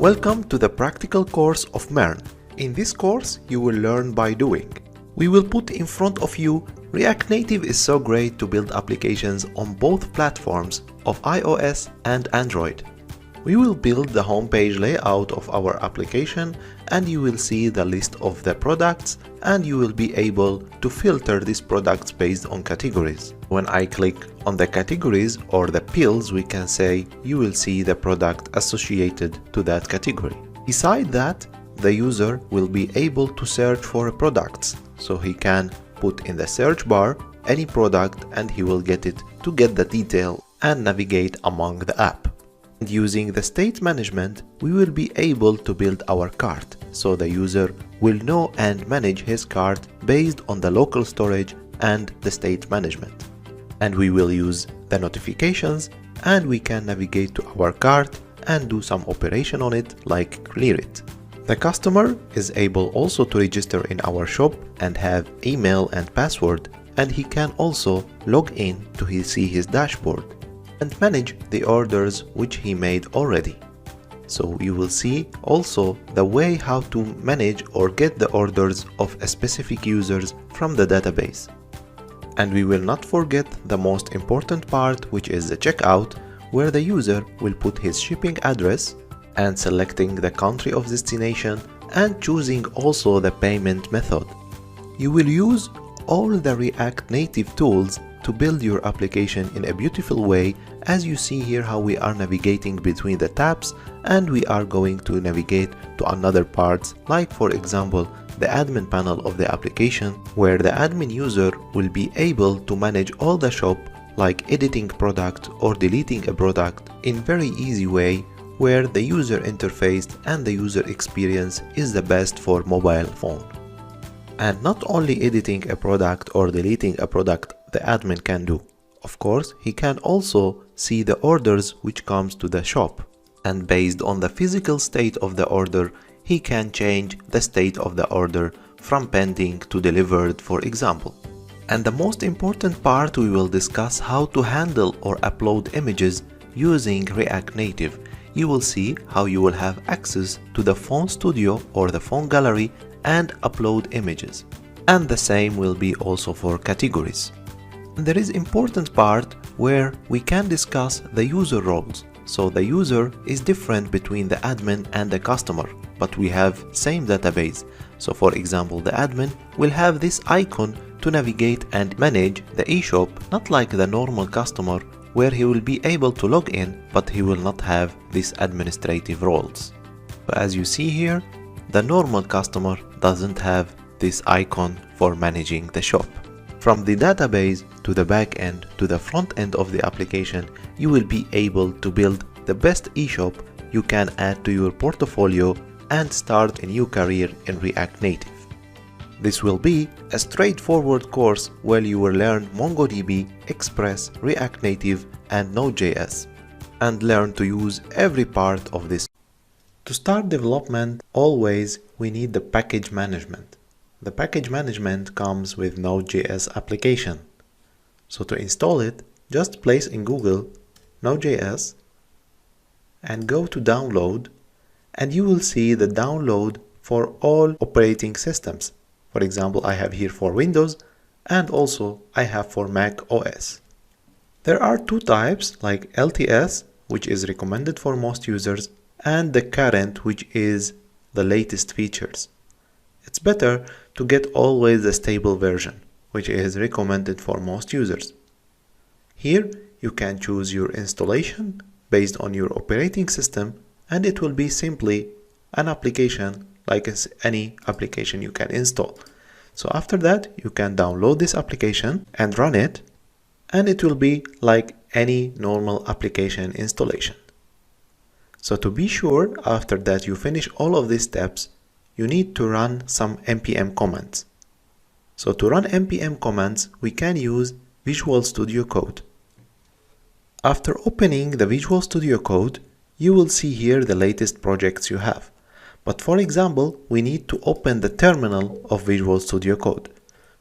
Welcome to the practical course of MERN. In this course, you will learn by doing. We will put in front of you React Native is so great to build applications on both platforms of iOS and Android. We will build the homepage layout of our application, and you will see the list of the products, and you will be able to filter these products based on categories. When I click on the categories or the pills, we can say you will see the product associated to that category. Beside that, the user will be able to search for products, so he can put in the search bar any product and he will get it to get the detail and navigate among the app. And using the state management, we will be able to build our cart, so the user will know and manage his cart based on the local storage and the state management. And we will use the notifications, and we can navigate to our cart and do some operation on it, like clear it. The customer is able also to register in our shop and have email and password, and he can also log in to see his dashboard and manage the orders which he made already. So you will see also the way how to manage or get the orders of a specific users from the database. And we will not forget the most important part, which is the checkout, where the user will put his shipping address and selecting the country of destination and choosing also the payment method. You will use all the React Native tools to build your application in a beautiful way, as you see here how we are navigating between the tabs, and we are going to navigate to another parts, like for example the admin panel of the application, where the admin user will be able to manage all the shop, like editing product or deleting a product in very easy way, where the user interface and the user experience is the best for mobile phone. And not only editing a product or deleting a product the admin can do. Of course, he can also see the orders which comes to the shop, and based on the physical state of the order, he can change the state of the order from pending to delivered, for example. And the most important part, we will discuss how to handle or upload images using React Native. You will see how you will have access to the phone studio or the phone gallery and upload images. And the same will be also for categories. And there is important part where we can discuss the user roles. So the user is different between the admin and the customer, but we have same database. So for example, the admin will have this icon to navigate and manage the eShop, not like the normal customer where he will be able to log in, but he will not have these administrative roles. So as you see here, the normal customer doesn't have this icon for managing the shop. From the database to the back end to the front end of the application, you will be able to build the best eShop you can add to your portfolio and start a new career in React Native. This will be a straightforward course where you will learn MongoDB, Express, React Native and Node.js, and learn to use every part of this. To start development, always we need the package management. The package management comes with Node.js application. So to install it, just place in Google Node.js and go to download, and you will see the download for all operating systems. For example, I have here for Windows, and also I have for Mac OS. There are two types, like LTS, which is recommended for most users, and the current, which is the latest features. It's better to get always the stable version, which is recommended for most users. Here you can choose your installation based on your operating system, and it will be simply an application like any application you can install. So after that, you can download this application and run it, and it will be like any normal application installation. So to be sure, after that you finish all of these steps, you need to run some npm commands. So to run npm commands, we can use Visual Studio Code. After opening the Visual Studio Code, you will see here the latest projects you have. But for example, we need to open the terminal of Visual Studio Code.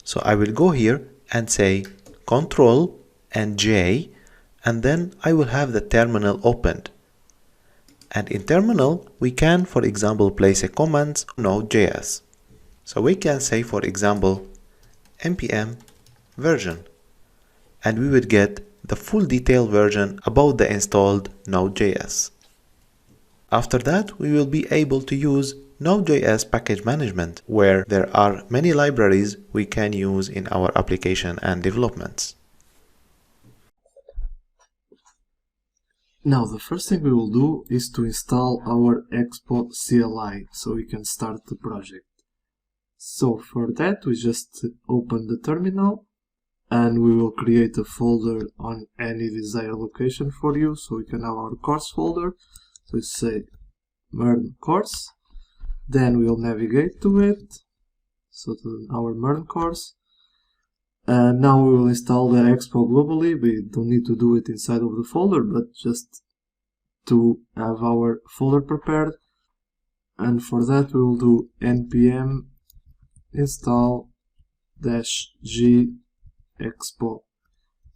So I will go here and say Ctrl and J, and then I will have the terminal opened. And in terminal, we can, for example, place a command on Node.js. So we can say, for example, npm version, and we would get the full detailed version about the installed Node.js. After that, we will be able to use Node.js package management, where there are many libraries we can use in our application and developments. Now the first thing we will do is to install our Export CLI so we can start the project. So for that we just open the terminal and we will create a folder on any desired location for you, so we can have our course folder. So we say MERN course, then we'll navigate to it, so to our MERN course. And now we will install the Expo globally. We don't need to do it inside of the folder, but just to have our folder prepared. And for that we will do npm install -g expo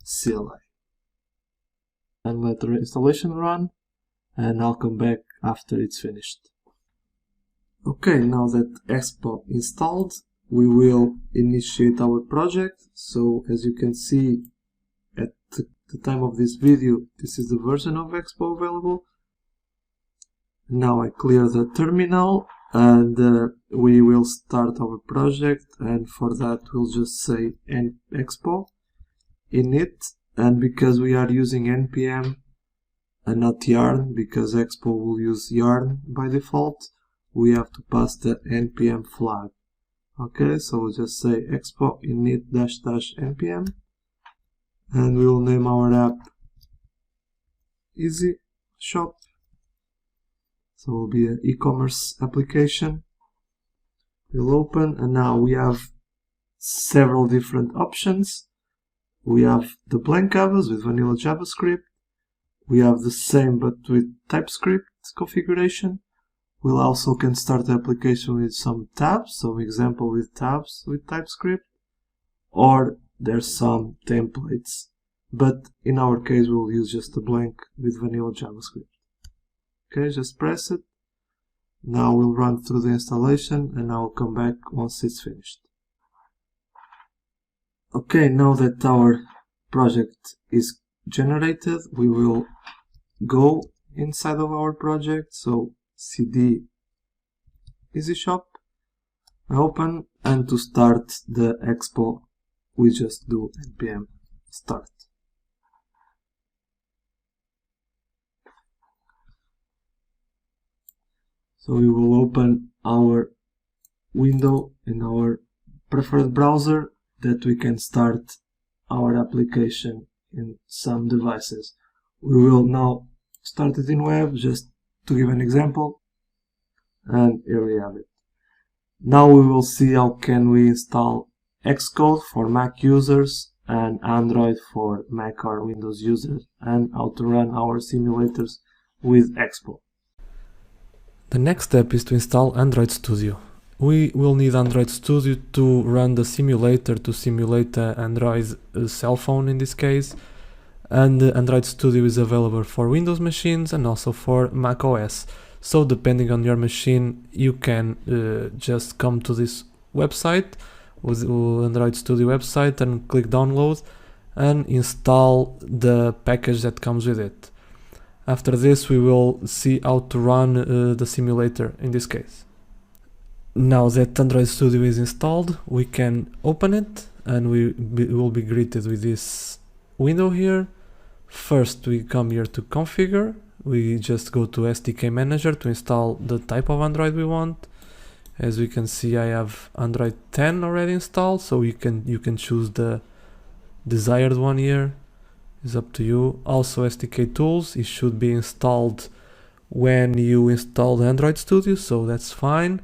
CLI. And let the installation run, and I'll come back after it's finished. Okay, now that Expo installed, we will initiate our project. So as you can see at the time of this video, this is the version of Expo available. Now I clear the terminal and we will start our project, and for that we'll just say expo init, and because we are using npm and not yarn, because Expo will use yarn by default, we have to pass the npm flag. Okay, so we'll just say expo init --npm, and we will name our app Easy Shop. So it will be an e-commerce application. We'll open, and now we have several different options. We have the blank canvas with vanilla JavaScript. We have the same but with TypeScript configuration. We also can start the application with some tabs, so example with tabs with TypeScript, or there's some templates, but in our case we'll use just a blank with vanilla JavaScript. Okay, just press it. Now we'll run through the installation and I'll come back once it's finished. Okay, now that our project is generated, we will go inside of our project. So cd Easy Shop, open, and to start the Expo we just do npm start. So we will open our window in our preferred browser that we can start our application in some devices. We will now start it in web, just to give an example, and here we have it. Now we will see how can we install Xcode for Mac users and Android for Mac or Windows users, and how to run our simulators with Expo. The next step is to install Android Studio. We will need Android Studio to run the simulator, to simulate Android cell phone in this case, and Android Studio is available for Windows machines and also for Mac OS. So depending on your machine, you can just come to this website, with Android Studio website, and click download and install the package that comes with it. After this we will see how to run the simulator in this case. Now that Android Studio is installed, we can open it and we will be greeted with this window here. First we come here to configure. We just go to SDK manager to install the type of Android we want. As we can see, I have Android 10 already installed, so you can choose the desired one here. It's up to you. Also SDK tools, it should be installed when you install the Android Studio, so that's fine.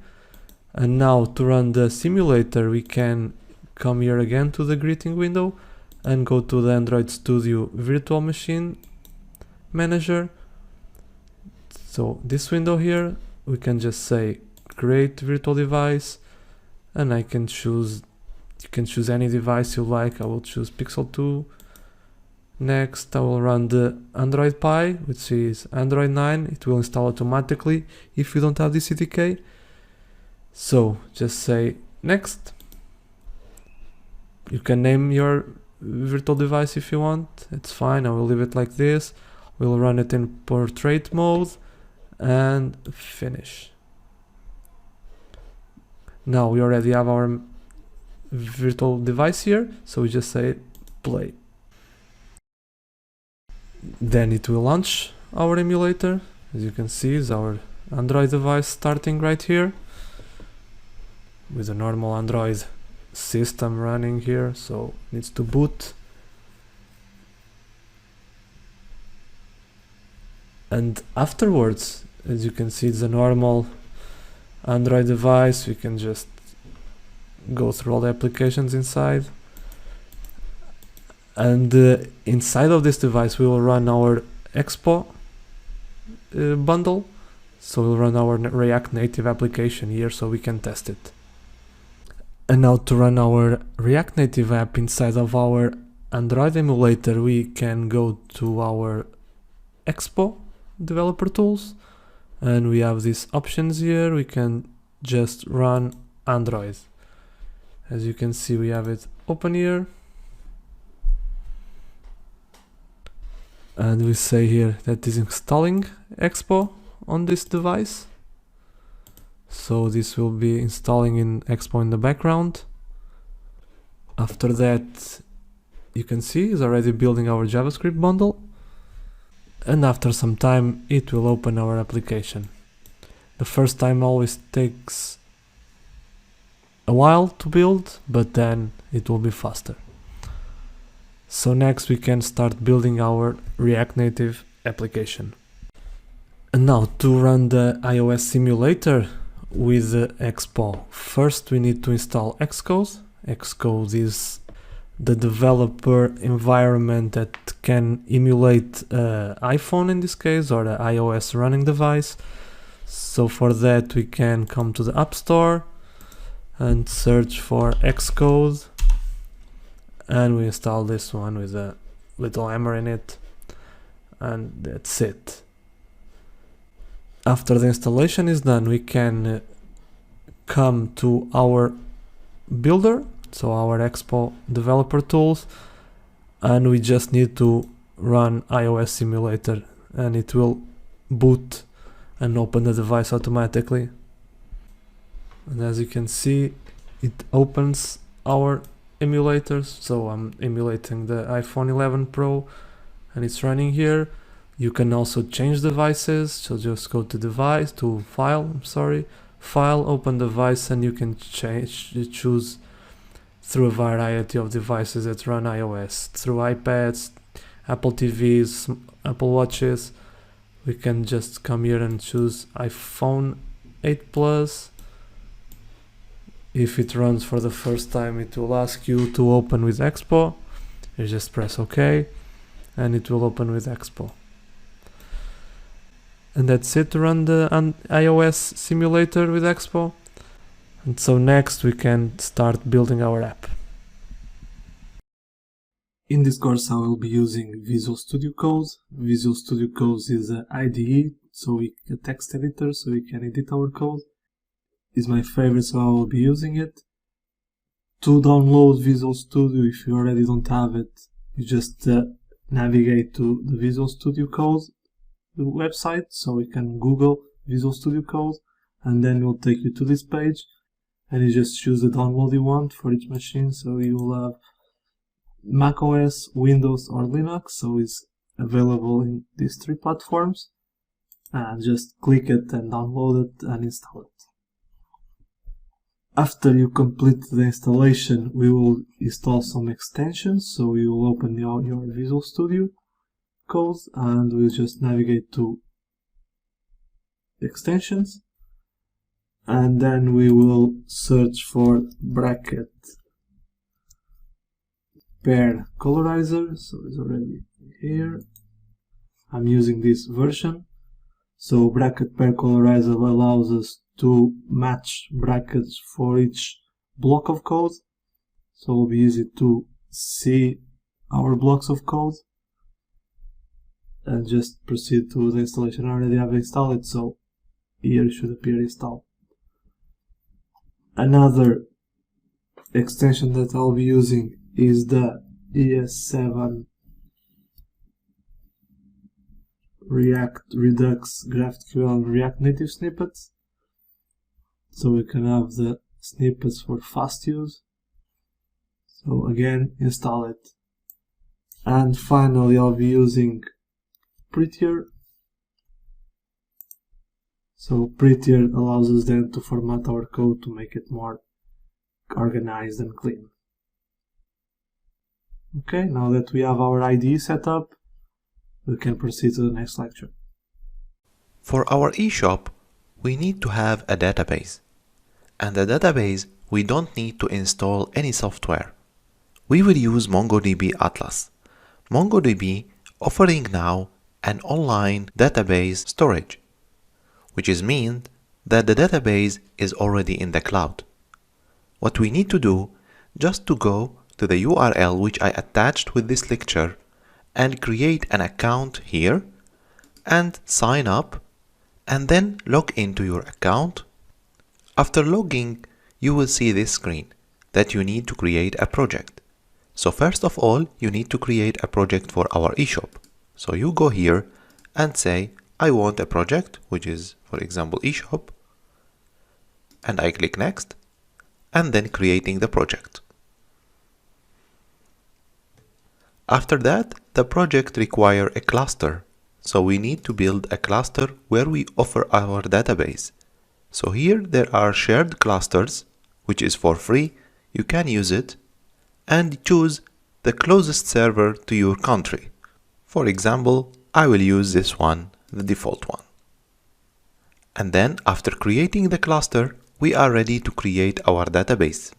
And now to run the simulator, we can come here again to the greeting window and go to the Android Studio virtual machine manager. So this window here, we can just say create virtual device, and I can choose, you can choose any device you like. I will choose Pixel 2, Next I will run the Android Pie, which is Android 9. It will install automatically if you don't have the CDK. So just say next. You can name your virtual device if you want, it's fine, I will leave it like this. We'll run it in portrait mode and finish. Now we already have our virtual device here, so we just say play. Then it will launch our emulator. As you can see, is our Android device starting right here with a normal Android system running here, so it needs to boot. And afterwards, as you can see, it's a normal Android device. We can just go through all the applications inside. And inside of this device, we will run our Expo bundle. So we'll run our React Native application here so we can test it. And now to run our React Native app inside of our Android emulator, we can go to our Expo developer tools, and we have these options here. We can just run Android. As you can see, we have it open here. And we say here that is installing Expo on this device. So this will be installing in Expo in the background. After that, you can see it's already building our JavaScript bundle. And after some time, it will open our application. The first time always takes a while to build, but then it will be faster. So next we can start building our React Native application. And now to run the iOS simulator with Expo, first we need to install Xcode. Xcode is the developer environment that can emulate iPhone in this case, or the iOS running device. So for that we can come to the App Store and search for Xcode, and we install this one with a little hammer in it, and that's it. After the installation is done, we can come to our builder, so our Expo developer tools, and we just need to run iOS simulator, and it will boot and open the device automatically. And as you can see, it opens our emulators. So I'm emulating the iPhone 11 Pro and it's running here. You can also change devices, so just go to device, to file, file, open device, and you can choose through a variety of devices that run iOS, through iPads, Apple TVs, Apple Watches. We can just come here and choose iPhone 8 Plus. If it runs for the first time, it will ask you to open with Expo. You just press OK, and it will open with Expo. And that's it to run the iOS simulator with Expo. And so next we can start building our app. In this course I will be using Visual Studio Code. Visual Studio Code is an IDE, so a text editor, so we can edit our code. It's my favorite, so I will be using it. To download Visual Studio, if you already don't have it, you just navigate to the Visual Studio Code website, so we can Google Visual Studio Code, and then it will take you to this page, and you just choose the download you want for each machine. So you will have macOS, Windows or Linux, so it's available in these three platforms, and just click it and download it and install it. After you complete the installation, we will install some extensions, so you will open your Visual Studio Code and we'll just navigate to extensions, and then we will search for bracket pair colorizer, so it's already here. I'm using this version. So bracket pair colorizer allows us to match brackets for each block of code, so it'll be easy to see our blocks of code. and just proceed to the installation. I already have installed it, so here should appear installed. Another extension that I'll be using is the ES7 React Redux GraphQL and React Native snippets, so we can have the snippets for fast use. So again, install it. And finally, I'll be using Prettier. So Prettier allows us then to format our code to make it more organized and clean. Okay, now that we have our IDE set up, we can proceed to the next lecture. For our eShop, we need to have a database. And the database, we don't need to install any software. We will use MongoDB Atlas. MongoDB offering now an online database storage, which means that the database is already in the cloud. What we need to do, just to go to the URL which I attached with this lecture and create an account here and sign up and then log into your account. After logging, you will see this screen that you need to create a project. So first of all, you need to create a project for our eShop. So you go here and say, I want a project, which is, for example, eShop. And I click next, and then creating the project. After that, the project requires a cluster. So we need to build a cluster where we offer our database. So here there are shared clusters, which is for free. You can use it and choose the closest server to your country. For example, I will use this one, the default one. And then after creating the cluster, we are ready to create our database.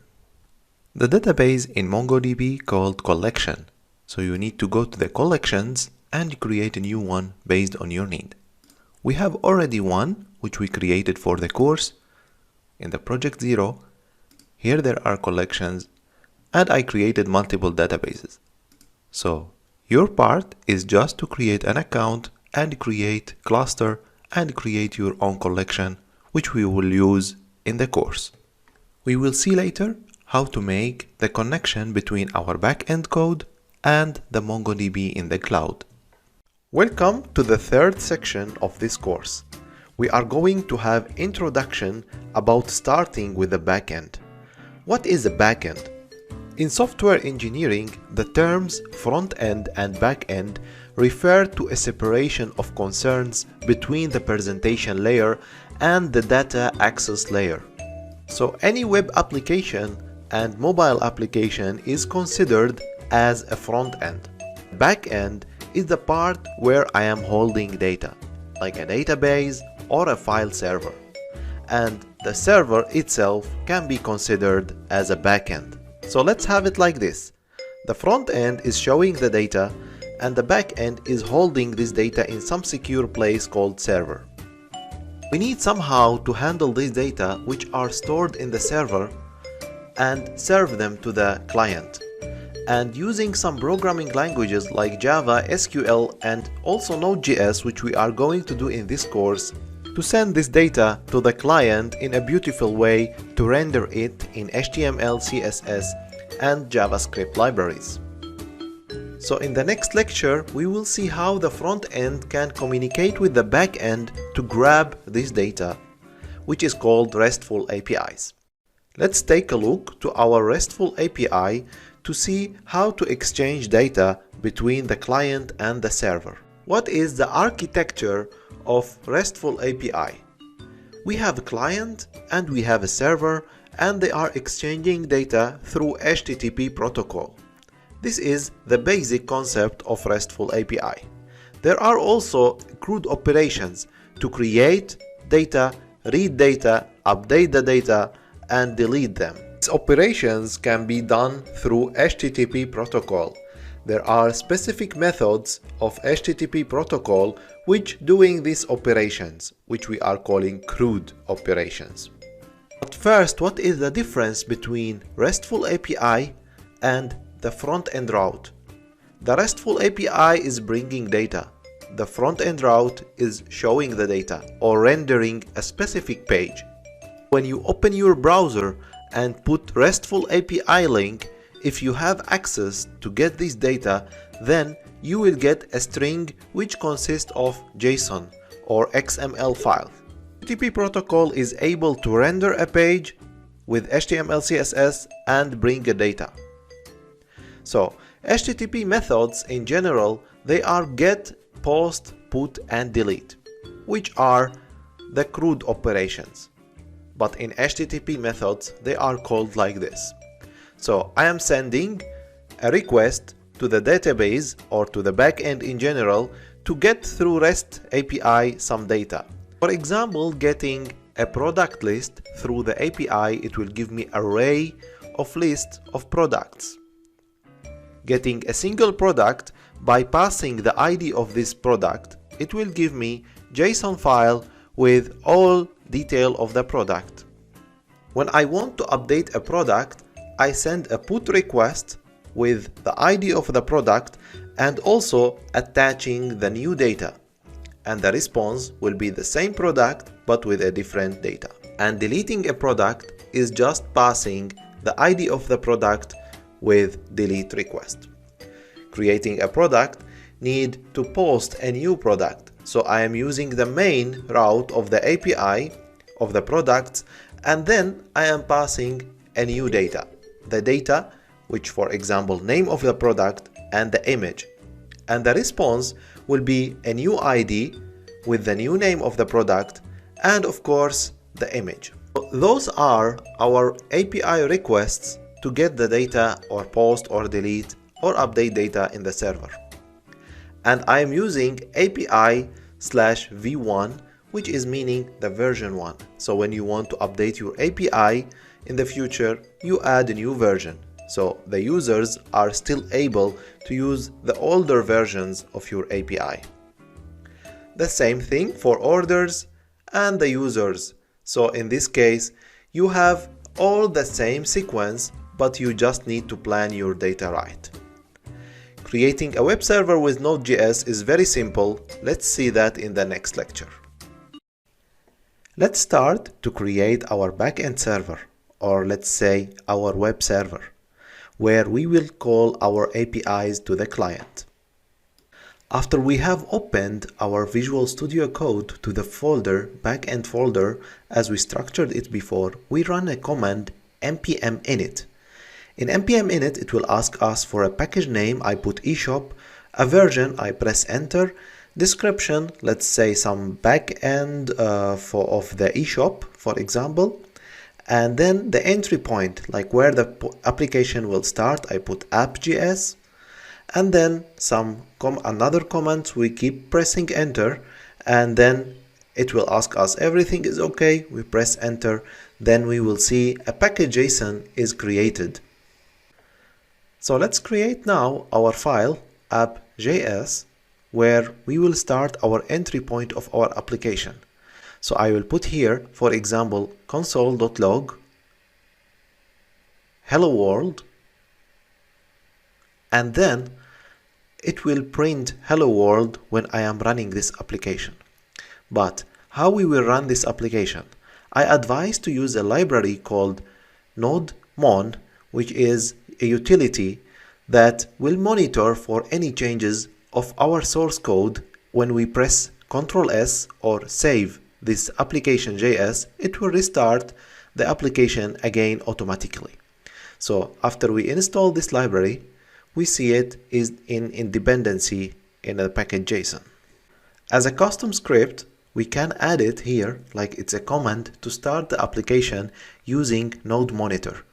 The database in MongoDB called collection. So you need to go to the collections and create a new one based on your need. We have already one which we created for the course in the project 0. Here there are collections and I created multiple databases. So your part is just to create an account and create cluster and create your own collection, which we will use in the course. We will see later how to make the connection between our backend code and the MongoDB in the cloud. Welcome to the third section of this course. We are going to have introduction about starting with the backend. What is a backend? In software engineering, the terms front-end and back-end refer to a separation of concerns between the presentation layer and the data access layer. So any web application and mobile application is considered as a front-end. Back-end is the part where I am holding data, like a database or a file server. And the server itself can be considered as a back-end. So let's have it like this. The front end is showing the data and the back end is holding this data in some secure place called server. We need somehow to handle these data which are stored in the server and serve them to the client. And using some programming languages like Java, SQL and also Node.js, which we are going to do in this course, to send this data to the client in a beautiful way to render it in HTML, CSS and JavaScript libraries. So in the next lecture, we will see how the front end can communicate with the back end to grab this data, which is called Restful APIs. Let's take a look to our Restful API to see how to exchange data between the client and the server. What is the architecture of Restful API? We have a client and we have a server and they are exchanging data through HTTP protocol. This is the basic concept of Restful API. There are also CRUD operations to create data, read data, update the data, and delete them. These operations can be done through HTTP protocol. There are specific methods of HTTP protocol which doing these operations, which we are calling CRUD operations. But first, what is the difference between Restful API and the front-end route? The Restful API is bringing data, the front-end route is showing the data or rendering a specific page. When you open your browser and put RESTful API link, if you have access to get this data, then you will get a string which consists of JSON or XML file. HTTP protocol is able to render a page with HTML, CSS and bring the data. So HTTP methods in general, they are get, post, put and delete, which are the crude operations. But in HTTP methods, they are called like this. So I am sending a request to the database or to the backend in general to get through REST API some data. For example, getting a product list through the API, it will give me an array of lists of products. Getting a single product by passing the ID of this product, it will give me JSON file with all detail of the product. When I want to update a product, I send a put request with the ID of the product and also attaching the new data. And the response will be the same product but with a different data. And deleting a product is just passing the ID of the product with delete request. Creating a product need to post a new product. So I am using the main route of the API of the products, and then I am passing a new data. The data, which for example name of the product and the image. And the response will be a new ID with the new name of the product and of course the image. Those are our API requests to get the data or post or delete or update data in the server. And I am using API/v1, which is meaning the version 1. So when you want to update your API in the future, you add a new version. So the users are still able to use the older versions of your API. The same thing for orders and the users. So in this case, you have all the same sequence, but you just need to plan your data right. Creating a web server with Node.js is very simple. Let's see that in the next lecture. Let's start to create our backend server, or let's say our web server, where we will call our APIs to the client. After we have opened our Visual Studio Code to the folder, backend folder, as we structured it before, we run a command npm init. In npm init, it will ask us for a package name. I put eShop, a version, I press enter, description, let's say some backend of the eShop, for example, and then the entry point, like where the application will start, I put app.js, and then another comment, we keep pressing enter, and then it will ask us everything is okay, we press enter, then we will see a package.json is created. So let's create now our file app.js, where we will start our entry point of our application. So I will put here, for example, console.log hello world, and then it will print hello world when I am running this application. But how we will run this application? I advise to use a library called NodeMon, which is a utility that will monitor for any changes of our source code. When we press Ctrl S or save this application.js, it will restart the application again automatically. So after we install this library, we see it is in dependency in a package.json. As a custom script, we can add it here, like it's a command to start the application using node monitor.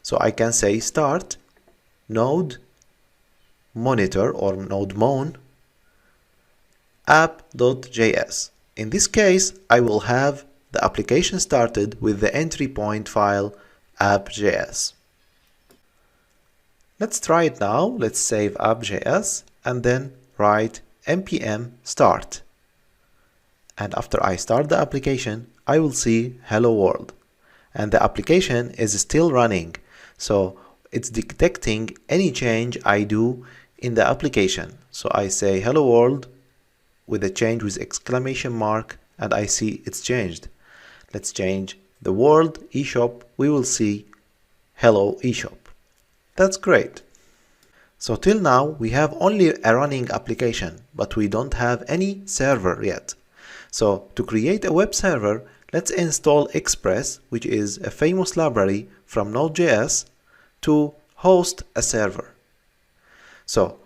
So I can say start node monitor or nodemon app.js. In this case, I will have the application started with the entry point file app.js. Let's try it now. Let's save app.js and then write npm start. And after I start the application, I will see hello world. And the application is still running. So it's detecting any change I do in the application. So I say hello world with a change with exclamation mark, and I see it's changed. Let's change the word eShop. We will see hello eShop. That's great. So till now we have only a running application, but we don't have any server yet. So to create a web server, let's install Express, which is a famous library from Node.js, to host a server. So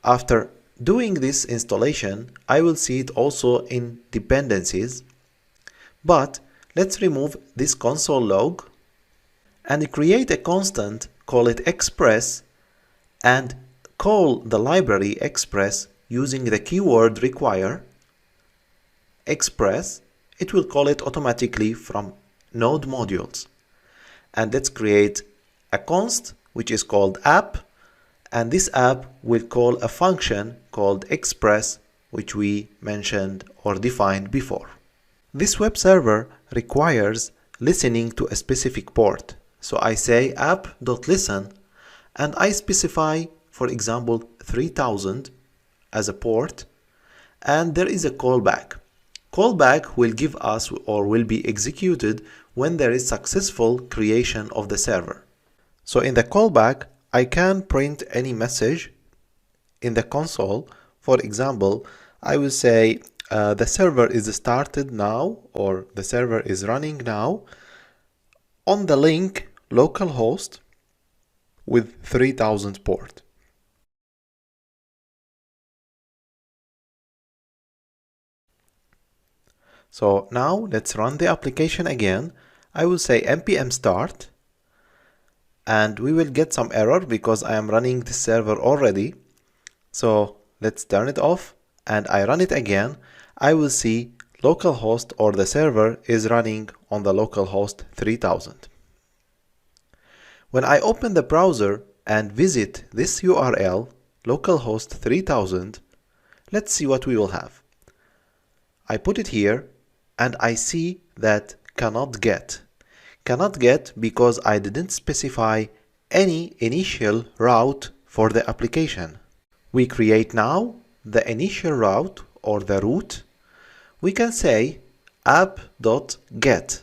after doing this installation, I will see it also in dependencies, but let's remove this console log and create a constant, call it Express, and call the library Express using the keyword require Express. It will call it automatically from Node modules. And let's create a const which is called app, and this app will call a function called Express, which we mentioned or defined before. This web server requires listening to a specific port. So I say app.listen, and I specify, for example, 3000 as a port, and there is a callback. Callback will give us or will be executed when there is successful creation of the server. So in the callback, I can print any message in the console. For example, I will say the server is started now, or the server is running now on the link localhost with 3000 port. So now let's run the application again. I will say npm start, and we will get some error because I am running this server already. So let's turn it off and I run it again. I will see localhost, or the server is running on the localhost 3000. When I open the browser and visit this URL, localhost 3000, let's see what we will have. I put it here and I see that cannot get. Cannot get because I didn't specify any initial route for the application. We create now the initial route, or the route. We can say app.get.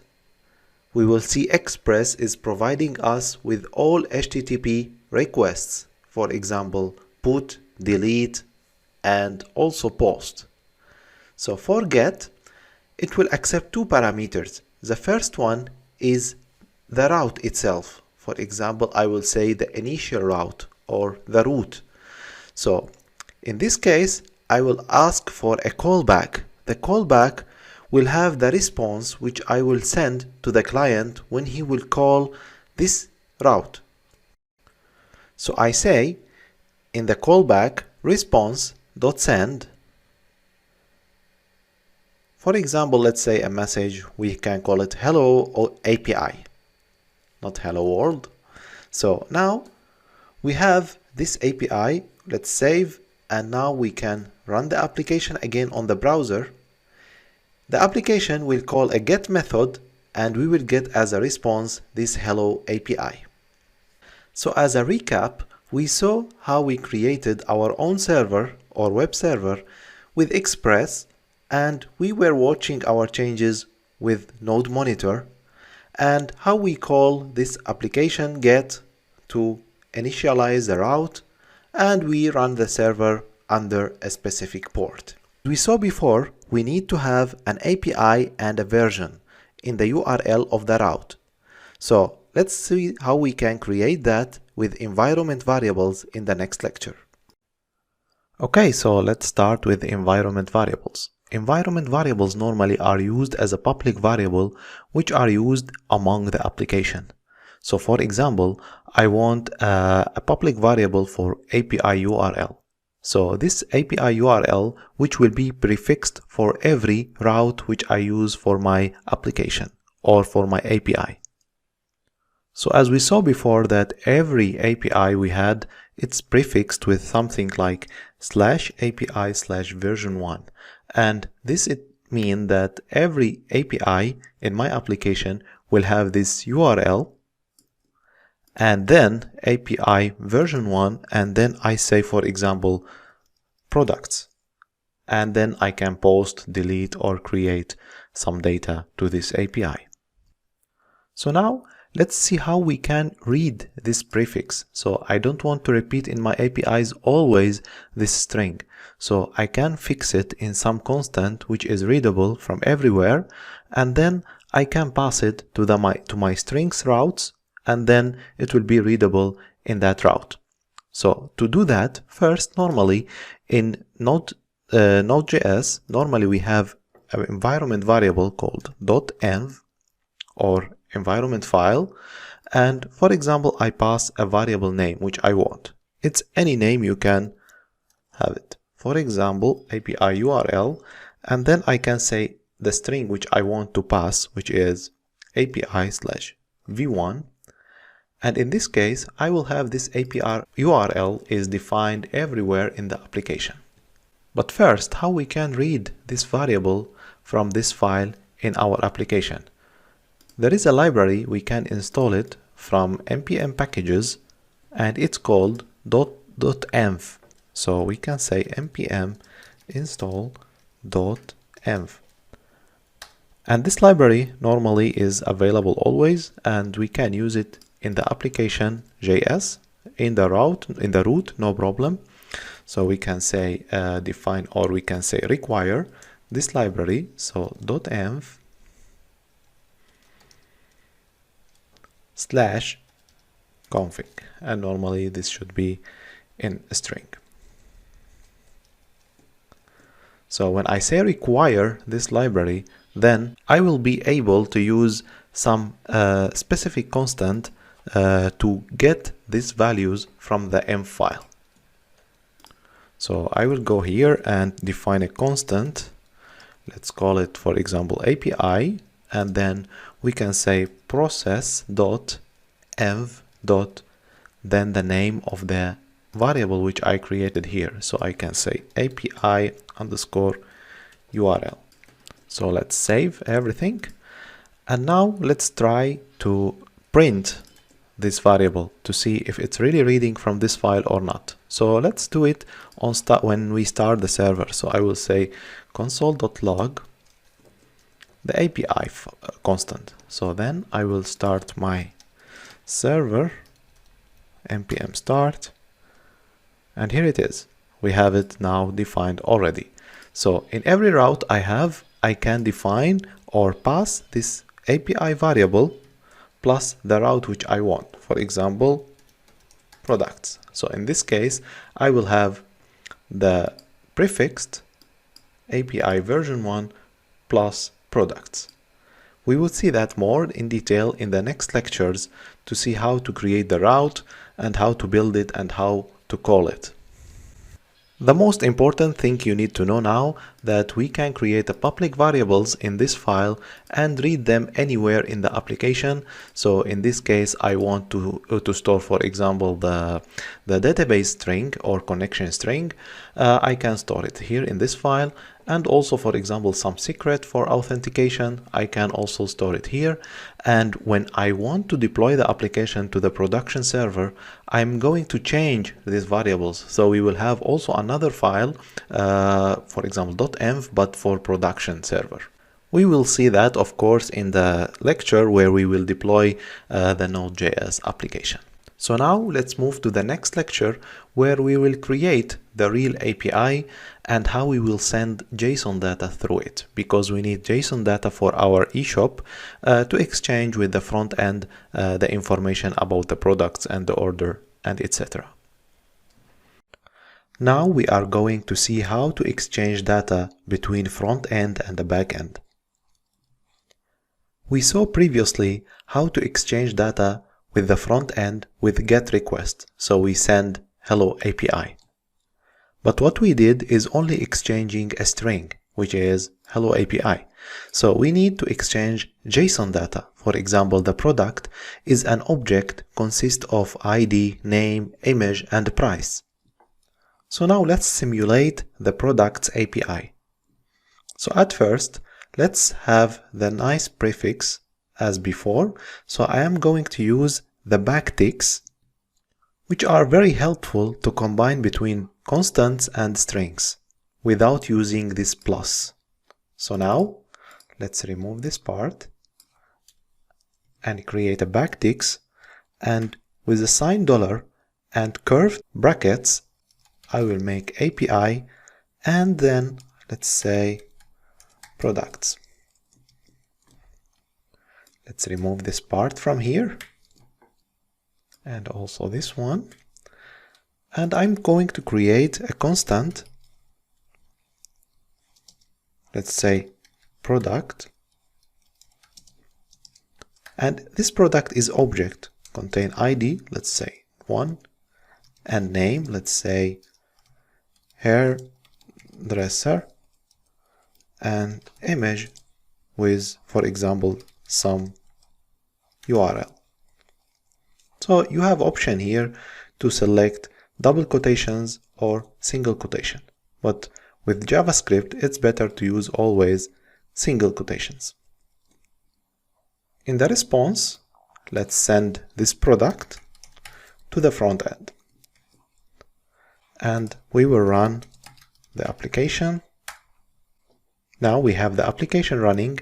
We will see Express is providing us with all HTTP requests, for example, put, delete, and also post. So for get, it will accept two parameters. The first one is the route itself. For example, I will say the initial route or the route. So in this case, I will ask for a callback. The callback will have the response which I will send to the client when he will call this route. So I say in the callback response.send, for example, let's say a message, we can call it hello API, not hello world. So now we have this API. Let's save, and now we can run the application again on the browser. The application will call a get method, and we will get as a response this hello API. So as a recap, we saw how we created our own server or web server with Express, and we were watching our changes with Node Monitor, and how we call this application get to initialize the route, and we run the server under a specific port. We saw before, we need to have an API and a version in the URL of the route. So let's see how we can create that with environment variables in the next lecture. Okay, so let's start with environment variables. Environment variables normally are used as a public variable which are used among the application. So for example, I want a public variable for API URL. So this API URL which will be prefixed for every route which I use for my application or for my API. So as we saw before that every API we had, it's prefixed with something like /API/version1. And this means that every API in my application will have this URL and then API version 1, and then I say, for example, products. and then I can post, delete, or create some data to this API. So now let's see how we can read this prefix. So I don't want to repeat in my APIs always this string. So I can fix it in some constant which is readable from everywhere, and then I can pass it to my strings routes, and then it will be readable in that route. So to do that, first, normally in Node.js, normally we have an environment variable called .env or environment file, and for example I pass a variable name which I want. It's any name you can have it. For example, API URL, and then I can say the string which I want to pass, which is API/v1, and in this case I will have this API URL is defined everywhere in the application. But first, how we can read this variable from this file in our application? There is a library, we can install it from npm packages, and it's called .env. So we can say npm install .env. And this library normally is available always, and we can use it in the application JS, in the root, no problem. So we can say define, or we can say require this library. So .env /config, and normally this should be in a string. So when I say require this library, then I will be able to use some specific constant to get these values from the env file. So I will go here and define a constant. Let's call it, for example, API, and then we can say process.env. Then the name of the variable which I created here. So I can say API_URL. So let's save everything. And now let's try to print this variable to see if it's really reading from this file or not. So let's do it on when we start the server. So I will say console.log the API constant. So then I will start my server, npm start, and here it is. We have it now defined already. So in every route I can define or pass this API variable plus the route which I want. For example, products. So in this case, I will have the prefixed API version 1 plus products. We will see that more in detail in the next lectures to see how to create the route and how to build it and how to call it. The most important thing you need to know now that we can create a public variables in this file and read them anywhere in the application. So in this case, I want to store, for example, the database string or connection string. I can store it here in this file, and also, for example, some secret for authentication. I can also store it here. And when I want to deploy the application to the production server, I'm going to change these variables. So we will have also another file, for example, .env, but for production server. We will see that, of course, in the lecture where we will deploy the Node.js application. So now let's move to the next lecture where we will create the real API and how we will send JSON data through it, because we need JSON data for our eShop to exchange with the front end the information about the products and the order and etc. Now we are going to see how to exchange data between front end and the back end. We saw previously how to exchange data with the front end with GET request, so we send hello API. But what we did is only exchanging a string, which is hello API. So we need to exchange JSON data. For example, the product is an object consists of ID, name, image, and price. So now let's simulate the product's API. So at first, let's have the nice prefix as before. So I am going to use the backticks, which are very helpful to combine between constants and strings. without using this plus. So now let's remove this part and create a backticks, and with a sign dollar and curved brackets I will make API and then let's say products. Let's remove this part from here and also this one, and I'm going to create a constant, let's say product, and this product is object, contain ID, let's say 1, and name, let's say hairdresser, and image with, for example, some URL. So you have option here to select double quotations or single quotation, but with JavaScript it's better to use always single quotations. In the response, let's send this product to the front end, and we will run the application. Now we have the application running.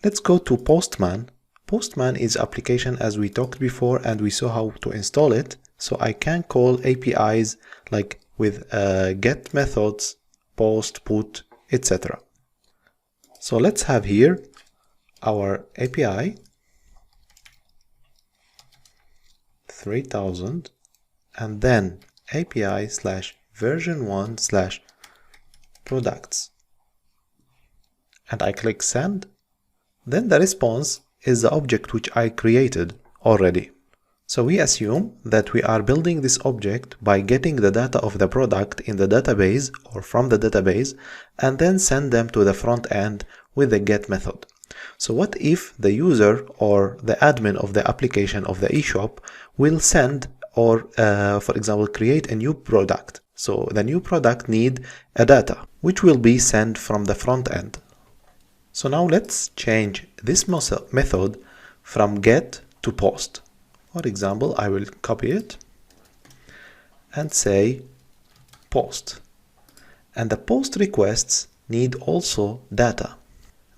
Let's go to Postman. Postman is application as we talked before, and we saw how to install it. So I can call APIs like with get methods, post, put, etc. So let's have here our API 3000 and then API / version 1 / products, and I click send. Then the response is the object which I created already. So we assume that we are building this object by getting the data of the product in the database or from the database and then send them to the front end with the get method. So what if the user or the admin of the application of the eShop will send or for example create a new product? So the new product need a data which will be sent from the front end. So now let's change this method from get to post. For example, I will copy it and say post. And the post requests need also data.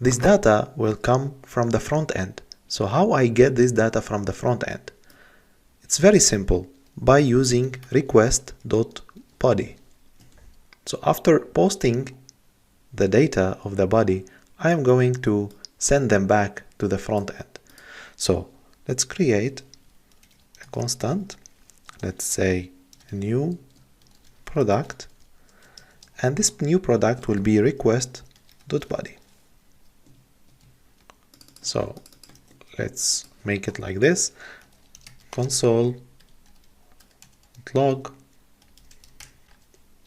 This data will come from the front end. So how I get this data from the front end? It's very simple, by using request.body. So after posting the data of the body, I am going to send them back to the front end. So let's create a constant, let's say a new product, and this new product will be request.body. So let's make it like this, console.log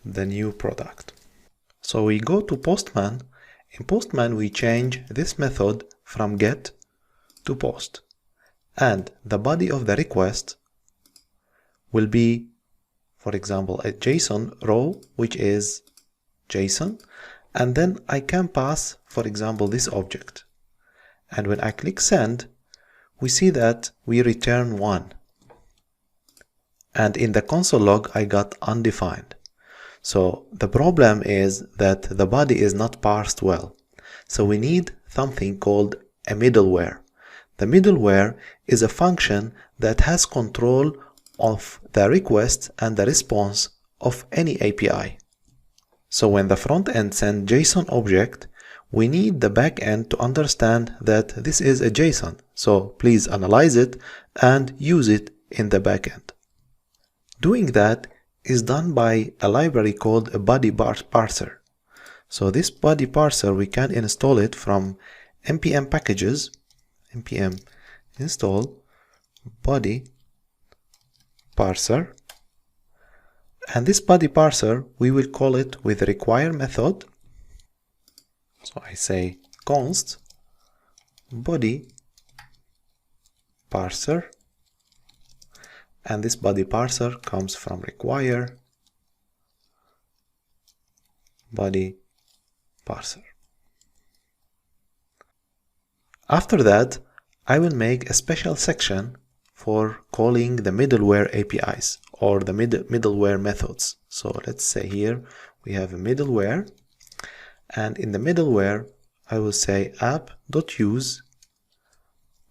the new product. So we go to Postman. In Postman we change this method from get to post, and the body of the request will be, for example, a JSON row which is JSON, and then I can pass, for example, this object. And when I click send, we see that we return 1. And in the console log I got undefined. So the problem is that the body is not parsed well. So we need something called a middleware. The middleware is a function that has control of the request and the response of any API. So when the front end sends JSON object, we need the back end to understand that this is a JSON. So please analyze it and use it in the back end. Doing that is done by a library called a Bodybar Parser. So this body parser, we can install it from npm packages, npm install body parser, and this body parser we will call it with require method. So I say const body parser, and this body parser comes from require body parser. After that, I will make a special section for calling the middleware APIs or the middleware methods. So let's say here we have a middleware And in the middleware, I will say app.use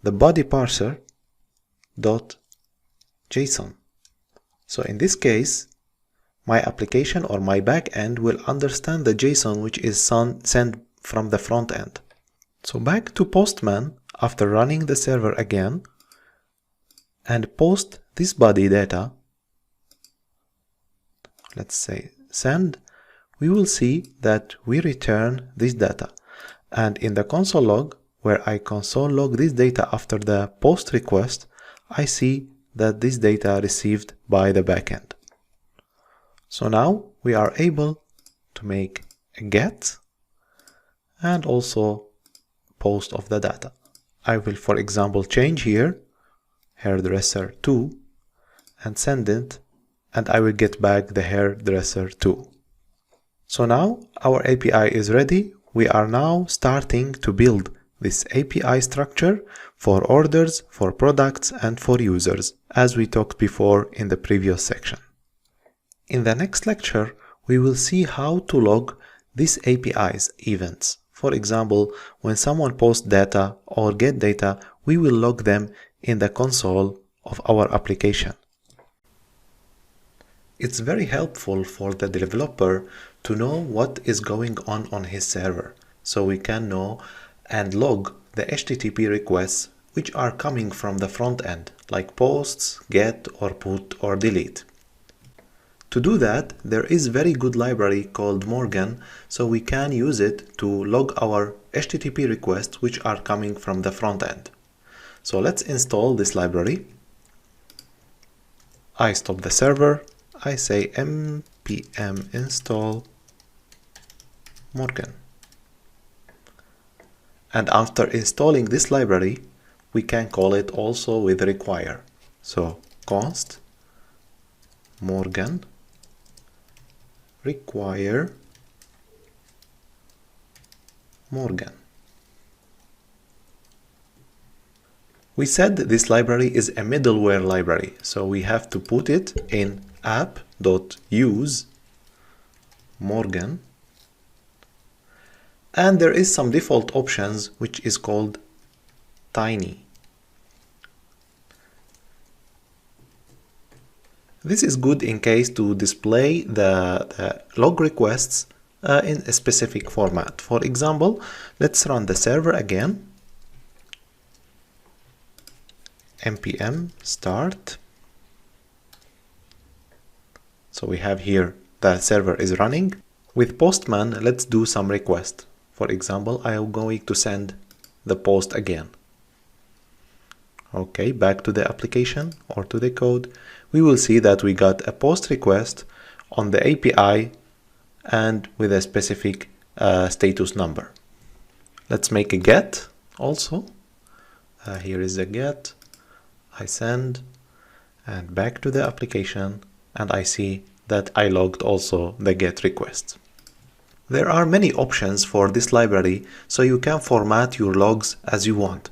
the body parser .json. So in this case, my application or my backend will understand the JSON which is sent from the front end. So back to Postman, after running the server again, and post this body data, let's say send, we will see that we return this data. And in the console log, where I console log this data after the post request, I see that this data received by the backend. So now we are able to make a get and also post of the data. I will, for example, change here hairdresser 2 and send it, and I will get back the hairdresser 2. So now our API is ready. We are now starting to build this API structure for orders, for products, and for users, as we talked before in the previous section. In the next lecture, we will see how to log these API's events. For example, when someone posts data or get data, we will log them in the console of our application. It's very helpful for the developer to know what is going on his server, so we can know and log the HTTP requests which are coming from the front end, like posts, get or put or delete. To do that, there is a very good library called MERN, so we can use it to log our HTTP requests which are coming from the front end. So let's install this library. I stop the server. I say npm install MERN. And after installing this library, we can call it also with require. So const MERN require MERN. We said this library is a middleware library, so we have to put it in app.use MERN, and there is some default options which is called tiny. This is good in case to display the log requests in a specific format. For example, let's run the server again. npm start. So we have here the server is running. With Postman, let's do some request. For example, I am going to send the post again. Okay, back to the application or to the code. We will see that we got a post request on the API and with a specific status number. Let's make a get also. Here is a get. I send and back to the application, and I see that I logged also the get request. There are many options for this library, so you can format your logs as you want.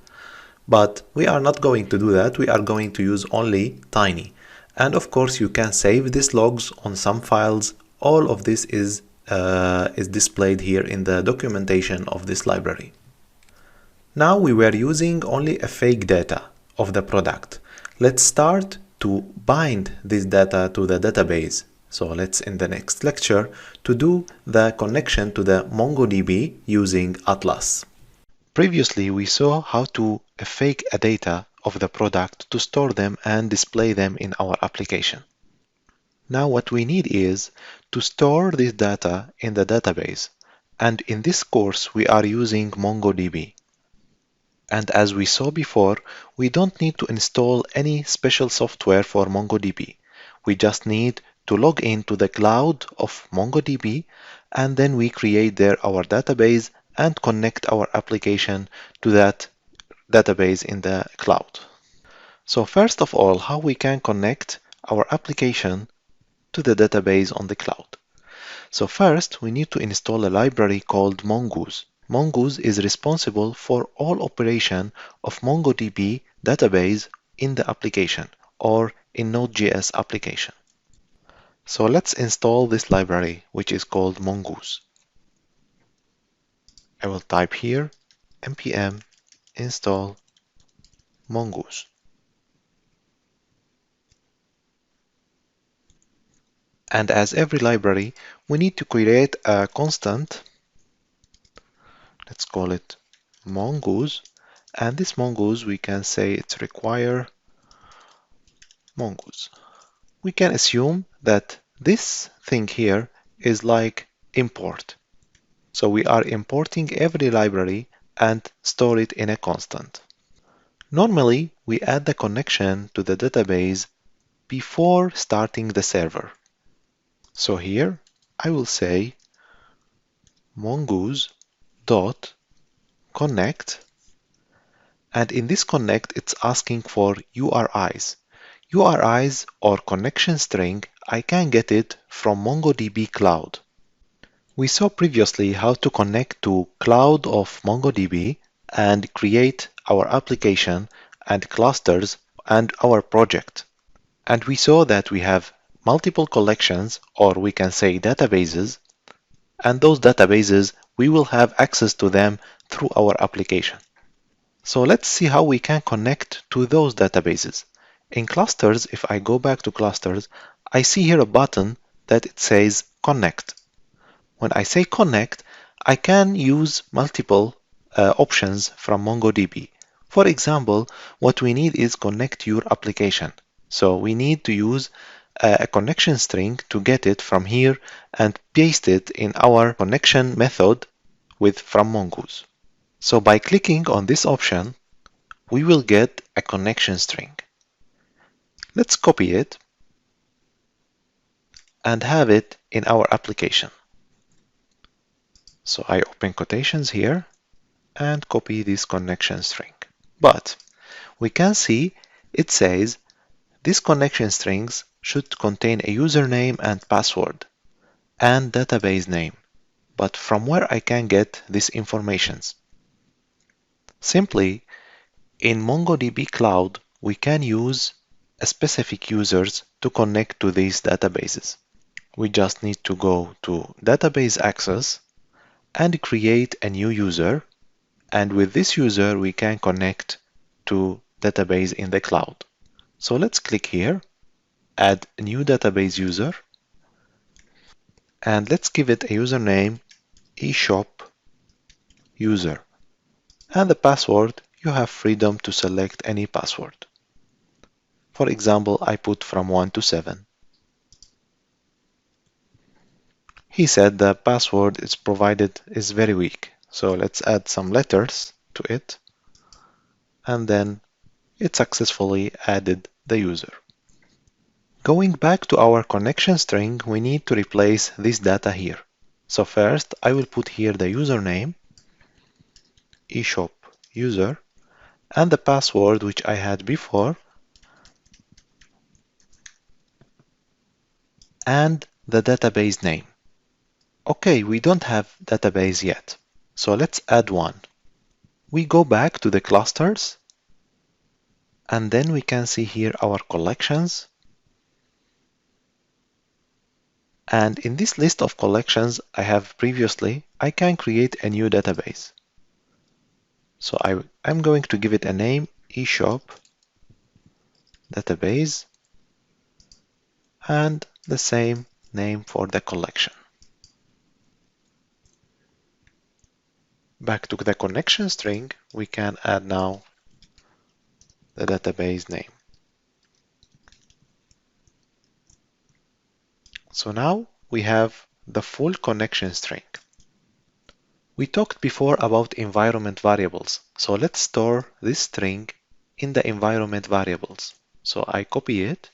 But we are not going to do that. We are going to use only tiny. And of course, you can save these logs on some files. All of this is displayed here in the documentation of this library. Now we were using only a fake data of the product. Let's start to bind this data to the database. So let's in the next lecture to do the connection to the Mongodb using Atlas. Previously, we saw how to fake a data of the product to store them and display them in our application. Now what we need is to store this data in the database. And in this course, we are using Mongodb. And as we saw before, we don't need to install any special software for Mongodb. We just need to log into the cloud of Mongodb, and then we create there our database and connect our application to that database in the cloud. So first of all, how we can connect our application to the database on the cloud. So first, we need to install a library called Mongoose. Mongoose is responsible for all operation of MongoDB database in the application or in Node.js application. So let's install this library, which is called Mongoose. I will type here npm install Mongoose. And as every library, we need to create a constant. Let's call it Mongoose. And this Mongoose, we can say it's require Mongoose. We can assume that this thing here is like import. So we are importing every library and store it in a constant. Normally, we add the connection to the database before starting the server. So here, I will say mongoose dot connect, and in this connect, it's asking for URIs. URIs or connection string, I can get it from MongoDB Cloud. We saw previously how to connect to Cloud of MongoDB and create our application and clusters and our project. And we saw that we have multiple collections, or we can say databases, and those databases, we will have access to them through our application. So let's see how we can connect to those databases. In clusters, if I go back to clusters, I see here a button that it says connect. When I say connect, I can use multiple options from MongoDB. For example, what we need is connect your application. So we need to use a connection string to get it from here and paste it in our connection method from Mongoose. So by clicking on this option, we will get a connection string. Let's copy it and have it in our application. So I open quotations here and copy this connection string. But we can see it says these connection strings should contain a username and password and database name. But from where I can get these informations? Simply, in MongoDB Cloud, we can use specific users to connect to these databases. We just need to go to Database Access and create a new user. And with this user, we can connect to database in the cloud. So let's click here, add a new database user, and let's give it a username eShop user. And the password, you have freedom to select any password. For example, I put from 1 to 7. He said the password is provided is very weak. So let's add some letters to it. And then it successfully added the user. Going back to our connection string, we need to replace this data here. So first, I will put here the username, eShop user, and the password which I had before, and the database name. Okay, we don't have database yet, so let's add one. We go back to the clusters, and then we can see here our collections. And in this list of collections I have previously, I can create a new database. So I'm going to give it a name, eShop database, and the same name for the collection. Back to the connection string, we can add now the database name. So now we have the full connection string. We talked before about environment variables. So let's store this string in the environment variables. So I copy it,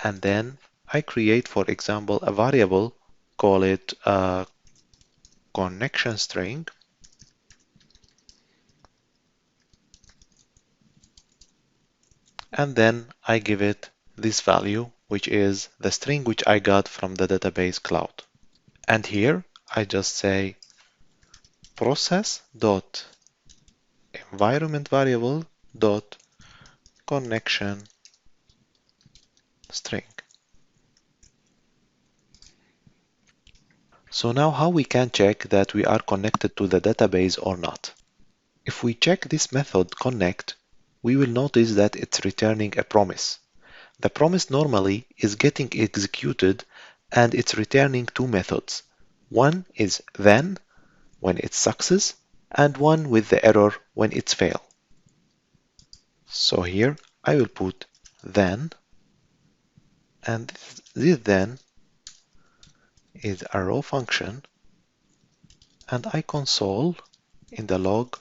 and then I create, for example, a variable, call it a connection string. And then I give it this value, which is the string which I got from the database cloud. And here I just say process.environment variable dot connection string. So now how we can check that we are connected to the database or not? If we check this method connect, we will notice that it's returning a promise. The promise normally is getting executed and it's returning two methods. One is then, when it's success, and one with the error when it's fail. So here I will put then, and this then is a raw function, and I console in the log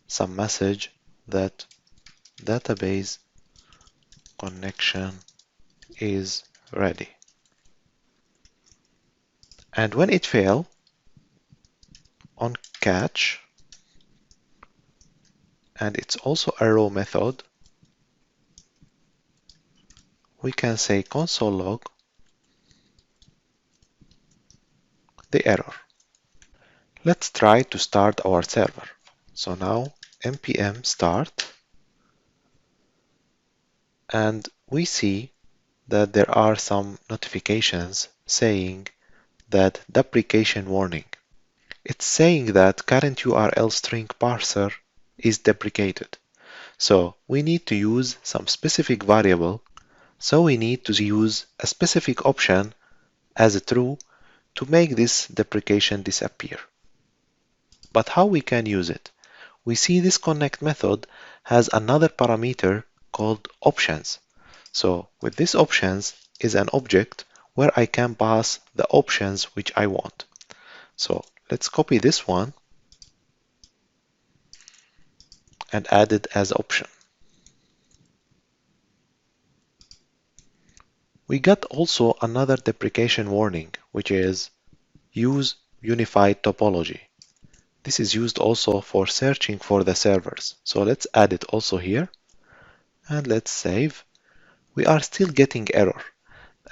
some message that database connection is ready. And when it fails, on catch, and it's also a raw method, we can say console log the error. Let's try to start our server. So now npm start, and we see that there are some notifications saying that deprecation warning. It's saying that current URL string parser is deprecated. So we need to use some specific variable. So we need to use a specific option as a true to make this deprecation disappear. But how we can use it? We see this connect method has another parameter called options. So with this options is an object where I can pass the options which I want. So let's copy this one and add it as option. We got also another deprecation warning, which is use unified topology. This is used also for searching for the servers. So let's add it also here and let's save. We are still getting error.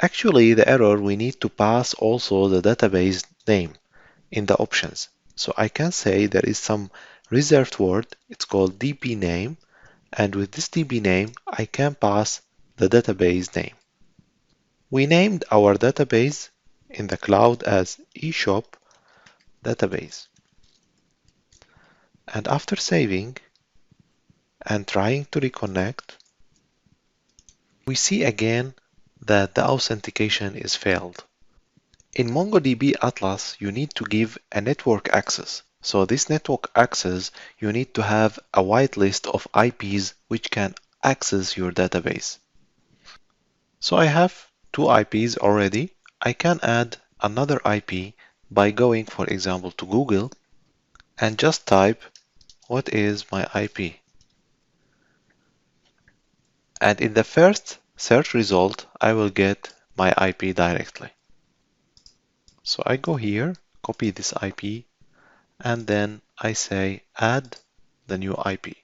Actually, the error we need to pass also the database name in the options. So I can say there is some reserved word, it's called db name, and with this db name I can pass the database name. We named our database in the cloud as eShop database. And after saving and trying to reconnect, we see again that the authentication is failed. In MongoDB Atlas, you need to give a network access. So this network access, you need to have a whitelist of IPs which can access your database. So I have two IPs already. I can add another IP by going, for example, to Google and just type what is my IP. And in the first search result, I will get my IP directly. So I go here, copy this IP, and then I say add the new IP.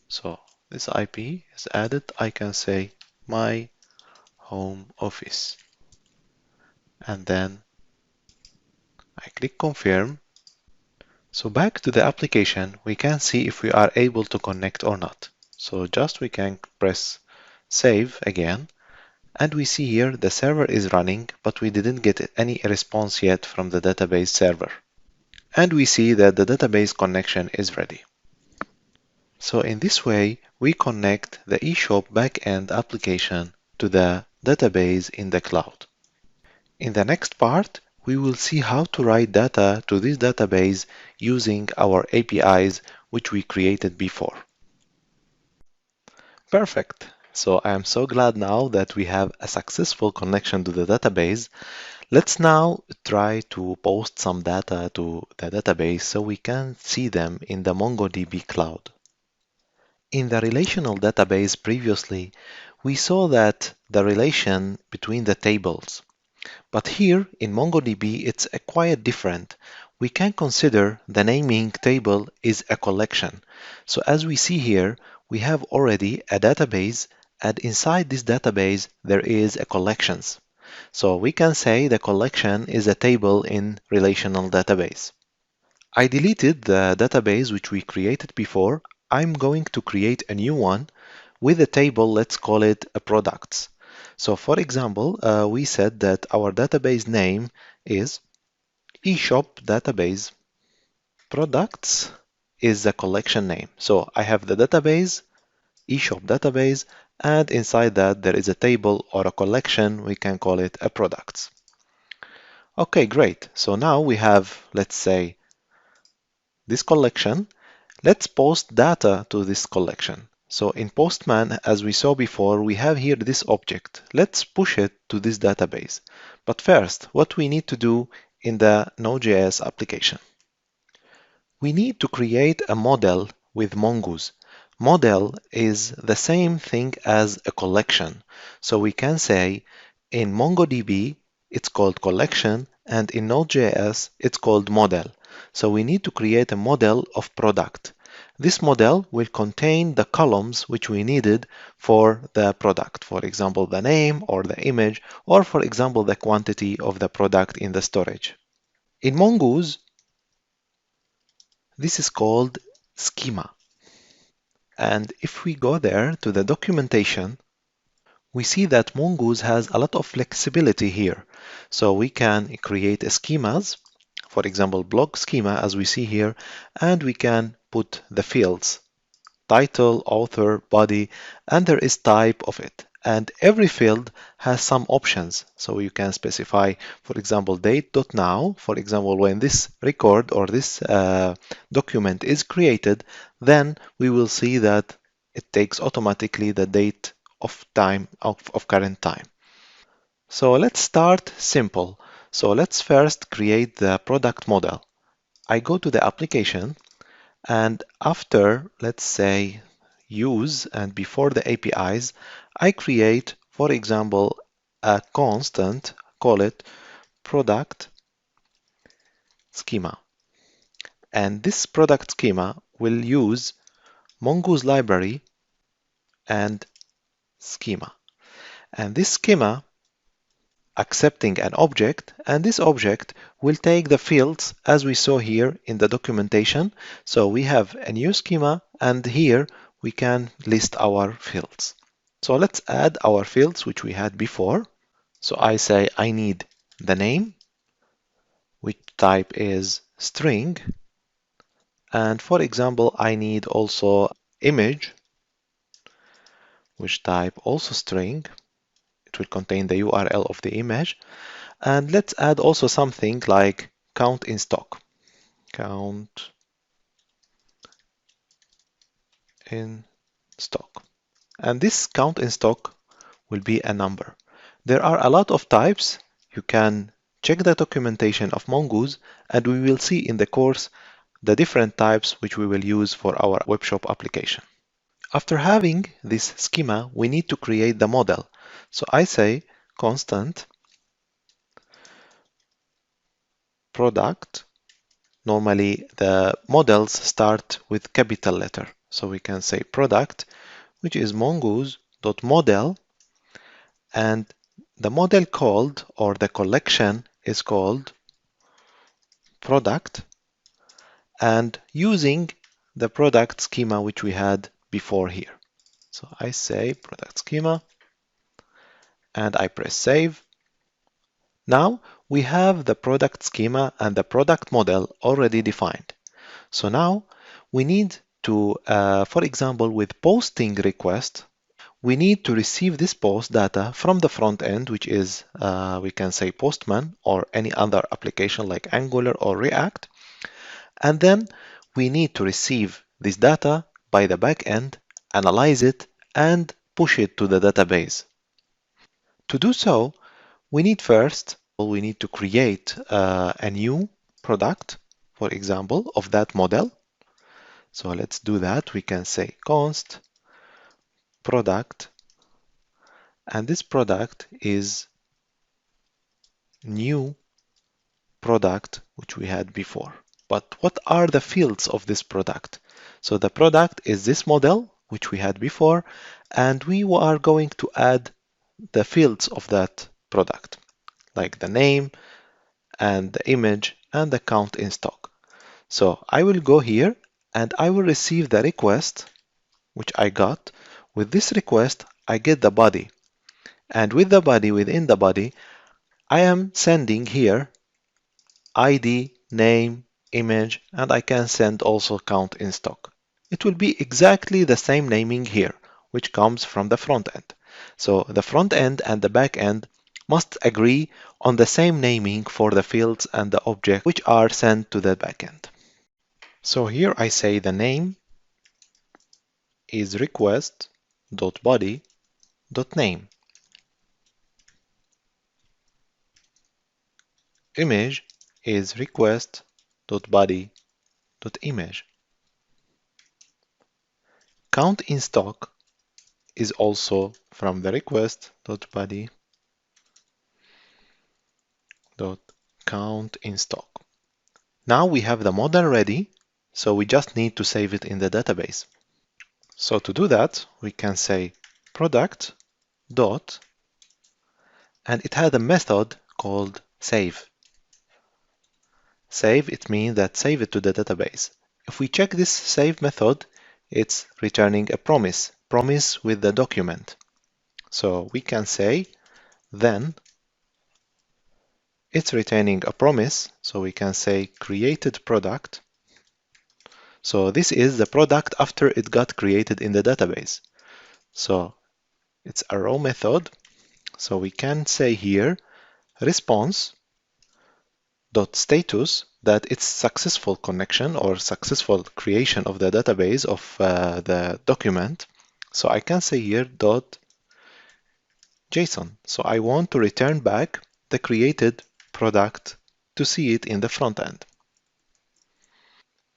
So this IP is added. I can say my home office. And then I click confirm. So back to the application, we can see if we are able to connect or not. So just we can press save again. And we see here the server is running, but we didn't get any response yet from the database server. And we see that the database connection is ready. So in this way, we connect the eShop backend application to the database in the cloud. In the next part, we will see how to write data to this database using our APIs, which we created before. Perfect. So I am so glad now that we have a successful connection to the database. Let's now try to post some data to the database so we can see them in the MongoDB cloud. In the relational database previously, we saw that the relation between the tables. But here in MongoDB, it's quite different. We can consider the naming table is a collection. So as we see here, we have already a database, and inside this database, there is a collections. So we can say the collection is a table in relational database. I deleted the database which we created before. I'm going to create a new one with a table, let's call it a products. So for example, we said that our database name is eShop database. Products is the collection name. So I have the database, eShop database, and inside that there is a table or a collection. We can call it a products. Okay, great. So now we have, let's say, this collection. Let's post data to this collection. So in Postman, as we saw before, we have here this object. Let's push it to this database. But first, what we need to do in the Node.js application? We need to create a model with Mongoose. Model is the same thing as a collection. So we can say in MongoDB, it's called collection, and in Node.js, it's called model. So we need to create a model of product. This model will contain the columns which we needed for the product. For example, the name or the image, or for example, the quantity of the product in the storage. In Mongoose, this is called schema. And if we go there to the documentation, we see that Mongoose has a lot of flexibility here. So we can create schemas, for example, blog schema as we see here, and we can put the fields, title, author, body, and there is type of it. And every field has some options. So you can specify, for example, date.now. For example, when this record or this document is created, then we will see that it takes automatically the date of time of current time. So let's start simple. So let's first create the product model. I go to the application, and after, let's say, use and before the APIs, I create, for example, a constant, call it product schema. And this product schema will use Mongoose library and schema. And this schema accepting an object, and this object will take the fields as we saw here in the documentation. So we have a new schema, and here we can list our fields. So let's add our fields which we had before. So I say I need the name, which type is string. And for example, I need also image, which type also string. It will contain the URL of the image. And let's add also something like count in stock. Count in stock. And this count in stock will be a number. There are a lot of types. You can check the documentation of Mongoose, and we will see in the course the different types which we will use for our webshop application. After having this schema, we need to create the model. So I say constant product. Normally the models start with capital letter. So we can say product, which is mongoose.model, and the model called or the collection is called product, and using the product schema which we had before here. So I say product schema and I press save. Now we have the product schema and the product model already defined. So now we need to, for example, with posting request, we need to receive this post data from the front end, which is, we can say Postman or any other application like Angular or React. And then we need to receive this data by the back end, analyze it, and push it to the database. To do so, we need to create a new product, for example, of that model. So let's do that. We can say const product, and this product is new product which we had before. But what are the fields of this product? So the product is this model which we had before, and we are going to add the fields of that product, like the name and the image and the count in stock. So I will go here and I will receive the request which I got. With this request, I get the body. And with the body, within the body, I am sending here ID, name, image, and I can send also count in stock. It will be exactly the same naming here, which comes from the front end. So the front end and the back end must agree on the same naming for the fields and the object which are sent to the backend. So here I say the name is request.body.name. Image is request.body.image. Count in stock is also from the request.body.count in stock. Now we have the model ready, so we just need to save it in the database. So to do that, we can say product dot, and it had a method called save. Save, it means that save it to the database. If we check this save method, it's returning a promise with the document. So we can say then it's returning a promise, so we can say created product. So this is the product after it got created in the database. So it's a raw method, so we can say here response dot status that it's successful connection or successful creation of the database of the document. So I can say here dot JSON. So I want to return back the created product to see it in the front end.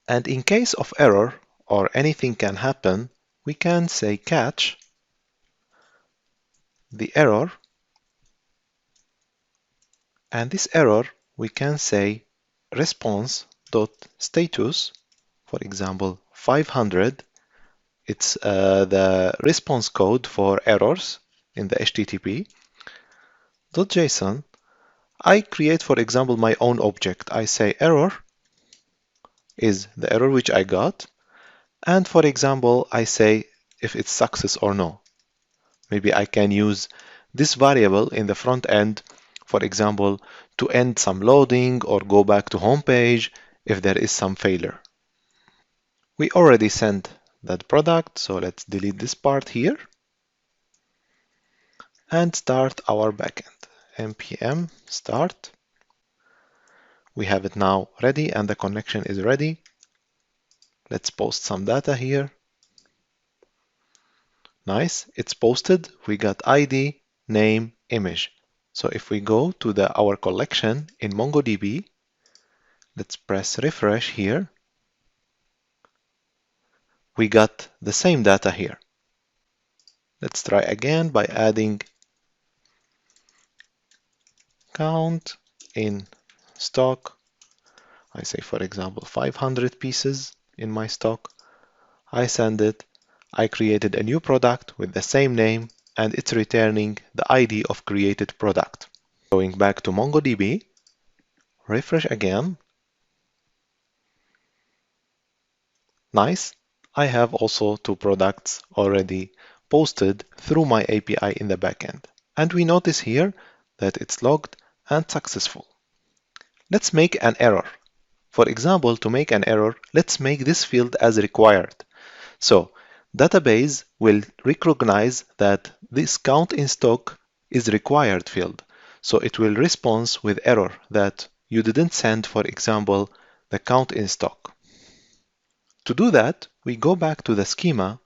And in case of error or anything can happen, we can say catch the error, and this error we can say response.status, for example 500. It's the response code for errors in the HTTP. .json, I create, for example, my own object. I say error is the error which I got, and for example, I say if it's success or no. Maybe I can use this variable in the front end, for example, to end some loading or go back to home page if there is some failure. We already sent that product, so let's delete this part here and start our backend. npm start. We have it now ready and the connection is ready. Let's post some data here. Nice, it's posted. We got ID, name, image. So if we go to our collection in MongoDB, let's press refresh here. We got the same data here. Let's try again by adding count in stock. I say, for example, 500 pieces in my stock. I send it. I created a new product with the same name, and it's returning the ID of created product. Going back to MongoDB, refresh again. Nice. I have also two products already posted through my API in the backend. And we notice here that it's logged and successful. Let's make an error. For example, to make an error, let's make this field as required. So database will recognize that this count in stock is required field. So it will respond with error that you didn't send, for example, the count in stock. To do that, we go back to the schema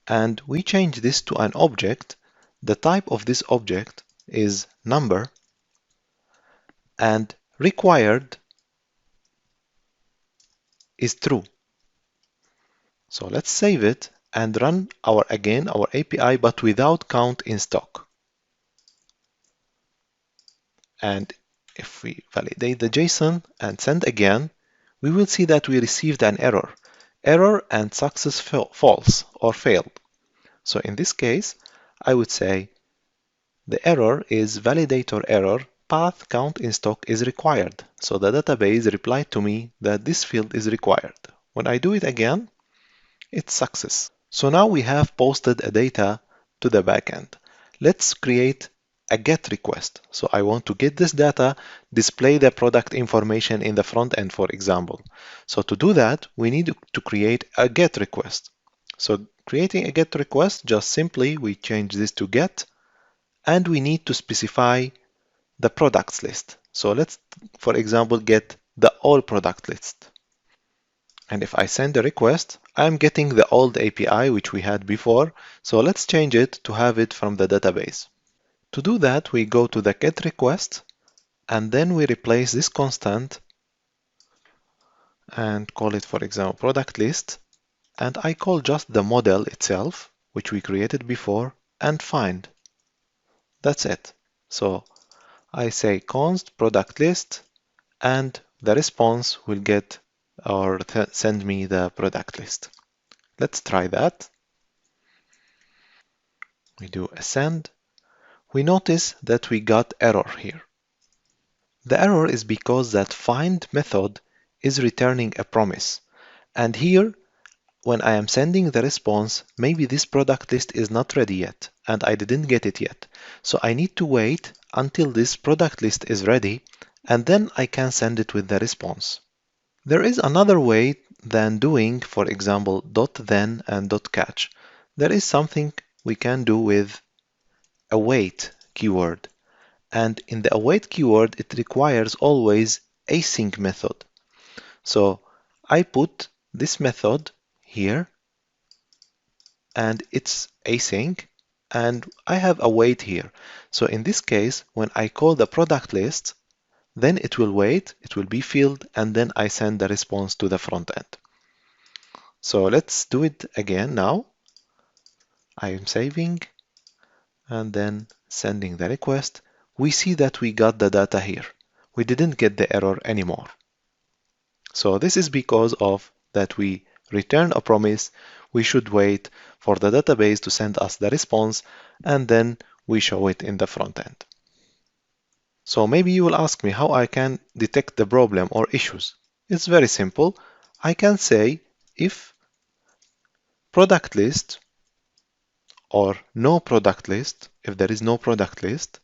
and we change this to an object. The type of this object is number and required is true. So let's save it and run our API, but without count in stock. And if we validate the JSON and send again, we will see that we received an error. Error and success false or failed. So in this case, I would say the error is validator error, path count in stock is required. So the database replied to me that this field is required. When I do it again, it's success. So now we have posted a data to the backend. Let's create a GET request. So I want to get this data, display the product information in the front end, for example. So to do that, we need to create a GET request. So creating a GET request, just simply we change this to GET, and we need to specify the products list. So let's, for example, get the all product list. And if I send a request, I'm getting the old API which we had before. So let's change it to have it from the database. To do that, we go to the GET request, and then we replace this constant and call it, for example, product list. And I call just the model itself, which we created before, and find. That's it. So I say const product list, and the response will get or send me the product list. Let's try that. We do a send. We notice that we got error here. The error is because that find method is returning a promise. And here, when I am sending the response, maybe this product list is not ready yet, and I didn't get it yet. So I need to wait until this product list is ready, and then I can send it with the response. There is another way than doing, for example, .then and .catch. There is something we can do with await keyword. And in the await keyword, it requires always async method. So I put this method here, and it's async, and I have await here. So in this case, when I call the product list, then it will wait, it will be filled, and then I send the response to the front end. So let's do it again now. I am saving and then sending the request. We see that we got the data here. We didn't get the error anymore. So this is because of that we return a promise. We should wait for the database to send us the response, and then we show it in the front end. So maybe you will ask me how I can detect the problem or issues. It's very simple. I can say if product list or no product list, if there is no product list,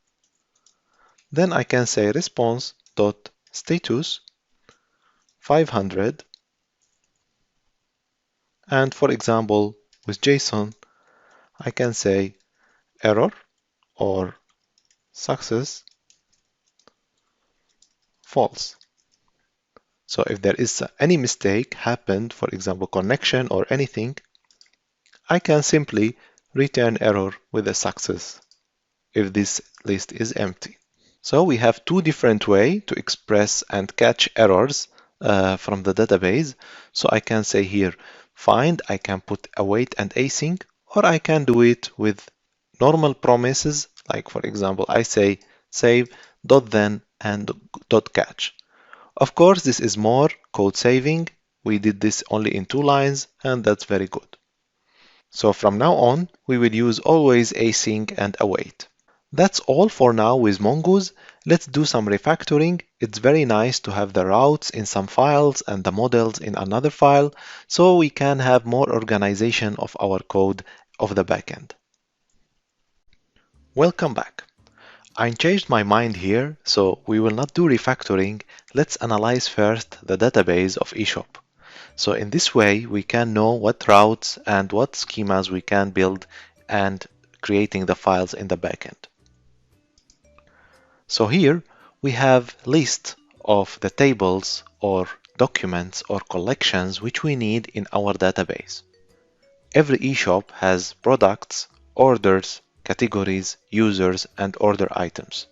then I can say response.status 500, and for example with JSON I can say error or success false. So if there is any mistake happened, for example connection or anything, I can simply return error with a success if this list is empty. So we have two different ways to express and catch errors from the database. So I can say here find, I can put await and async, or I can do it with normal promises, like for example I say save .then and .catch. Of course this is more code saving. We did this only in 2 lines, and that's very good. So from now on we will use always async and await. That's all for now with Mongoose. Let's do some refactoring. It's very nice to have the routes in some files and the models in another file, so we can have more organization of our code of the backend. Welcome back. I changed my mind here, so we will not do refactoring. Let's analyze first the database of eShop. So in this way, we can know what routes and what schemas we can build and creating the files in the backend. So here we have list of the tables or documents or collections which we need in our database. Every eShop has products, orders, categories, users, and order items.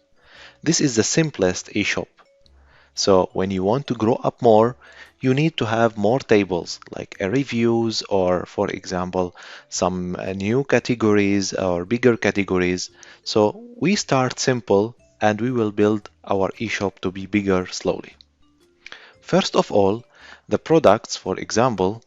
This is the simplest eShop. So when you want to grow up more, you need to have more tables like reviews or, for example, some new categories or bigger categories. So we start simple and we will build our eShop to be bigger slowly. First of all, the products, for example,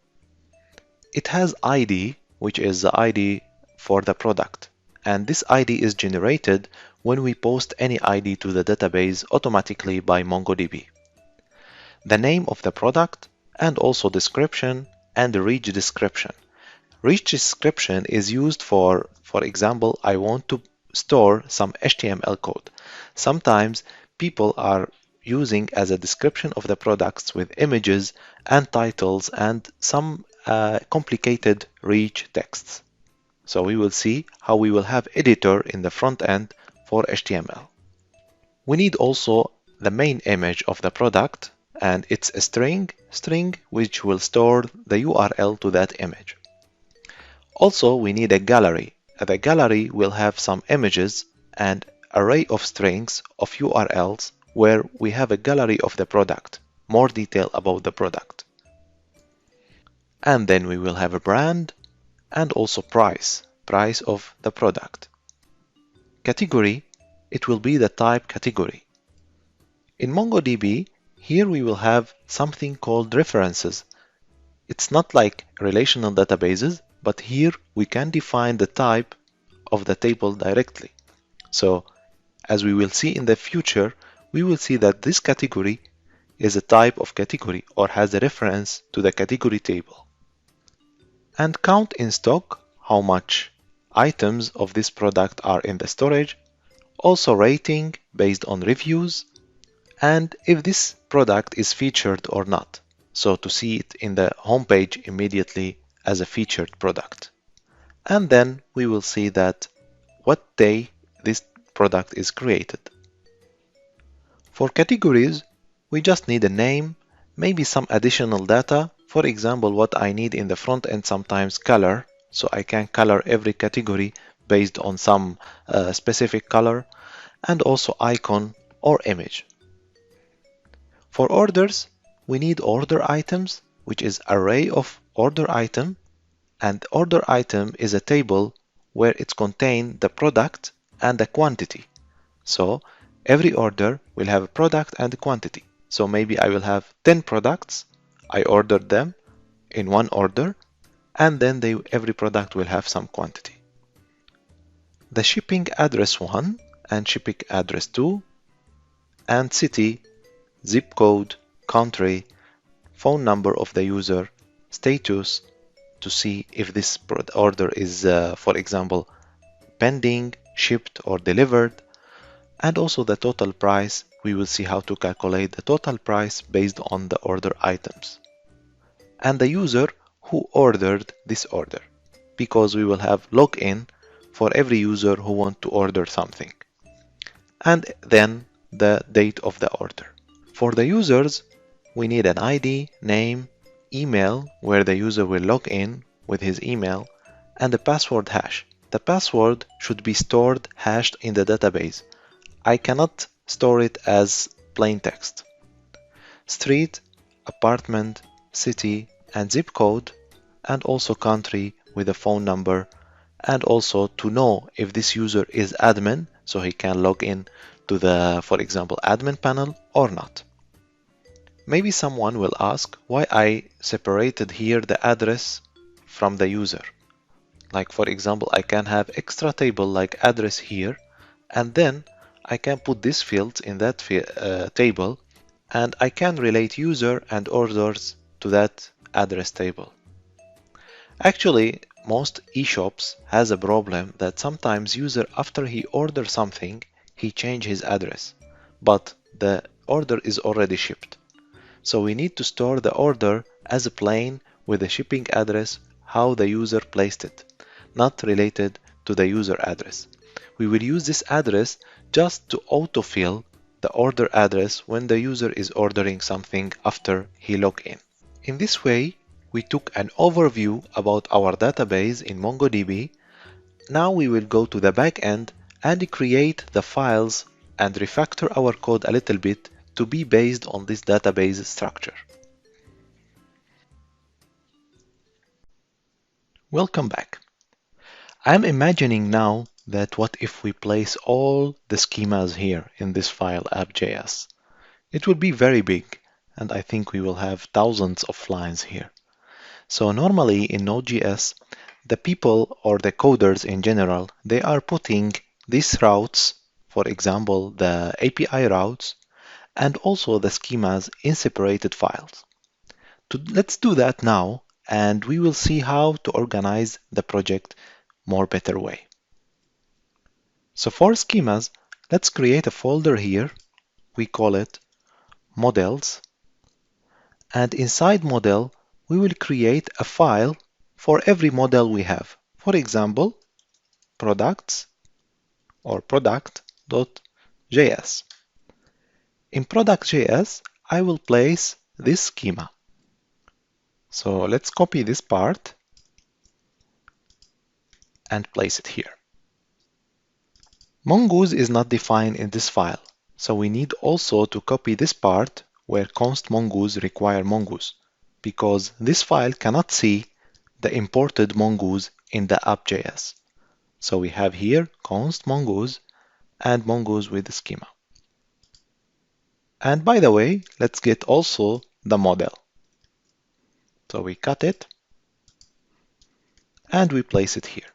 it has ID, which is the ID for the product. And this ID is generated when we post any ID to the database automatically by Mongodb. The name of the product and also description and the rich description. Rich description is used for example, I want to store some HTML code. Sometimes people are using as a description of the products with images and titles and some complicated rich texts. So we will see how we will have editor in the front end for HTML. We need also the main image of the product, and it's a string which will store the URL to that image. Also, we need a gallery. The gallery will have some images and array of strings of URLs where we have a gallery of the product, more detail about the product. And then we will have a brand and also price of the product. Category, it will be the type category. In MongoDB, here we will have something called references. It's not like relational databases, but here we can define the type of the table directly. So, as we will see in the future, we will see that this category is a type of category or has a reference to the category table. And count in stock, how much items of this product are in the storage, also rating based on reviews, and if this product is featured or not. So to see it in the homepage immediately as a featured product. And then we will see that what day this product is created. For categories, we just need a name, maybe some additional data. For example, what I need in the front end sometimes color, so I can color every category based on some specific color, and also icon or image. For orders, we need order items, which is array of order item, and order item is a table where it contains the product and the quantity. So every order will have a product and a quantity. So maybe I will have 10 products, I ordered them in one order, and then every product will have some quantity. The shipping address 1 and shipping address 2, and city, zip code, country, phone number of the user, status, to see if this order is, for example, pending, shipped or delivered, and also the total price. We will see how to calculate the total price based on the order items. And the user who ordered this order, because we will have login for every user who wants to order something. And then the date of the order. For the users, we need an ID, name, email, where the user will log in with his email, and a password hash. The password should be stored hashed in the database. I cannot store it as plain text. Street, apartment, city, and zip code, and also country with a phone number, and also to know if this user is admin, so he can log in to the, for example, admin panel or not. Maybe someone will ask why I separated here the address from the user. Like, for example, I can have extra table like address here, and then I can put these fields in that table, and I can relate user and orders to that address table. Actually, most e-shops has a problem that sometimes user, after he orders something, he changes his address, but the order is already shipped. So we need to store the order as a plain with the shipping address, how the user placed it, not related to the user address. We will use this address just to autofill the order address when the user is ordering something after he log in. In this way, we took an overview about our database in MongoDB. Now we will go to the backend and create the files and refactor our code a little bit to be based on this database structure. Welcome back. I'm imagining now that what if we place all the schemas here in this file app.js? It will be very big, and I think we will have thousands of lines here. So normally in Node.js, the people or the coders in general, they are putting these routes, for example, the API routes, and also the schemas in separated files. Let's do that now, and we will see how to organize the project more better way. So for schemas, let's create a folder here. We call it models. And inside model, we will create a file for every model we have. For example, products or product.js. In product.js, I will place this schema. So let's copy this part and place it here. Mongoose is not defined in this file, so we need also to copy this part where const mongoose require mongoose, because this file cannot see the imported mongoose in the app.js. So we have here const mongoose and mongoose with the schema. And by the way, let's get also the model. So we cut it and we place it here.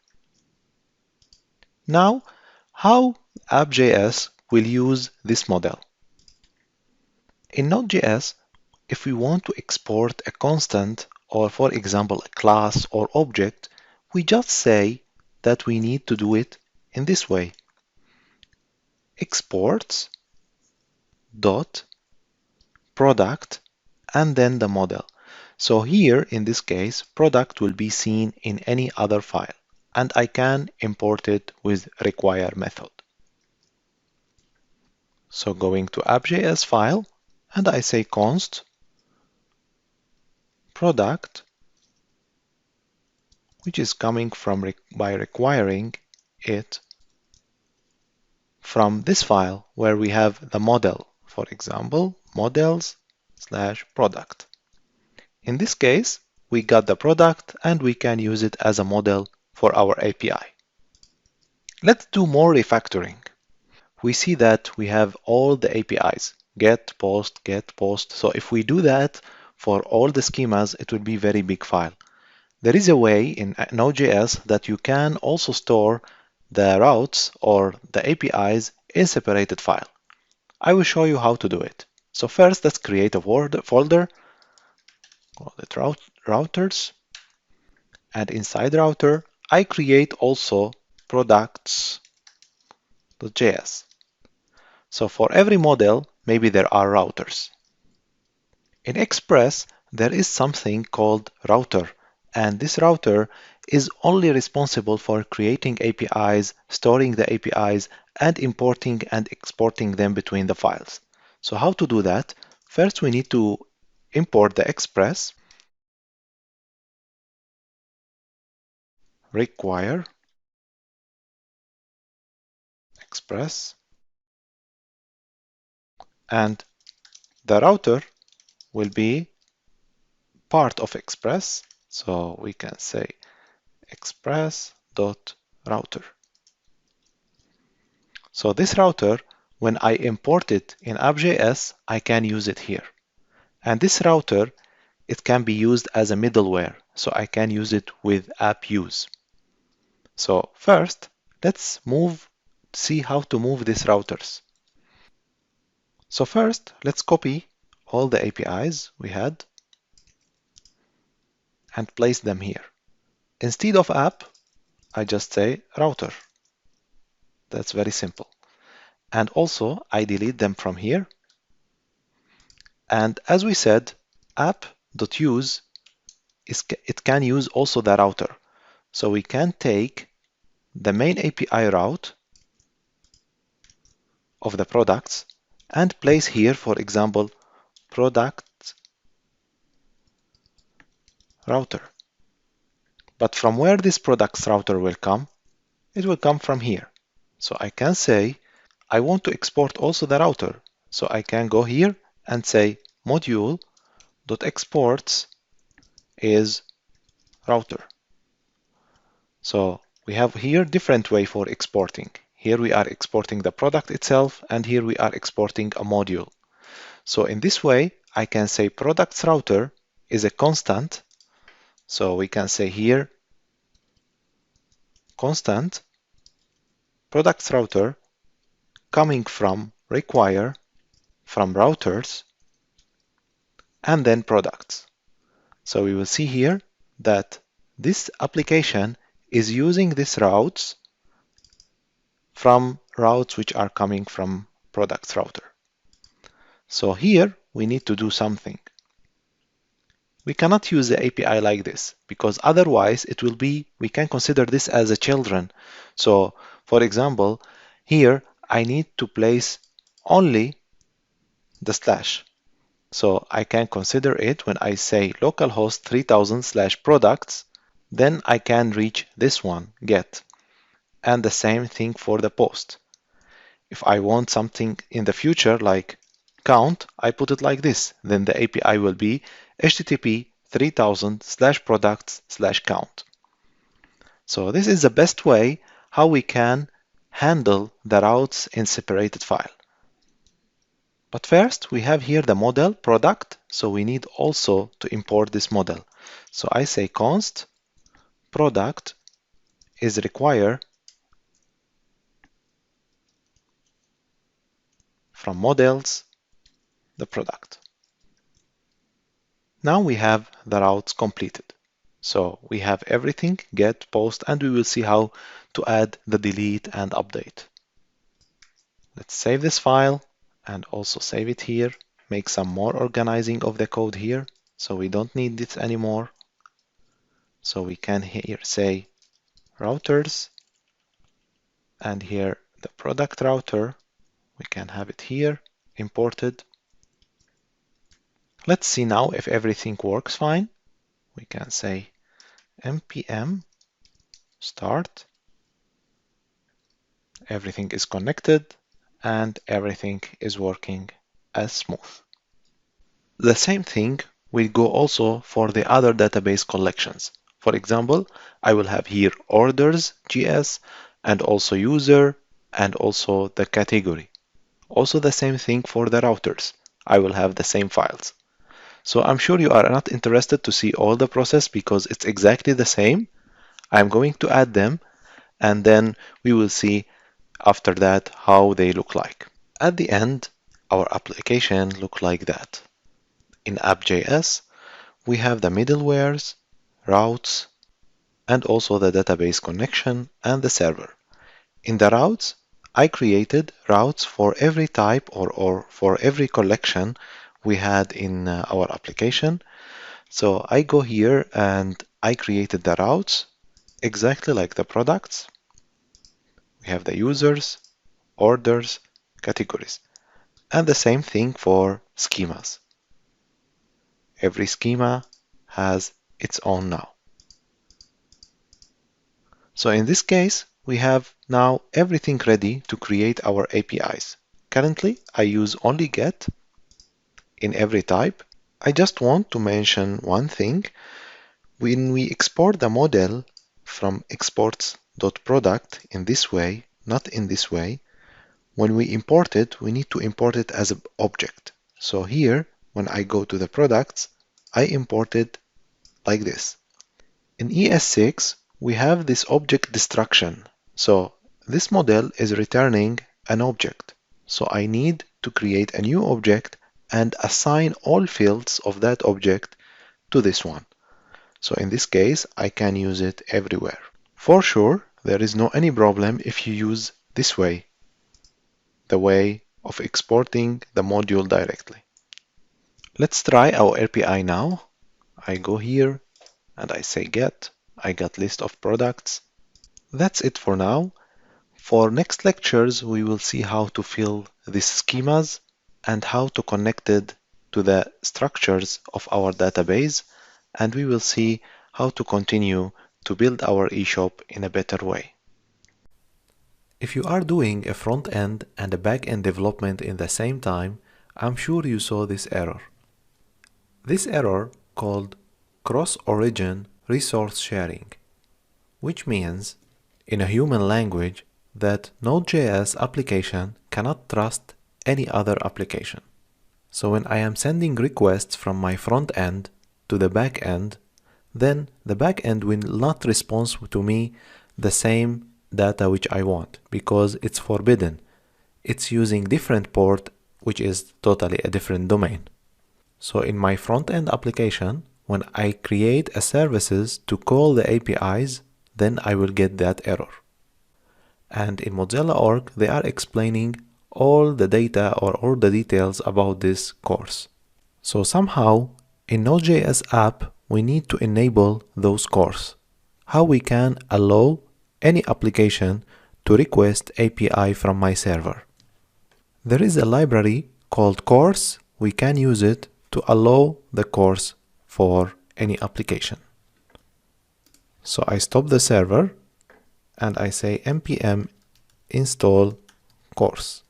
Now, how app.js will use this model? In Node.js, if we want to export a constant or, for example, a class or object, we just say that we need to do it in this way. Exports dot product and then the model. So here, in this case, product will be seen in any other file, and I can import it with require method. So going to app.js file, and I say const product, which is coming from by requiring it from this file where we have the model, for example, models/product. In this case, we got the product and we can use it as a model for our API. Let's do more refactoring. We see that we have all the APIs, get, post. So if we do that for all the schemas, it would be a very big file. There is a way in Node.js that you can also store the routes or the APIs in separated file. I will show you how to do it. So first, let's create a folder, call it routers, and inside router, I create also products.js. So for every model, maybe there are routers. In Express, there is something called router, and this router is only responsible for creating APIs, storing the APIs, and importing and exporting them between the files. So how to do that? First, we need to import the Express, require Express, and the router will be part of Express. So we can say express.router. So this router, when I import it in app.js, I can use it here. And this router, it can be used as a middleware, so I can use it with app use. So first, let's see how to move these routers. So first, let's copy all the APIs we had and place them here. Instead of app, I just say router. That's very simple. And also, I delete them from here. And as we said, app.use, it can use also the router. So we can take the main API route of the products and place here, for example, product router. But from where this products router will come? It will come from here. So I can say, I want to export also the router. So I can go here and say module.exports is router. So we have here different way for exporting. Here we are exporting the product itself, and here we are exporting a module. So in this way, I can say products router is a constant. So we can say here constant products router coming from require from routers and then products. So we will see here that this application is using these routes from routes which are coming from products router. So here we need to do something. We cannot use the API like this because otherwise it will be, we can consider this as a children. So for example, here I need to place only the slash. So I can consider it when I say localhost 3000/products, then I can reach this one, get. And the same thing for the post. If I want something in the future like count, I put it like this. Then the API will be http 3000/products/count. So this is the best way how we can handle the routes in separated file. But first we have here the model product, so we need also to import this model. So I say const product is require from models the product. Now we have the routes completed. So we have everything, get, post, and we will see how to add the delete and update. Let's save this file and also save it here. Make some more organizing of the code here, so we don't need this anymore. So we can here say routers, and here the product router, we can have it here, imported. Let's see now if everything works fine. We can say npm start. Everything is connected and everything is working as smooth. The same thing will go also for the other database collections. For example, I will have here orders.js and also user and also the category. Also the same thing for the routers. I will have the same files. So I'm sure you are not interested to see all the process because it's exactly the same. I'm going to add them and then we will see after that how they look like. At the end, our application look like that. In app.js, we have the middlewares, routes, and also the database connection and the server. In the routes, I created routes for every type or for every collection we had in our application. So I go here and I created the routes exactly like the products. We have the users, orders, categories, and the same thing for schemas. Every schema has its own now. So in this case, we have now everything ready to create our APIs. Currently, I use only get in every type. I just want to mention one thing. When we export the model from exports.product in this way, not in this way, when we import it, we need to import it as an object. So here, when I go to the products, I import it like this. In ES6, we have this object destruction. So this model is returning an object. So I need to create a new object and assign all fields of that object to this one. So in this case, I can use it everywhere. For sure, there is no any problem if you use this way, the way of exporting the module directly. Let's try our API now. I go here and I say get. I got list of products. That's it for now. For next lectures, we will see how to fill these schemas and how to connect it to the structures of our database, and we will see how to continue to build our eShop in a better way. If you are doing a front-end and a back-end development in the same time, I'm sure you saw this error. This error called cross-origin resource sharing, which means, in a human language, that Node.js application cannot trust any other application. So when I am sending requests from my front end to the back end, then the back end will not respond to me the same data which I want because it's forbidden. It's using different port, which is totally a different domain. So in my front-end application, when I create a services to call the APIs, then I will get that error. And in Mozilla org, they are explaining all the data or all the details about this course. So somehow in Node.js app, we need to enable those courses. How we can allow any application to request API from my server. There is a library called course. We can use it to allow the course for any application. So I stop the server and I say npm install course.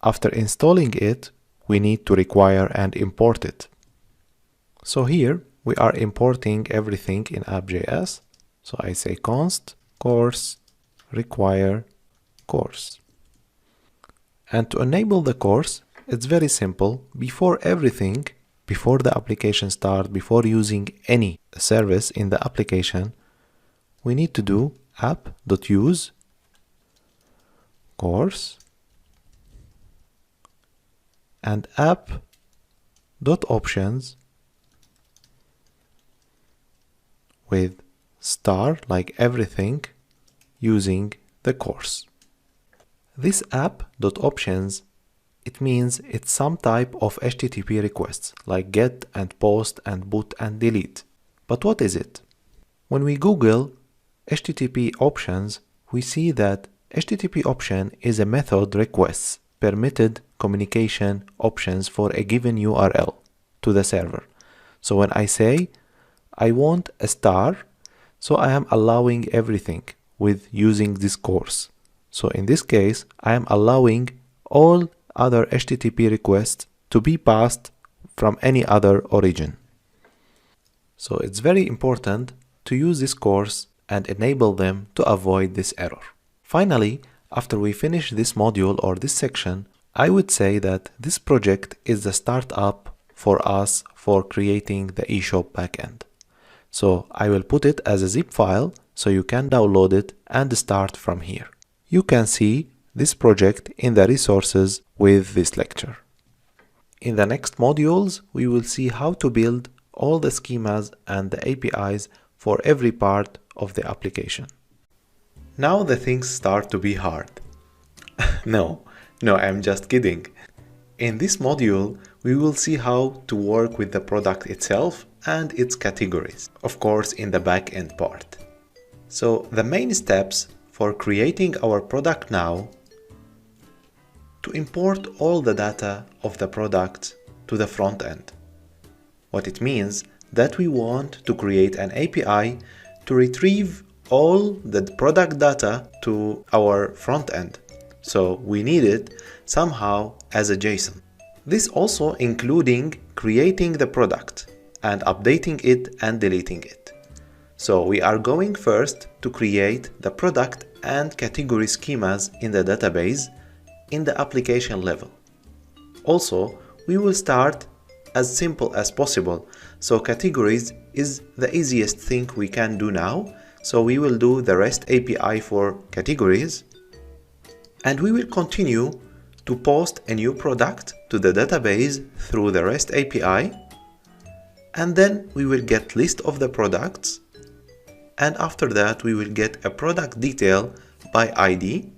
After installing it, we need to require and import it. So here we are importing everything in app.js. So I say const course require course. And to enable the course, it's very simple. Before everything, before the application starts, before using any service in the application, we need to do app.use course and app.options with star like everything using the course. This app.options, it means it's some type of HTTP requests like get and post and put and delete. But what is it? When we Google HTTP options, we see that HTTP option is a method requests permitted communication options for a given URL to the server. So when I say I want a star, so I am allowing everything with using this course. So in this case, I am allowing all other HTTP requests to be passed from any other origin. So it's very important to use this course and enable them to avoid this error. Finally, after we finish this module or this section, I would say that this project is the startup for us for creating the eShop backend. So I will put it as a zip file so you can download it and start from here. You can see this project in the resources with this lecture. In the next modules, we will see how to build all the schemas and the APIs for every part of the application. Now the things start to be hard. No, I'm just kidding. In this module, we will see how to work with the product itself and its categories, of course in the backend part. So the main steps for creating our product now, to import all the data of the product to the front end. What it means that we want to create an API to retrieve all the product data to our front end. So we need it somehow as a JSON. This also including creating the product and updating it and deleting it. So we are going first to create the product and category schemas in the database in the application level. Also, we will start as simple as possible. So categories is the easiest thing we can do now. So we will do the REST API for categories. And we will continue to post a new product to the database through the REST API. And then we will get list of the products. And after that, we will get a product detail by ID.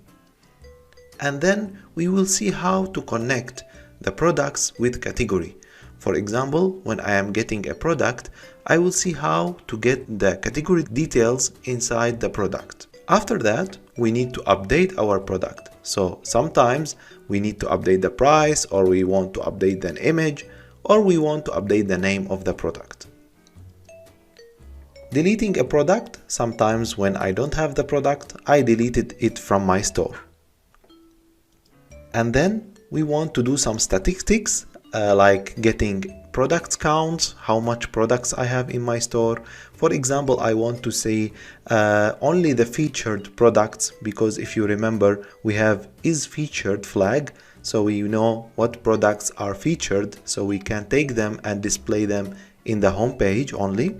And then we will see how to connect the products with category. For example, when I am getting a product, I will see how to get the category details inside the product. After that, we need to update our product. So sometimes we need to update the price, or we want to update an image, or we want to update the name of the product. Deleting a product, sometimes when I don't have the product, I deleted it from my store. And then we want to do some statistics, like getting products counts, how much products I have in my store. For example, I want to see only the featured products, because if you remember, we have is featured flag, so we know what products are featured, so we can take them and display them in the home page only.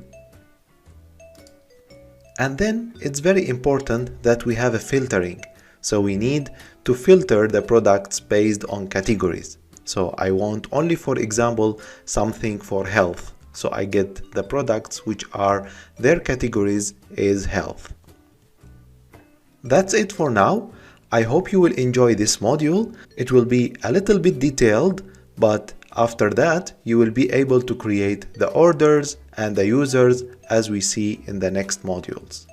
And then it's very important that we have a filtering. So we need to filter the products based on categories. So I want only, for example, something for health. So I get the products which are their categories is health. That's it for now. I hope you will enjoy this module. It will be a little bit detailed, but after that, you will be able to create the orders and the users as we see in the next modules.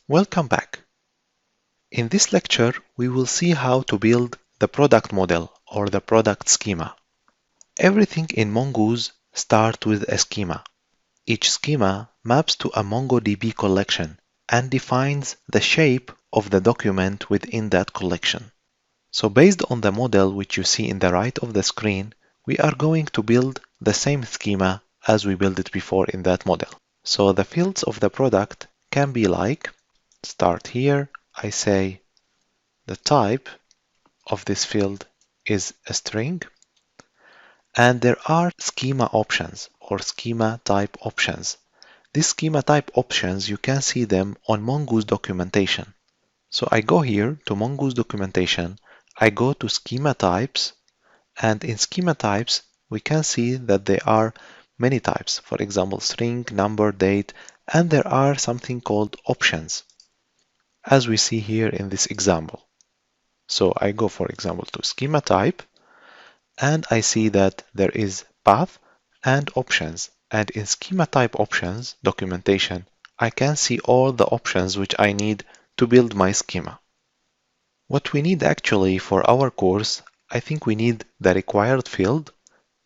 Welcome back. In this lecture, we will see how to build the product model or the product schema. Everything in Mongoose starts with a schema. Each schema maps to a MongoDB collection and defines the shape of the document within that collection. So based on the model which you see in the right of the screen, we are going to build the same schema as we built it before in that model. So the fields of the product can be like, start here, I say the type of this field is a string, and there are schema options or schema type options. These schema type options, you can see them on Mongoose documentation. So I go here to Mongoose documentation, I go to schema types, and in schema types, we can see that there are many types, for example, string, number, date, and there are something called options, as we see here in this example. So I go, for example, to schema type, and I see that there is path and options. And in schema type options documentation, I can see all the options which I need to build my schema. What we need actually for our course, I think we need the required field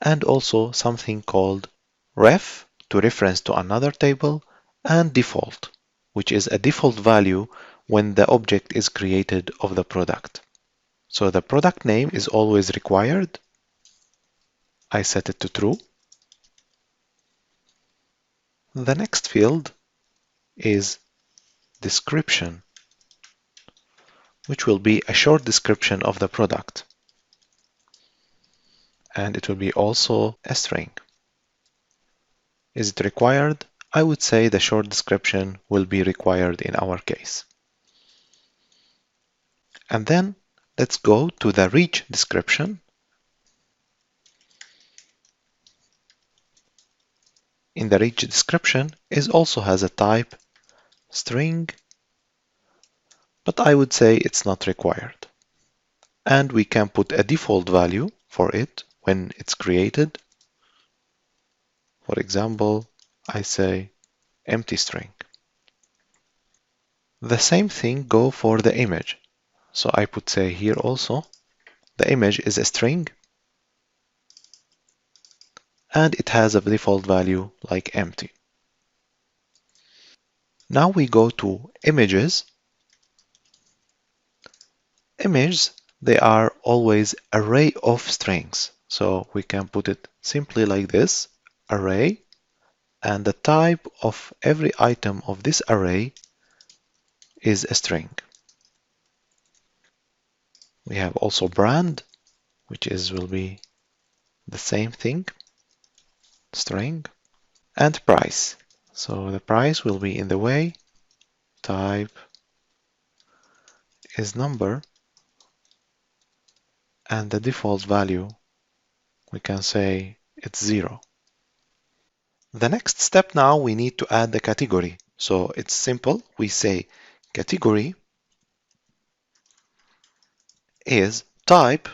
and also something called ref to reference to another table and default, which is a default value when the object is created of the product. So the product name is always required. I set it to true. The next field is description, which will be a short description of the product. And it will be also a string. Is it required? I would say the short description will be required in our case. And then let's go to the rich description. In the rich description, it also has a type string, but I would say it's not required. And we can put a default value for it when it's created. For example, I say empty string. The same thing go for the image. So I put say here also, the image is a string and it has a default value like empty. Now we go to images. Images, they are always array of strings. So we can put it simply like this, array, and the type of every item of this array is a string. We have also brand, which will be the same thing, string, and price. So the price will be in the way, type is number, and the default value, we can say it's 0. The next step now, we need to add the category. So it's simple. We say category is type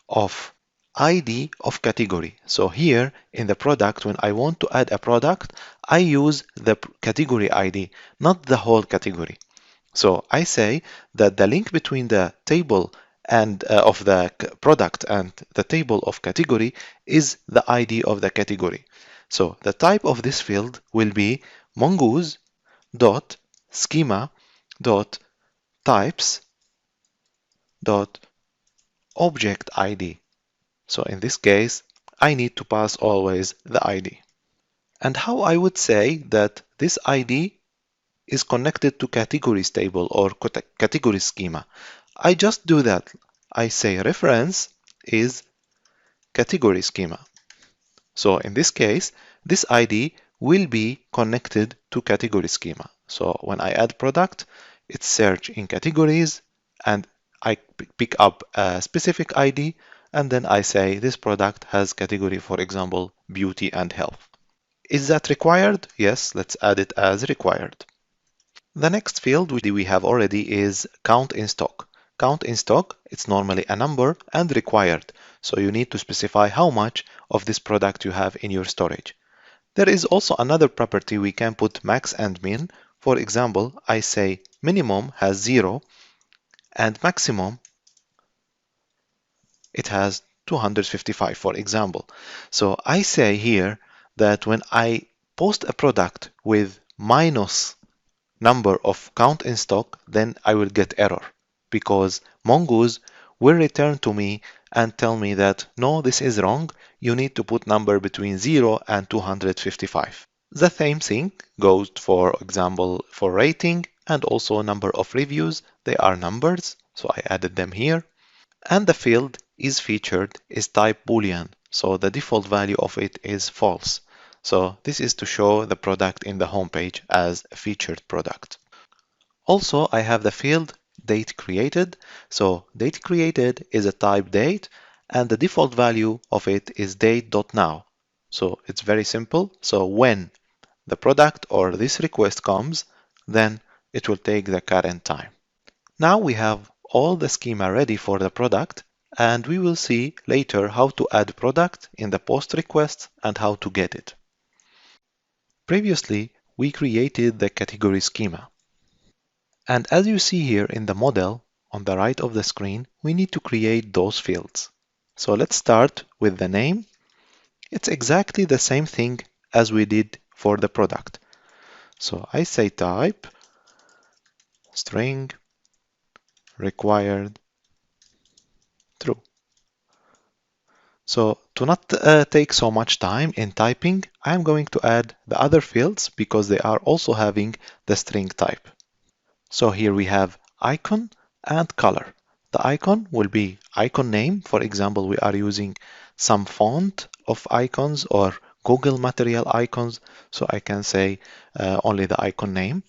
of ID of category. So here in the product, when I want to add a product, I use the category ID, not the whole category. So I say that the link between the table and of the product and the table of category is the ID of the category. So the type of this field will be mongoose dot schema dot types dot object ID. So in this case, I need to pass always the ID. And how I would say that this ID is connected to categories table or category schema. I just do that. I say reference is category schema. So in this case, this ID will be connected to category schema. So when I add product, it's search in categories and I pick up a specific ID and then I say this product has category, for example, beauty and health. Is that required? Yes, let's add it as required. The next field we have already is count in stock. Count in stock, it's normally a number and required, so you need to specify how much of this product you have in your storage. There is also another property we can put max and min. For example, I say minimum has 0 and maximum it has 255, for example. So I say here that when I post a product with minus number of count in stock, then I will get error because Mongoose will return to me and tell me that no, this is wrong. You need to put number between 0 and 255. The same thing goes, for example, for rating and also number of reviews. They are numbers, so I added them here. And the field is featured is type Boolean, so the default value of it is false. So this is to show the product in the homepage as a featured product. Also, I have the field date created. So date created is a type date, and the default value of it is date.now. So it's very simple. So when the product or this request comes, then it will take the current time. Now we have all the schema ready for the product, and we will see later how to add product in the post request and how to get it. Previously, we created the category schema. And as you see here in the model on the right of the screen, we need to create those fields. So let's start with the name. It's exactly the same thing as we did for the product. So I say type string required true. So to not take so much time in typing, I'm going to add the other fields because they are also having the string type. So here we have icon and color. The icon will be icon name. For example, we are using some font of icons or Google material icons. So I can say only the icon name.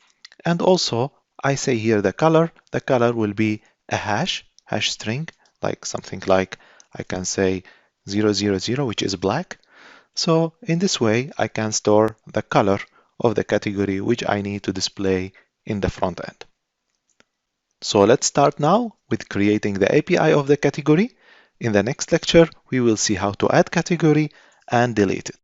And also I say here the color. The color will be a hash string, like something like I can say 000, which is black. So in this way, I can store the color of the category which I need to display in the front end. So let's start now with creating the API of the category. In the next lecture, we will see how to add category and delete it.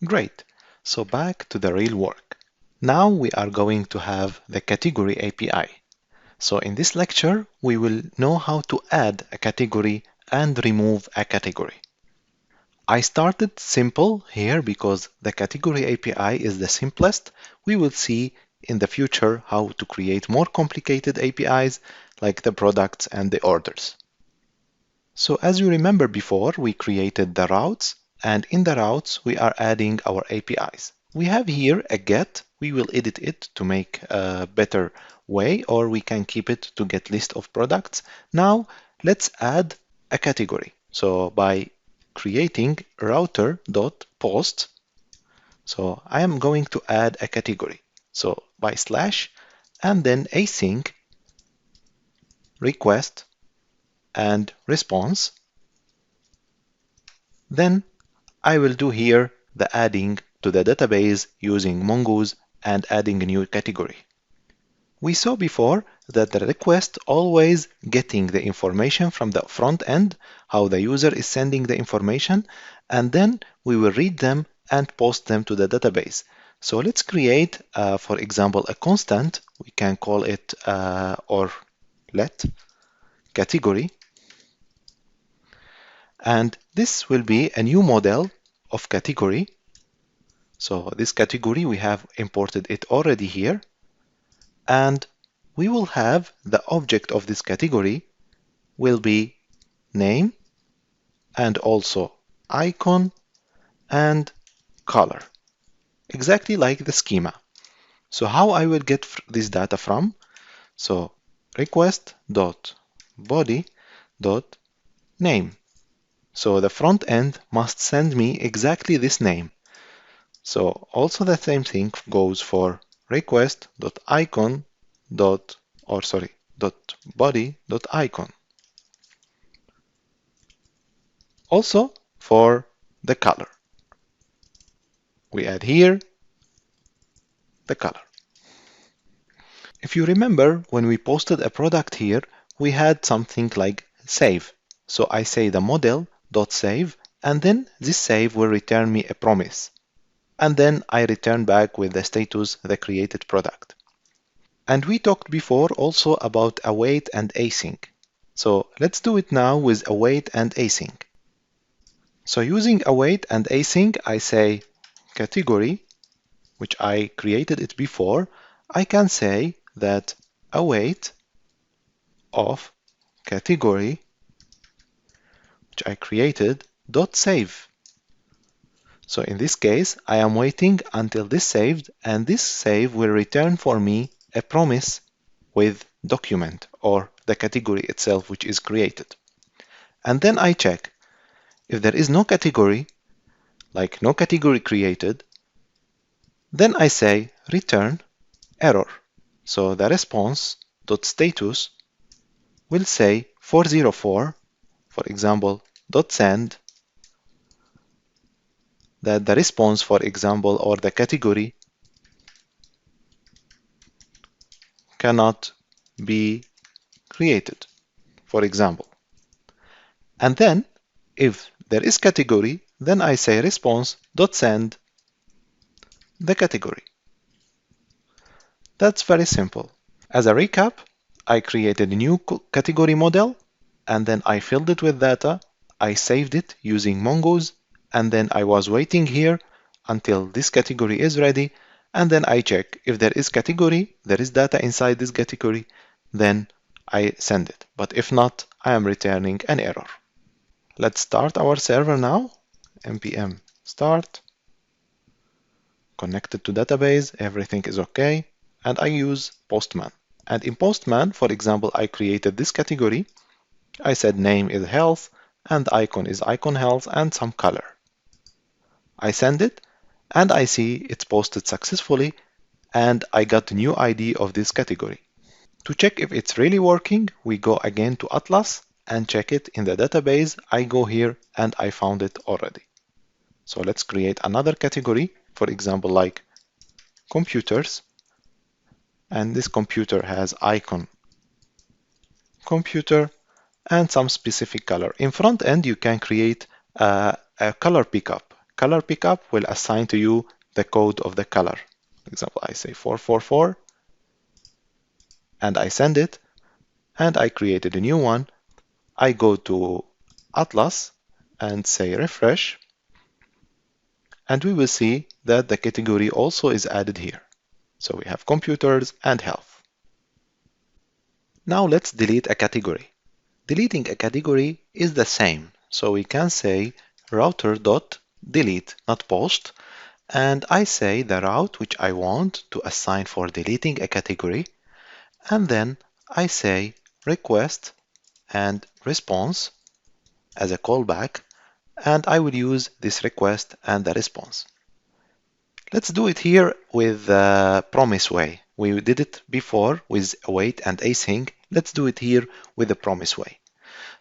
Great. So back to the real work. Now we are going to have the category API. So in this lecture, we will know how to add a category and remove a category. I started simple here because the category API is the simplest. We will see in the future how to create more complicated APIs like the products and the orders. So as you remember before, we created the routes, and in the routes, we are adding our APIs. We have here a get. We will edit it to make a better way, or we can keep it to get list of products. Now, let's add a category. So by creating router.post, so I am going to add a category. So by slash, and then async request and response. Then I will do here the adding to the database using Mongoose and adding a new category. We saw before that the request always getting the information from the front end, how the user is sending the information, and then we will read them and post them to the database. So let's create, for example, a constant. We can call it or let category. And this will be a new model of category. So this category, we have imported it already here. And we will have the object of this category will be name and also icon and color, exactly like the schema. So how I will get this data from? So request.body.name. So the front end must send me exactly this name. So also the same thing goes for request.icon.body.icon. Also for the color. We add here the color. If you remember, when we posted a product here, we had something like save. So I say the model.save, and then this save will return me a promise. And then I return back with the status, the created product. And we talked before also about await and async. So let's do it now with await and async. So using await and async, I say category, which I created it before. I can say that await of category, which I created, dot save. So in this case, I am waiting until this saved, and this save will return for me a promise with document or the category itself which is created. And then I check. If there is no category, like no category created, then I say return error. So the response.status will say 404, for example, .send, that the response, for example, or the category cannot be created, for example. And then, if there is category, then I say response.send the category. That's very simple. As a recap, I created a new category model, and then I filled it with data. I saved it using Mongoose, and then I was waiting here until this category is ready, and then I check if there is category, there is data inside this category, then I send it. But if not, I am returning an error. Let's start our server now. npm start, connected to database, everything is okay, and I use Postman. And in Postman, for example, I created this category. I said name is health, and the icon is icon health, and some color. I send it, and I see it's posted successfully, and I got the new ID of this category. To check if it's really working, we go again to Atlas and check it in the database. I go here and I found it already. So let's create another category, for example, like computers. And this computer has icon computer and some specific color. In front end, you can create a color pickup. Color pickup will assign to you the code of the color. For example, I say 444 and I send it, and I created a new one. I go to Atlas and say refresh, and we will see that the category also is added here. So we have computers and health. Now let's delete a category. Deleting a category is the same. So we can say router.delete, not post, and I say the route which I want to assign for deleting a category, and then I say request and response as a callback, and I will use this request and the response. Let's do it here with the promise way. We did it before with await and async. Let's do it here with the promise way.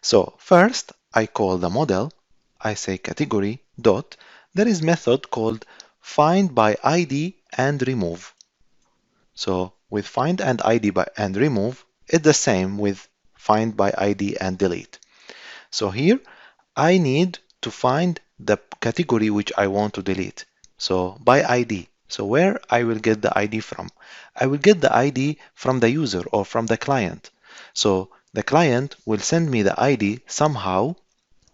So first, I call the model. I say category dot. There is method called find by ID and remove. So with find and ID and remove, it's the same with find by ID and delete. So here, I need to find the category which I want to delete. So by ID. So where I will get the ID from? I will get the ID from the user or from the client. So the client will send me the ID somehow,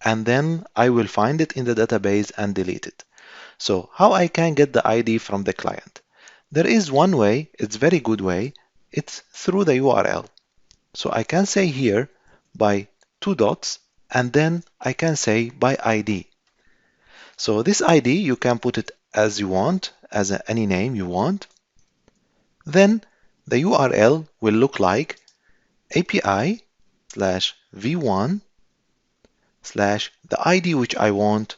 and then I will find it in the database and delete it. So how I can get the ID from the client? There is one way, it's a very good way, it's through the URL. So I can say here by 2 dots, and then I can say by ID. So this ID, you can put it as you want, as any name you want. then the URL will look like API/v1/ the ID which I want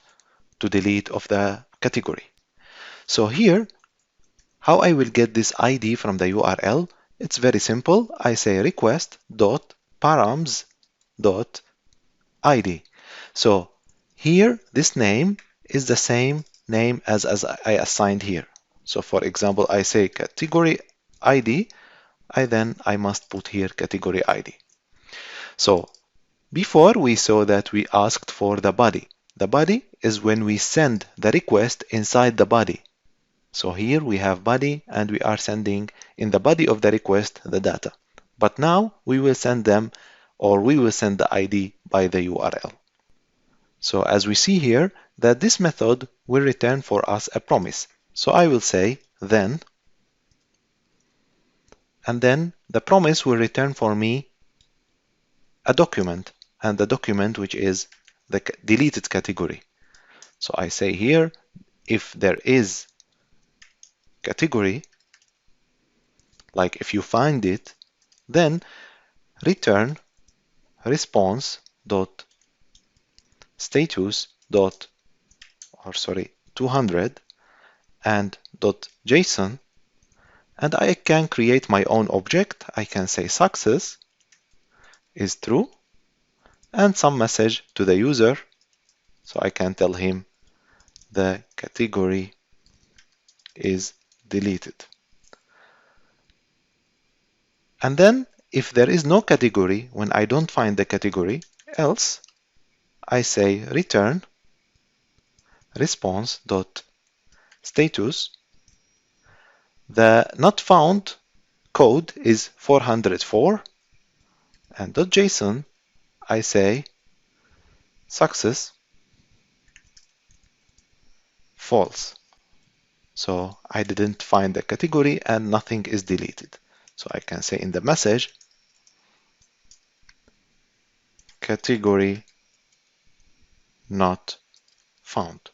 to delete of the category. So here, how I will get this ID from the URL? It's very simple. I say request.params.id. So here, this name is the same name as I assigned here. So for example, I say category ID, I must put here category ID. So before we saw that we asked for the body. The body is when we send the request inside the body. So here we have body and we are sending in the body of the request the data. But now we will send them, or we will send the ID by the URL. So as we see here, that this method will return for us a promise. So I will say then, and then the promise will return for me a document, and the document which is the deleted category. So I say here, if there is category, like if you find it, then return response dot status dot 200 and dot JSON, and I can create my own object. I can say success is true and some message to the user. So I can tell him the category is deleted. And then if there is no category, when I don't find the category, else I say return response dot status. The not found code is 404, and dot JSON I say success false. So I didn't find the category and nothing is deleted. So I can say in the message category not found.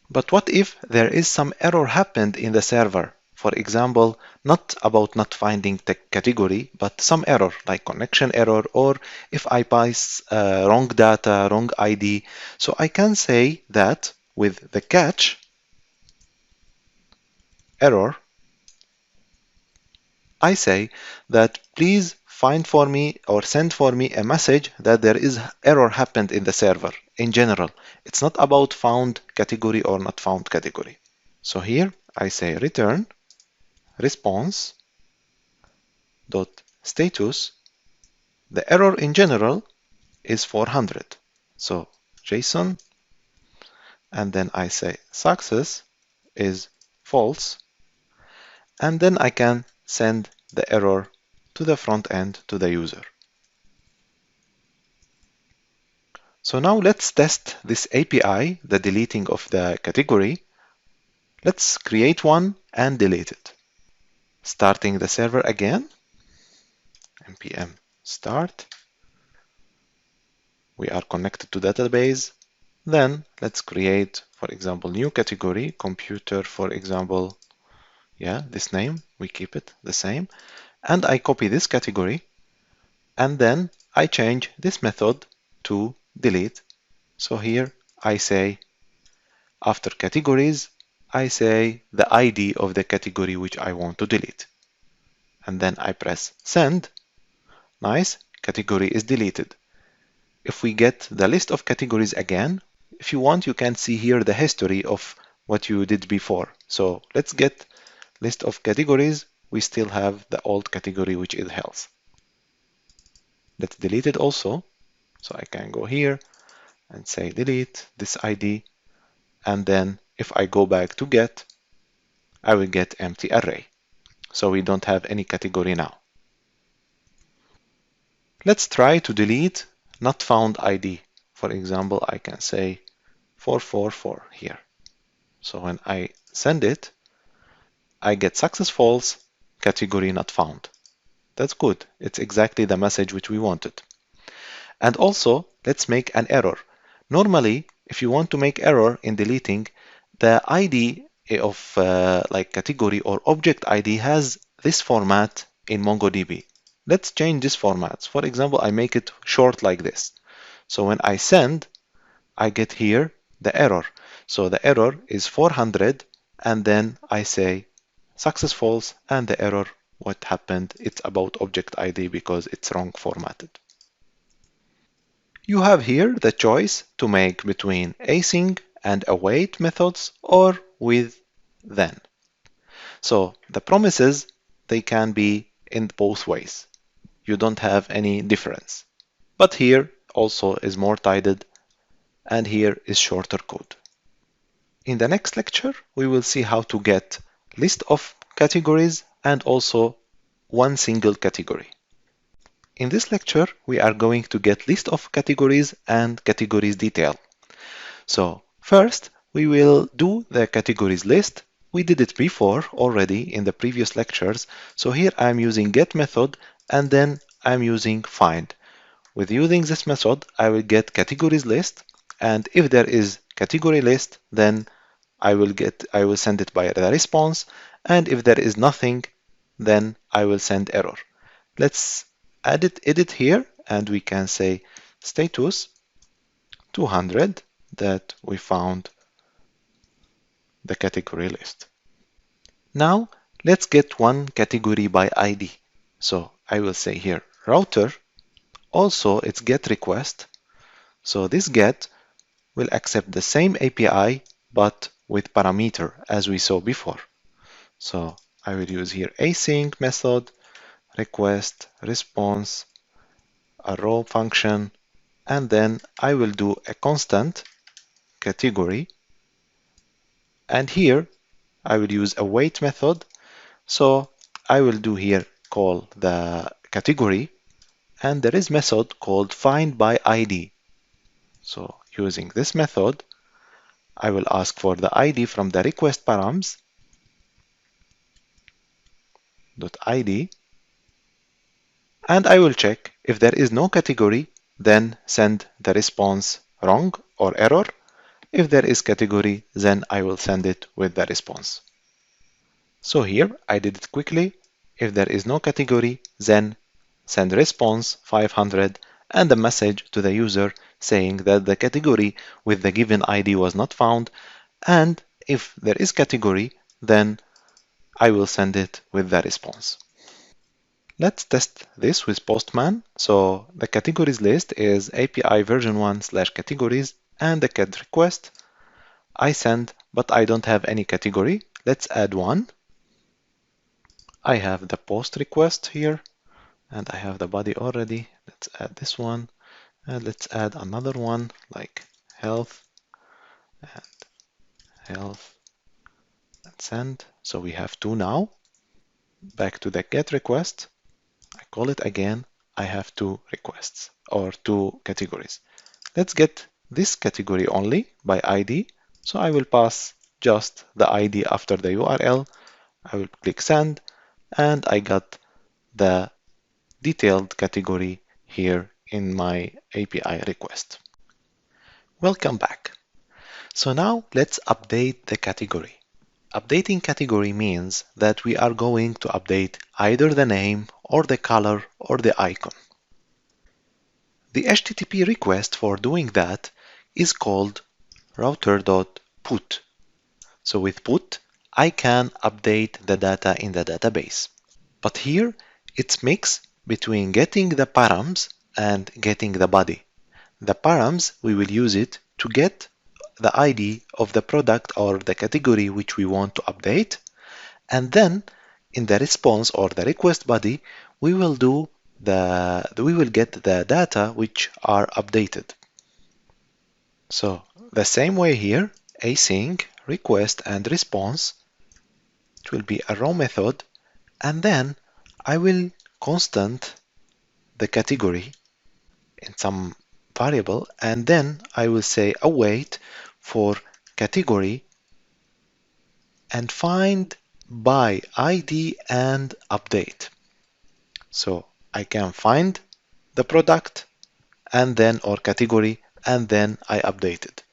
But what if there is some error happened in the server? For example, not about not finding the category, but some error like connection error, or if I pass wrong data, wrong ID. So I can say that with the catch error, I say that please find for me or send for me a message that there is error happened in the server in general. It's not about found category or not found category. So here I say return response dot status. The error in general is 400. So JSON, and then I say success is false, and then I can send the error to the front end to the user. So now let's test this API, the deleting of the category. Let's create one and delete it. Starting the server again, npm start. We are connected to database. Then let's create, for example, new category, computer, for example. Yeah, this name, we keep it the same. And I copy this category. And then I change this method to delete. So here I say, after categories, I say the ID of the category which I want to delete. And then I press send. Nice, category is deleted. If we get the list of categories again, if you want, you can see here the history of what you did before. So let's get list of categories. We still have the old category, which is health. Let's delete it also. So I can go here and say delete this ID. And then if I go back to get, I will get empty array. So we don't have any category now. Let's try to delete not found ID. For example, I can say 444 here. So when I send it, I get success false, category not found. That's good. It's exactly the message which we wanted. And also, let's make an error. Normally, if you want to make error in deleting, the ID like category or object ID has this format in MongoDB. Let's change this format. For example, I make it short like this. So when I send, I get here the error. So the error is 400, and then I say success false, and the error, what happened, it's about object ID because it's wrong formatted. You have here the choice to make between async and await methods or with then. So the promises, they can be in both ways. You don't have any difference. But here also is more tidied, and here is shorter code. In the next lecture, we will see how to get list of categories and also one single category. In this lecture, we are going to get list of categories and categories detail. So first, we will do the categories list. We did it before already in the previous lectures. So here I'm using get method, and then I'm using find. With using this method, I will get categories list, and if there is category list, then I will send it by the response, and if there is nothing, then I will send error. Let's edit here, and we can say status 200 that we found the category list. Now let's get one category by ID. So I will say here router, also it's get request. So this get will accept the same API but with parameter as we saw before. So I will use here async method, request, response, a row function, and then I will do a constant category, and here I will use await method. So I will do here call the category, and there is method called find by ID. So using this method, I will ask for the ID from the request params .id, and I will check if there is no category, then send the response wrong or error. If there is category, then I will send it with the response. So here I did it quickly. If there is no category, then send response 500 and a message to the user saying that the category with the given ID was not found, and if there is category, then I will send it with the response. Let's test this with Postman. So the categories list is API version 1/categories, and the get request I send, but I don't have any category. Let's add one. I have the post request here, and I have the body already. Let's add this one, and let's add another one like health and send. So we have two now. Back to the get request. I call it again. I have two requests or two categories. Let's get this category only by ID. So I will pass just the ID after the URL. I will click send, and I got the detailed category here in my API request. Welcome back. So now let's update the category. Updating category means that we are going to update either the name or the color or the icon. The HTTP request for doing that is called router.put. So with put, I can update the data in the database. But here, it's mix between getting the params and getting the body. The params, we will use it to get the ID of the product or the category which we want to update. And then in the response or the request body, we will get the data which are updated. So the same way here, async, request, and response, it will be a raw method, and then I will constant the category in some variable, and then I will say await for category and find by ID and update. So I can find the product and then or category, and then I update it.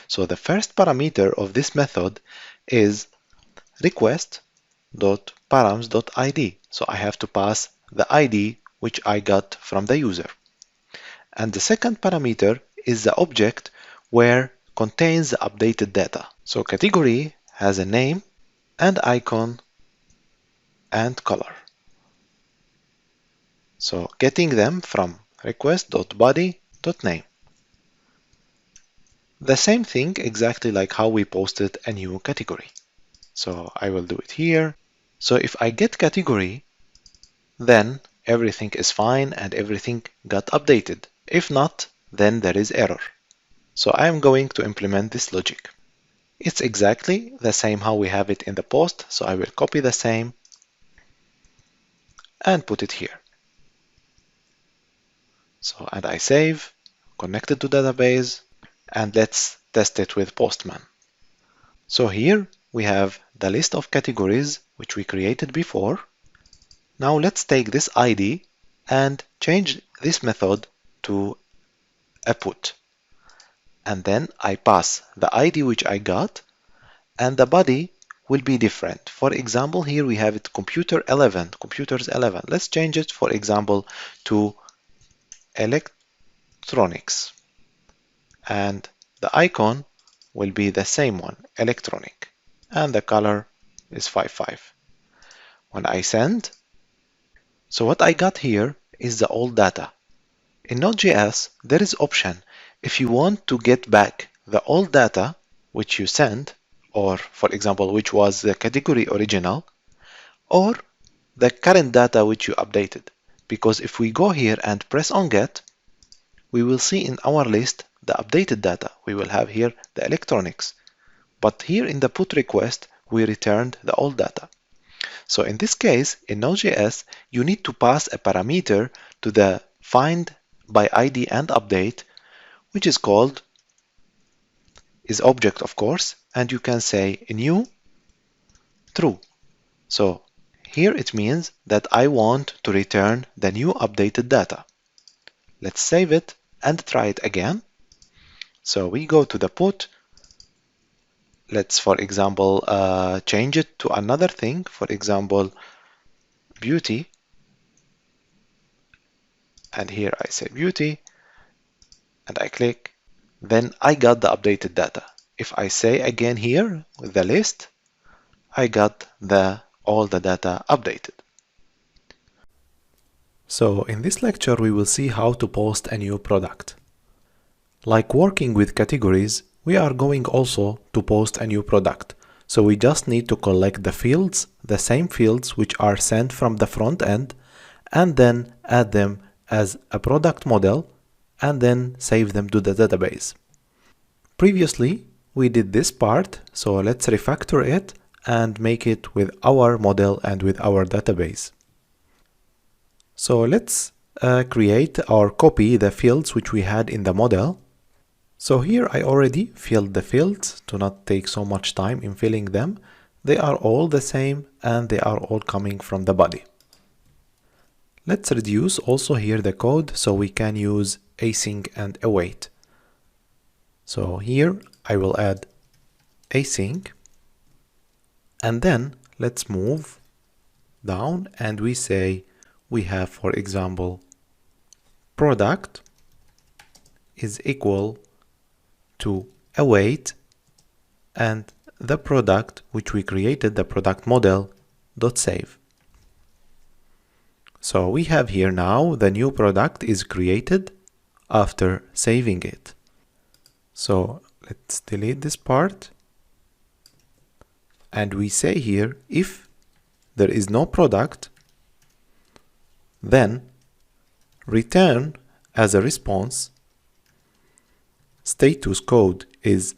So the first parameter of this method is request.params.id. So I have to pass the ID which I got from the user. And the second parameter is the object where contains the updated data. So category has a name and icon and color. So getting them from request.body.name. The same thing exactly like how we posted a new category. So I will do it here. So if I get category, then everything is fine and everything got updated. If not, then there is error. So I am going to implement this logic. It's exactly the same how we have it in the post. So I will copy the same and put it here. So, and I save, connect it to database, and let's test it with Postman. So here we have the list of categories which we created before. Now let's take this ID and change this method to a put. And then I pass the ID which I got, and the body will be different. For example, here we have it computers 11. Let's change it, for example, to electronics. And the icon will be the same one, electronic. And the color is 55. When I send, so what I got here is the old data. In Node.js, there is option if you want to get back the old data which you sent, or for example, which was the category original, or the current data which you updated. Because if we go here and press on get, we will see in our list the updated data. We will have here the electronics. But here in the put request, we returned the old data. So in this case, in Node.js, you need to pass a parameter to the find by ID and update, which is called is object, of course, and you can say new true. So here it means that I want to return the new updated data. Let's save it and try it again. So we go to the put. Let's, for example, change it to another thing. For example, beauty. And here I say beauty. And I click. Then I got the updated data. If I say again here with the list, I got all the data updated. So in this lecture, we will see how to post a new product. Like working with categories, we are going also to post a new product. So we just need to collect the fields, the same fields which are sent from the front end, and then add them as a product model, and then save them to the database. Previously, we did this part, so let's refactor it and make it with our model and with our database. So let's create or copy the fields which we had in the model. So here I already filled the fields to not take so much time in filling them. They are all the same and they are all coming from the body. Let's reduce also here the code so we can use async and await. So here I will add async, and then let's move down and we say we have, for example, product is equal to await and the product which we created, the product model dot save. So we have here now the new product is created after saving it. So let's delete this part and we say here if there is no product, then return as a response status code is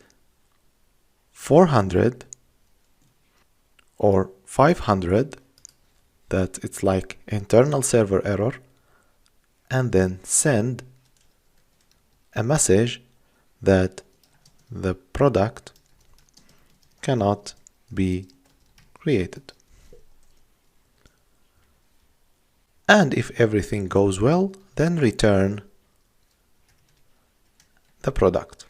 400 or 500, that it's like internal server error, and then send a message that the product cannot be created. And if everything goes well, then return the product.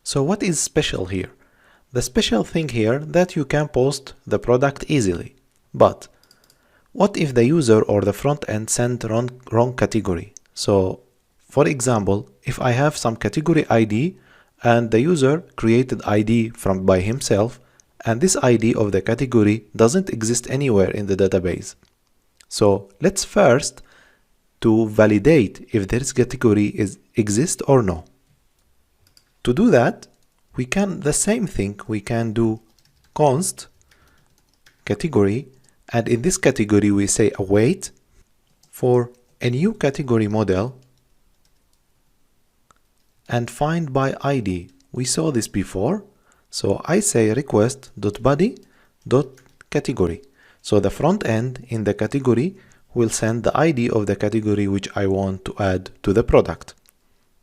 So what is special here? The special thing here that you can post the product easily. But what if the user or the front end sent wrong category? So for example, if I have some category ID and the user created ID by himself, and this ID of the category doesn't exist anywhere in the database. So let's first to validate if this category exists or no. To do that, we can the same thing. We can do const category, and in this category we say await for a new category model and find by ID. We saw this before. So I say request.body.category. So the front end in the category will send the ID of the category which I want to add to the product.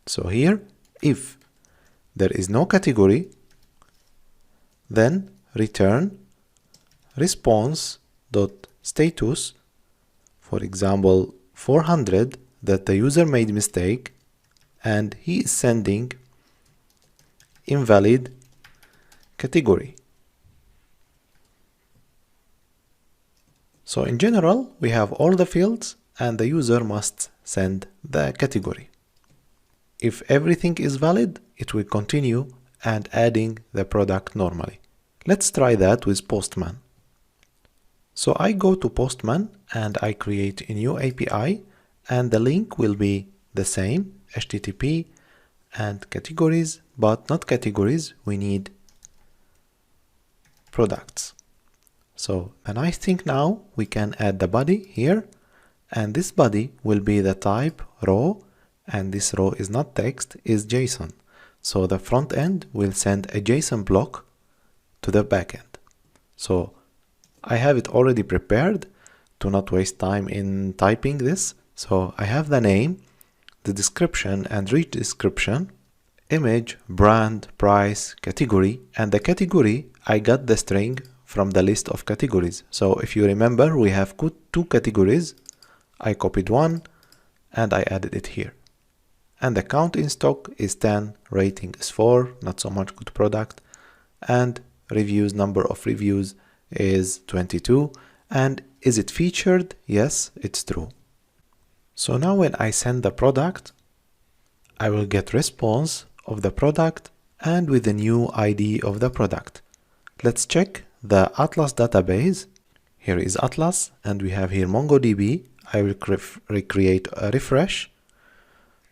So here, if there is no category, then return response.status, for example 400, that the user made mistake and he is sending invalid category. So in general, we have all the fields and the user must send the category. If everything is valid, it will continue and adding the product normally. Let's try that with Postman. So I go to Postman and I create a new API, and the link will be the same, HTTP and categories, but not categories, we need products. So the nice thing now, we can add the body here, and this body will be the type row, and this row is not text, is JSON. So the front end will send a JSON block to the backend. So I have it already prepared to not waste time in typing this. So I have the name, the description and rich description, image, brand, price, category, and the category I got the string from the list of categories. So if you remember, we have two categories. I copied one and I added it here. And the count in stock is 10, rating is 4, not so much good product, and reviews, number of reviews is 22, and is it featured? Yes, it's true. So now when I send the product, I will get response of the product and with the new ID of the product. Let's check the Atlas database. Here is Atlas and we have here MongoDB. I will recreate a refresh.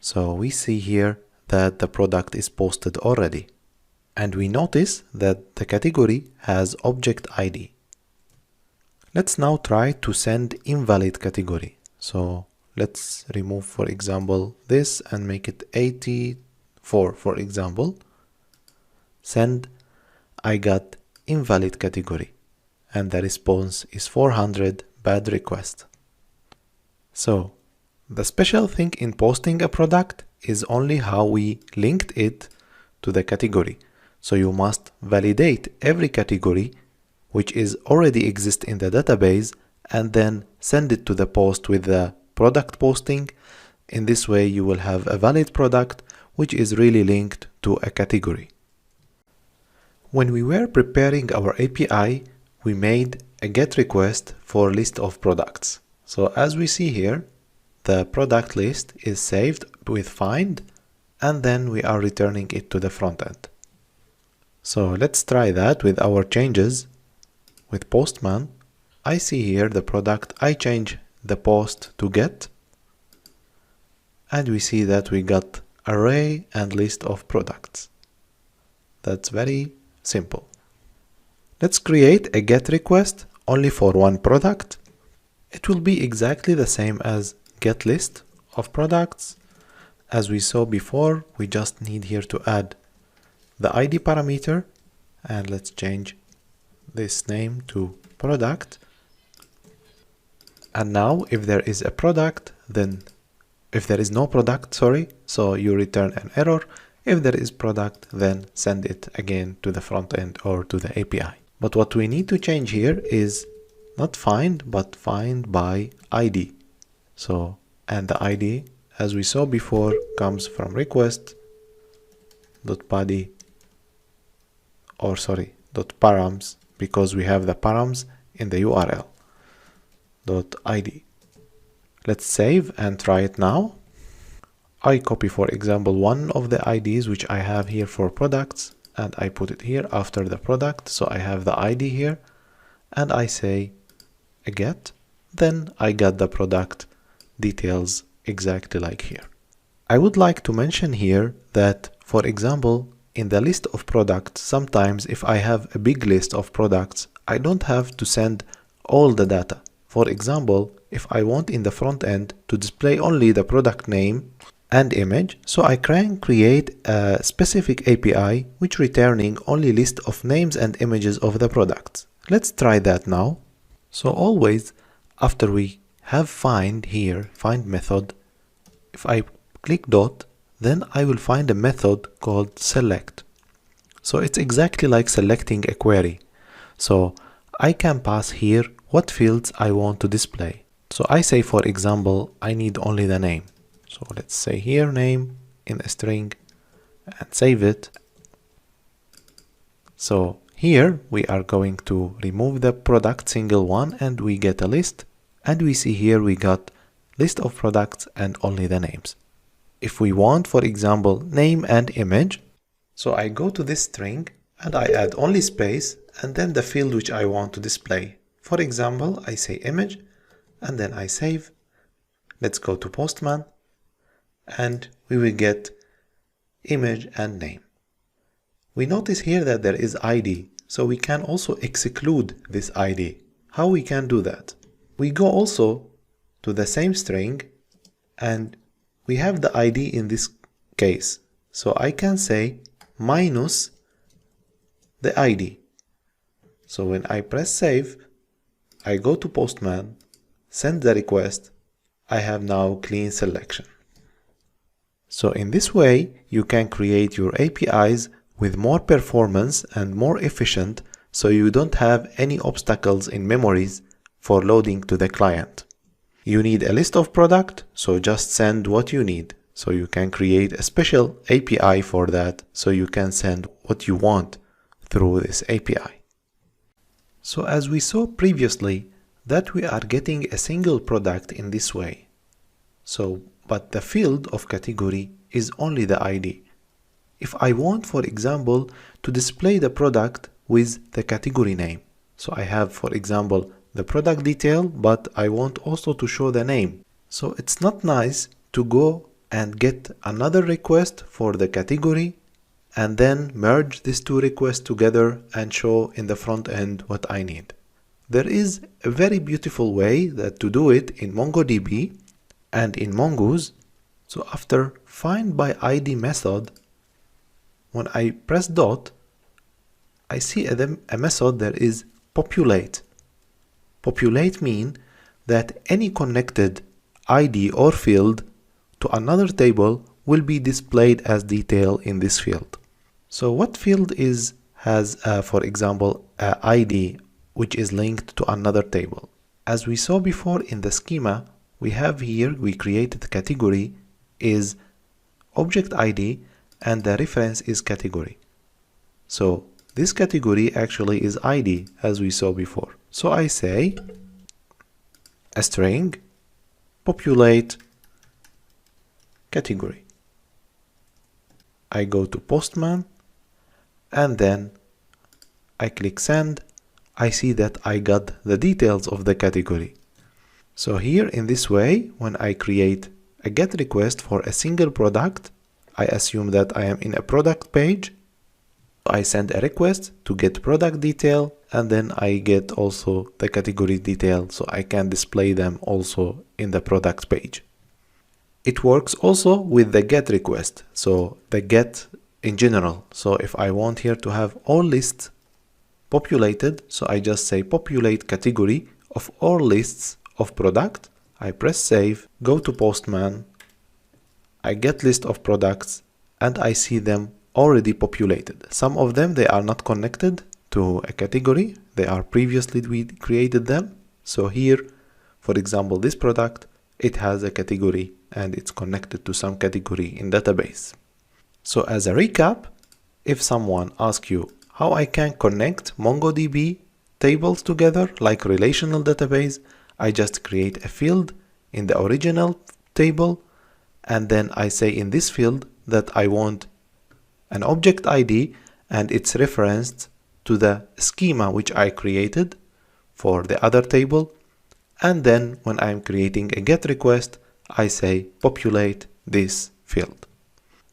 So we see here that the product is posted already. And we notice that the category has object ID. Let's now try to send invalid category. So let's remove, for example, this and make it 84, for example. Send, I got invalid category. And the response is 400, bad request. So the special thing in posting a product is only how we linked it to the category. So you must validate every category which is already exist in the database and then send it to the post with the product posting. In this way you will have a valid product which is really linked to a category. When we were preparing our API, we made a GET request for list of products. So as we see here, the product list is saved with find, and then we are returning it to the front end. So let's try that with our changes. With Postman, I see here the product, I change the post to get, and we see that we got array and list of products. That's very simple. Let's create a GET request only for one product. It will be exactly the same as get list of products. As we saw before, we just need here to add the ID parameter, and let's change this name to product. And now if there is a product, then if there is no product, so you return an error. If there is product, then send it again to the front end or to the API. But what we need to change here is not find, but find by ID. So, and the ID, as we saw before, comes from request.body or sorry, .params, because we have the params in the URL, .id. Let's save and try it now. I copy, for example, one of the IDs which I have here for products, and I put it here after the product, so I have the ID here, and I say a get, then I got the product details exactly like here. I would like to mention here that, for example, in the list of products, sometimes if I have a big list of products, I don't have to send all the data. For example, if I want in the front end to display only the product name and image, so I can create a specific API which returning only list of names and images of the products. Let's try that now. So always after we have find here, find method, if I click dot, then I will find a method called select. So it's exactly like selecting a query. So I can pass here what fields I want to display. So I say, for example, I need only the name. So let's say here name in a string and save it. So here we are going to remove the product single one and we get a list, and we see here we got list of products and only the names. If we want, for example, name and image, so I go to this string and I add only space and then the field which I want to display. For example, I say image and then I save. Let's go to Postman and we will get image and name. We notice here that there is ID, so we can also exclude this ID. How we can do that? We go also to the same string and we have the ID in this case. So I can say minus the ID. So when I press save, I go to Postman, send the request, I have now clean selection. So in this way, you can create your APIs with more performance and more efficient, so you don't have any obstacles in memories for loading to the client. You need a list of product, so just send what you need. So you can create a special API for that, so you can send what you want through this API. So as we saw previously, that we are getting a single product in this way. So, but the field of category is only the ID. If I want, for example, to display the product with the category name. So I have, for example, the product detail, but I want also to show the name. So it's not nice to go and get another request for the category and then merge these two requests together and show in the front end what I need. There is a very beautiful way that to do it in MongoDB and in Mongoose. So after find by ID method, when I press dot, I see a method that is populate. Populate means that any connected ID or field to another table will be displayed as detail in this field. So what field has for example ID which is linked to another table? As we saw before in the schema, we have here, we created category is object ID and the reference is category. So this category actually is ID as we saw before. So I say a string populate category. I go to Postman and then I click send. I see that I got the details of the category. So here in this way, when I create a GET request for a single product, I assume that I am in a product page. I send a request to get product detail and then I get also the category detail, so I can display them also in the product page. It works also with the GET request, so the GET in general. So if I want here to have all lists populated, so I just say populate category of all lists of product. I press save, go to Postman, I get list of products and I see them already populated. Some of them, they are not connected to a category, they are previously we created them. So here, for example, this product, it has a category and it's connected to some category in database. So as a recap, if someone asks you how I can connect MongoDB tables together like relational database. I just create a field in the original table, and then I say in this field that I want an object ID and it's referenced to the schema which I created for the other table. And then when I'm creating a GET request, I say populate this field.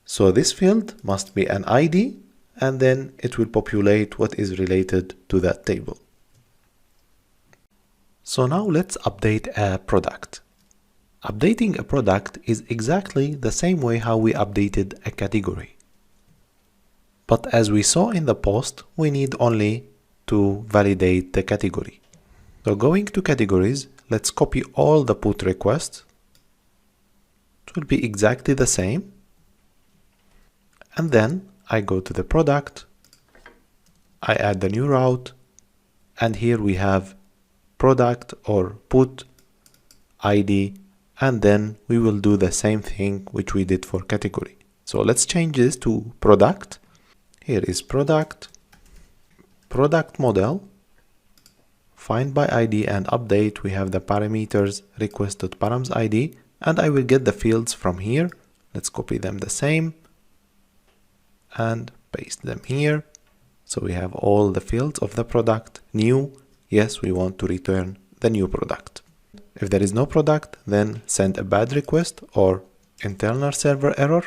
So this field must be an ID, and then it will populate what is related to that table. So now let's update a product. Updating a product is exactly the same way how we updated a category. But as we saw in the post, we need only to validate the category. So going to categories, let's copy all the put requests. It will be exactly the same. And then I go to the product, I add the new route, and here we have product or put ID, and then we will do the same thing which we did for category. So let's change this to product. Here is product, product model, find by ID and update. We have the parameters request.params_id, and I will get the fields from here. Let's copy them the same and paste them here. So we have all the fields of the product. New, yes, we want to return the new product. If there is no product, then send a bad request or internal server error,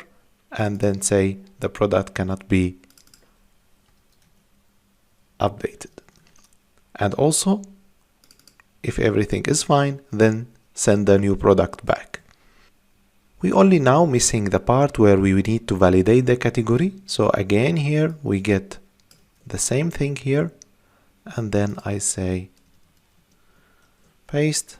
and then say the product cannot be updated. And also, if everything is fine, then send the new product back. We only now missing the part where we need to validate the category. So again here we get the same thing here, and then I say paste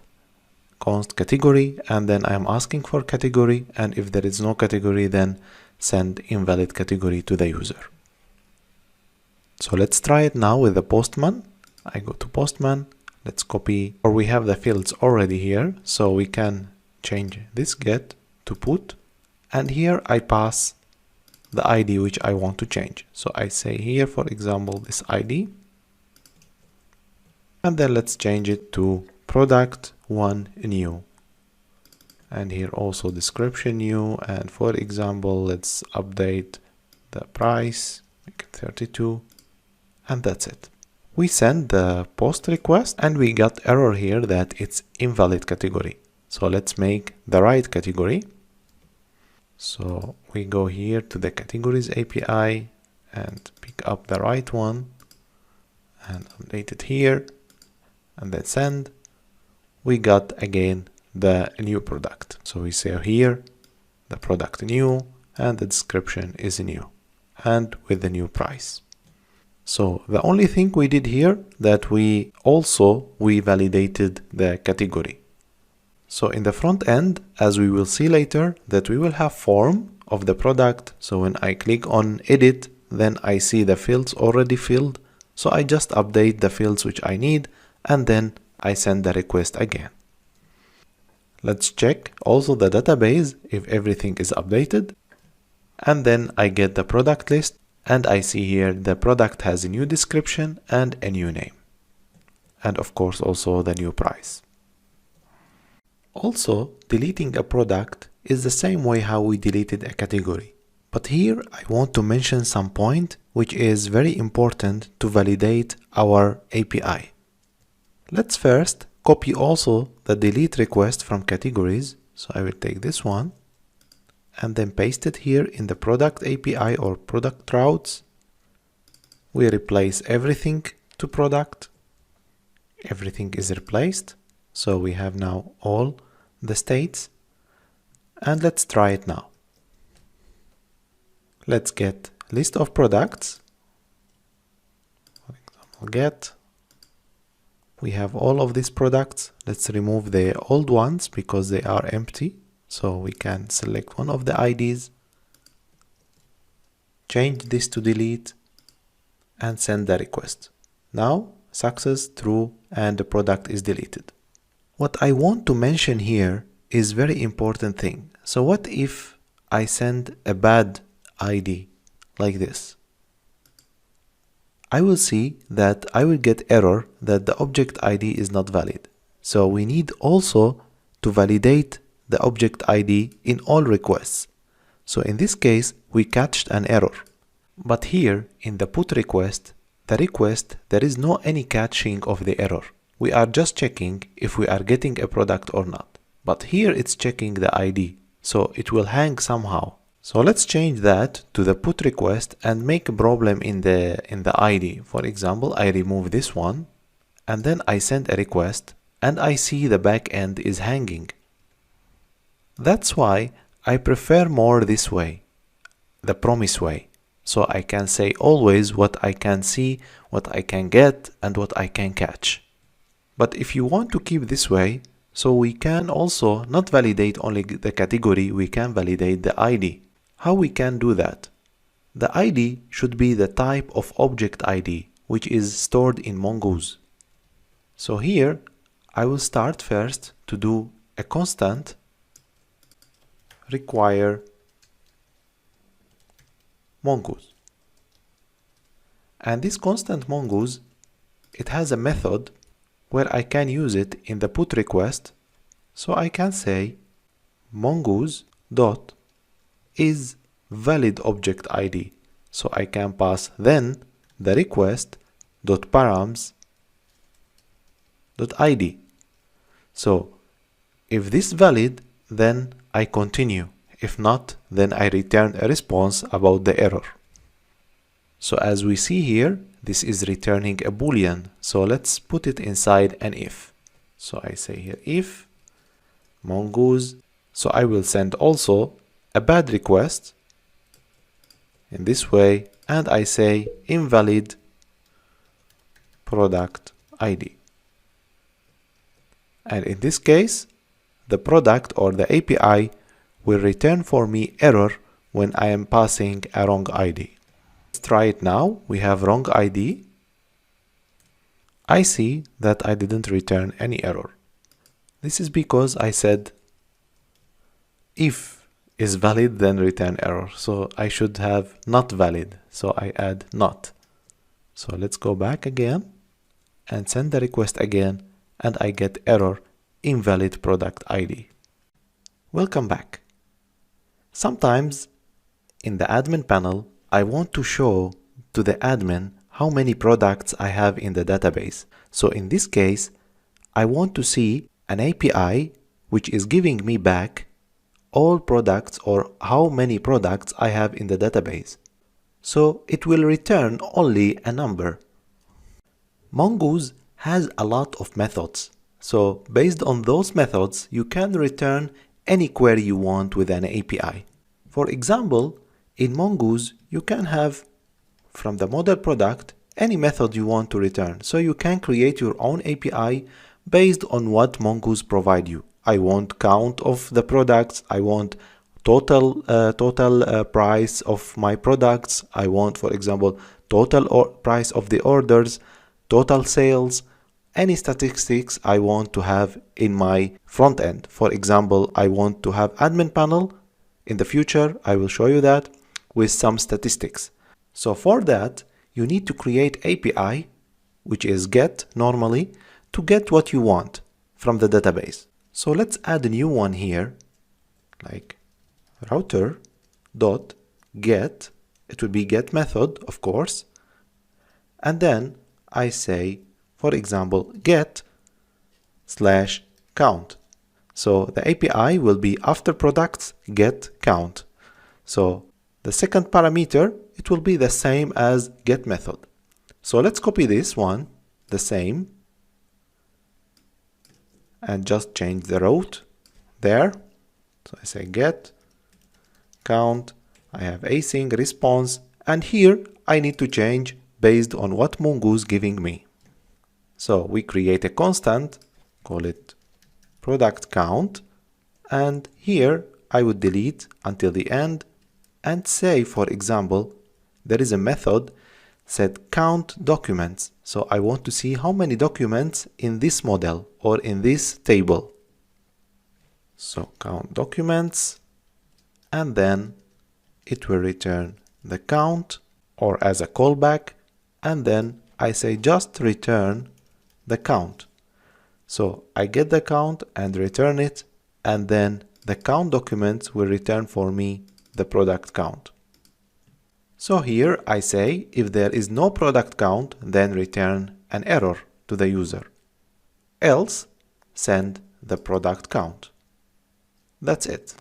const category, and then I am asking for category, and if there is no category, then send invalid category to the user. So let's try it now with the Postman. I go to Postman, let's copy, or we have the fields already here, so we can change this get to put, and here I pass the ID which I want to change. So I say here, for example, this ID, and then let's change it to product 1 new, and here also description new, and for example let's update the price, make it 32, and that's it. We send the post request and we got error here that it's invalid category. So let's make the right category. So we go here to the categories API and pick up the right one and update it here, and then send. We got again the new product. So we say here the product new and the description is new and with the new price. So the only thing we did here that we validated the category. So in the front end, as we will see later, that we will have form of the product. So when I click on edit, then I see the fields already filled. So I just update the fields which I need, and then I send the request again. Let's check also the database if everything is updated. And then I get the product list, and I see here the product has a new description and a new name. And of course also the new price. Also, deleting a product is the same way how we deleted a category. But here I want to mention some point which is very important to validate our API. Let's first copy also the delete request from categories. So I will take this one and then paste it here in the product API or product routes. We replace everything to product. Everything is replaced. So we have now all the states, and let's try it now. Let's get list of products. For example, get. We have all of these products. Let's remove the old ones because they are empty. So we can select one of the IDs, change this to delete, and send the request. Now success, true, and the product is deleted. What I want to mention here is very important thing. So what if I send a bad ID like this? I will see that I will get error that the object ID is not valid. So we need also to validate the object ID in all requests. So in this case, we catched an error. But here in the put request, there is no any catching of the error. We are just checking if we are getting a product or not. But here it's checking the ID, so it will hang somehow. So let's change that to the put request and make a problem in the ID. For example, I remove this one and then I send a request and I see the backend is hanging. That's why I prefer more this way, the promise way. So I can say always what I can see, what I can get, and what I can catch. But if you want to keep this way, so we can also not validate only the category, we can validate the ID. How we can do that? The ID should be the type of object ID, which is stored in Mongoose. So here, I will start first to do a constant require Mongoose. And this constant Mongoose, it has a method where I can use it in the put request. So I can say Mongoose dot is valid object ID. So I can pass then the request dot params dot ID. So if this valid, then I continue. If not, then I return a response about the error. So as we see here, this is returning a boolean. So let's put it inside an if. So I say here if Mongoose. So I will send also a bad request in this way, and I say invalid product ID. And in this case, the product or the API will return for me error when I am passing a wrong ID. Let's try it now. We have wrong ID. I see that I didn't return any error. This is because I said if is valid, then return error. So I should have not valid. So I add not. So let's go back again and send the request again, and I get error invalid product ID. Welcome back. Sometimes in the admin panel, I want to show to the admin how many products I have in the database. So in this case, I want to see an API which is giving me back all products or how many products I have in the database. So it will return only a number. Mongoose has a lot of methods. So based on those methods, you can return any query you want with an API. For example, in Mongoose, you can have from the model product any method you want to return. So you can create your own API based on what Mongoose provide you. I want count of the products. I want total price of my products. I want, for example, total price of the orders, total sales, any statistics I want to have in my front end. For example, I want to have admin panel. In the future, I will show you that with some statistics. So for that, you need to create API, which is get normally, to get what you want from the database. So let's add a new one here, like router dot get. It will be get method, of course. And then I say, for example, get /count. So the API will be after products get count. So the second parameter, it will be the same as get method. So let's copy this one, the same, and just change the route there. So I say get count. I have async response, and here I need to change based on what Mongoose giving me. So we create a constant, call it product count, and here I would delete until the end and say, for example, there is a method set count documents. So I want to see how many documents in this model or in this table. So count documents, and then it will return the count or as a callback, and then I say just return the count. So I get the count and return it, and then the count document will return for me the product count. So here I say if there is no product count, then return an error to the user. Else, send the product count. That's it.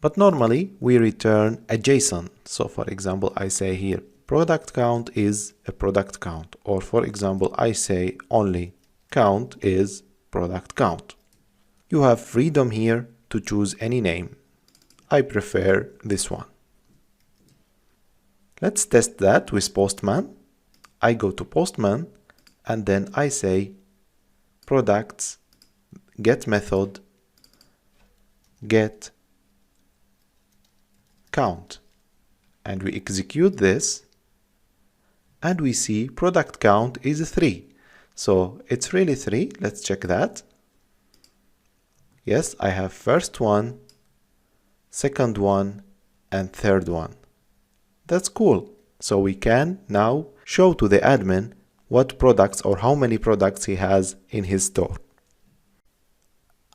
But normally we return a JSON. So for example, I say here product count is a product count, or for example, I say only count is product count. You have freedom here to choose any name. I prefer this one. Let's test that with Postman. I go to Postman and then I say products get method get count, and we execute this and we see product count is 3. So it's really 3. Let's check that. Yes, I have first one, second one, and third one. That's cool. So we can now show to the admin what products or how many products he has in his store.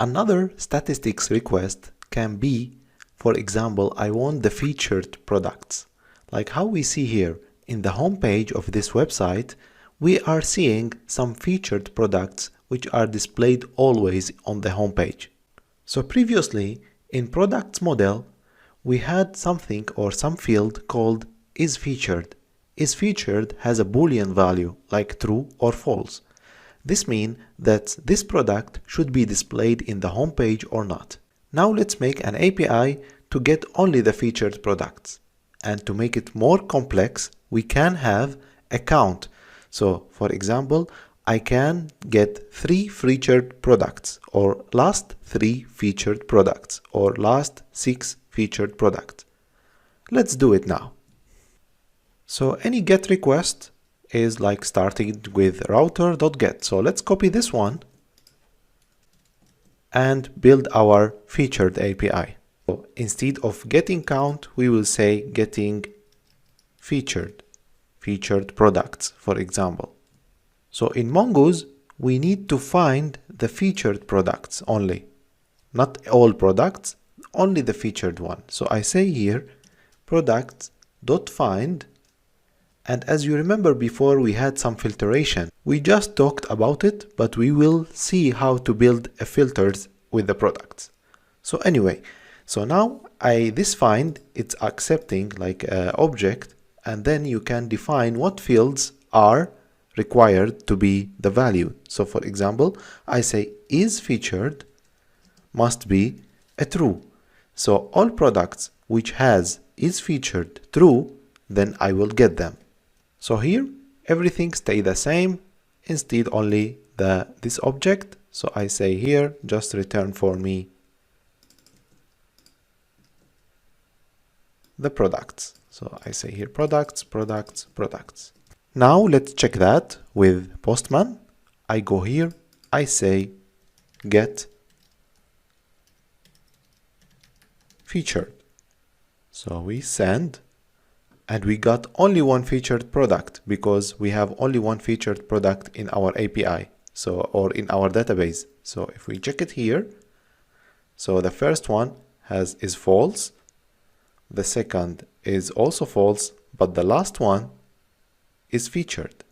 Another statistics request can be, for example, I want the featured products. Like how we see here in the home page of this website, we are seeing some featured products which are displayed always on the home page. So previously in products model, we had something or some field called isFeatured. IsFeatured has a Boolean value like true or false. This means that this product should be displayed in the home page or not. Now let's make an API to get only the featured products. And to make it more complex, we can have a count. So for example, I can get 3 featured products, or last 3 featured products, or last 6 featured products. Let's do it now. So any GET request is like starting with router.get. So let's copy this one and build our featured API. So instead of getting count, we will say getting featured products, for example. So in Mongoose, we need to find the featured products only, not all products, only the featured one. So I say here products.find, and as you remember before, we had some filtration. We just talked about it, but we will see how to build a filters with the products. So anyway, so now this find, it's accepting like an object, and then you can define what fields are required to be the value. So for example, I say isFeatured must be a true. So all products which has isFeatured true, then I will get them. So here everything stay the same, instead only this object. So I say here just return for me the products. So I say here products. Now let's check that with Postman. I go here, I say get featured. So we send, and we got only one featured product because we have only one featured product in our API, or in our database. So if we check it here, so the first one is false, the second is also false, but the last one is featured.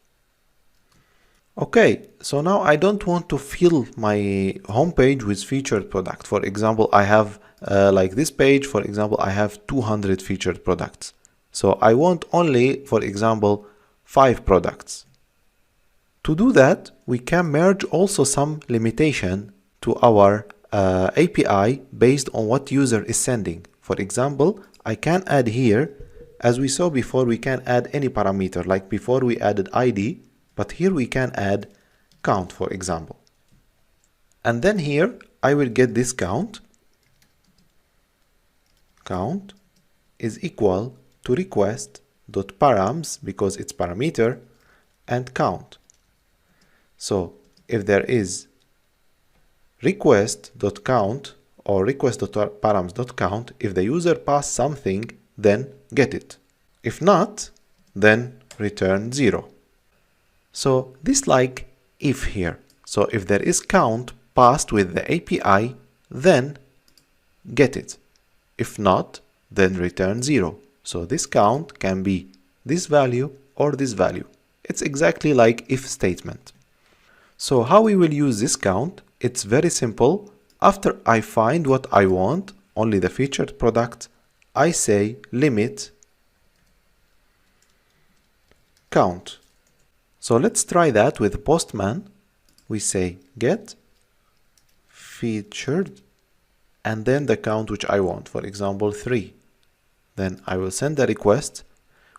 Okay, so now I don't want to fill my homepage with featured product. For example, I have like this page, for example, I have 200 featured products. So I want only, for example, 5 products. To do that, we can merge also some limitation to our API based on what user is sending. For example, I can add here, as we saw before, we can add any parameter, like before we added ID, but here we can add count, for example. And then here I will get this count. Count is equal to request.params, because it's parameter, and count. So if there is request.count or request.params.count, if the user pass something, then get it. If not, then return 0. So this like if here. So if there is count passed with the API, then get it. If not, then return 0. So this count can be this value or this value. It's exactly like if statement. So how we will use this count? It's very simple. After I find what I want, only the featured product, I say limit count. So let's try that with Postman. We say get featured and then the count which I want, for example 3. Then I will send a request.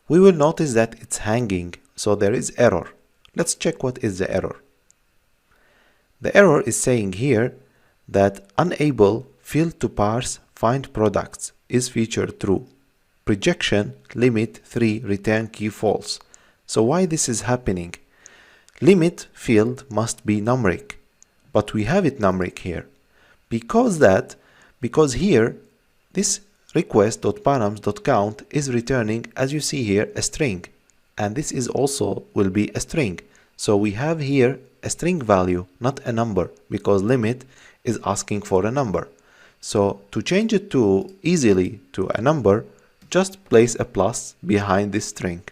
We will notice that it's hanging, so there is error. Let's check what is the error. The error is saying here that unable field to parse find products is featured true. Projection limit 3 return key false. So why this is happening? Limit field must be numeric, but we have it numeric here. Because here this request.params.count is returning, as you see here, a string, and this is also will be a string. So we have here a string value, not a number, because limit is asking for a number. So to change it to easily to a number, just place a plus behind this string.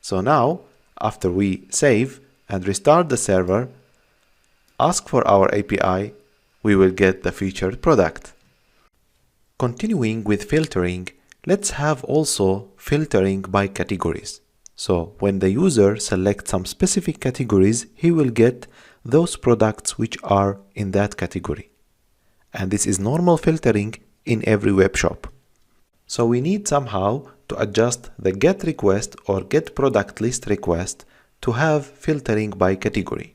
So now, after we save and restart the server, ask for our API, we will get the featured product. Continuing with filtering, let's have also filtering by categories. So when the user selects some specific categories, he will get those products which are in that category. And this is normal filtering in every web shop. So we need somehow to adjust the get request or get product list request to have filtering by category.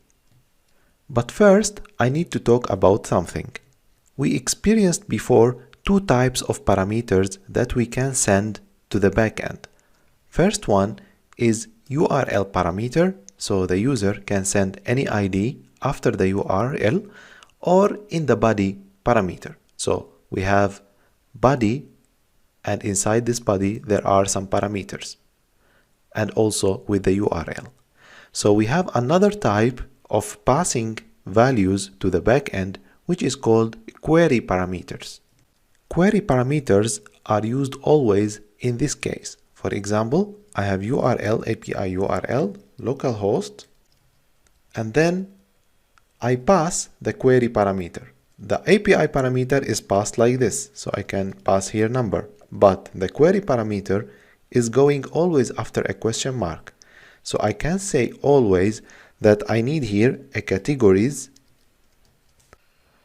But first, I need to talk about something. We experienced before two types of parameters that we can send to the backend. First one is URL parameter, so the user can send any ID after the URL, or in the body parameter. So we have body, and inside this body there are some parameters, and also with the URL. So we have another type of passing values to the backend, which is called query parameters. Query parameters are used always in this case. For example, I have URL, API URL, localhost, and then I pass the query parameter. The API parameter is passed like this, so I can pass here number, but the query parameter is going always after a question mark. So I can say always that I need here a categories.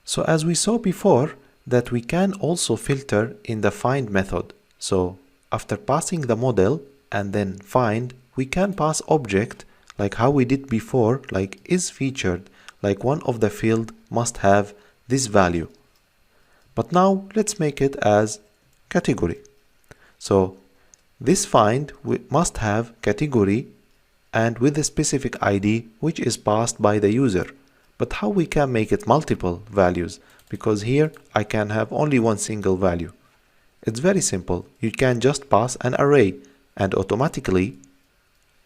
So as we saw before, that we can also filter in the find method. So after passing the model and then find, we can pass object like how we did before, like is featured, like one of the field must have this value. But now let's make it as category. So this find must have category and with a specific ID which is passed by the user. But how we can make it multiple values? Because here I can have only one single value. It's very simple. You can just pass an array and automatically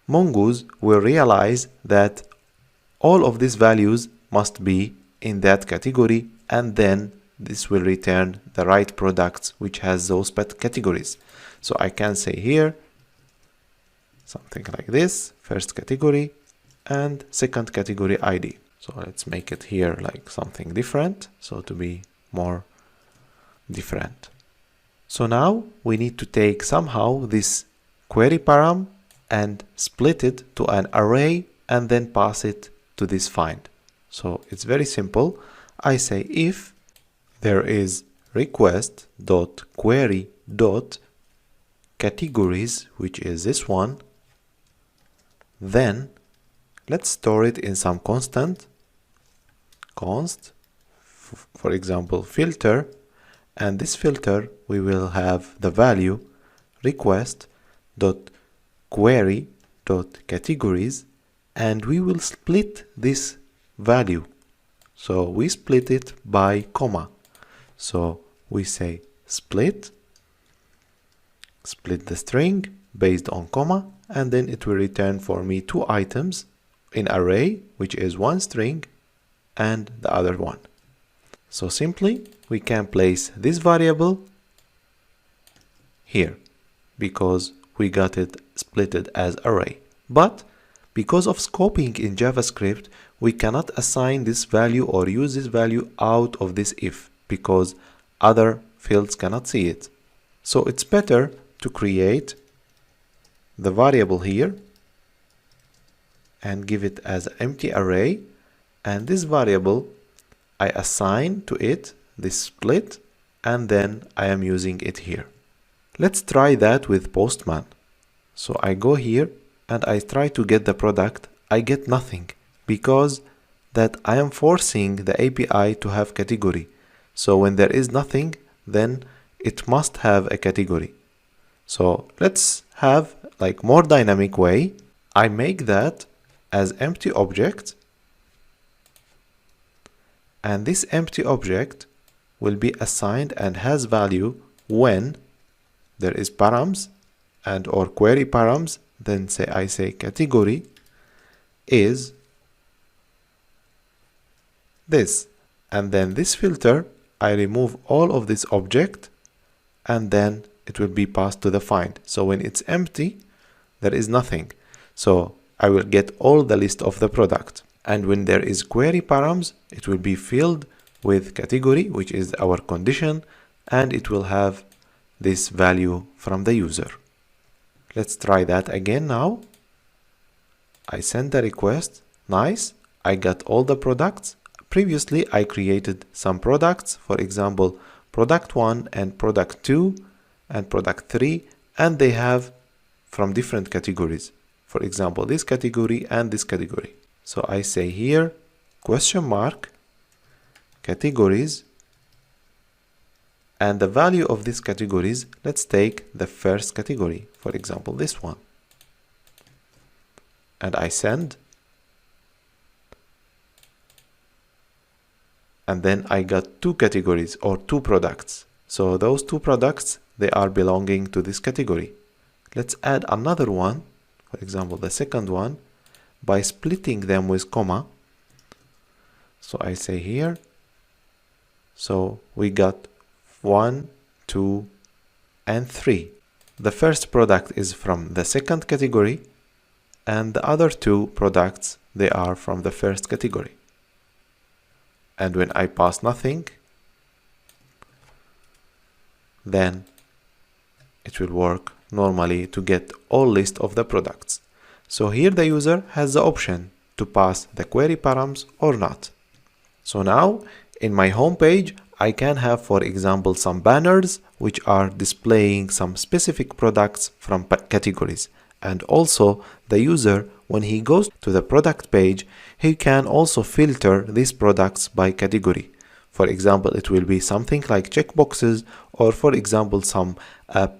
Mongoose will realize that all of these values must be in that category, and then this will return the right products which has those categories. So I can say here something like this, first category and second category ID. So let's make it here like something different, so to be more different. So now we need to take somehow this query param and split it to an array and then pass it to this find. So it's very simple. I say if there is request.query.categories, which is this one, then let's store it in some constant, const, for example filter, and this filter we will have the value request.query.categories, and we will split this value. So we split it by comma. So we say split the string based on comma, and then it will return for me 2 items in array, which is one string and the other one. So simply we can place this variable here because we got it splitted as array. But because of scoping in JavaScript, we cannot assign this value or use this value out of this if, because other fields cannot see it. So it's better to create the variable here and give it as an empty array, and this variable I assign to it this split, and then I am using it here. Let's try that with Postman. So I go here and I try to get the product. I get nothing because that I am forcing the API to have category. So when there is nothing, then it must have a category. So let's have like more dynamic way. I make that as empty object, and this empty object will be assigned and has value when there is params and or query params. Then I say category is this, and then this filter I remove all of this object, and then it will be passed to the find. So when it's empty, there is nothing. So I will get all the list of the product. And when there is query params, it will be filled with category, which is our condition, and it will have this value from the user. Let's try that again now. I send the request. Nice. I got all the products. Previously, I created some products, for example, product 1 and product 2 and product 3, and they have from different categories. For example, this category and this category. So I say here, question mark, categories, and the value of these categories, let's take the first category, for example, this one. And I send. And then I got 2 categories or 2 products. So those 2 products, they are belonging to this category. Let's add another one, for example, the second one, by splitting them with comma. So I say here, so we got 1, 2, and 3. The first product is from the second category, and the other 2 products, they are from the first category. And when I pass nothing, then it will work normally to get all list of the products. So here the user has the option to pass the query params or not. So now in my home page, I can have, for example, some banners which are displaying some specific products from categories. And also the user, when he goes to the product page, he can also filter these products by category. For example, it will be something like checkboxes, or for example, some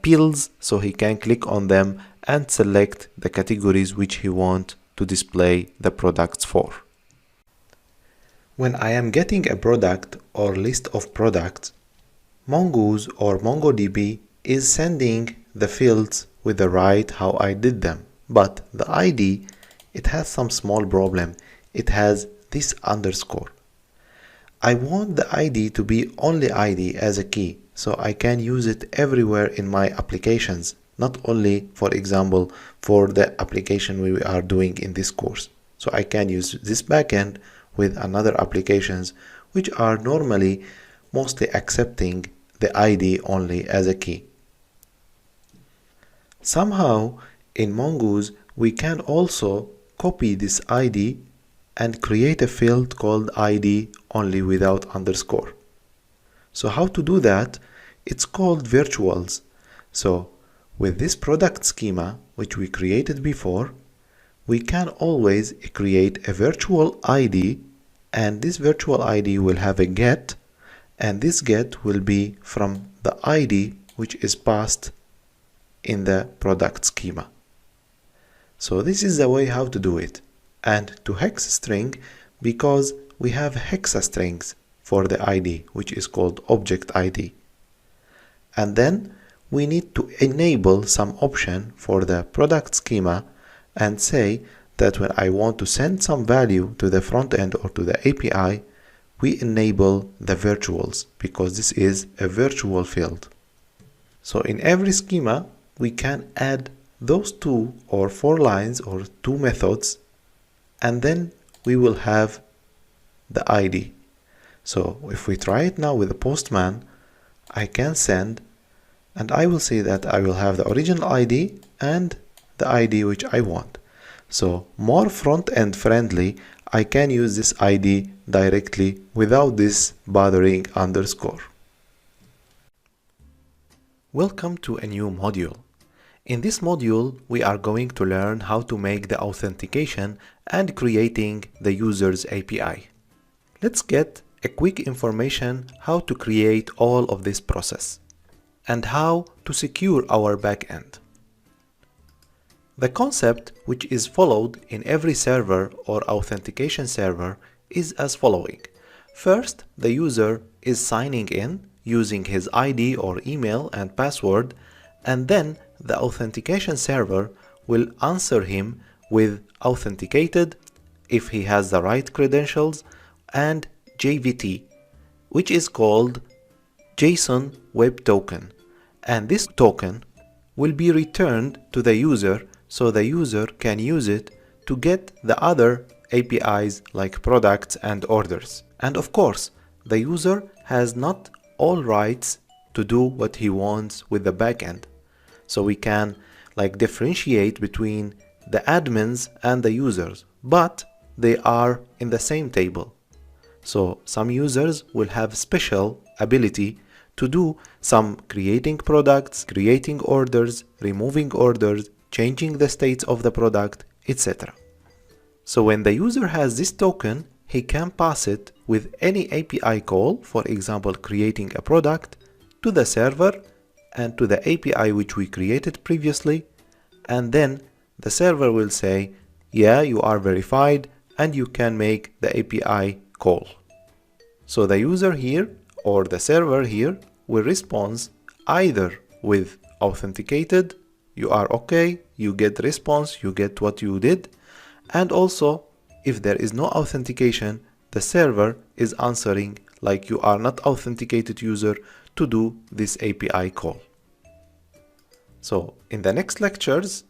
pills, so he can click on them and select the categories which he wants to display the products for. When I am getting a product or list of products, Mongoose or Mongodb is sending the fields with the right how I did them. But the ID, it has some small problem. It has this underscore. I want the ID to be only ID as a key, so I can use it everywhere in my applications, not only, for example, for the application we are doing in this course. So I can use this backend with another applications which are normally mostly accepting the ID only as a key. Somehow in Mongoose we can also copy this ID and create a field called ID only without underscore. So how to do that? It's called virtuals. So with this product schema which we created before, we can always create a virtual ID, and this virtual ID will have a get, and this get will be from the ID which is passed in the product schema. So this is the way how to do it. And to hex string, because we have hexa strings for the ID, which is called object ID. And then we need to enable some option for the product schema and say that when I want to send some value to the front end or to the API, we enable the virtuals because this is a virtual field. So in every schema, we can add those 2 or 4 lines or 2 methods, and then we will have the ID. So if we try it now with the Postman, I can send, and I will see that I will have the original ID and the ID which I want. So more front-end friendly, I can use this ID directly without this bothering underscore. Welcome to a new module. In this module, we are going to learn how to make the authentication and creating the user's API. Let's get a quick information how to create all of this process and how to secure our backend. The concept which is followed in every server or authentication server is as following. First, the user is signing in using his ID or email and password, and then the authentication server will answer him with authenticated if he has the right credentials and JWT, which is called JSON Web Token, and this token will be returned to the user so the user can use it to get the other APIs like products and orders. And of course, the user has not all rights to do what he wants with the backend. So we can differentiate between the admins and the users, but they are in the same table. So some users will have special ability to do some creating products, creating orders, removing orders, changing the states of the product, etc. So when the user has this token, he can pass it with any API call, for example, creating a product, to the server and to the API which we created previously, and then the server will say, yeah, you are verified and you can make the API call. So the user here or the server here will respond either with authenticated, you are okay, you get response, you get what you did, and also if there is no authentication, the server is answering like you are not authenticated user to do this API call. So in the next lectures,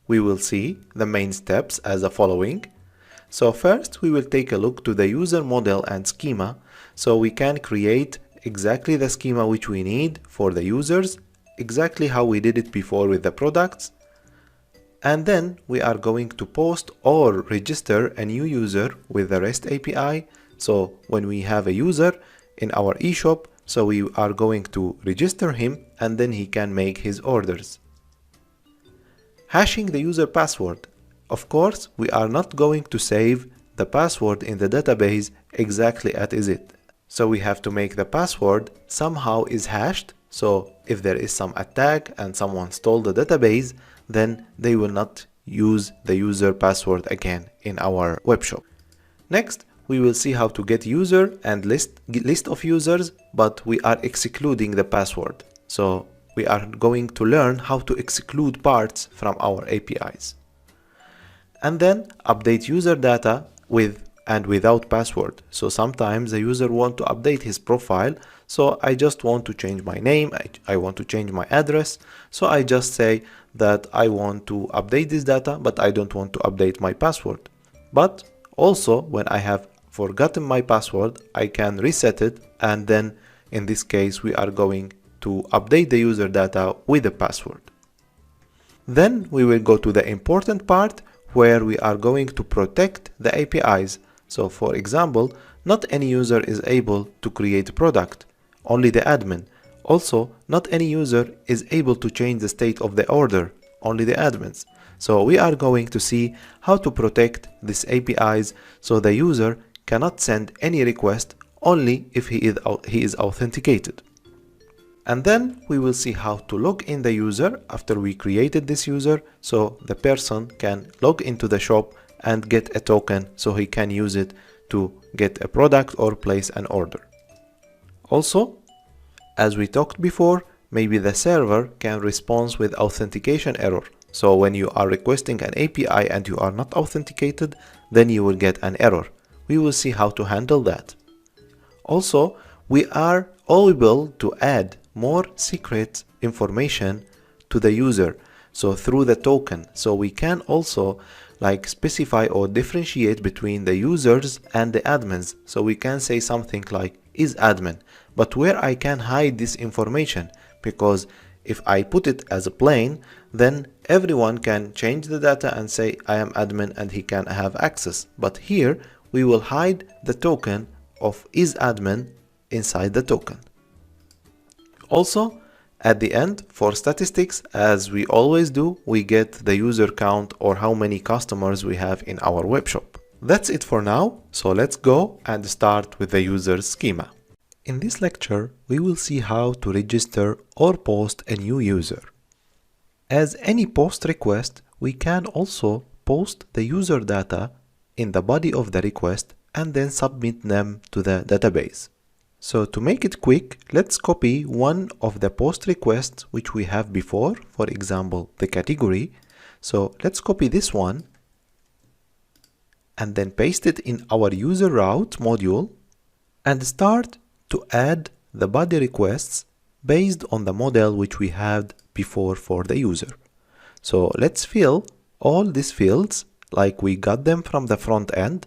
we will see the main steps as the following. So first we will take a look to the user model and schema so we can create exactly the schema which we need for the users, exactly how we did it before with the products. And then we are going to post or register a new user with the REST API. So when we have a user in our eShop, so we are going to register him and then he can make his orders. Hashing the user password. Of course, we are not going to save the password in the database exactly as it. So we have to make the password somehow is hashed. So if there is some attack and someone stole the database, then they will not use the user password again in our webshop. Next, we will see how to get user and list of users, but we are excluding the password. So we are going to learn how to exclude parts from our APIs. And then update user data with and without password. So sometimes the user want to update his profile. So I just want to change my name. I want to change my address. So I just say that I want to update this data, but I don't want to update my password. But also when I have forgotten my password, I can reset it. And then in this case, we are going to update the user data with the password. Then we will go to the important part where we are going to protect the APIs. So for example, not any user is able to create a product, only the admin. Also, not any user is able to change the state of the order, only the admins. So we are going to see how to protect these APIs so the user cannot send any request only if he is authenticated. And then we will see how to log in the user after we created this user so the person can log into the shop and get a token so he can use it to get a product or place an order. Also, as we talked before, maybe the server can respond with authentication error. So when you are requesting an API and you are not authenticated, then you will get an error. We will see how to handle that. Also, we are able to add more secret information to the user, so through the token. So we can also like specify or differentiate between the users and the admins. So we can say something like is admin, but where I can hide this information, because if I put it as a plain, then everyone can change the data and say I am admin and he can have access. But here we will hide the token of is admin inside the token. Also, at the end, for statistics, as we always do, we get the user count or how many customers we have in our webshop. That's it for now, so let's go and start with the user's schema. In this lecture, we will see how to register or post a new user. As any post request, we can also post the user data in the body of the request and then submit them to the database. So to make it quick, let's copy one of the post requests which we have before, for example, the category. So let's copy this one and then paste it in our user route module and start to add the body requests based on the model which we had before for the user. So let's fill all these fields like we got them from the front end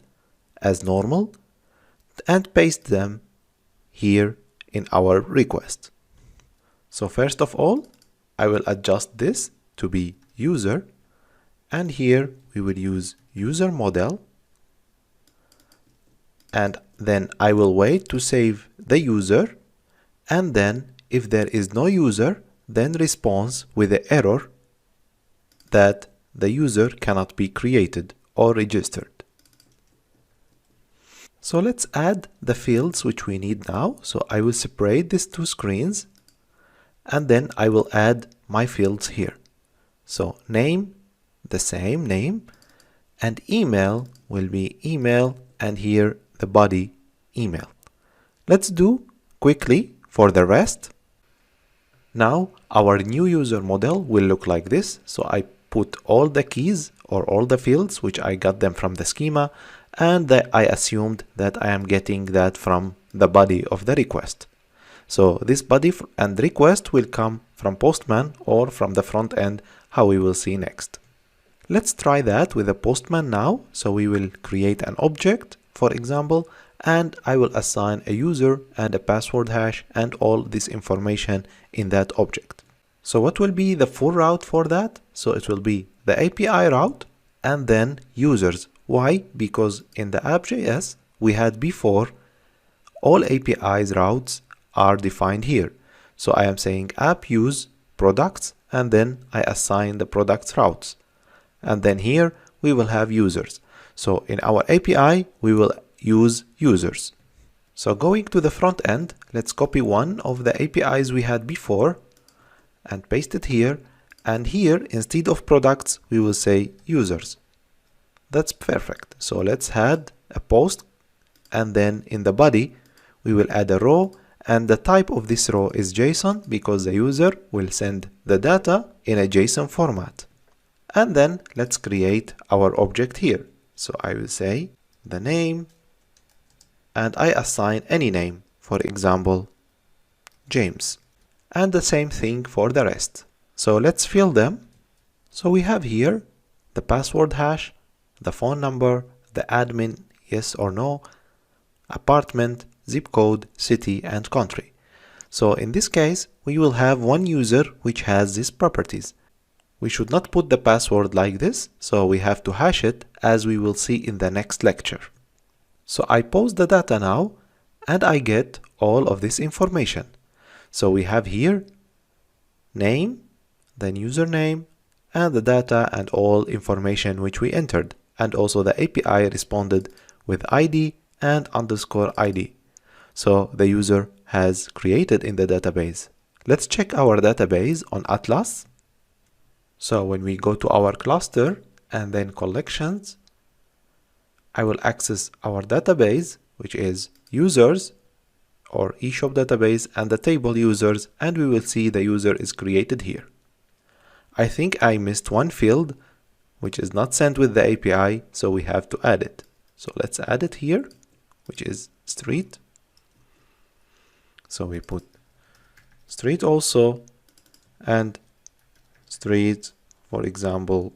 as normal and paste them here in our request. So first of all, I will adjust this to be user, and here we will use user model, and then I will wait to save the user, and then if there is no user, then response with the error that the user cannot be created or registered. So let's add the fields which we need now. So I will separate these two screens and then I will add my fields here. So name, the same name, and email will be email, and here the body email. Let's do quickly for the rest. Now our new user model will look like this. So I put all the keys or all the fields which I got them from the schema, and I assumed that I am getting that from the body of the request. So this body and request will come from Postman or from the front end, how we will see next. Let's try that with the Postman now. So we will create an object, for example, and I will assign a user and a password hash and all this information in that object. So what will be the full route for that? So it will be the API route and then users. Why? Because in the app.js we had before all APIs routes are defined here. So I am saying app use products and then I assign the products routes. And then here we will have users. So in our API we will use users. So going to the front end, let's copy one of the APIs we had before and paste it here. And here instead of products we will say users. That's perfect. So let's add a post and then in the body we will add a row, and the type of this row is JSON because the user will send the data in a JSON format. And then let's create our object here. So I will say the name and I assign any name, for example James, and the same thing for the rest. So let's fill them. So we have here the password hash, the phone number, the admin, yes or no, apartment, zip code, city, and country. So in this case, we will have one user which has these properties. We should not put the password like this, so we have to hash it as we will see in the next lecture. So I post the data now and I get all of this information. So we have here name, then username, and the data and all information which we entered. And also the API responded with ID and underscore ID. So the user has created in the database. Let's check our database on Atlas. So when we go to our cluster and then collections, I will access our database, which is users or eShop database and the table users, and we will see the user is created here. I think I missed one field, which is not sent with the API, so we have to add it. So let's add it here, which is street. So we put street also, and street, for example,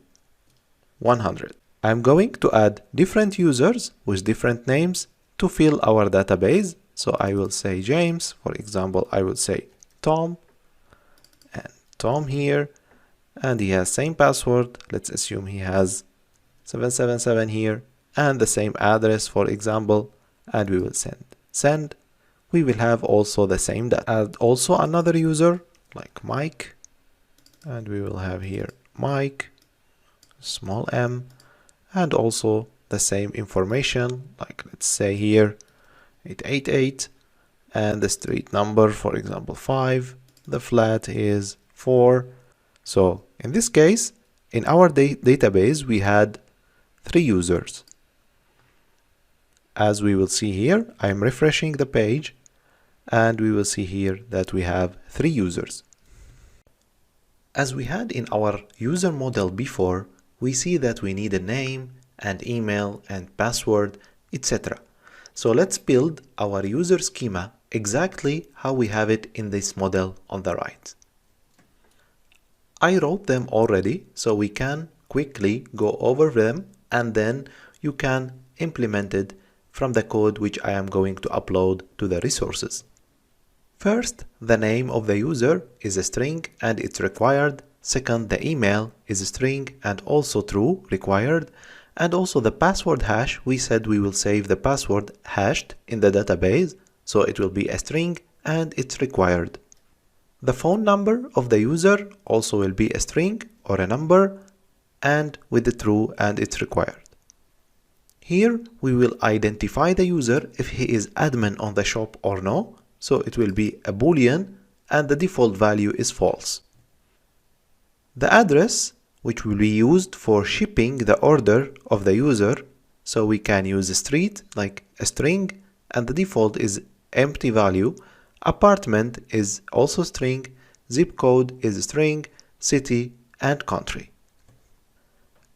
100. I'm going to add different users with different names to fill our database. So I will say James, for example, I will say Tom, and Tom here, and he has same password. Let's assume he has 777 here, and the same address, for example, and we will send. We will have also the same data. Add also another user like Mike, and we will have here Mike, small m, and also the same information, like let's say here 888, and the street number, for example 5, the flat is 4. So in this case, in our database we had 3 users. As we will see here, I'm refreshing the page, and we will see here that we have 3 users. As we had in our user model before, we see that we need a name and email and password, etc. So let's build our user schema exactly how we have it in this model on the right. I wrote them already, so we can quickly go over them, and then you can implement it from the code which I am going to upload to the resources. First, the name of the user is a string and it's required. Second, the email is a string and also true, required. And also the password hash, we said we will save the password hashed in the database, so it will be a string and it's required. The phone number of the user also will be a string or a number, and with the true and it's required. Here we will identify the user if he is admin on the shop or no, so it will be a boolean and the default value is false. The address, which will be used for shipping the order of the user, so we can use a street like a string, and the default is empty value. Apartment is also string, zip code is a string, city and country.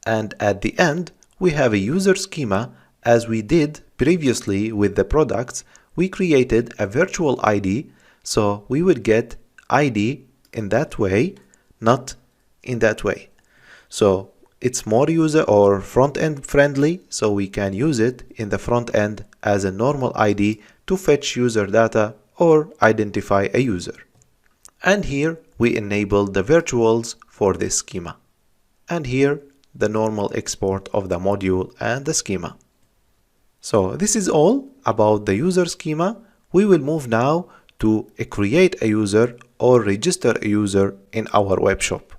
And at the end, we have a user schema. As we did previously with the products, we created a virtual ID, so we would get ID in that way, not in that way. So it's more user or front-end friendly, so we can use it in the front end as a normal ID to fetch user data or identify a user. And here we enable the virtuals for this schema. And here the normal export of the module and the schema. So this is all about the user schema. We will move now to create a user or register a user in our web shop.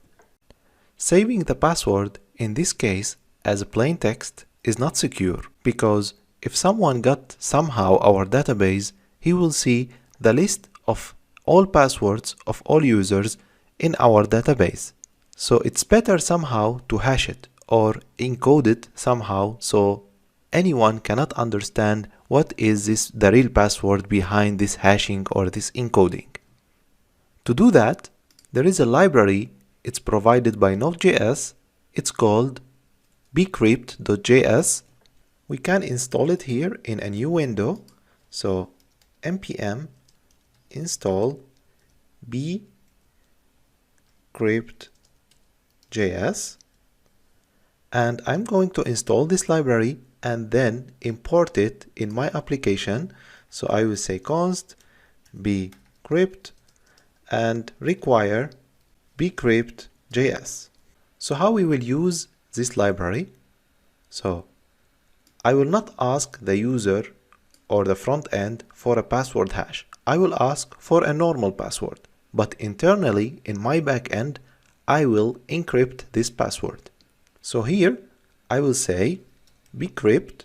Saving the password in this case as a plain text is not secure, because if someone got somehow our database, he will see the list of all passwords of all users in our database. So it's better somehow to hash it or encode it somehow, so anyone cannot understand what is the real password behind this hashing or this encoding. To do that, there is a library. It's provided by Node.js. It's called bcrypt.js. We can install it here in a new window. So npm install bcrypt.js, and I'm going to install this library and then import it in my application. So I will say const bcrypt and require bcrypt.js. So how we will use this library? So I will not ask the user or the front end for a password hash. I will ask for a normal password, but internally in my backend, I will encrypt this password. So here I will say bcrypt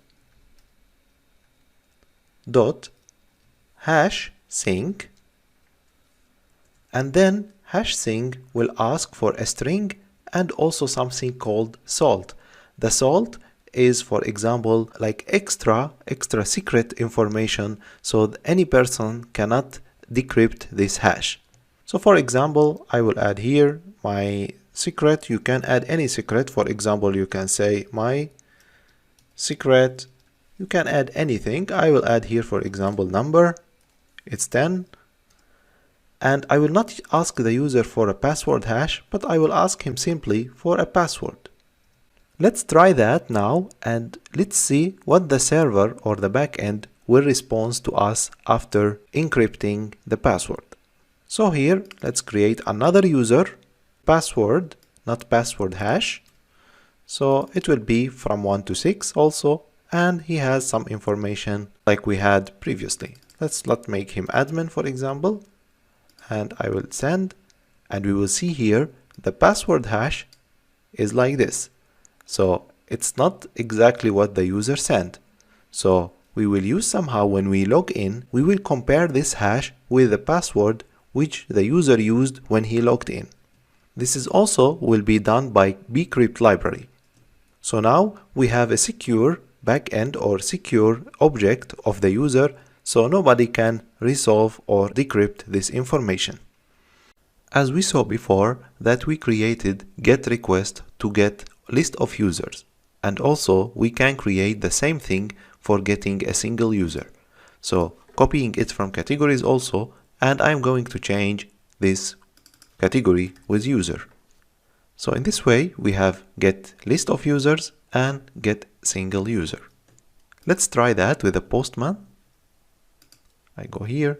dot hash sync, and then hash sync will ask for a string and also something called salt. The salt is, for example, like extra secret information, so that any person cannot decrypt this hash. So for example, I will add here my secret. You can add any secret. For example, you can say my secret. You can add anything. I will add here, for example, number. It's 10. And I will not ask the user for a password hash, but I will ask him simply for a password. Let's try that now, and let's see what the server or the backend will respond to us after encrypting the password. So here, let's create another user, password, not password hash. So it will be from 1 to 6 also, and he has some information like we had previously. Let's make him admin, for example, and I will send, and we will see here the password hash is like this. So it's not exactly what the user sent. So we will use somehow when we log in, we will compare this hash with the password which the user used when he logged in. This is also will be done by bcrypt library. So now we have a secure backend or secure object of the user, so nobody can resolve or decrypt this information. As we saw before, that we created get request to get list of users, and also we can create the same thing for getting a single user. So copying it from categories also, and I'm going to change this category with user. So in this way we have get list of users and get single user. Let's try that with a Postman. I go here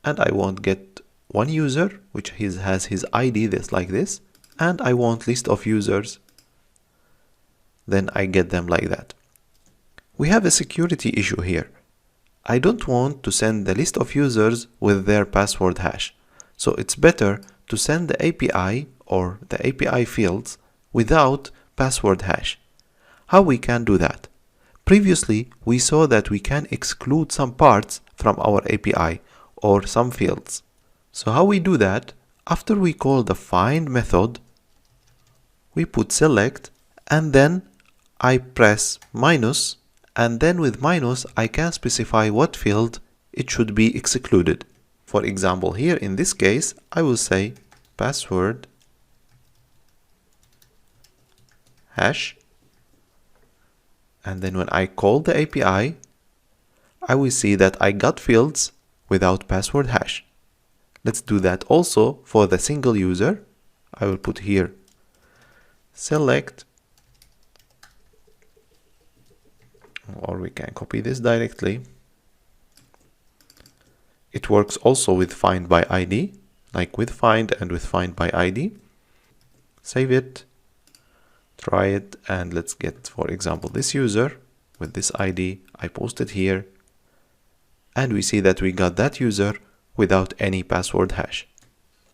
and I want get one user which has his ID like this, and I want list of users. Then I get them like that. We have a security issue here. I don't want to send the list of users with their password hash. So it's better to send the API or the API fields without password hash. How we can do that? Previously, we saw that we can exclude some parts from our API or some fields. So how we do that? After we call the find method, we put select, and then I press minus, and then with minus I can specify what field it should be excluded. For example, here in this case I will say password hash, and then when I call the API I will see that I got fields without password hash. Let's do that also for the single user. I will put here select, or we can copy this directly. It works also with find by ID, like with find and with find by ID. Save it, try it, and let's get, for example, this user with this ID. I post it here, and we see that we got that user without any password hash.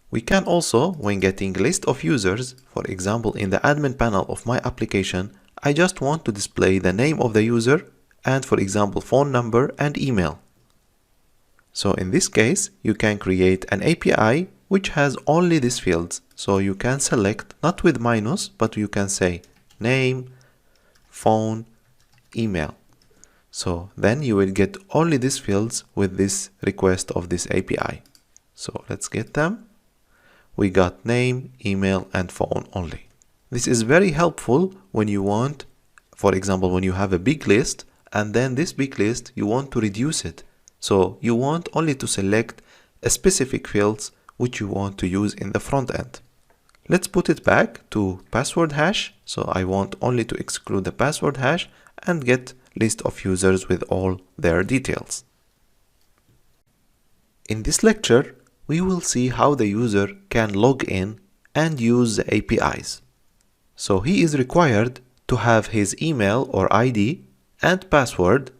We can also, when getting list of users, for example, in the admin panel of my application, I just want to display the name of the user and, for example, phone number and email. So in this case, you can create an API which has only these fields. So you can select not with minus, but you can say name, phone, email. So then you will get only these fields with this request of this API. So let's get them. We got name, email, and phone only. This is very helpful when you want, for example, when you have a big list, and then this big list, you want to reduce it. So you want only to select a specific fields which you want to use in the front end. Let's put it back to password hash. So I want only to exclude the password hash and get list of users with all their details. In this lecture, we will see how the user can log in and use the APIs. So he is required to have his email or ID and password,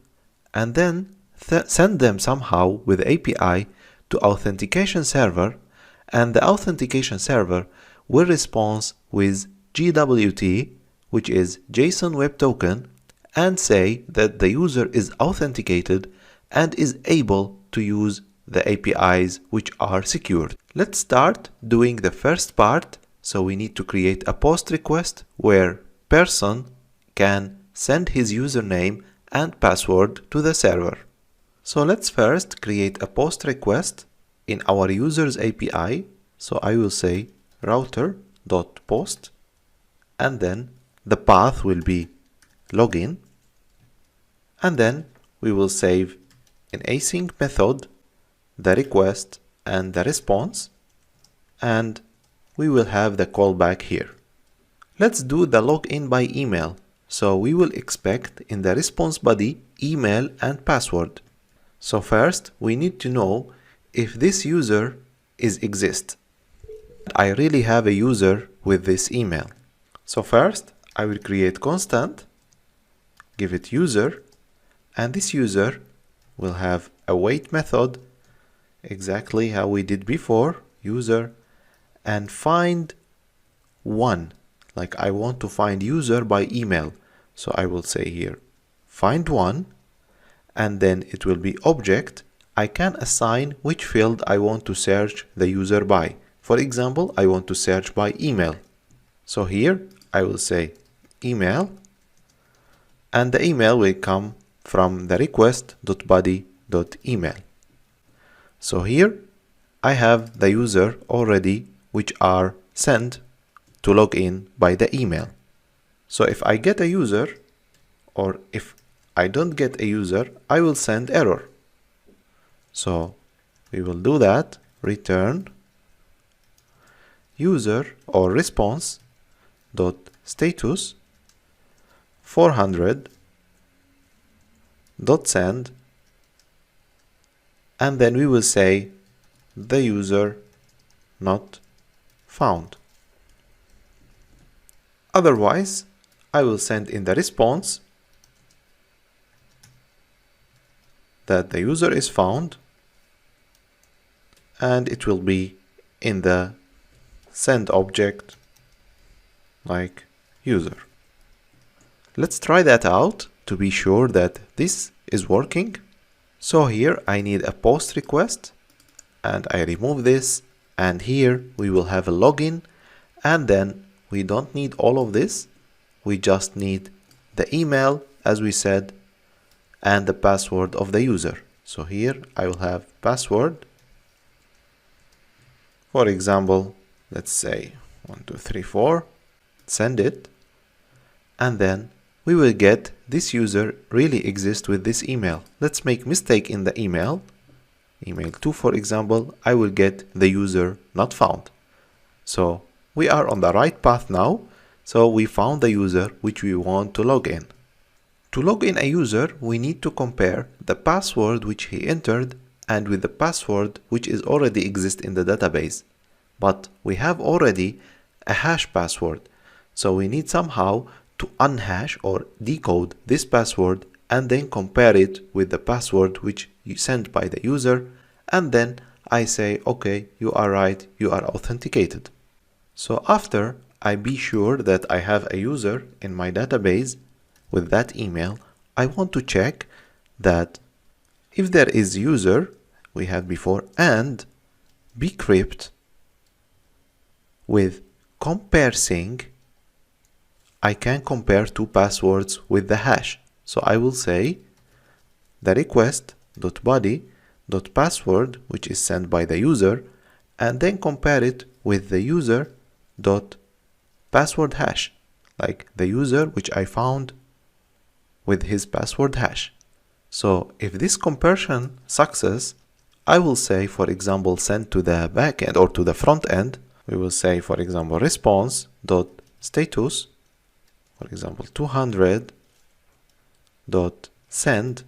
and then send them somehow with API to authentication server, and the authentication server will respond with JWT, which is JSON Web Token, and say that the user is authenticated and is able to use the APIs which are secured. Let's start doing the first part. So we need to create a post request where person can send his username and password to the server. So let's first create a post request in our users API. So I will say router.post, and then the path will be login, and then we will save in async method the request and the response, and we will have the callback here. Let's do the login by email. So we will expect in the response body email and password. So first we need to know if this user exists. I really have a user with this email. So first I will create constant, give it user, and this user will have a wait method, exactly how we did before, user, and find one. Like I want to find user by email. So I will say here, find one, and then it will be object. I can assign which field I want to search the user by. For example, I want to search by email. So here I will say email, and the email will come from the request.body.email. So here I have the user already which are sent to log in by the email. So if I get a user, or if I don't get a user, I will send error. So we will do that, return user or response dot status 400 dot send, and then we will say the user not found. Otherwise, I will send in the response that the user is found, and it will be in the send object like user. Let's try that out to be sure that this is working. So here I need a post request, and I remove this, and here we will have a login, and then we don't need all of this. We just need the email, as we said, and the password of the user. So here I will have password. For example, let's say 1234, send it, and then we will get this user really exists with this email. Let's make mistake in the email 2 for example, I will get the user not found. So we are on the right path now. So we found the user which we want to log in. To log in a user, we need to compare the password which he entered and with the password which is already exist in the database. But we have already a hash password. So we need somehow to unhash or decode this password and then compare it with the password which you sent by the user, and then I say, okay, you are right, you are authenticated. So after I be sure that I have a user in my database with that email, I want to check that if there is user we had before and bcrypt with comparing, I can compare two passwords with the hash. So I will say the request.body.password which is sent by the user, and then compare it with the user.password hash, like the user which I found with his password hash. So if this comparison success, I will say, for example, send to the backend or to the front end. We will say, for example, response.status, for example, 200.send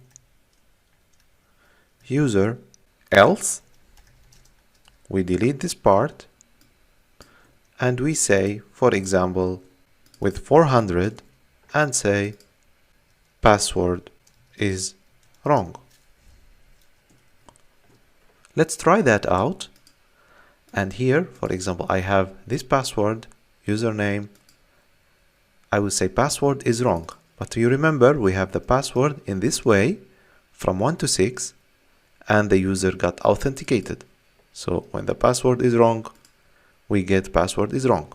user, else we delete this part and we say, for example, with 400 and say password is wrong. Let's try that out. And here, for example, I have this password, username. I will say password is wrong. But you remember we have the password in this way from 1 to 6 and the user got authenticated. So when the password is wrong, we get password is wrong.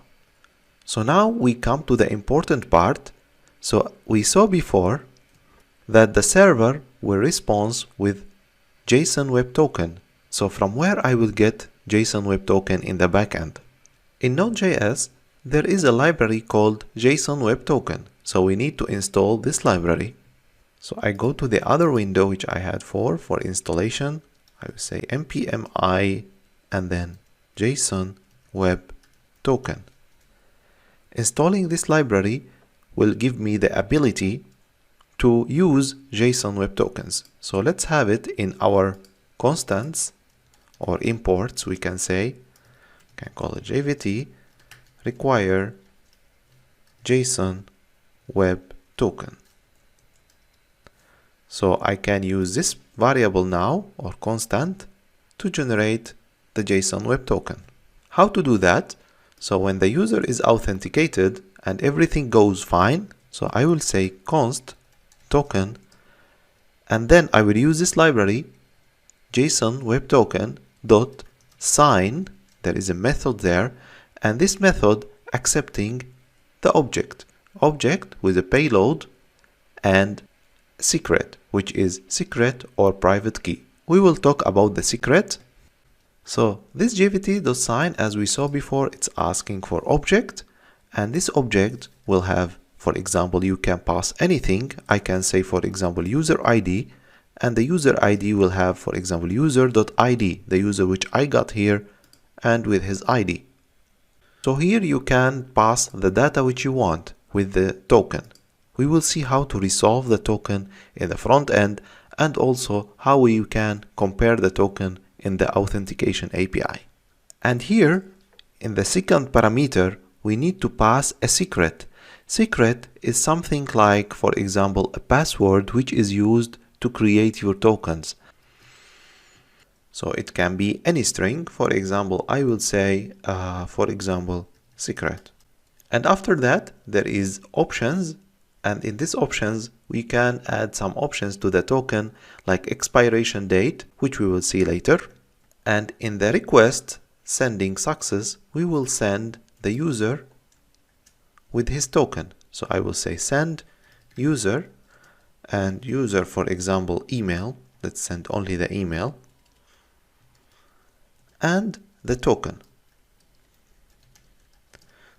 So now we come to the important part. So we saw before that the server will respond with JSON Web Token. So from where I will get JSON Web Token in the backend? In Node.js, there is a library called JSON Web Token. So we need to install this library. So I go to the other window which I had for installation. I will say npm I and then JSON Web Token. Installing this library will give me the ability to use JSON Web Tokens. So let's have it in our constants or imports. We can say, can call it JVT require JSON Web Token. So I can use this variable now or constant to generate the JSON Web Token. How to do that? So when the user is authenticated and everything goes fine, so I will say const token, and then I will use this library JSON Web Token dot sign. There is a method there, and this method accepting the object with a payload and secret, which is secret or private key. We will talk about the secret. So this JVT.sign, as we saw before, it's asking for object, and this object will have, for example, you can pass anything. I can say, for example, user ID, and the user ID will have, for example, user.id, the user which I got here, and with his ID. So here you can pass the data which you want with the token. We will see how to resolve the token in the front end, and also how we can compare the token in the authentication API. And here in the second parameter, we need to pass a secret. Secret is something like, for example, a password which is used to create your tokens. So it can be any string. For example, I will say, for example, secret. And after that, there is options. And in these options, we can add some options to the token, like expiration date, which we will see later. And in the request sending success, we will send the user with his token. So I will say send user, and user, for example, email. Let's send only the email and the token.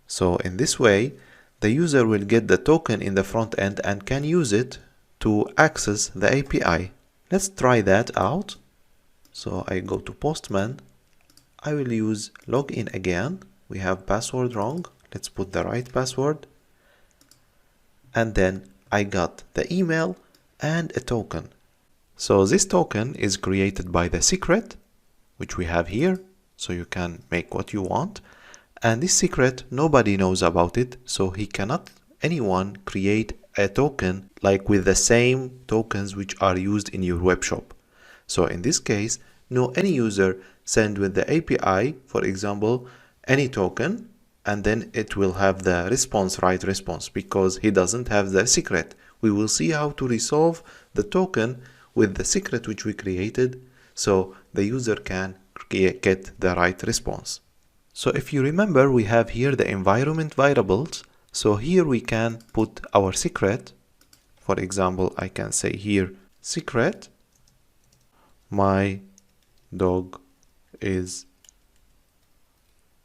So in this way, the user will get the token in the front end and can use it to access the API. Let's try that out. So I go to Postman. I will use login again. We have password wrong. Let's put the right password. And then I got the email and a token. So this token is created by the secret, which we have here. So you can make what you want. And this secret, nobody knows about it. So anyone create a token like with the same tokens which are used in your web shop. So in this case, any user send with the API, for example, any token, and then it will have the right response because he doesn't have the secret. We will see how to resolve the token with the secret which we created, so the user can get the right response. So if you remember, we have here the environment variables. So here we can put our secret. For example, I can say here secret, my dog is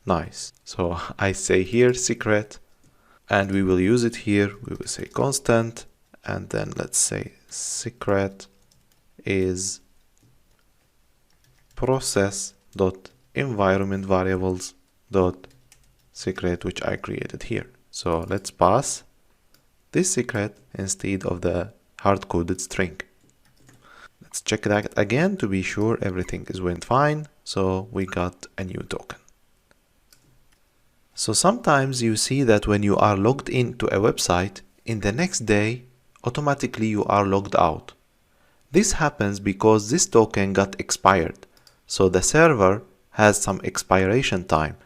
nice. So I say here secret, and we will use it here. We will say constant, and then let's say secret is process dot environment variables dot secret, which I created here. So let's pass this secret instead of the hard-coded string. Let's check that again to be sure everything went fine. So we got a new token. So sometimes you see that when you are logged into a website, in the next day, automatically you are logged out. This happens because this token got expired. So the server has some expiration time.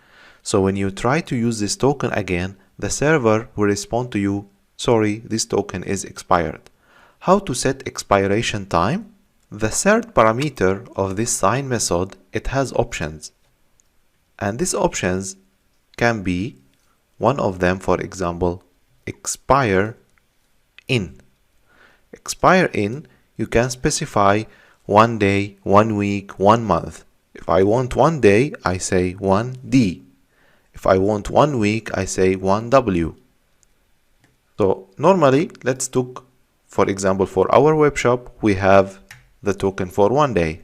So when you try to use this token again, the server will respond to you, sorry, this token is expired. How to set expiration time? The third parameter of this sign method, it has options. And these options can be one of them, for example, expire in. Expire in, you can specify 1 day, 1 week, 1 month. If I want 1 day, I say 1D. If I want 1 week, I say 1W. So normally, let's take, for example, for our web shop, we have the token for 1 day.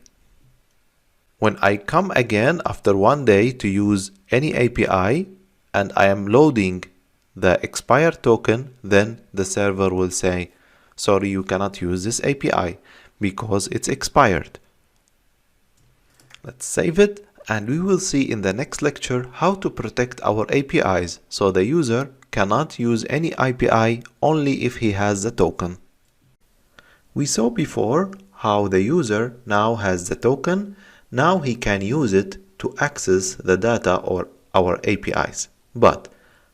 When I come again after 1 day to use any API and I am loading the expired token, then the server will say, sorry, you cannot use this API because it's expired. Let's save it, and we will see in the next lecture how to protect our APIs so the user cannot use any API only if he has the token. We saw before how the user now has the token. Now he can use it to access the data or our APIs. But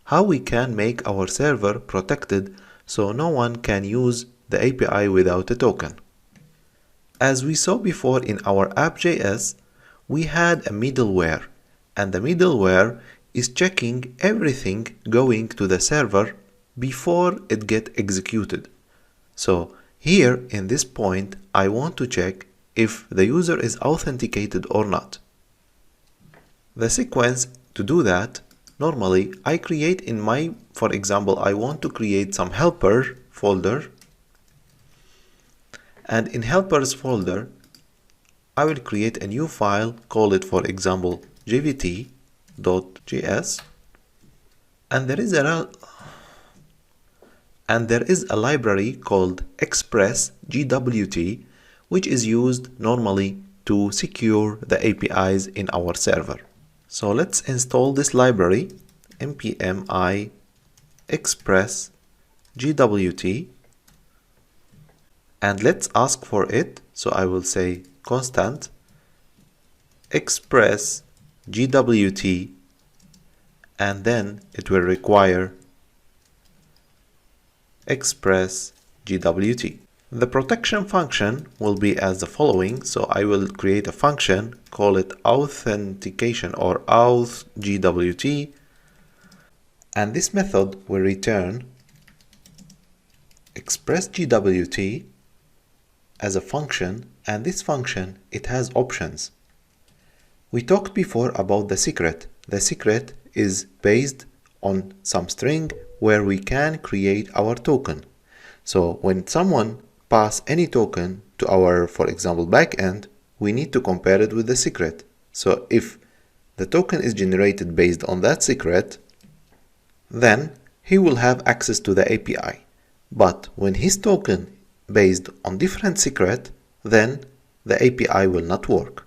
how we can make our server protected so no one can use the API without a token? As we saw before in our app.js, we had a middleware, and the middleware is checking everything going to the server before it gets executed. So here in this point, I want to check if the user is authenticated or not. The sequence to do that, normally I create in my, for example, I want to create some helper folder, and in helpers folder I will create a new file, call it for example jvt.js, and there is a library called Express GWT, which is used normally to secure the APIs in our server. So let's install this library, npm i express gwt, and let's ask for it. So I will say constant express gwt, and then it will require express gwt. The protection function will be as the following. So I will create a function, call it authentication or auth gwt, and this method will return express gwt as a function, and this function, it has options. We talked before about the secret. The secret is based on some string where we can create our token. So when someone pass any token to our, for example, backend, we need to compare it with the secret. So if the token is generated based on that secret, then he will have access to the API. But when his token based on different secret, then the API will not work.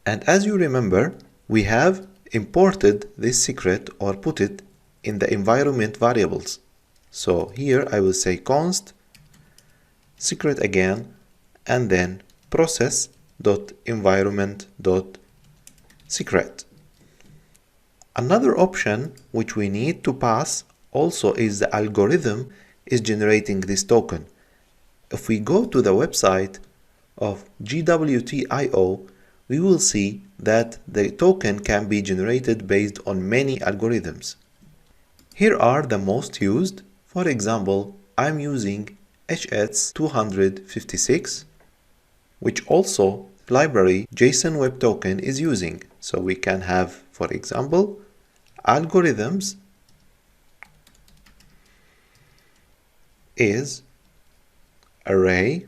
And as you remember, we have imported this secret or put it in the environment variables. So here I will say const secret again, and then process.environment.secret. Another option which we need to pass also is the algorithm is generating this token. If we go to the website of gwt.io, we will see that the token can be generated based on many algorithms. Here are the most used. For example, I'm using HS256, which also library JSON Web Token is using. So we can have, for example, algorithms is array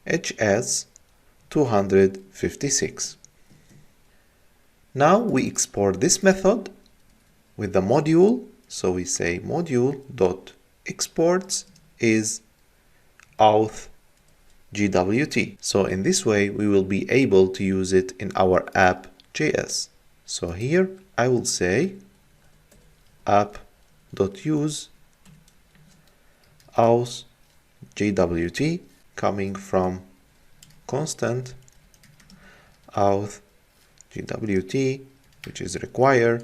HS256. Now we export this method with the module. So we say module.exports is auth gwt. So in this way we will be able to use it in our app.js. So here I will say app.use auth gwt coming from constant auth gwt, which is require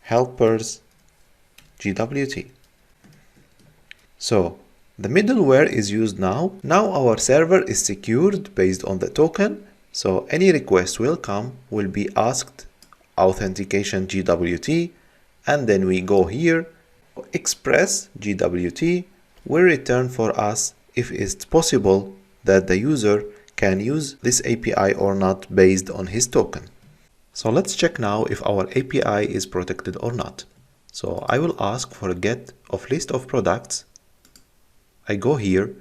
helpers gwt. So the middleware is used now. Now our server is secured based on the token. So any request will be asked authentication gwt, and then we go here, express GWT will return for us if it's possible that the user can use this API or not based on his token. So let's check now if our API is protected or not. So I will ask for a get of list of products. I go here,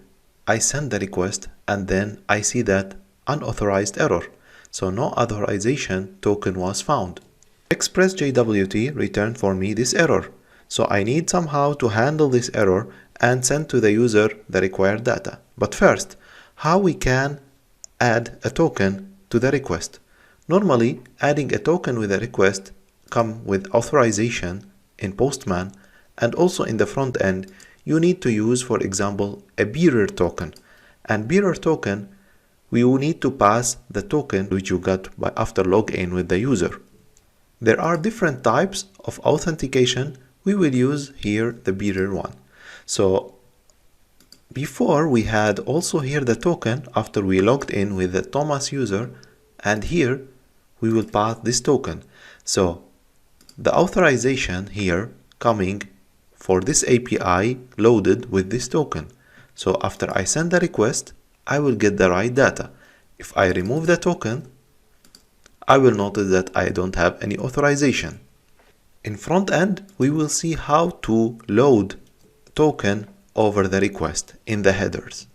I send the request, and then I see that unauthorized error. So no authorization token was found. Express JWT returned for me this error. So I need somehow to handle this error and send to the user the required data. But first, how we can add a token to the request? Normally, adding a token with a request comes with authorization in Postman, and also in the front end, you need to use, for example, a bearer token. And bearer token, we will need to pass the token which you got after login with the user. There are different types of authentication. We will use here the bearer one. So before we had also here the token after we logged in with the Thomas user, and here we will pass this token. So the authorization here coming for this API loaded with this token. So after I send the request, I will get the right data. If I remove the token, I will notice that I don't have any authorization. In front end, we will see how to load token over the request in the headers.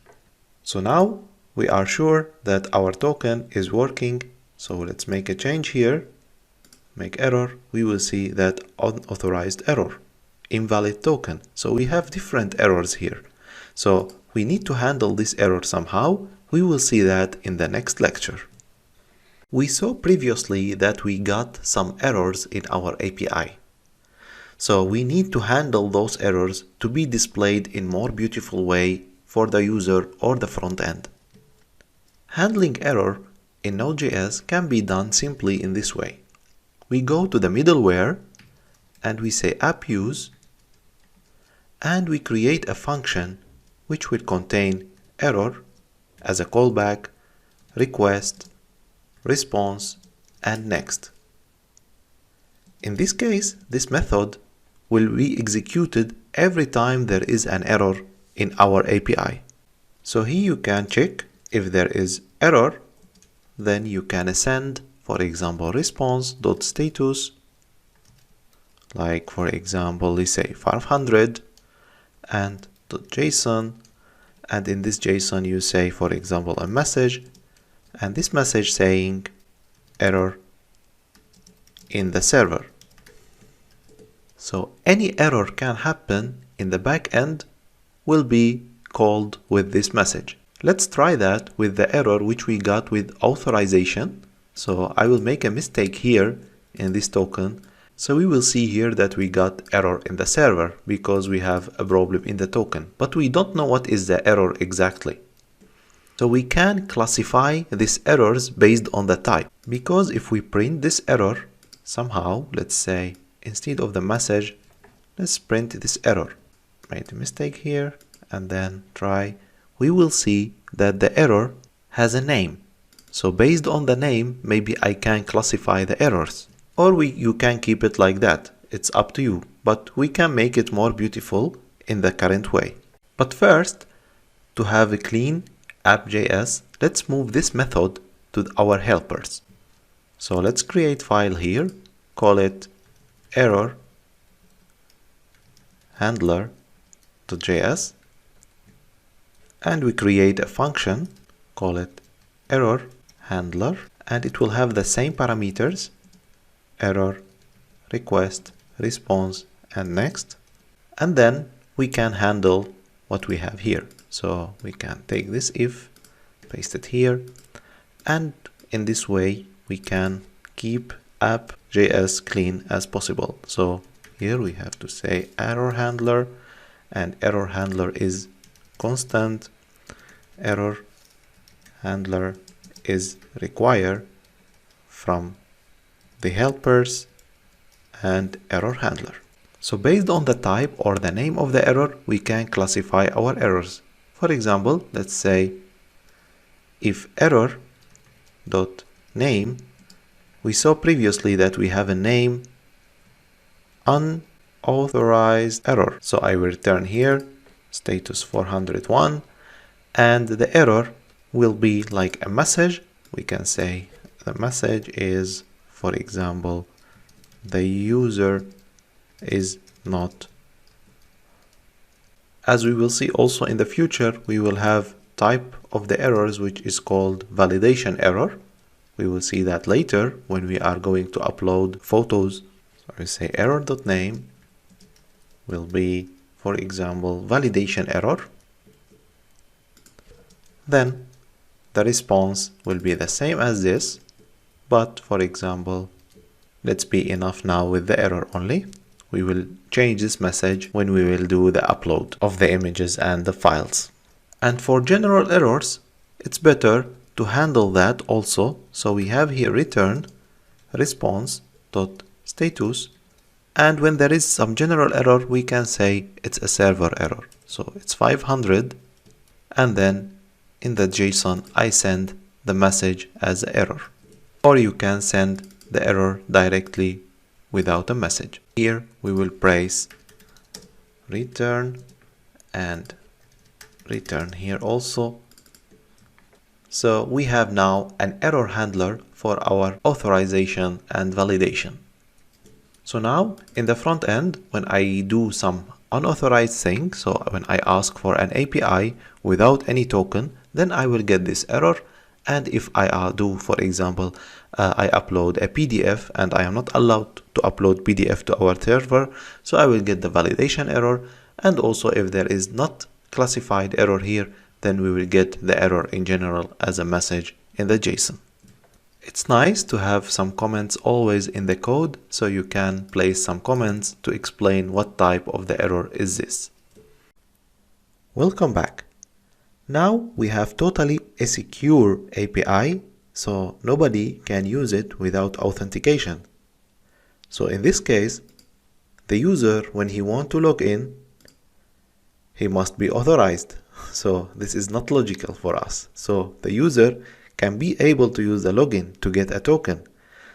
So now we are sure that our token is working. So let's make a change here, make error. We will see that unauthorized error, invalid token. So we have different errors here. So we need to handle this error somehow. We will see that in the next lecture. We saw previously that we got some errors in our API. So we need to handle those errors to be displayed in more beautiful way for the user or the front end. Handling error in Node.js can be done simply in this way. We go to the middleware and we say app use, and we create a function which will contain error as a callback, request, response, and next. In this case, this method will be executed every time there is an error in our API. So here you can check if there is error, then you can send, for example, response.status, like for example, let's say 500 and .json, and in this JSON you say, for example, a message, and this message saying error in the server. So any error can happen in the back end will be called with this message. Let's try that with the error which we got with authorization. So I will make a mistake here in this token. So we will see here that we got error in the server because we have a problem in the token, but we don't know what is the error exactly. So we can classify these errors based on the type, because if we print this error somehow, let's say instead of the message, let's print this error. Made a mistake here and then try. We will see that the error has a name. So based on the name, maybe I can classify the errors, or you can keep it like that. It's up to you, but we can make it more beautiful in the current way. But first, to have a clean app.js, let's move this method to our helpers. So let's create file here, call it error handler.js, and we create a function, call it error handler, and it will have the same parameters, error, request, response, and next. And then we can handle what we have here. So we can take this if, paste it here, and in this way we can keep app.js clean as possible. So here we have to say error handler, and error handler is constant, error handler is required from the helpers and error handler. So based on the type or the name of the error, we can classify our errors. For example, let's say if error dot name, we saw previously that we have a name unauthorized error. So I will return here status 401, and the error will be like a message. We can say the message is, for example, the user is not. As we will see also in the future, we will have type of the errors which is called validation error. We will see that later when we are going to upload photos. So we say error.name will be, for example, validation error. Then the response will be the same as this, but for example, let's be enough now with the error only. We will change this message when we will do the upload of the images and the files. And for general errors, it's better to handle that also. So we have here return response.status, and when there is some general error, we can say it's a server error. So it's 500, and then in the JSON, I send the message as error. Or you can send the error directly without a message. Here we will press return and return here also. So we have now an error handler for our authorization and validation. So now in the front end, when I do some unauthorized thing, so when I ask for an API without any token, then I will get this error. And if I do, for example, I upload a PDF and I am not allowed to upload PDF to our server, so I will get the validation error. And also if there is not classified error here, then we will get the error in general as a message in the JSON. It's nice to have some comments always in the code, so you can place some comments to explain what type of the error is this. Welcome back. Now we have totally a secure API, so nobody can use it without authentication. So in this case, the user, when he wants to log in, he must be authorized. So this is not logical for us. So the user can be able to use the login to get a token.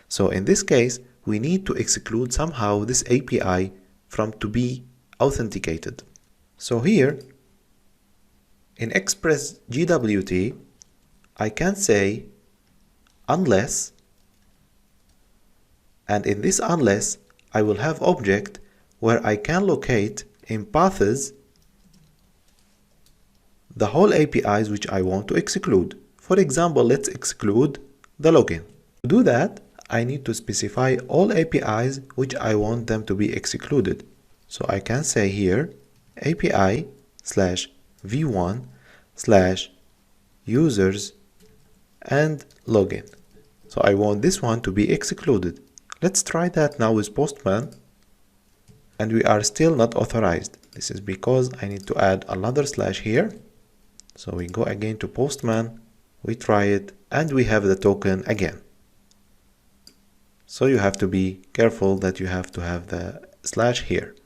So in this case, we need to exclude somehow this API from to be authenticated. So here, in Express GWT, I can say unless, and in this unless, I will have object where I can locate in paths the whole APIs which I want to exclude. For example, let's exclude the login. To do that, I need to specify all APIs which I want them to be excluded. So I can say here API/v1/users and login. So I want this one to be excluded. Let's try that now with Postman, and we are still not authorized. This is because I need to add another slash here. So we go again to Postman, we try it, and we have the token again. So you have to be careful that you have to have the slash here.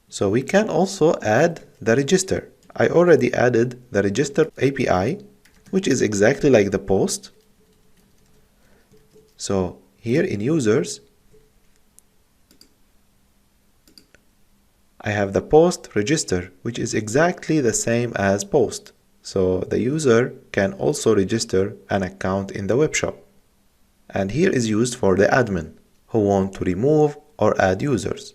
So we can also add the register. I already added the register API, which is exactly like the post. So here in users, I have the post register, which is exactly the same as post. So the user can also register an account in the web shop. And here is used for the admin who want to remove or add users.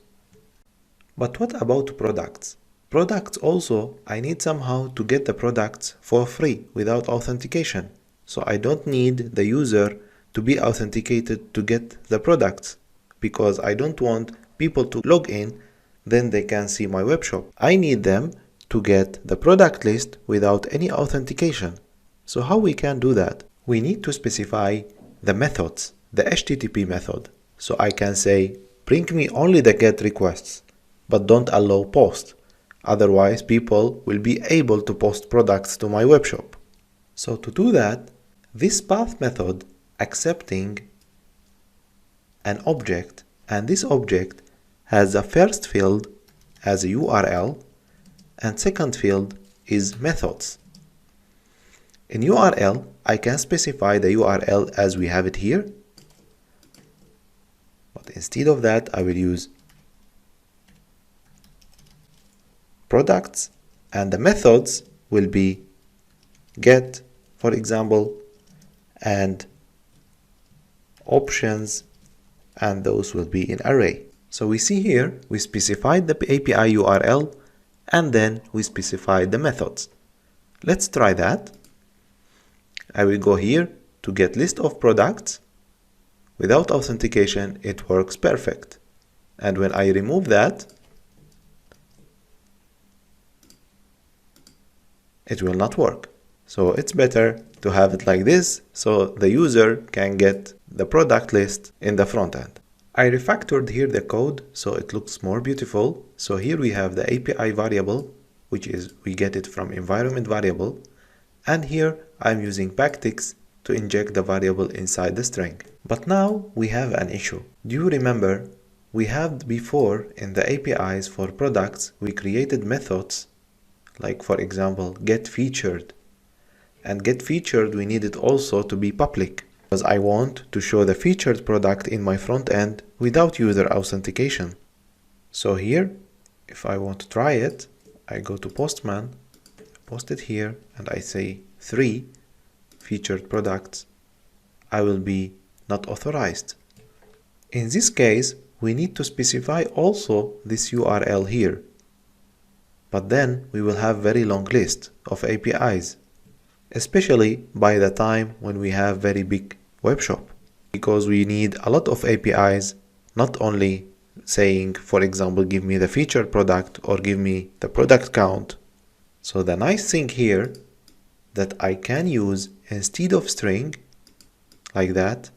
But what about products? Products also, I need somehow to get the products for free without authentication. So I don't need the user to be authenticated to get the products, because I don't want people to log in, then they can see my web shop. I need them to get the product list without any authentication. So how we can do that? We need to specify the methods, the HTTP method. So I can say, bring me only the GET requests, but don't allow post. Otherwise, people will be able to post products to my web shop. So to do that, this path method accepting an object, and this object has a first field as a URL, and second field is methods. In URL, I can specify the URL as we have it here. But But instead of that, I will use products, and the methods will be get, for example, and options, and those will be in array. So we see here we specified the API URL and then we specified the methods. Let's try that. I will go here to get list of products. Without authentication, it works perfect. And when I remove that, it will not work. So it's better to have it like this so the user can get the product list in the front end. I refactored here the code so it looks more beautiful. So here we have the API variable, which is we get it from environment variable, and here I'm using backticks to inject the variable inside the string. But now we have an issue. Do you remember we had before in the APIs for products we created methods like, for example, get featured, and get featured we need it also to be public because I want to show the featured product in my front end without user authentication. So here, if I want to try it, I go to Postman, post it here, and I say 3 featured products. I will be not authorized. In this case, we need to specify also this URL here. But then we will have very long list of APIs, especially by the time when we have very big web shop, because we need a lot of APIs, not only saying, for example, give me the featured product or give me the product count. So the nice thing here that I can use instead of string like that,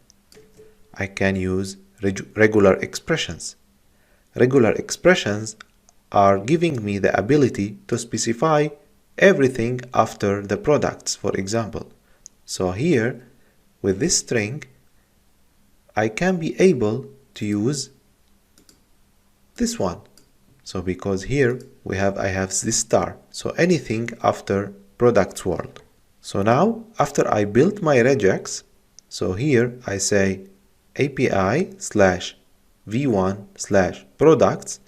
I can use regular expressions. Regular expressions are giving me the ability to specify everything after the products, for example. So here with this string I can be able to use this one. So because here I have this star, so anything after products world. So now after I built my regex, so here I say API/v1/products.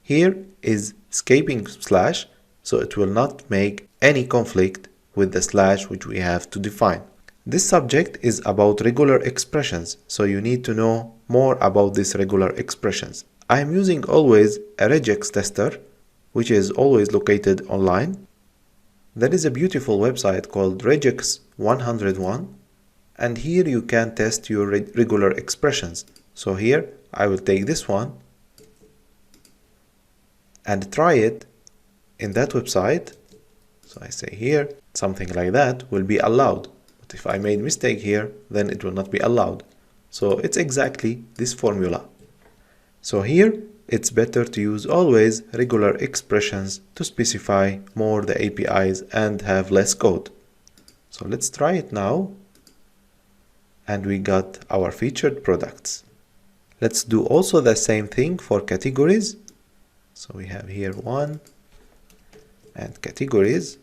Here is escaping slash, so it will not make any conflict with the slash which we have to define. This subject is about regular expressions, so you need to know more about these regular expressions. I am using always a regex tester, which is always located online. There is a beautiful website called regex 101, and here you can test your regular expressions. So here I will take this one and try it in that website. So I say here something like that will be allowed, but if I made mistake here, then it will not be allowed. So it's exactly this formula. So here it's better to use always regular expressions to specify more the APIs and have less code. So let's try it now, and we got our featured products. Let's do also the same thing for categories. So we have here one and categories,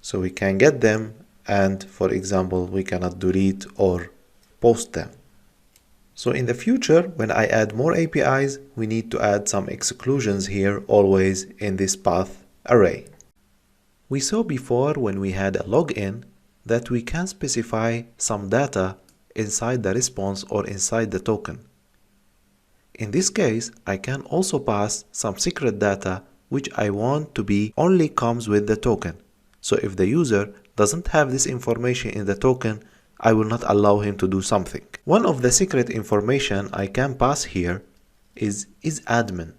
so we can get them, and for example we cannot delete or post them. So in the future, when I add more APIs, we need to add some exclusions here always in this path array. We saw before when we had a login that we can specify some data inside the response or inside the token. In this case, I can also pass some secret data which I want to be only comes with the token. So if the user doesn't have this information in the token, I will not allow him to do something. One of the secret information I can pass here is admin.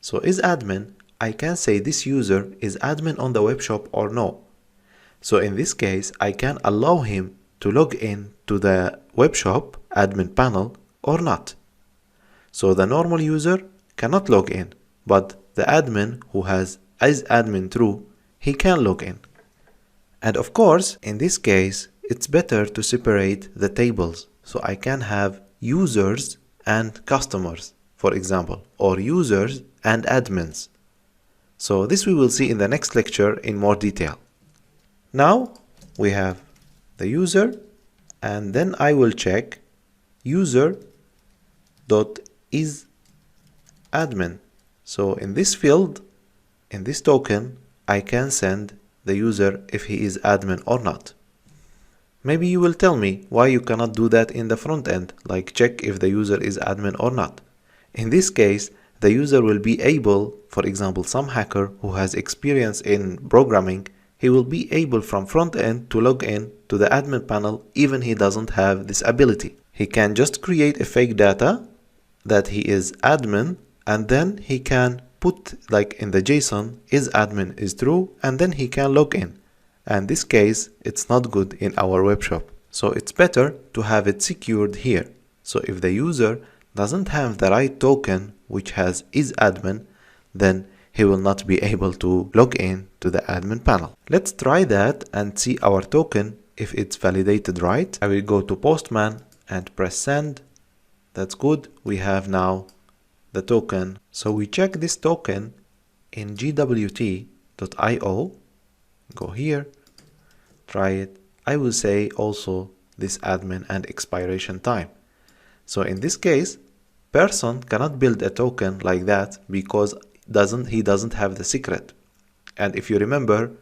So is admin, I can say this user is admin on the web shop or no. So in this case, I can allow him to log in to the web shop admin panel or not. So the normal user cannot log in, but the admin who has is admin true, he can log in. And of course, in this case, it's better to separate the tables. So I can have users and customers, for example, or users and admins. So this we will see in the next lecture in more detail. Now we have the user, and then I will check user user.isAdmin. So in this field, in this token, I can send the user if he is admin or not. Maybe you will tell me why you cannot do that in the front end, like check if the user is admin or not. In this case, the user will be able, for example, some hacker who has experience in programming, he will be able from front end to log in to the admin panel even he doesn't have this ability. He can just create a fake data that he is admin, and then he can put, like in the JSON, is admin is true, and then he can log in. And this case, it's not good in our web shop. So it's better to have it secured here. So if the user doesn't have the right token which has is admin, then he will not be able to log in to the admin panel. Let's try that and see our token if it's validated right. I will go to Postman and press send. That's good. We have now the token. So we check this token in gwt.io. Go here, try it. I will say also this admin and expiration time. So in this case, person cannot build a token like that because he doesn't have the secret. And if you remember,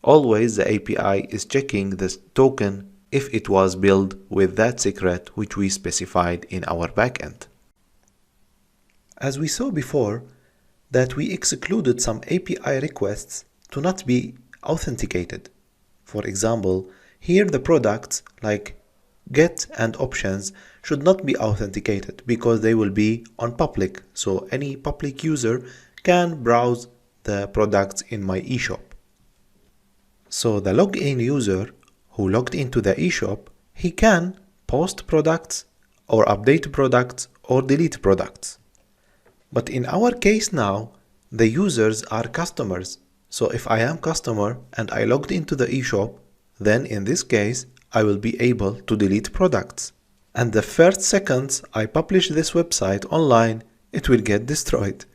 always the API is checking this token if it was built with that secret which we specified in our backend. As we saw before, that we excluded some API requests to not be authenticated. For example, here the products like get and options should not be authenticated because they will be on public, so any public user can browse the products in my eShop. So the login user who logged into the eShop, he can post products or update products or delete products. But in our case now, the users are customers. So if I am customer and I logged into the eShop, then in this case, I will be able to delete products. And the first seconds I publish this website online, it will get destroyed.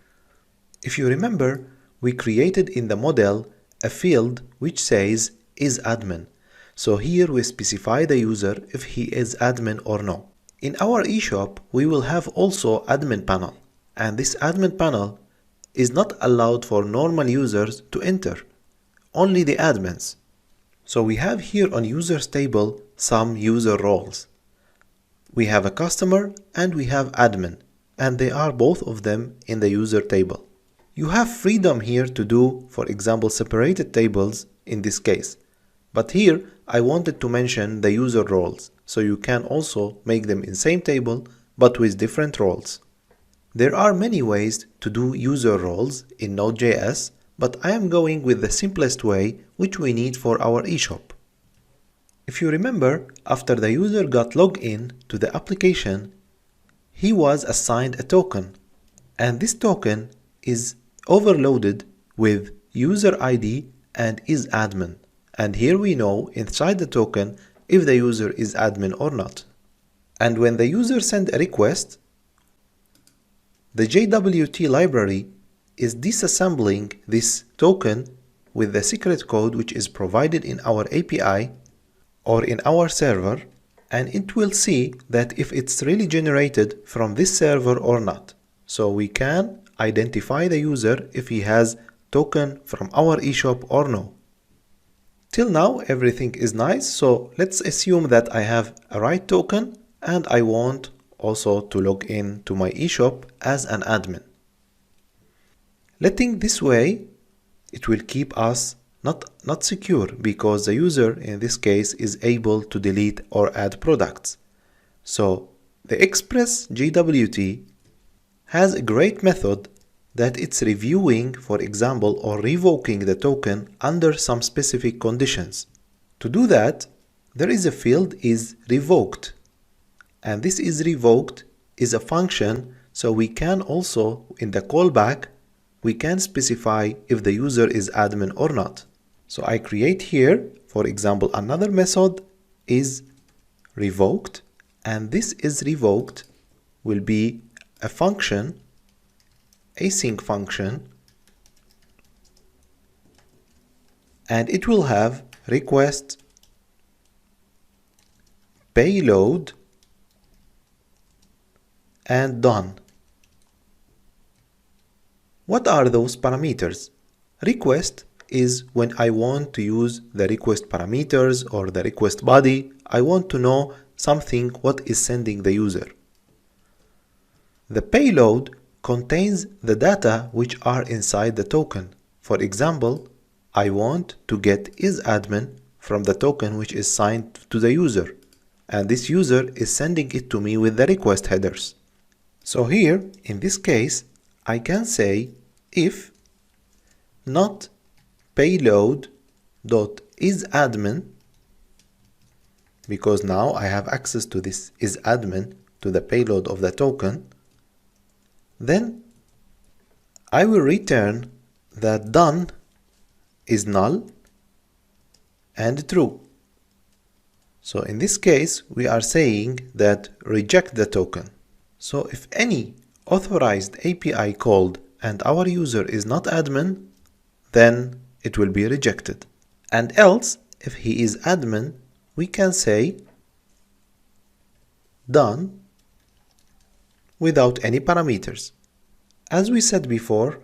If you remember, we created in the model a field which says is admin. So here we specify the user if he is admin or no. In our eShop, we will have also admin panel. And this admin panel is not allowed for normal users to enter, only the admins. So we have here on users table some user roles. We have a customer and we have admin, and they are both of them in the user table. You have freedom here to do, for example, separated tables in this case. But here I wanted to mention the user roles, so you can also make them in same table but with different roles. There are many ways to do user roles in Node.js, but I am going with the simplest way which we need for our eShop. If you remember, after the user got logged in to the application, he was assigned a token, and this token is overloaded with user ID and is admin. And here we know inside the token if the user is admin or not. And when the user sends a request, the JWT library is disassembling this token with the secret code which is provided in our API or in our server, and it will see that if it's really generated from this server or not. So we can identify the user if he has token from our eShop or no. Till now everything is nice, so let's assume that I have a right token and I want also to log in to my eShop as an admin. Letting this way, it will keep us not secure because the user in this case is able to delete or add products. So the Express JWT has a great method that it's reviewing, for example, or revoking the token under some specific conditions. To do that, there is a field is revoked, and this is revoked is a function, so we can also in the callback we can specify if the user is admin or not. So I create here, for example, another method is revoked, and this is revoked will be a function, async function, and it will have request payload and done. What are those parameters? Request is when I want to use the request parameters or the request body. I want to know something what is sending the user. The payload contains the data which are inside the token. For example, I want to get isAdmin from the token which is signed to the user, and this user is sending it to me with the request headers. So here, in this case, I can say if not payload.isAdmin, because now I have access to this isAdmin, to the payload of the token, then I will return that done is null and true. So in this case, we are saying that reject the token. So if any authorized API called and our user is not admin, then it will be rejected. And else, if he is admin, we can say done without any parameters. As we said before,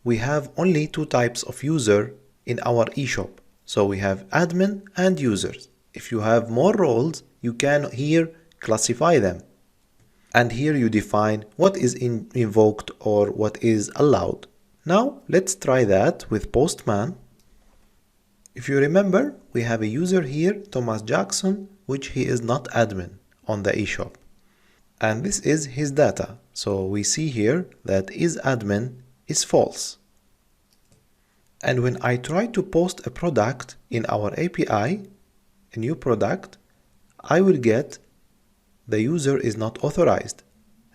we have only two types of user in our eShop. So we have admin and users. If you have more roles, you can here classify them. And here you define what is invoked or what is allowed. Now let's try that with Postman. If you remember, we have a user here, Thomas Jackson, which he is not admin on the eShop. And this is his data. So we see here that isAdmin is false. And when I try to post a product in our API, a new product, I will get the user is not authorized.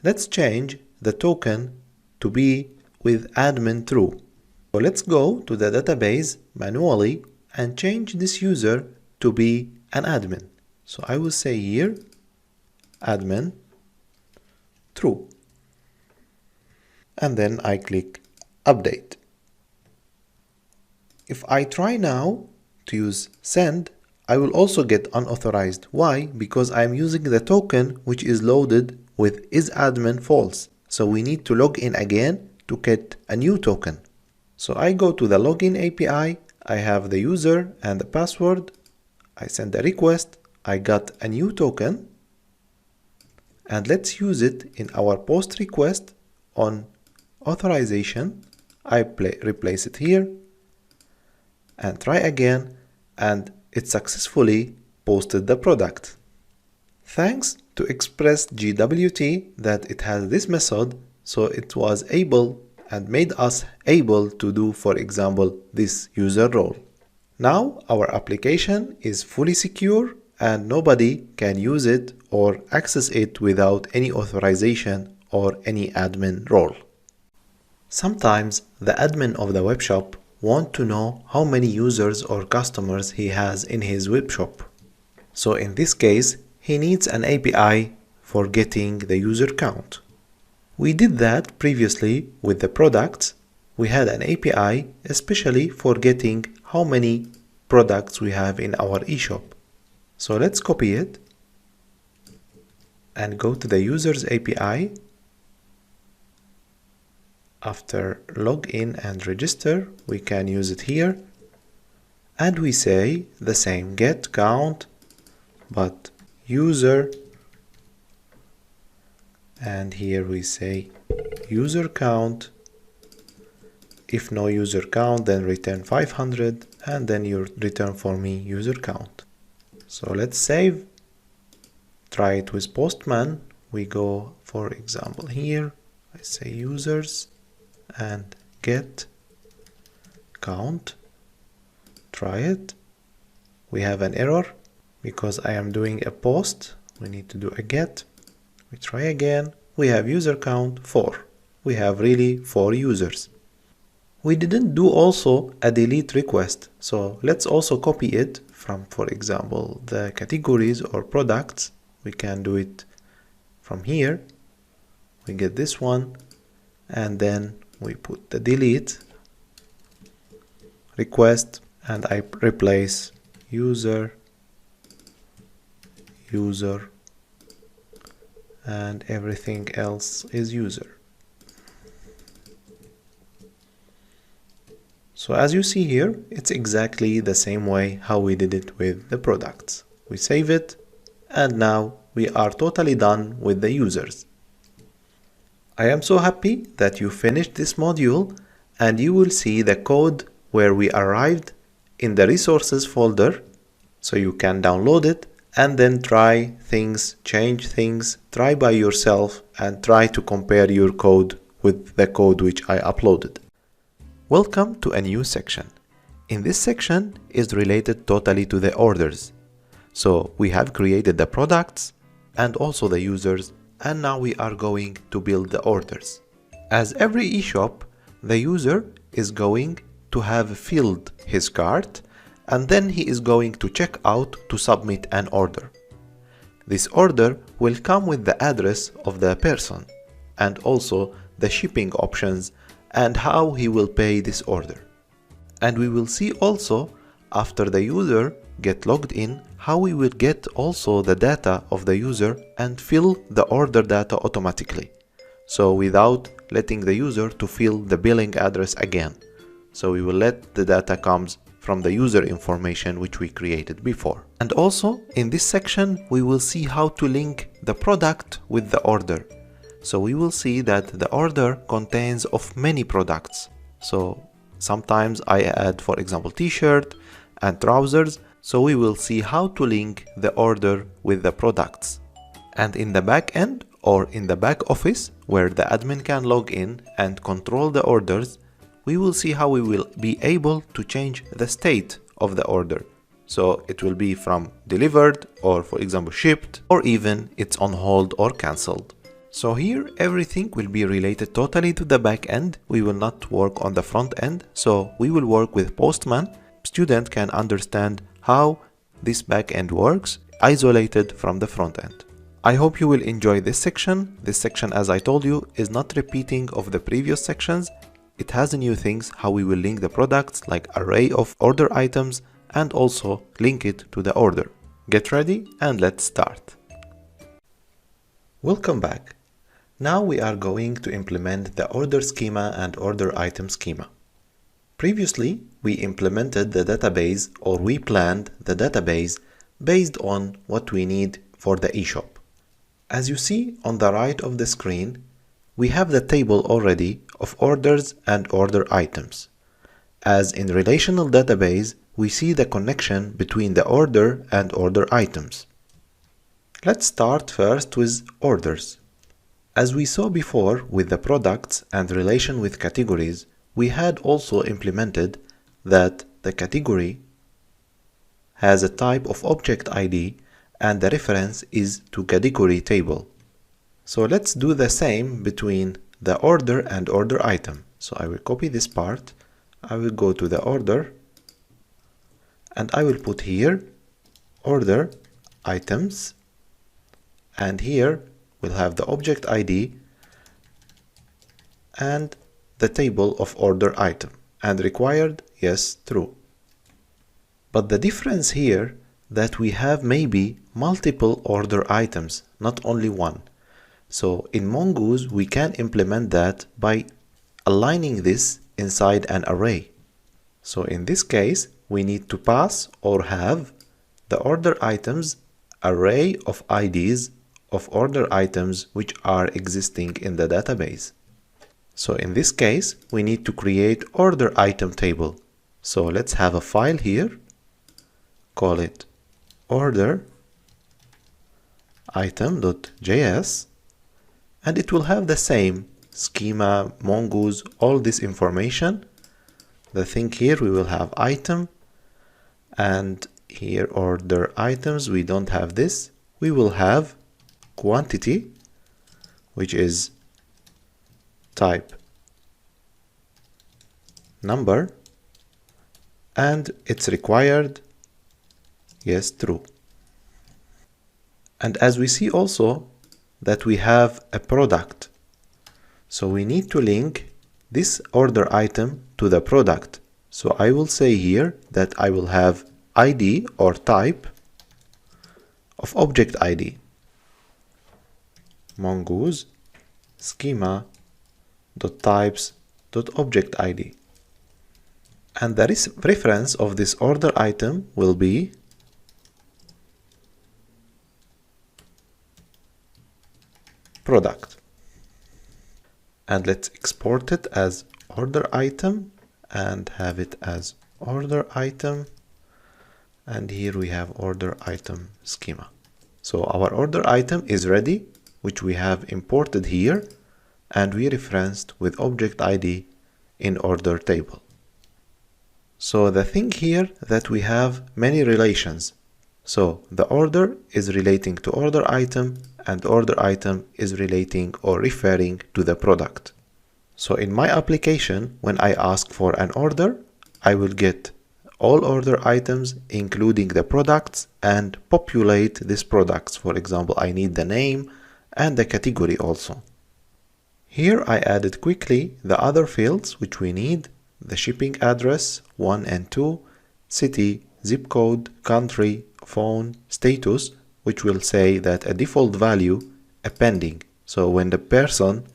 Let's change the token to be with admin true. So let's go to the database manually and change this user to be an admin. So I will say here admin true. And then I click update. If I try now to use send, I will also get unauthorized. Why? Because I'm using the token which is loaded with isAdmin false. So we need to log in again to get a new token. So I go to the login API, I have the user and the password, I send a request, I got a new token, and let's use it in our post request on authorization. I replace it here and try again, and it successfully posted the product. Thanks to Express GWT that it has this method, so it was able and made us able to do, for example, this user role. Now our application is fully secure and nobody can use it or access it without any authorization or any admin role. Sometimes the admin of the webshop wants to know how many users or customers he has in his webshop. So in this case, he needs an API for getting the user count. We did that previously with the products. We had an API especially for getting how many products we have in our eShop. So let's copy it and go to the users API. After login and register, we can use it here. And we say the same get count, but user, and here we say user count. If no user count, then return 500, and then you return for me user count. So let's save, try it with Postman. We go, for example, here, I say users and get count, try it. We have an error because I am doing a post. We need to do a get. We try again. We have user count 4. We have really 4 users. We didn't do also a delete request. So let's also copy it from, for example, the categories or products. We can do it from here. We get this one and then we put the delete request and I replace user and everything else is user. So as you see here, it's exactly the same way how we did it with the products. We save it, and now we are totally done with the users. I am so happy that you finished this module, and you will see the code where we arrived in the resources folder, so you can download it and then try things, change things, try by yourself, and try to compare your code with the code which I uploaded. Welcome to a new section. In this section is related totally to the orders. So we have created the products and also the users, and now we are going to build the orders. As every eShop, the user is going to have filled his cart, and then he is going to check out to submit an order. This order will come with the address of the person and also the shipping options and how he will pay this order. And we will see also, after the user get logged in, how we will get also the data of the user and fill the order data automatically. So without letting the user to fill the billing address again. So we will let the data comes from the user information which we created before. And also in this section, we will see how to link the product with the order. So we will see that the order contains of many products. So sometimes I add, for example, t-shirt and trousers. So we will see how to link the order with the products. And in the back end or in the back office, where the admin can log in and control the orders, we will see how we will be able to change the state of the order. So it will be from delivered or, for example, shipped, or even it's on hold or cancelled. So here everything will be related totally to the back end. We will not work on the front end. So we will work with Postman. Student can understand how this back end works, isolated from the front end. I hope you will enjoy this section. This section, as I told you, is not repeating of the previous sections. It has new things, how we will link the products like array of order items and also link it to the order. Get ready and let's start. Welcome back. Now we are going to implement the order schema and order item schema. Previously, we implemented the database, or we planned the database based on what we need for the eShop. As you see on the right of the screen, we have the table already of orders and order items. As in relational database, we see the connection between the order and order items. Let's start first with orders. As we saw before with the products and relation with categories, we had also implemented that the category has a type of object ID and the reference is to category table. So let's do the same between the order and order item. So I will copy this part, I will go to the order, and I will put here order items, and here we'll have the object ID and the table of order item, and required, yes, true. But the difference here that we have maybe multiple order items, not only one. So in Mongoose, we can implement that by aligning this inside an array. So in this case, we need to pass or have the order items array of IDs of order items which are existing in the database. So in this case, we need to create order item table. So let's have a file here, call it order item.js, and it will have the same schema, Mongoose, all this information. The thing here, we will have item, and here order items, we don't have this. We will have quantity, which is type number, and it's required, yes, true. And as we see also that we have a product, so we need to link this order item to the product. So I will say here that I will have ID or type of object ID. mongoose schema.types.objectId. And the reference of this order item will be product. And let's export it as order item and have it as order item. And here we have order item schema. So our order item is ready, which we have imported here, and we referenced with object ID in order table. So the thing here that we have many relations. So the order is relating to order item, and order item is relating or referring to the product. So in my application, when I ask for an order, I will get all order items, including the products, and populate these products. For example, I need the name and the category also. Here I added quickly the other fields which we need: the shipping address 1 and 2, city, zip code, country, phone, status, which will say that a default value, a pending. So when the person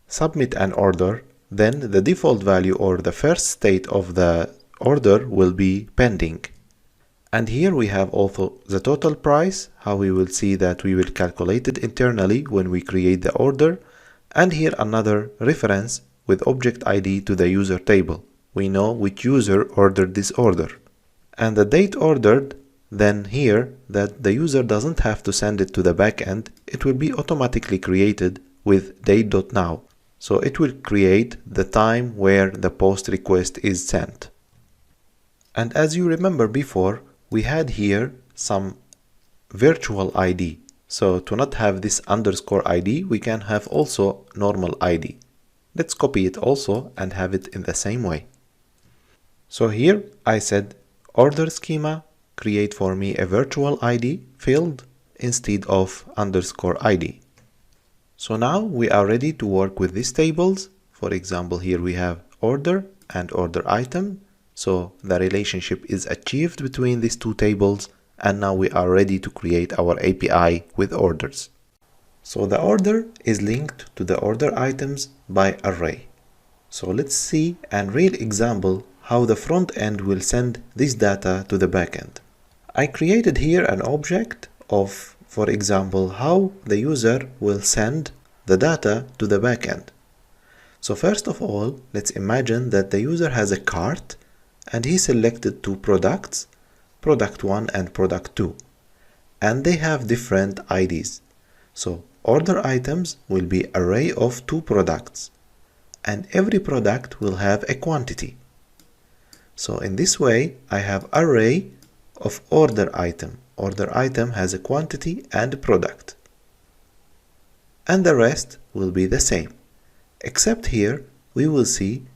submit an order, then the default value or the first state of the order will be pending. And here we have also the total price, how we will see that we will calculate it internally when we create the order. And here another reference with object ID to the user table. We know which user ordered this order. And the date ordered, then here that the user doesn't have to send it to the backend, it will be automatically created with date.now. So it will create the time where the post request is sent. And as you remember before, we had here some virtual ID. So to not have this underscore ID, we can have also normal ID. Let's copy it also and have it in the same way. So here I said order schema, create for me a virtual ID field instead of underscore ID. So now we are ready to work with these tables. For example, here we have order and order item. So the relationship is achieved between these two tables, and now we are ready to create our API with orders. So the order is linked to the order items by array. So let's see a real example how the front end will send this data to the backend. I created here an object of, for example, how the user will send the data to the backend. So first of all, let's imagine that the user has a cart and he selected two products, product 1 and product 2, and they have different IDs. So order items will be array of two products, and every product will have a quantity. So in this way, I have array of order item. Order item has a quantity and a product. And the rest will be the same. Except here, we will see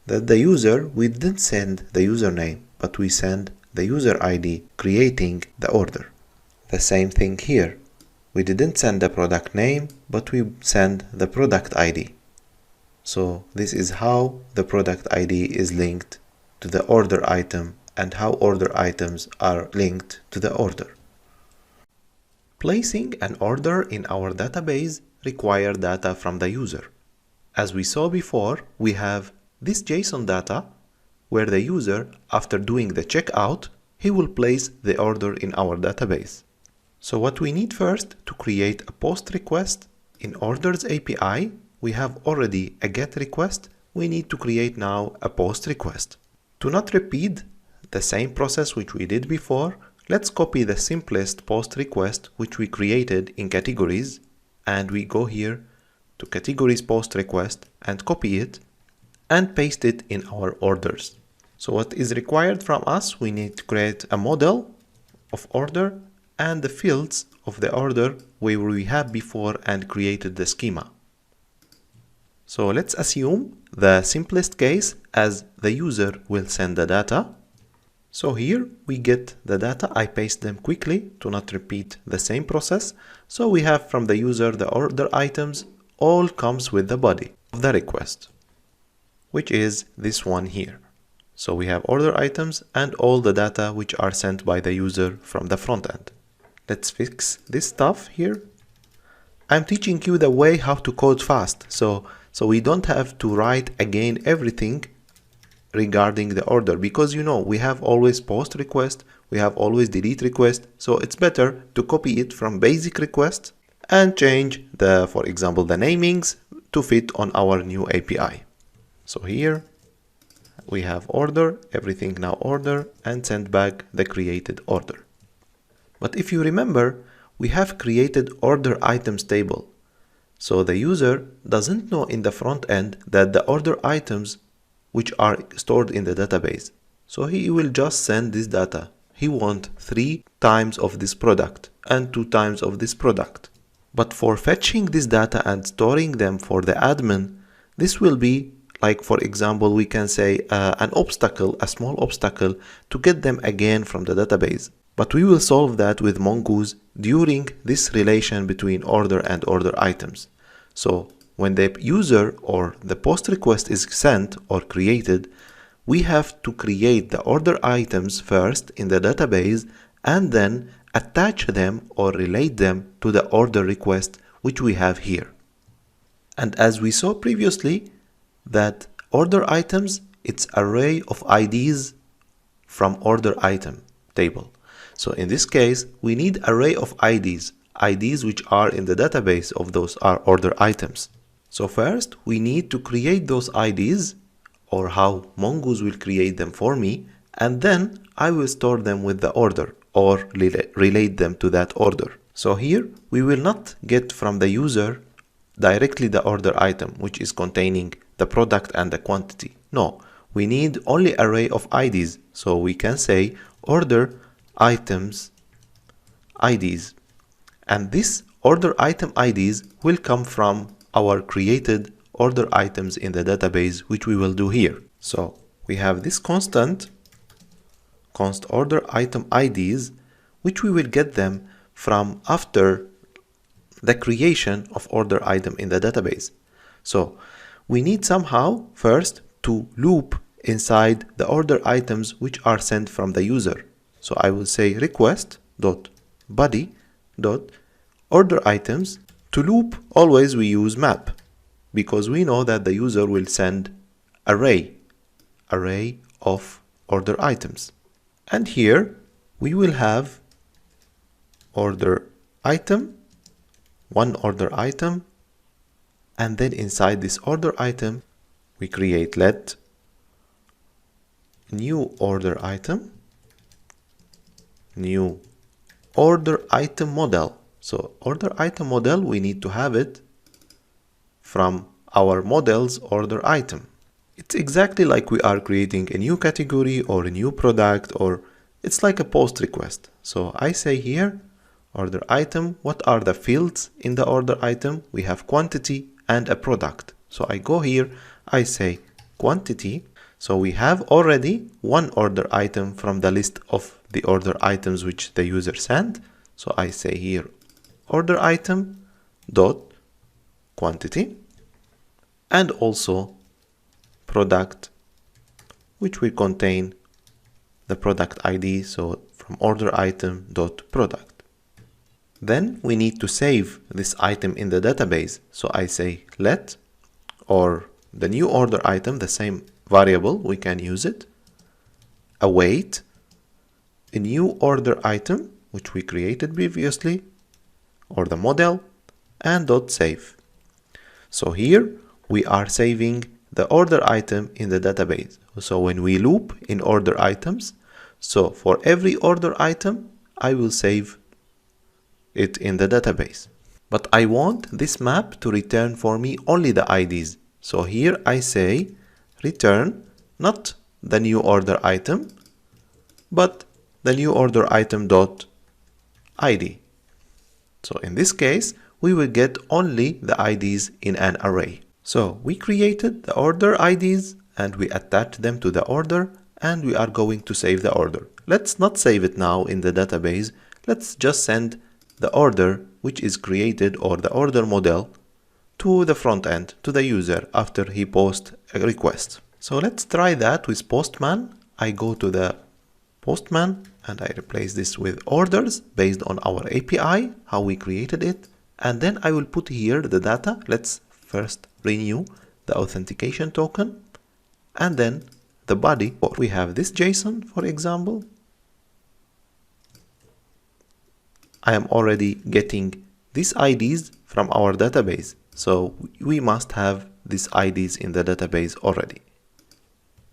that the user, we didn't send the username, but we send the user ID creating the order. The same thing here. We didn't send the product name, but we send the product ID. So this is how the product ID is linked to the order item and how order items are linked to the order. Placing an order in our database requires data from the user. As we saw before, we have this JSON data where the user, after doing the checkout, he will place the order in our database. So what we need first to create a post request in orders API, we have already a GET request. We need to create now a post request. To not repeat the same process which we did before, let's copy the simplest post request which we created in categories, and we go here to categories post request and copy it and paste it in our orders. So what is required from us, we need to create a model of order and the fields of the order where we had before and created the schema. So let's assume the simplest case as the user will send the data. So here we get the data. I paste them quickly to not repeat the same process. So we have from the user the order items all comes with the body of the request, which is this one here. So we have order items and all the data which are sent by the user from the front end. Let's fix this stuff here. I'm teaching you the way how to code fast, so we don't have to write again everything regarding the order, because we have always post request, we have always delete request, so it's better to copy it from basic request and change for example, the namings to fit on our new API. So here we have order, everything now order, and send back the created order. But if you remember, we have created order items table. So the user doesn't know in the front end that the order items which are stored in the database. So he will just send this data. He wants 3 times of this product and 2 times of this product. But for fetching this data and storing them for the admin, this will be like, for example, we can say an obstacle, a small obstacle to get them again from the database. But we will solve that with Mongoose during this relation between order and order items. So when the user or the post request is sent or created, we have to create the order items first in the database and then attach them or relate them to the order request which we have here. And as we saw previously, that order items, it's array of IDs from order item table. So in this case, we need array of IDs which are in the database of those order items. So first, we need to create those IDs, or how Mongoose will create them for me, and then I will store them with the order or relate them to that order. So here, we will not get from the user directly the order item, which is containing the product and the quantity. No, we need only array of IDs. So we can say order items IDs. And this order item IDs will come from our created order items in the database, which we will do here. So we have this const order item IDs, which we will get them from after the creation of order item in the database. So we need somehow first to loop inside the order items which are sent from the user. So I will say request.body.order items. To loop, always we use map, because we know that the user will send array of order items. And here we will have order item, one order item, and then inside this order item we create let new order item, new order item model. So order item model, we need to have it from our model's order item. It's exactly like we are creating a new category or a new product, or it's like a post request. So I say here order item, what are the fields in the order item? We have quantity and a product. So I go here, I say quantity. So we have already one order item from the list of the order items which the user sent. So I say here order item dot quantity, and also product, which will contain the product ID. So from order item dot product. Then we need to save this item in the database. So I say let, or the new order item, the same variable, we can use it, await a new order item which we created previously, or the model, and dot save. So here we are saving the order item in the database. So when we loop in order items, so for every order item I will save it in the database. But I want this map to return for me only the IDs. So here I say return not the new order item, but the new order item dot ID. So in this case, we will get only the IDs in an array. So we created the order IDs and we attached them to the order, and we are going to save the order. Let's not save it now in the database. Let's just send the order which is created, or the order model, to the front end, to the user after he posts a request. So let's try that with Postman. I go to the Postman and I replace this with orders based on our API, how we created it. and then I will put here the data. Let's first renew the authentication token, and then the body. We have this JSON, for example. I am already getting these IDs from our database, so we must have these IDs in the database already.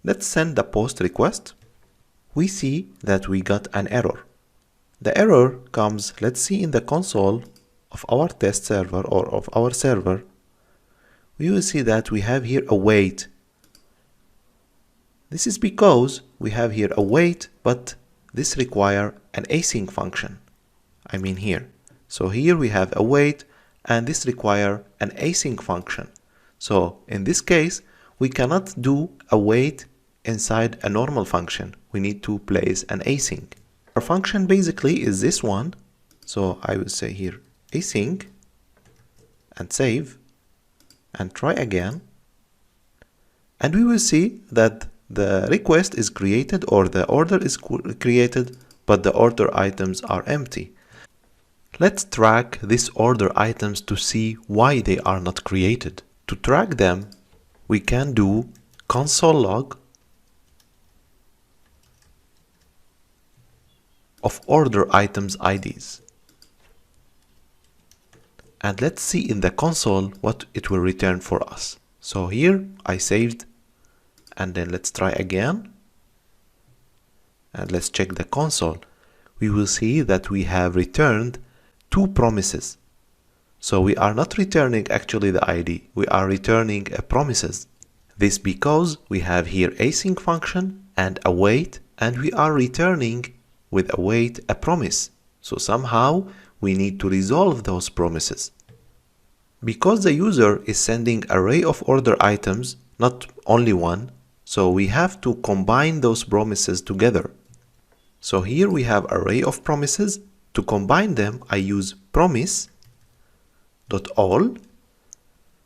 Let's send the post request. We see that we got an error. The error comes, let's see, in the console of our test server or of our server. We will see that we have here await. This is because we have here await, but this requires an async function. I mean here. So here we have await, and this requires an async function. So in this case, we cannot do await inside a normal function. We need to place an async. Our function basically is this one. So I will say here async and save and try again. And we will see that the request is created or the order is created, but the order items are empty. Let's track these order items to see why they are not created. To track them, we can do console log of order items IDs. And let's see in the console what it will return for us. So here I saved, and then let's try again. And let's check the console. We will see that we have returned 2 promises. So we are not returning actually the ID, we are returning a promises. This because we have here async function and await, and we are returning with await a promise. So somehow we need to resolve those promises. Because the user is sending array of order items, not only one, so we have to combine those promises together. So here we have array of promises. To combine them, I use promise.all.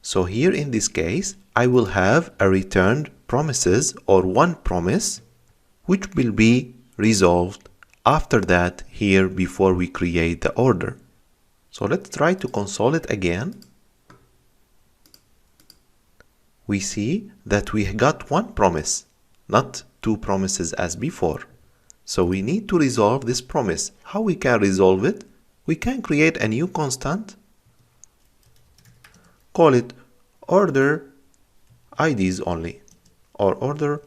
So here in this case, I will have a returned promises or one promise, which will be resolved after that here before we create the order. So let's try to console it again. We see that we got 1 promise, not 2 promises as before. So we need to resolve this promise. How we can resolve it? We can create a new constant, call it order IDs only, or order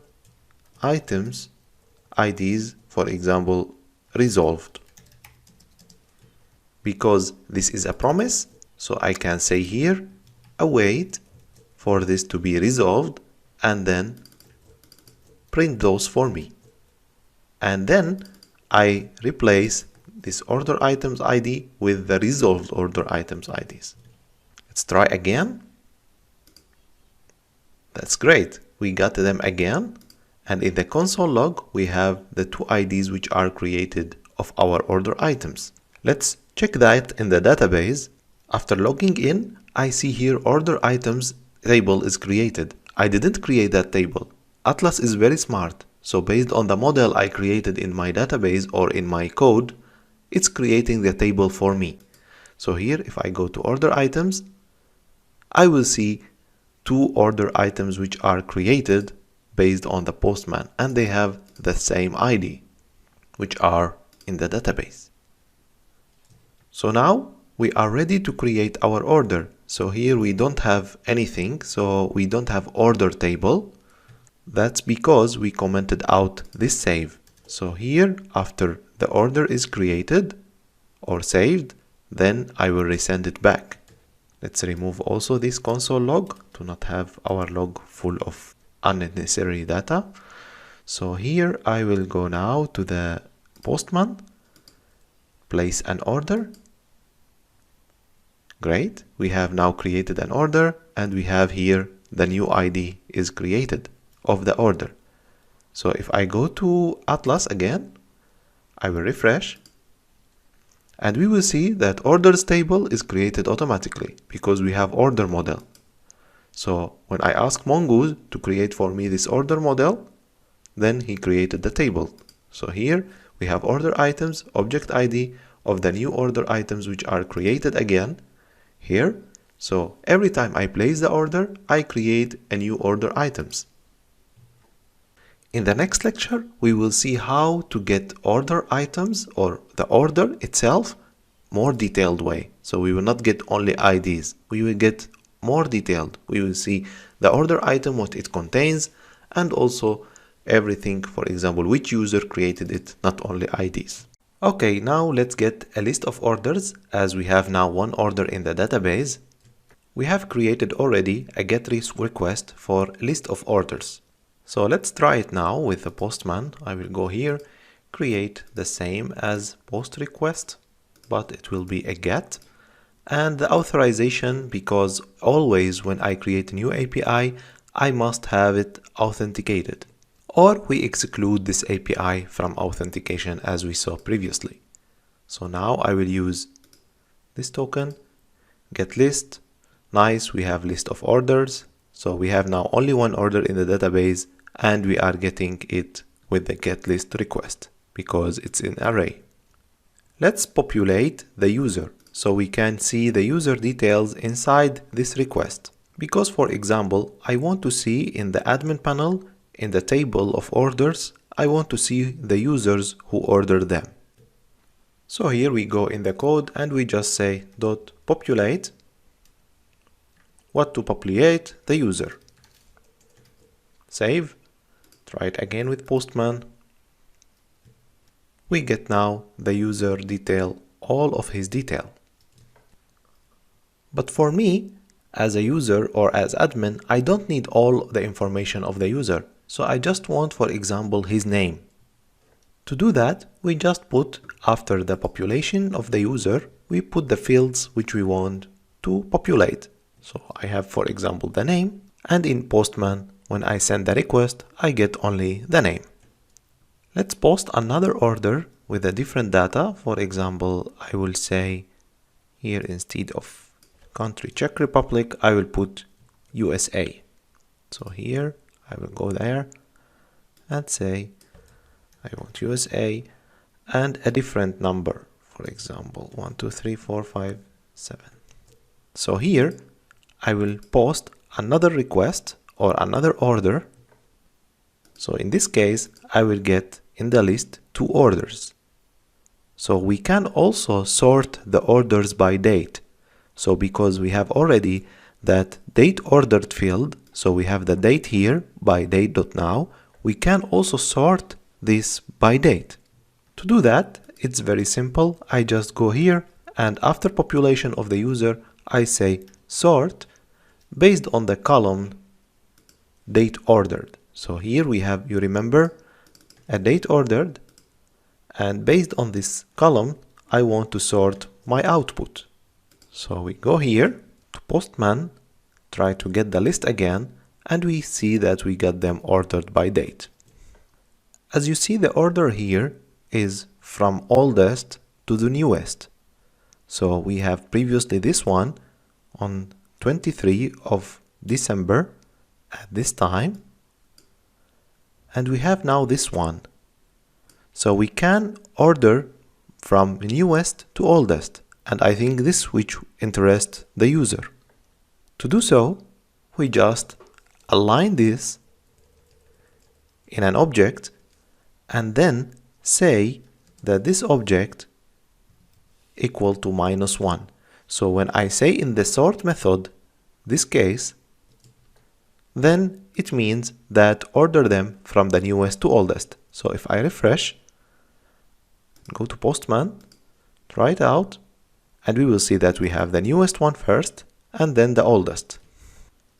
items IDs, for example, resolved. Because this is a promise, so I can say here await for this to be resolved, and then print those for me. And then I replace this order items ID with the resolved order items IDs. Let's try again. That's great. We got them again. And in the console log, we have the 2 IDs which are created of our order items. Let's check that in the database. After logging in, I see here order items table is created. I didn't create that table. Atlas is very smart. So based on the model I created in my database or in my code, it's creating the table for me. So here, if I go to order items, I will see 2 order items which are created based on the Postman, and they have the same ID, which are in the database. So now we are ready to create our order. So here we don't have anything, so we don't have order table. That's because we commented out this save. So here, after the order is created or saved, then I will resend it back. Let's remove also this console log to not have our log full of unnecessary data. So here I will go now to the Postman, place an order. Great, we have now created an order, and we have here the new ID is created of the order. So if I go to Atlas again, I will refresh, and we will see that orders table is created automatically because we have order model. So when I ask Mongoose to create for me this order model, then he created the table. So here we have order items, object ID of the new order items which are created again here. So every time I place the order, I create a new order items. In the next lecture, we will see how to get order items or the order itself more detailed way. So we will not get only IDs, we will get more detailed. We will see the order item, what it contains, and also everything, for example, which user created it, not only IDs. Okay, now let's get a list of orders. As we have now one order in the database, we have created already a GET request for a list of orders. So let's try it now with the Postman. I will go here, create the same as post request, but it will be a GET. And the authorization, because always when I create a new API, I must have it authenticated. Or we exclude this API from authentication as we saw previously. So now I will use this token, get list. Nice, we have list of orders. So we have now only one order in the database, and we are getting it with the get list request because it's in array. Let's populate the user so we can see the user details inside this request. Because, for example, I want to see in the admin panel, in the table of orders, I want to see the users who ordered them. So here we go in the code and we just say .populate. What to populate? The user. Save. Try it again with Postman. We get now the user detail, all of his detail. But for me, as a user or as admin, I don't need all the information of the user. So I just want, for example, his name. To do that, we just put after the population of the user, we put the fields which we want to populate. So I have, for example, the name, and in Postman, when I send the request, I get only the name. Let's post another order with a different data. For example, I will say here instead of country Czech Republic, I will put USA. So here I will go there and say I want USA and a different number. For example, 1, 2, 3, 4, 5, 7. So here I will post another request or another order. So in this case, I will get in the list 2 orders. So we can also sort the orders by date. So because we have already that date ordered field, so we have the date here by date.now, we can also sort this by date. To do that, it's very simple. I just go here and after population of the user, I say sort based on the column date ordered. So here we have, you remember, a date ordered, and based on this column, I want to sort my output. So we go here to Postman, try to get the list again, and we see that we got them ordered by date. As you see, the order here is from oldest to the newest. So we have previously this one on 23 of December at this time, and we have now this one. So we can order from newest to oldest, and I think this which interests the user. To do so, we just align this in an object and then say that this object equal to -1. So when I say in the sort method this case, then it means that order them from the newest to oldest. So if I refresh, go to Postman, try it out, and we will see that we have the newest one first and then the oldest.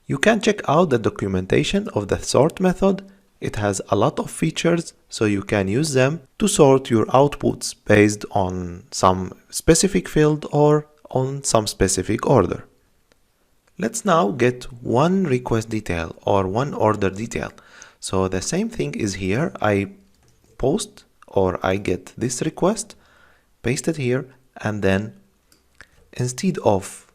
You can check out the documentation of the sort method. It has a lot of features, so you can use them to sort your outputs based on some specific field or on some specific order. Let's now get one request detail or one order detail. So the same thing is here. I post or I get this request, paste it here, and then instead of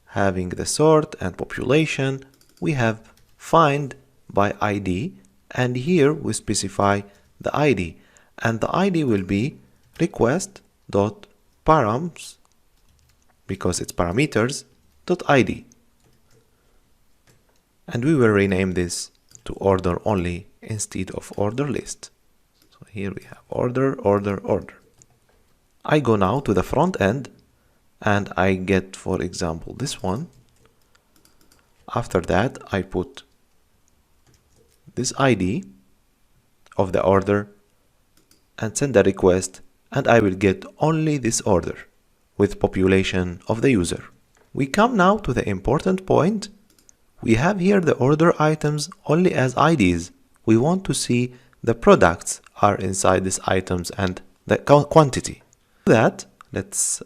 having the sort and population, we have find by ID, and here we specify the ID, and the ID will be request.params, because it's parameters, order.id. And we will rename this to order only instead of order list. So here we have order, order, order. I go now to the front end and I get, for example, this one. After that, I put this ID of the order and send a request, and I will get only this order with population of the user. We come now to the important point. We have here the order items only as IDs. We want to see the products are inside these items and the quantity. For that, let's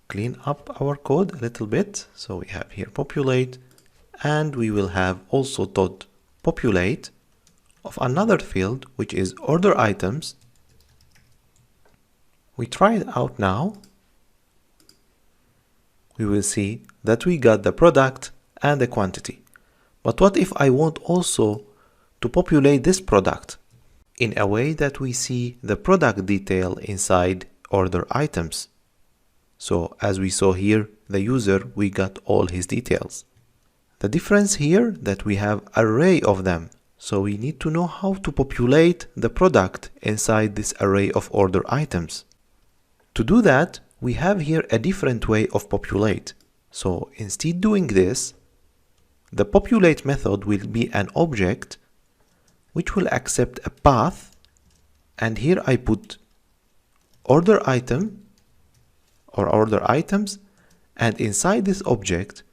clean up our code a little bit. So we have here populate, and we will have also dot populate of another field, which is order items. We try it out now. We will see that we got the product and the quantity. But what if I want also to populate this product in a way that we see the product detail inside order items? So as we saw here, the user, we got all his details. The difference here that we have array of them. So we need to know how to populate the product inside this array of order items. To do that, we have here a different way of populate. So instead doing this, the populate method will be an object which will accept a path, and here I put order item or order items, and inside this object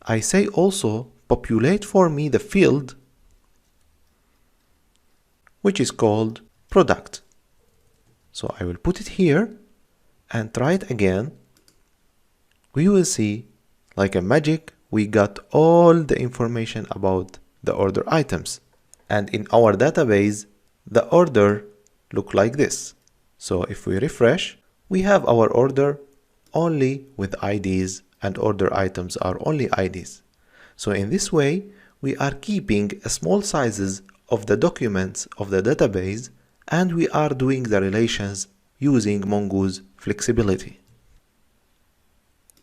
I say also populate for me the field which is called product. So I will put it here and try it again. We will see, like a magic, we got all the information about the order items. And in our database, the order look like this. So if we refresh, we have our order only with IDs, and order items are only IDs. So in this way, we are keeping small sizes of the documents of the database, and we are doing the relations using Mongoose flexibility.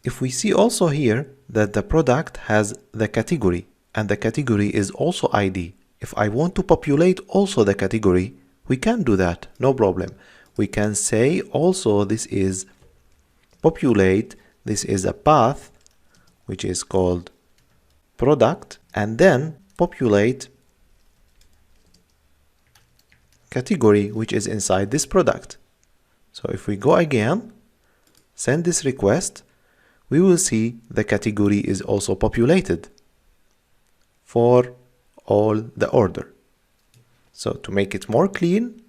If we see also here that the product has the category, and the category is also ID. If I want to populate also the category, we can do that, no problem. We can say also this is populate, this is a path, which is called product, and then populate category, which is inside this product. So if we go again, send this request, we will see the category is also populated for all the order. So to make it more clean,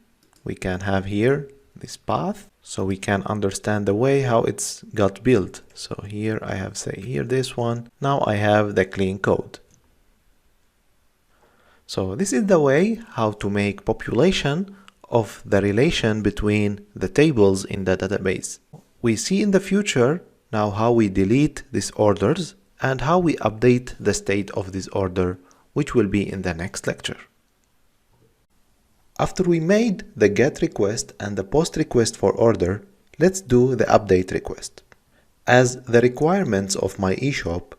we can have here this path, so we can understand the way how it's got built. So here I have, say here this one, now I have the clean code. So this is the way how to make population of the relation between the tables in the database. We see in the future now how we delete these orders and how we update the state of this order, which will be in the next lecture. After we made the GET request and the POST request for order, let's do the update request. As the requirements of my eShop,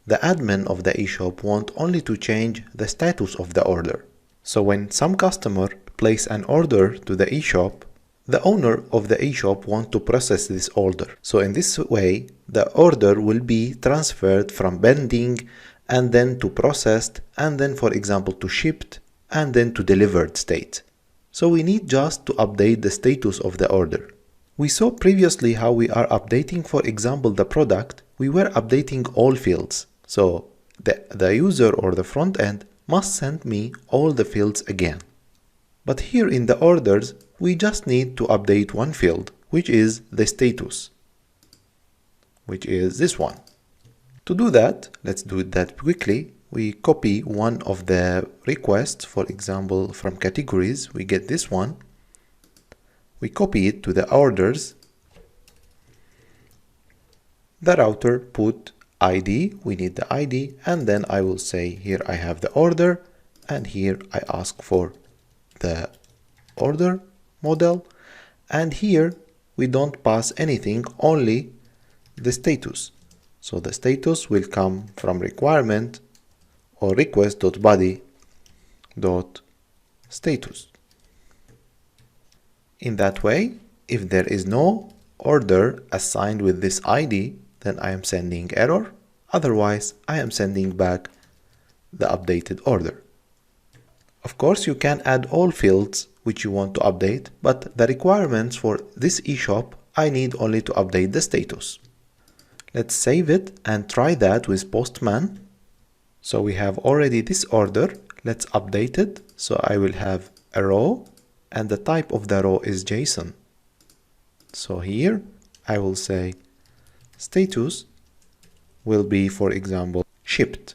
the admin of the eShop want only to change the status of the order. So when some customer place an order to the eShop, the owner of the eShop want to process this order. So in this way, the order will be transferred from pending and then to processed, and then for example to shipped, and then to delivered state. So we need just to update the status of the order. We saw previously how we are updating, for example, the product. We were updating all fields. So the user or the front end must send me all the fields again. But here in the orders, we just need to update one field, which is the status, which is this one. To do that, let's do that quickly. We copy one of the requests, for example, from categories. We get this one. We copy it to the orders. The router put ID, we need the ID, and then I will say here I have the order, and here I ask for the order model, and here we don't pass anything, only the status. So the status will come from requirement or request.body.status. In that way, if there is no order assigned with this ID, then I am sending error. Otherwise, I am sending back the updated order. Of course, you can add all fields which you want to update, but the requirements for this eShop, I need only to update the status. Let's save it and try that with Postman. So we have already this order. Let's update it. So I will have a row and the type of the row is JSON. So here I will say status will be, for example, shipped.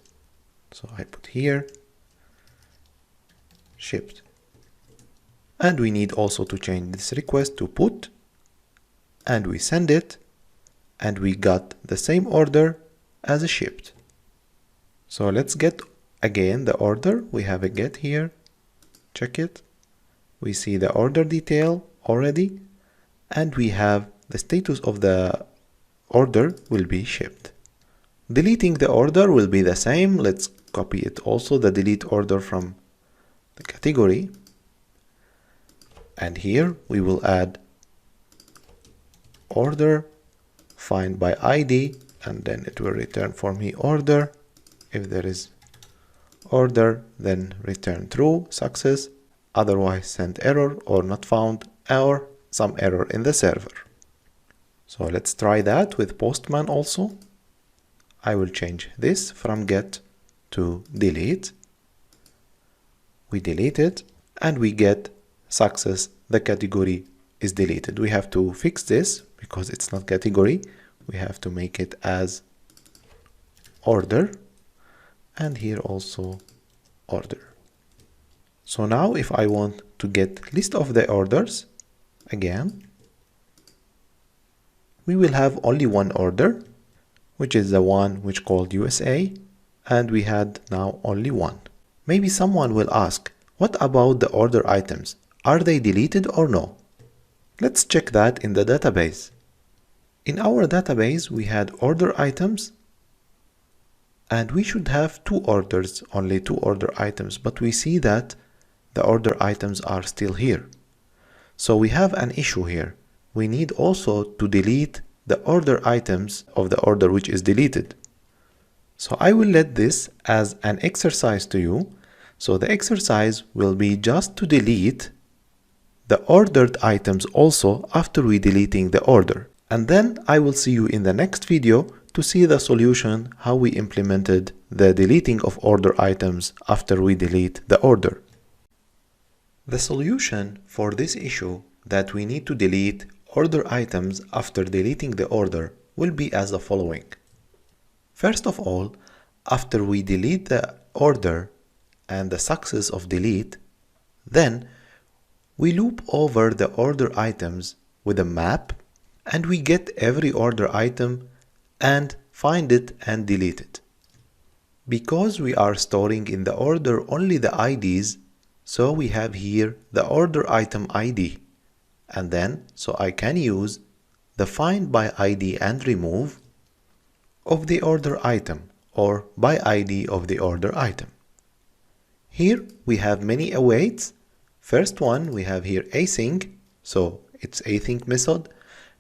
So I put here shipped. And we need also to change this request to put, and we send it, and we got the same order as a shipped. So let's get again the order. We have a get here. Check it. We see the order detail already, and we have the status of the order will be shipped. Deleting the order will be the same. Let's copy it also, the delete order from the category. And here we will add order find by ID, and then it will return for me order. If there is order, then return true, success, otherwise send error or not found or some error in the server. So let's try that with Postman also. I will change this from get to delete. We delete it and we get success, the category is deleted. We have to fix this because it's not category. We have to make it as order, and here also order. So now if I want to get list of the orders, again, we will have only one order, which is the one which called USA, and we had now only one. Maybe someone will ask, what about the order items? Are they deleted or no? Let's check that in the database. In our database, we had order items, and we should have two orders, only two order items, but we see that the order items are still here. So we have an issue here. We need also to delete the order items of the order which is deleted. So I will let this as an exercise to you. So the exercise will be just to delete the ordered items also after we deleting the order. And then I will see you in the next video to see the solution, how we implemented the deleting of order items after we delete the order. The solution for this issue that we need to delete order items after deleting the order will be as the following. First of all, after we delete the order and the success of delete, then we loop over the order items with a map, and we get every order item and find it and delete it. Because we are storing in the order only the IDs, so we have here the order item ID, and then so I can use the find by ID and remove of the order item or by ID of the order item. Here we have many awaits. First one we have here async, so it's async method,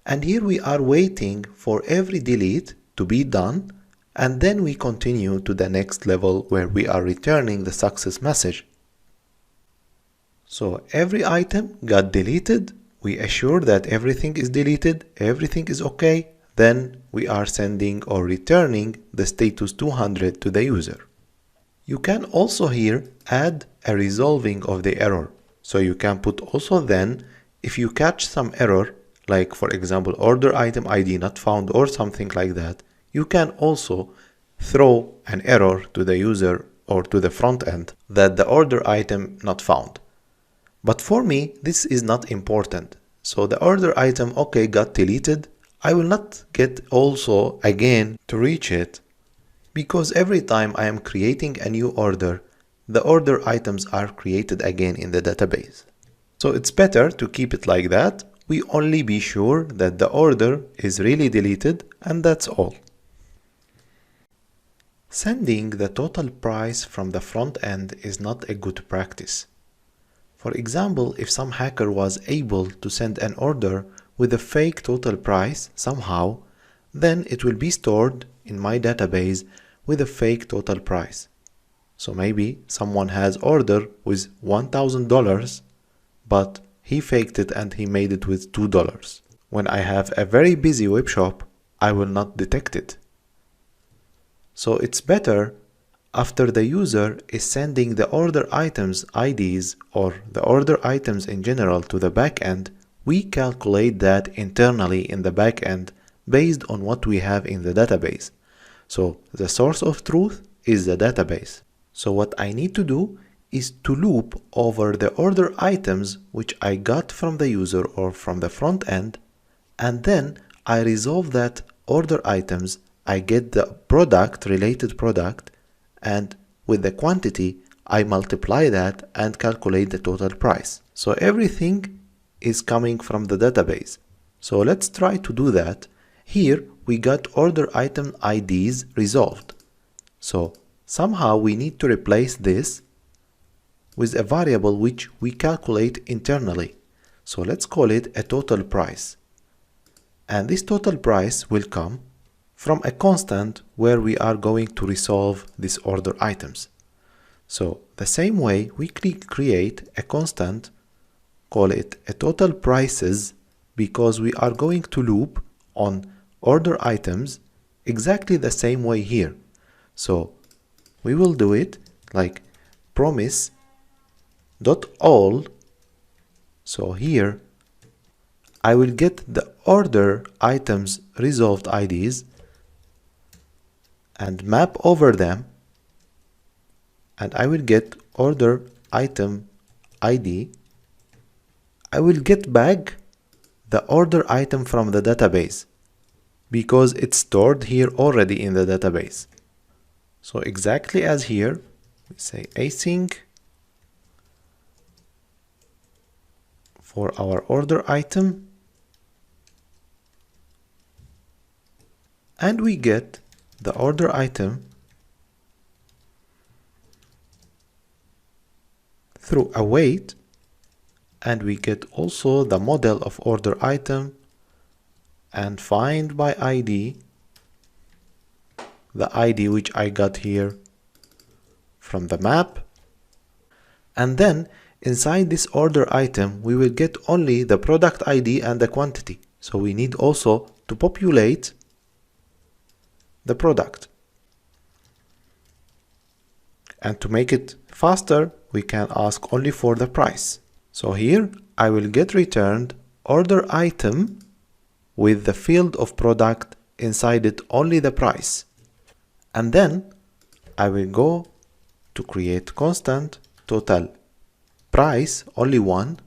and here we are waiting for every delete to be done, and then we continue to the next level where we are returning the success message. So every item got deleted, we assure that everything is deleted, everything is okay, then we are sending or returning the status 200 to the user. You can also here add a resolving of the error. So you can put also then, if you catch some error, like for example order item ID not found or something like that, you can also throw an error to the user or to the front end that the order item not found. But for me, this is not important. So the order item, okay, got deleted. I will not get also again to reach it, because every time I am creating a new order, the order items are created again in the database. So it's better to keep it like that. We only be sure that the order is really deleted, and that's all. Sending the total price from the front end is not a good practice. For example, if some hacker was able to send an order with a fake total price somehow, then it will be stored in my database with a fake total price. So maybe someone has order with $1,000, but he faked it and he made it with $2. When I have a very busy web shop, I will not detect it. So it's better after the user is sending the order items IDs or the order items in general to the backend, we calculate that internally in the backend based on what we have in the database. So the source of truth is the database. So what I need to do is to loop over the order items which I got from the user or from the front end, and then I resolve that order items. I get the product, related product, and with the quantity, I multiply that and calculate the total price. So everything is coming from the database. So let's try to do that. Here we got order item IDs resolved. So somehow we need to replace this with a variable which we calculate internally. So let's call it a total price. And this total price will come from a constant where we are going to resolve these order items. So the same way we create a constant, call it a total prices, because we are going to loop on order items exactly the same way here. So we will do it like promise.all. So here I will get the order items resolved IDs and map over them, and I will get order item ID. I will get back the order item from the database because it's stored here already in the database. So exactly as here, we say async for our order item, and we get the order item through await, and we get also the model of order item and find by ID, the ID which I got here from the map. And then inside this order item we will get only the product ID and the quantity. So we need also to populate the product. And to make it faster, we can ask only for the price. So here I will get returned order item with the field of product inside it only the price. And then I will go to create constant total price only one,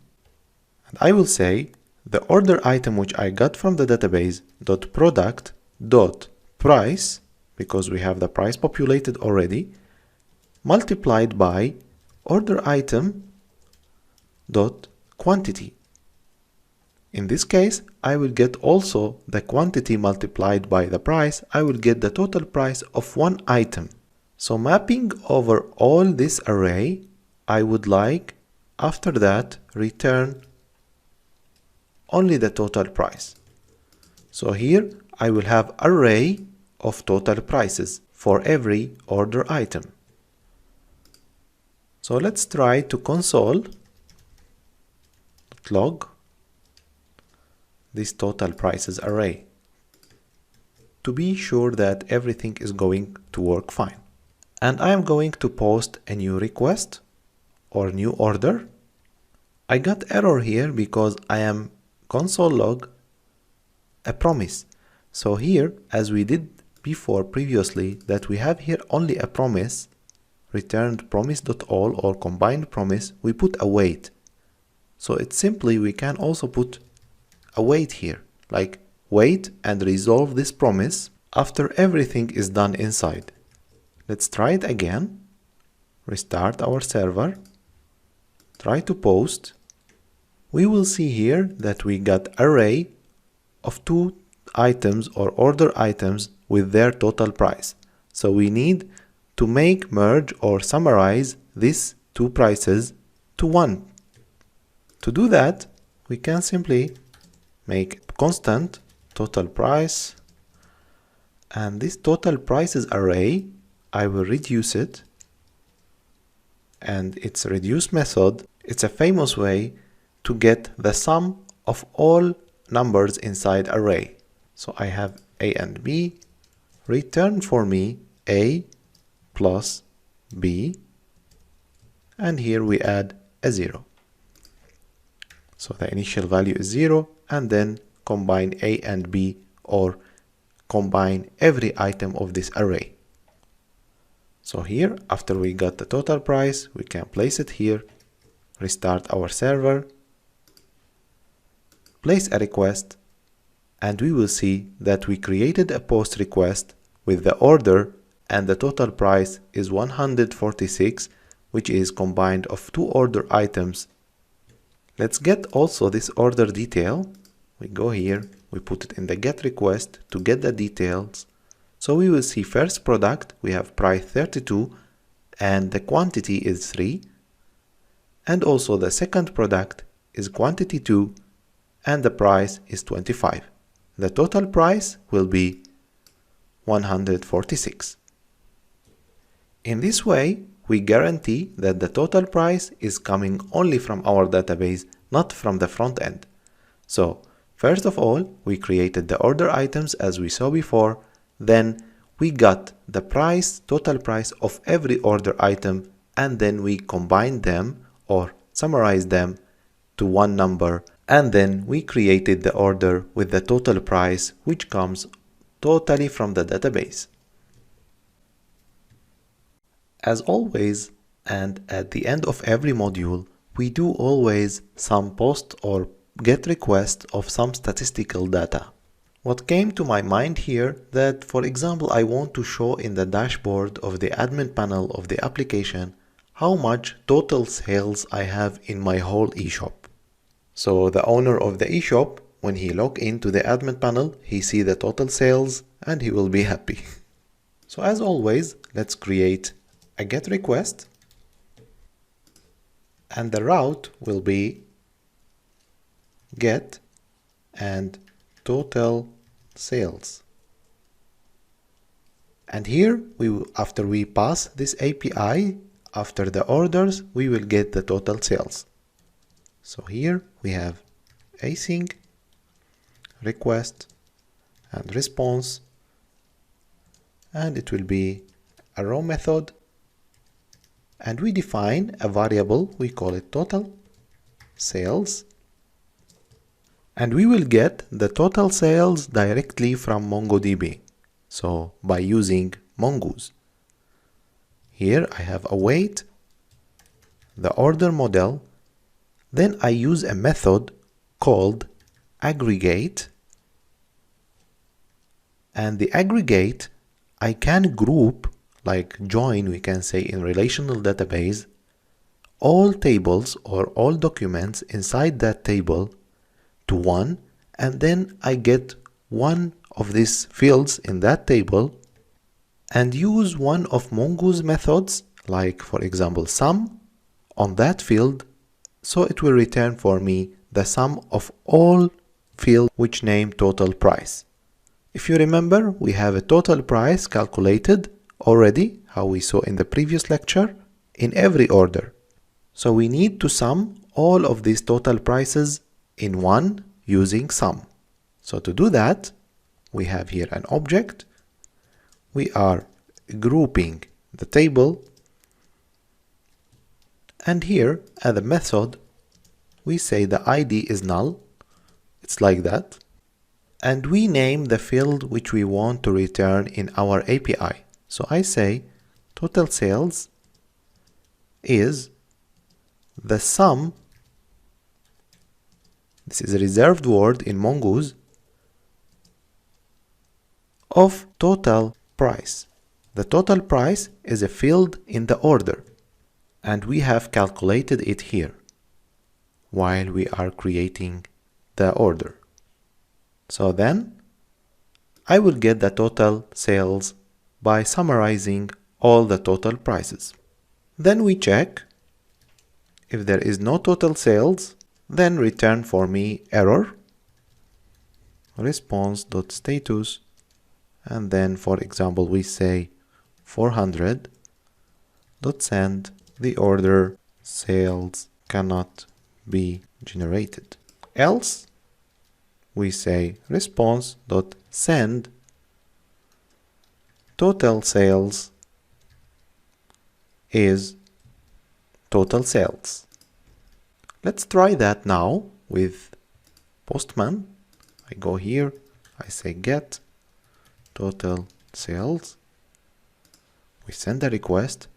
and I will say the order item which I got from the database dot product dot price, because we have the price populated already, multiplied by order item dot quantity. In this case, I will get also the quantity multiplied by the price. I will get the total price of one item. So mapping over all this array, I would like after that return only the total price. So here I will have array of total prices for every order item. So let's try to console.log this total prices array to be sure that everything is going to work fine. And I am going to post a new request or new order. I got error here because I am console log a promise. So here, as we did before previously, that we have here only a promise returned promise.all or combined promise, we put await. So it's simply we can also put await here, like wait and resolve this promise after everything is done inside. Let's try it again. Restart our server. Try to post. We will see here that we got array of two items or order items with their total price. So we need to make merge or summarize these two prices to one. To do that, we can simply make constant total price, and this total prices array, I will reduce it, and its reduce method, it's a famous way to get the sum of all numbers inside array. So I have A and B, return for me A plus B, and here we add a 0. So the initial value is 0, and then combine A and B, or combine every item of this array. So here, after we got the total price, we can place it here, restart our server, place a request, and we will see that we created a post request with the order, and the total price is 146, which is combined of two order items. Let's get also this order detail. We go here, we put it in the get request to get the details. So we will see first product, we have price 32 and the quantity is 3. And also the second product is quantity 2 and the price is 25. The total price will be 146. In this way, we guarantee that the total price is coming only from our database, not from the front end. So, first of all, we created the order items as we saw before, then we got the price, total price of every order item, and then we combined them or summarized them to one number, and then we created the order with the total price, which comes totally from the database. As always, and at the end of every module, we do always some post or get request of some statistical data. What came to my mind here that, for example, I want to show in the dashboard of the admin panel of the application how much total sales I have in my whole eShop. So the owner of the eShop, when he log into the admin panel, he see the total sales and he will be happy. So as always, let's create a get request, and the route will be get and total sales. And here we will, after we pass this API, after the orders, we will get the total sales. So here we have async, request, and response, and it will be a row method, and we define a variable, we call it total sales, and we will get the total sales directly from Mongodb, so by using Mongoose. Here I have await, the order model, then I use a method called aggregate, and the aggregate I can group, like join we can say in relational database, all tables or all documents inside that table to one, and then I get one of these fields in that table and use one of Mongoose methods, like for example sum, on that field, so it will return for me the sum of all fields which name total price. If you remember, we have a total price calculated already, how we saw in the previous lecture, in every order. So we need to sum all of these total prices in one using sum. So to do that, we have here an object. We are grouping the table, and here as a method we say the ID is null, it's like that, and we name the field which we want to return in our API. So I say total sales is the sum, this is a reserved word in Mongoose, of total price. The total price is a field in the order, and we have calculated it here while we are creating the order. So then I will get the total sales by summarizing all the total prices. Then we check. If there is no total sales, then return for me error, response.status, and then for example we say 400.send, the order sales cannot be generated. Else we say response.send total sales is total sales. Let's try that now with Postman. I go here, I say get total sales. We send a request.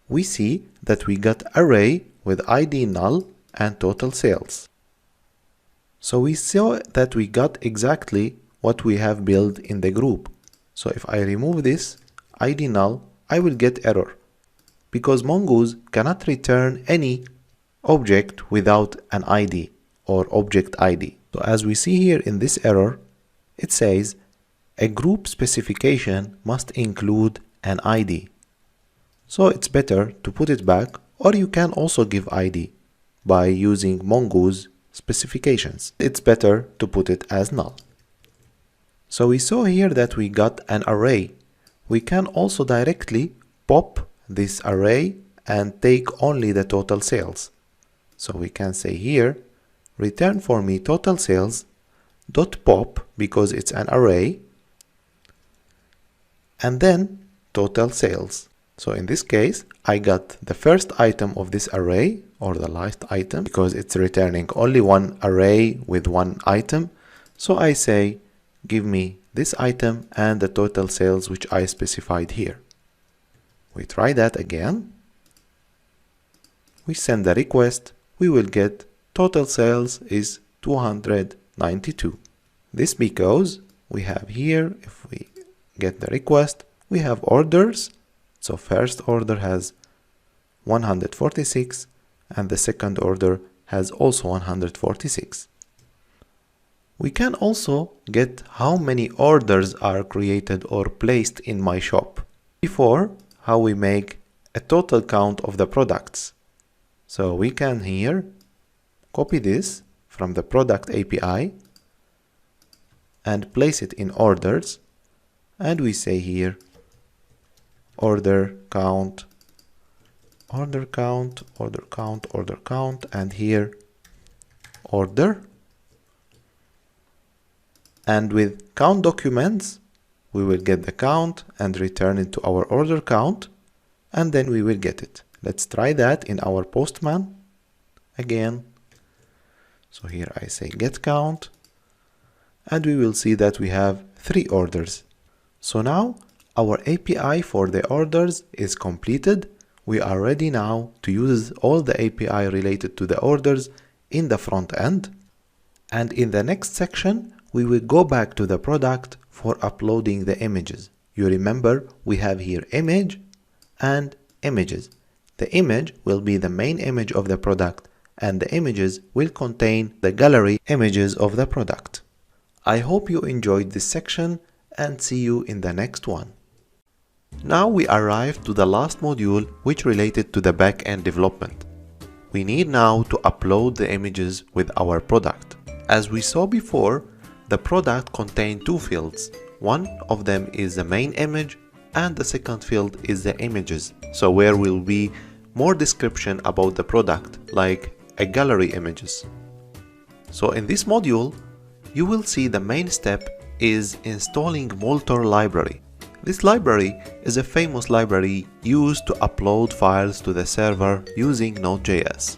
We see that we got array with ID null and total sales. So we saw that we got exactly what we have built in the group. So if I remove this ID null, I will get error, because Mongoose cannot return any object without an ID or object ID. So as we see here in this error, it says a group specification must include an ID. So it's better to put it back, or you can also give ID by using Mongoose specifications. It's better to put it as null. So we saw here that we got an array. We can also directly pop this array and take only the total sales. So we can say here, return for me total sales dot pop, because it's an array, and then total sales. So in this case, I got the first item of this array, or the last item, because it's returning only one array with one item. So I say, give me this item and the total sales which I specified here. We try that again. We send the request. We will get total sales is 292. This because we have here, if we get the request, we have orders. So first order has 146 and the second order has also 146. We can also get how many orders are created or placed in my shop. Before, how we make a total count of the products. So we can here copy this from the product API and place it in orders, and we say here order count, order count, order count, order count, and here order. And with count documents, we will get the count and return it to our order count, and then we will get it. Let's try that in our Postman again. So here I say get count, and we will see that we have 3 orders. So now our API for the orders is completed. We are ready now to use all the API related to the orders in the front end. And in the next section, we will go back to the product for uploading the images. You remember we have here image and images. The image will be the main image of the product, and the images will contain the gallery images of the product. I hope you enjoyed this section, and see you in the next one. Now we arrived to the last module, which related to the back-end development. We need now to upload the images with our product. As we saw before, the product contains 2 fields. One of them is the main image, and the second field is the images. So where will be more description about the product, like a gallery images. So in this module, you will see the main step is installing Moltor library. This library is a famous library used to upload files to the server using Node.js.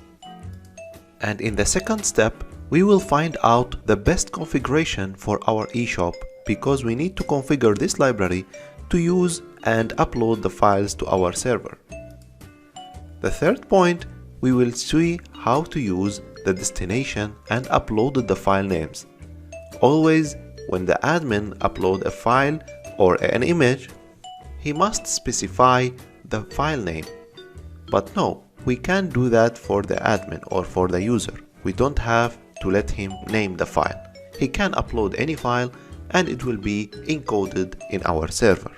And in the second step, we will find out the best configuration for our eShop, because we need to configure this library to use and upload the files to our server. The third point, we will see how to use the destination and upload the file names. Always, when the admin upload a file or an image, he must specify the file name. But no, we can't do that for the admin or for the user. We don't have to let him name the file. He can upload any file and it will be encoded in our server.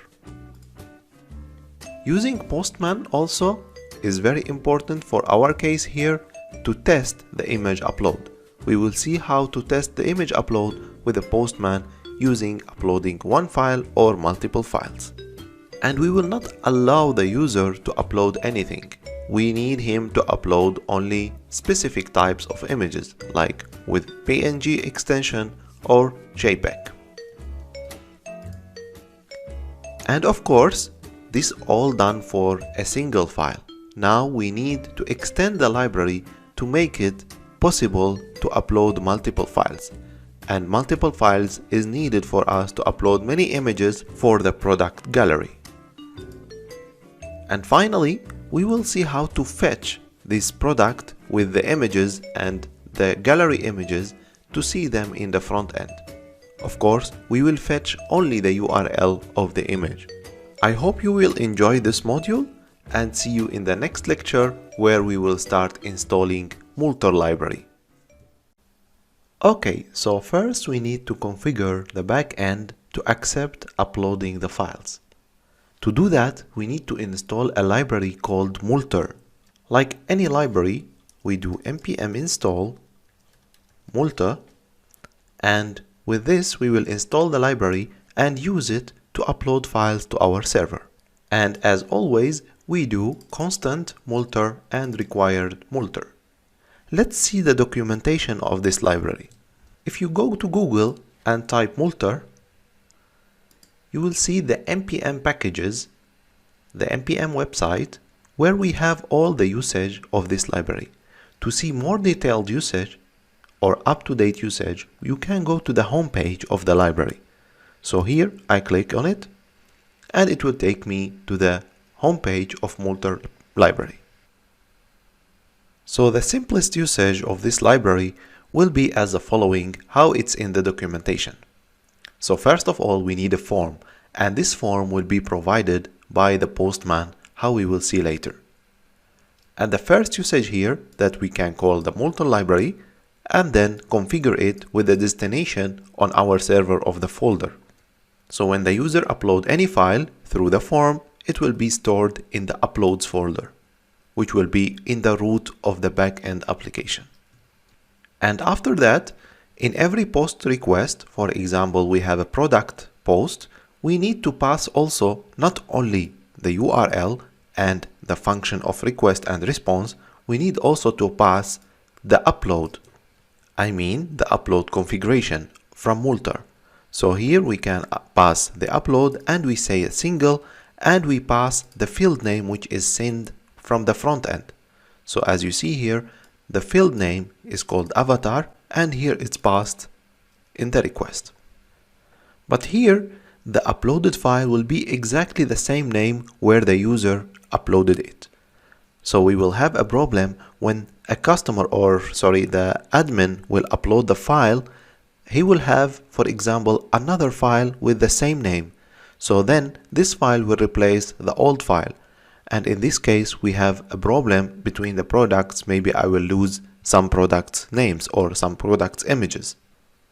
Using Postman also is very important for our case here to test the image upload. We will see how to test the image upload with a Postman using uploading one file or multiple files. And we will not allow the user to upload anything. We need him to upload only specific types of images, like with PNG extension or JPEG. And of course, this all done for a single file. Now we need to extend the library to make it possible to upload multiple files. And multiple files is needed for us to upload many images for the product gallery. And finally, we will see how to fetch this product with the images and the gallery images to see them in the front end. Of course, we will fetch only the URL of the image. I hope you will enjoy this module and see you in the next lecture where we will start installing Multer library. Okay, so first we need to configure the backend to accept uploading the files. To do that, we need to install a library called Multer. Like any library, we do npm install Multer, and with this we will install the library and use it to upload files to our server. And as always, we do constant Multer and required Multer. Let's see the documentation of this library. If you go to Google and type Multer, you will see the npm packages, the npm website, where we have all the usage of this library. To see more detailed usage or up-to-date usage, you can go to the home page of the library. So here I click on it and it will take me to the home page of Multer library. So the simplest usage of this library will be as the following, how it's in the documentation. So first of all, we need a form, and this form will be provided by the Postman, how we will see later. And the first usage here that we can call the Multer library and then configure it with the destination on our server of the folder. So when the user upload any file through the form, it will be stored in the uploads folder, which will be in the root of the backend application. And after that, in every post request, for example, we have a product post, we need to pass also not only the URL and the function of request and response, we need also to pass the upload. I mean the upload configuration from Multer. So here we can pass the upload and we say a single and we pass the field name which is sent from the front end. So as you see here, the field name is called avatar and here it's passed in the request. But here the uploaded file will be exactly the same name where the user uploaded it. So we will have a problem when a customer the admin will upload the file. He will have, for example, another file with the same name. So then this file will replace the old file. And in this case, we have a problem between the products. Maybe I will lose some products names or some products images.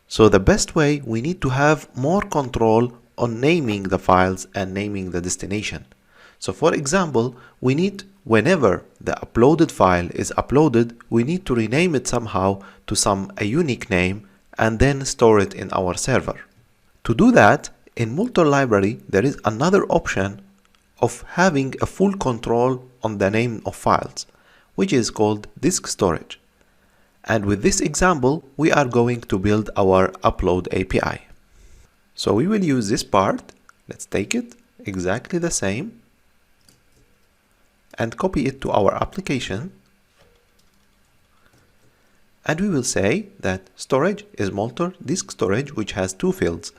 So the best way, we need to have more control on naming the files and naming the destination. So for example, we need, whenever the uploaded file is uploaded, we need to rename it somehow to a unique name and then store it in our server. To do that, in Multer library, there is another option of having a full control on the name of files, which is called disk storage. And with this example, we are going to build our upload API. So we will use this part. Let's take it exactly the same and copy it to our application. And we will say that storage is Multer disk storage, which has two fields,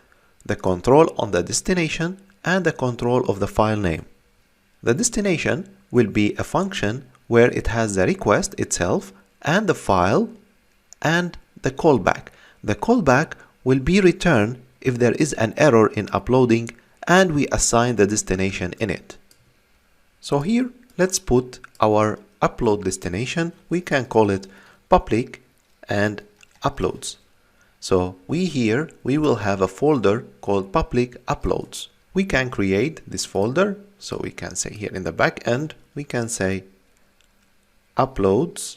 the control on the destination and the control of the file name. The destination will be a function where it has the request itself and the file and the callback. The callback will be returned if there is an error in uploading and we assign the destination in it. So here, let's put our upload destination. We can call it public and uploads. So we will have a folder called public uploads. We can create this folder. So we can say here in the back end, we can say uploads,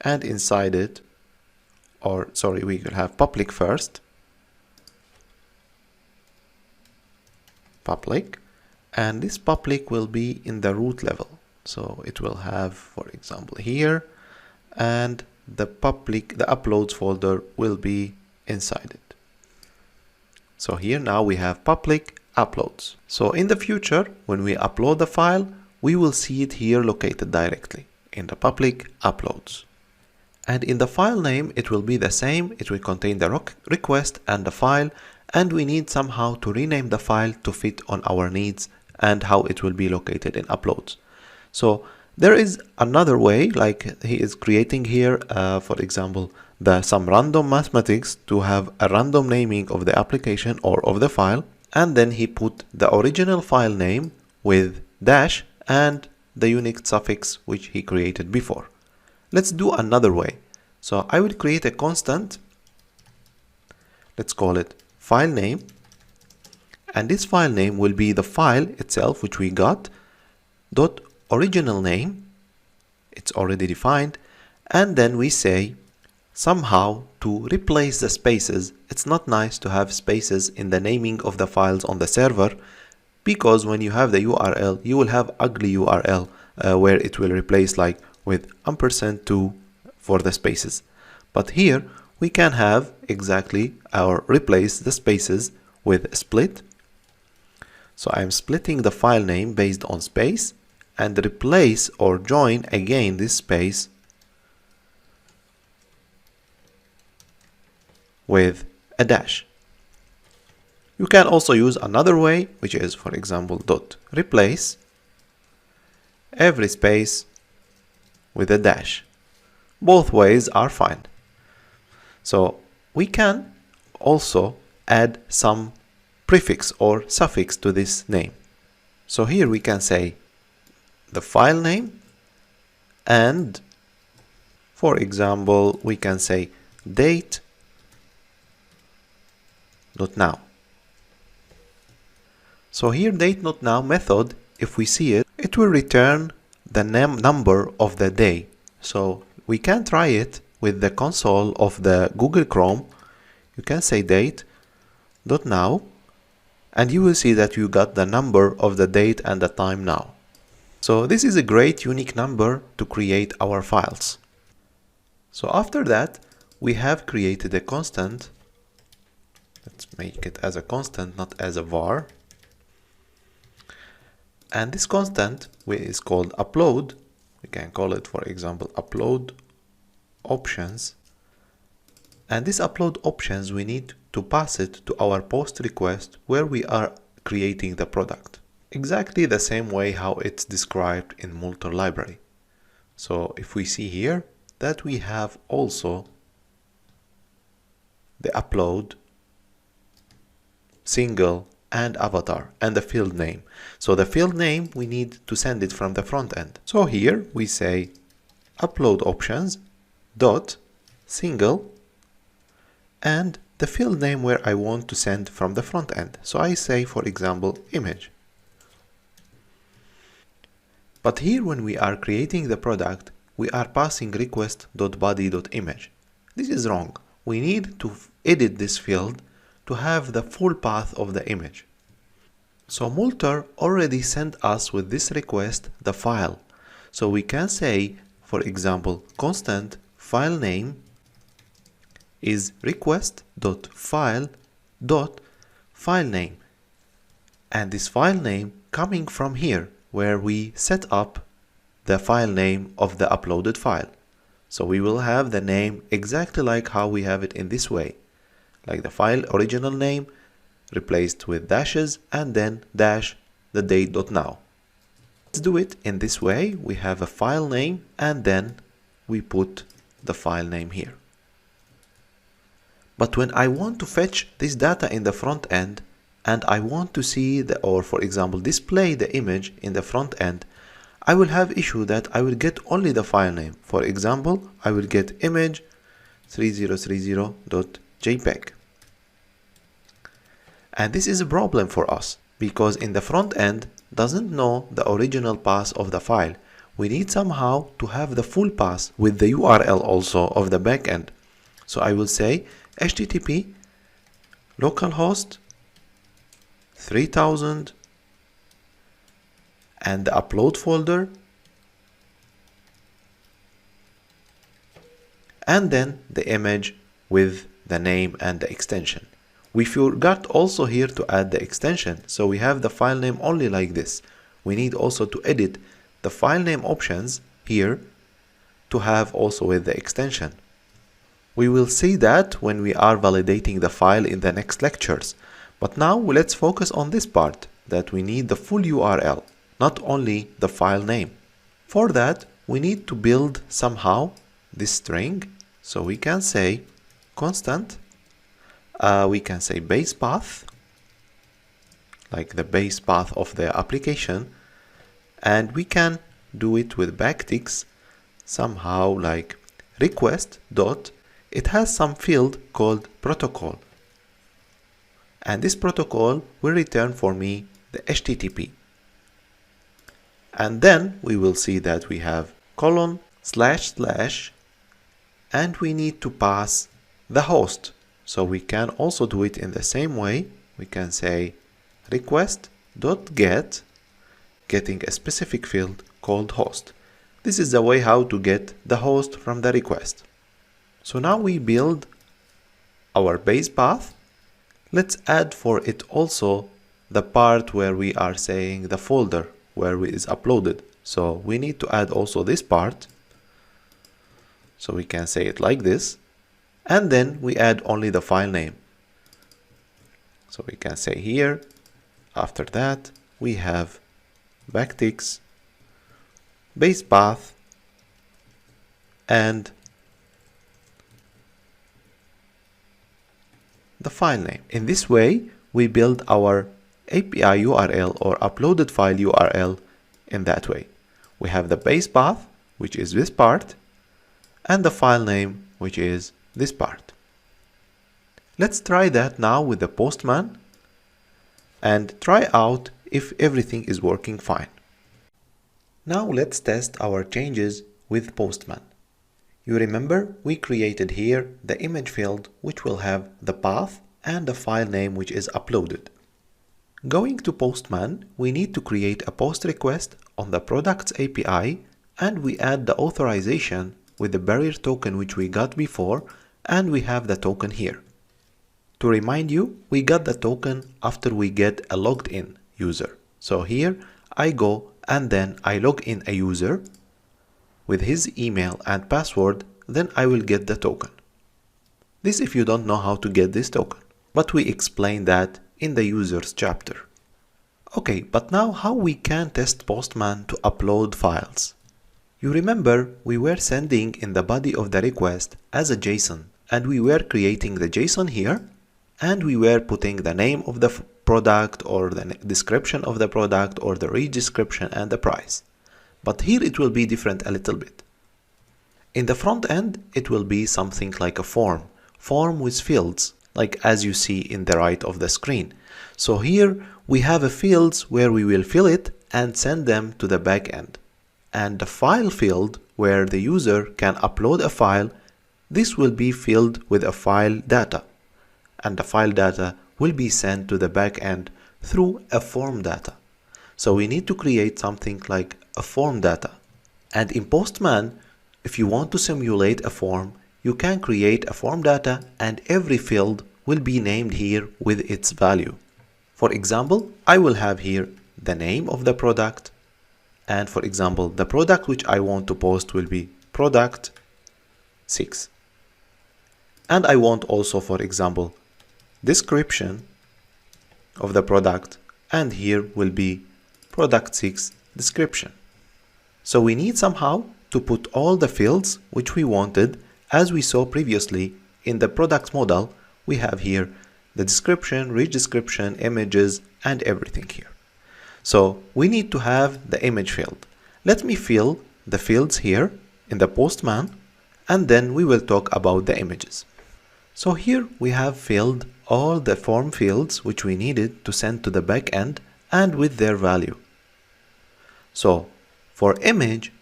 and inside it, or sorry, we will have public first, public, and this public will be in the root level. So it will have, for example, here, and the public, the uploads folder will be inside it. So here now we have public uploads. So in the future, when we upload the file, we will see it here located directly in the public uploads. And in the file name, it will be the same. It will contain the request and the file, and we need somehow to rename the file to fit on our needs and how it will be located in uploads. So there is another way, like he is creating here, for example, some random mathematics to have a random naming of the application or of the file, and then he put the original file name with dash and the Unix suffix which he created before. Let's do another way. So I will create a constant. Let's call it file name. And this file name will be the file itself, which we got, dot original name. It's already defined. And then we say somehow to replace the spaces. It's not nice to have spaces in the naming of the files on the server, because when you have the URL, you will have ugly URL where it will replace like with &2 for the spaces. But here we can have exactly or replace the spaces with split. So I'm splitting the file name based on space and replace or join again this space with a dash. You can also use another way, which is, for example, dot replace every space with a dash. Both ways are fine. So we can also add some prefix or suffix to this name. So here we can say the file name, and for example we can say date not now. So here date not now method, if we see it, it will return the number of the day. So we can try it with the console of the Google Chrome. You can say date dot now, and you will see that you got the number of the date and the time now. So this is a great unique number to create our files. So after that, we have created a constant. Let's make it as a constant, not as a var. And this constant is called upload. We can call it, for example, upload options. And this upload options, we need to pass it to our post request where we are creating the product. Exactly the same way how it's described in Multer library. So if we see here that we have also the upload, single, and avatar, and the field name. So the field name, we need to send it from the front end. So here we say upload options dot single and the field name where I want to send from the front end. So I say, for example, image. But here when we are creating the product, we are passing request.body.image. This is wrong. We need to edit this field to have the full path of the image. So Multer already sent us with this request the file. So we can say, for example, constant file name is request.file.filename. And this file name coming from here where we set up the file name of the uploaded file. So we will have the name exactly like how we have it in this way. Like the file original name replaced with dashes and then dash the date.now. Let's do it in this way. We have a file name and then we put the file name here. But when I want to fetch this data in the front end and I want to see or for example display the image in the front end, I will have issue that I will get only the file name. For example, I will get image 3030.jpg. And this is a problem for us because in the front end doesn't know the original path of the file. We need somehow to have the full path with the URL also of the backend. So I will say HTTP localhost 3000 and the upload folder, and then the image with the name and the extension. We forgot also here to add the extension, so we have the file name only like this. We need also to edit the file name options here to have also with the extension. We will see that when we are validating the file in the next lectures. But now let's focus on this part, that we need the full URL, not only the file name. For that, we need to build somehow this string. So we can say constant, we can say base path, like the base path of the application, and we can do it with backticks somehow like request dot. It has some field called protocol, and this protocol will return for me the HTTP. And then we will see that we have colon // and we need to pass the host. So we can also do it in the same way. We can say request.get, getting a specific field called host. This is the way how to get the host from the request. So now we build our base path. Let's add for it also the part where we are saying the folder where it is uploaded. So we need to add also this part. So we can say it like this. And then we add only the file name. So we can say here, after that, we have backticks, base path, and the file name. In this way, we build our API URL or uploaded file URL in that way. We have the base path, which is this part, and the file name, which is this part. Let's try that now with the Postman and try out if everything is working fine. Now let's test our changes with Postman. You remember we created here the image field which will have the path and the file name which is uploaded. Going to Postman, we need to create a post request on the products API, and we add the authorization with the barrier token which we got before, and we have the token here. To remind you, we got the token after we get a logged in user. So here I go and then I log in a user with his email and password, then I will get the token. This if you don't know how to get this token, but we explain that in the users chapter. Okay, but now how we can test Postman to upload files? You remember we were sending in the body of the request as a JSON, and we were creating the JSON here, and we were putting the name of the product or the description of the product or the rate description and the price. But here it will be different a little bit. In the front end, it will be something like a form with fields, like as you see in the right of the screen. So here we have a fields where we will fill it and send them to the backend. And the file field where the user can upload a file, this will be filled with a file data. And the file data will be sent to the backend through a form data. So we need to create something like a form data. And in Postman, if you want to simulate a form, you can create a form data and every field will be named here with its value. For example, I will have here the name of the product, and for example, the product which I want to post will be product 6. And I want also, for example, description of the product, and here will be product 6 description. So we need somehow to put all the fields which we wanted, as we saw previously in the product model. We have here the description, rich description, images, and everything here. So we need to have the image field. Let me fill the fields here in the Postman, and then we will talk about the images. So here we have filled all the form fields which we needed to send to the backend, and with their value. So for image,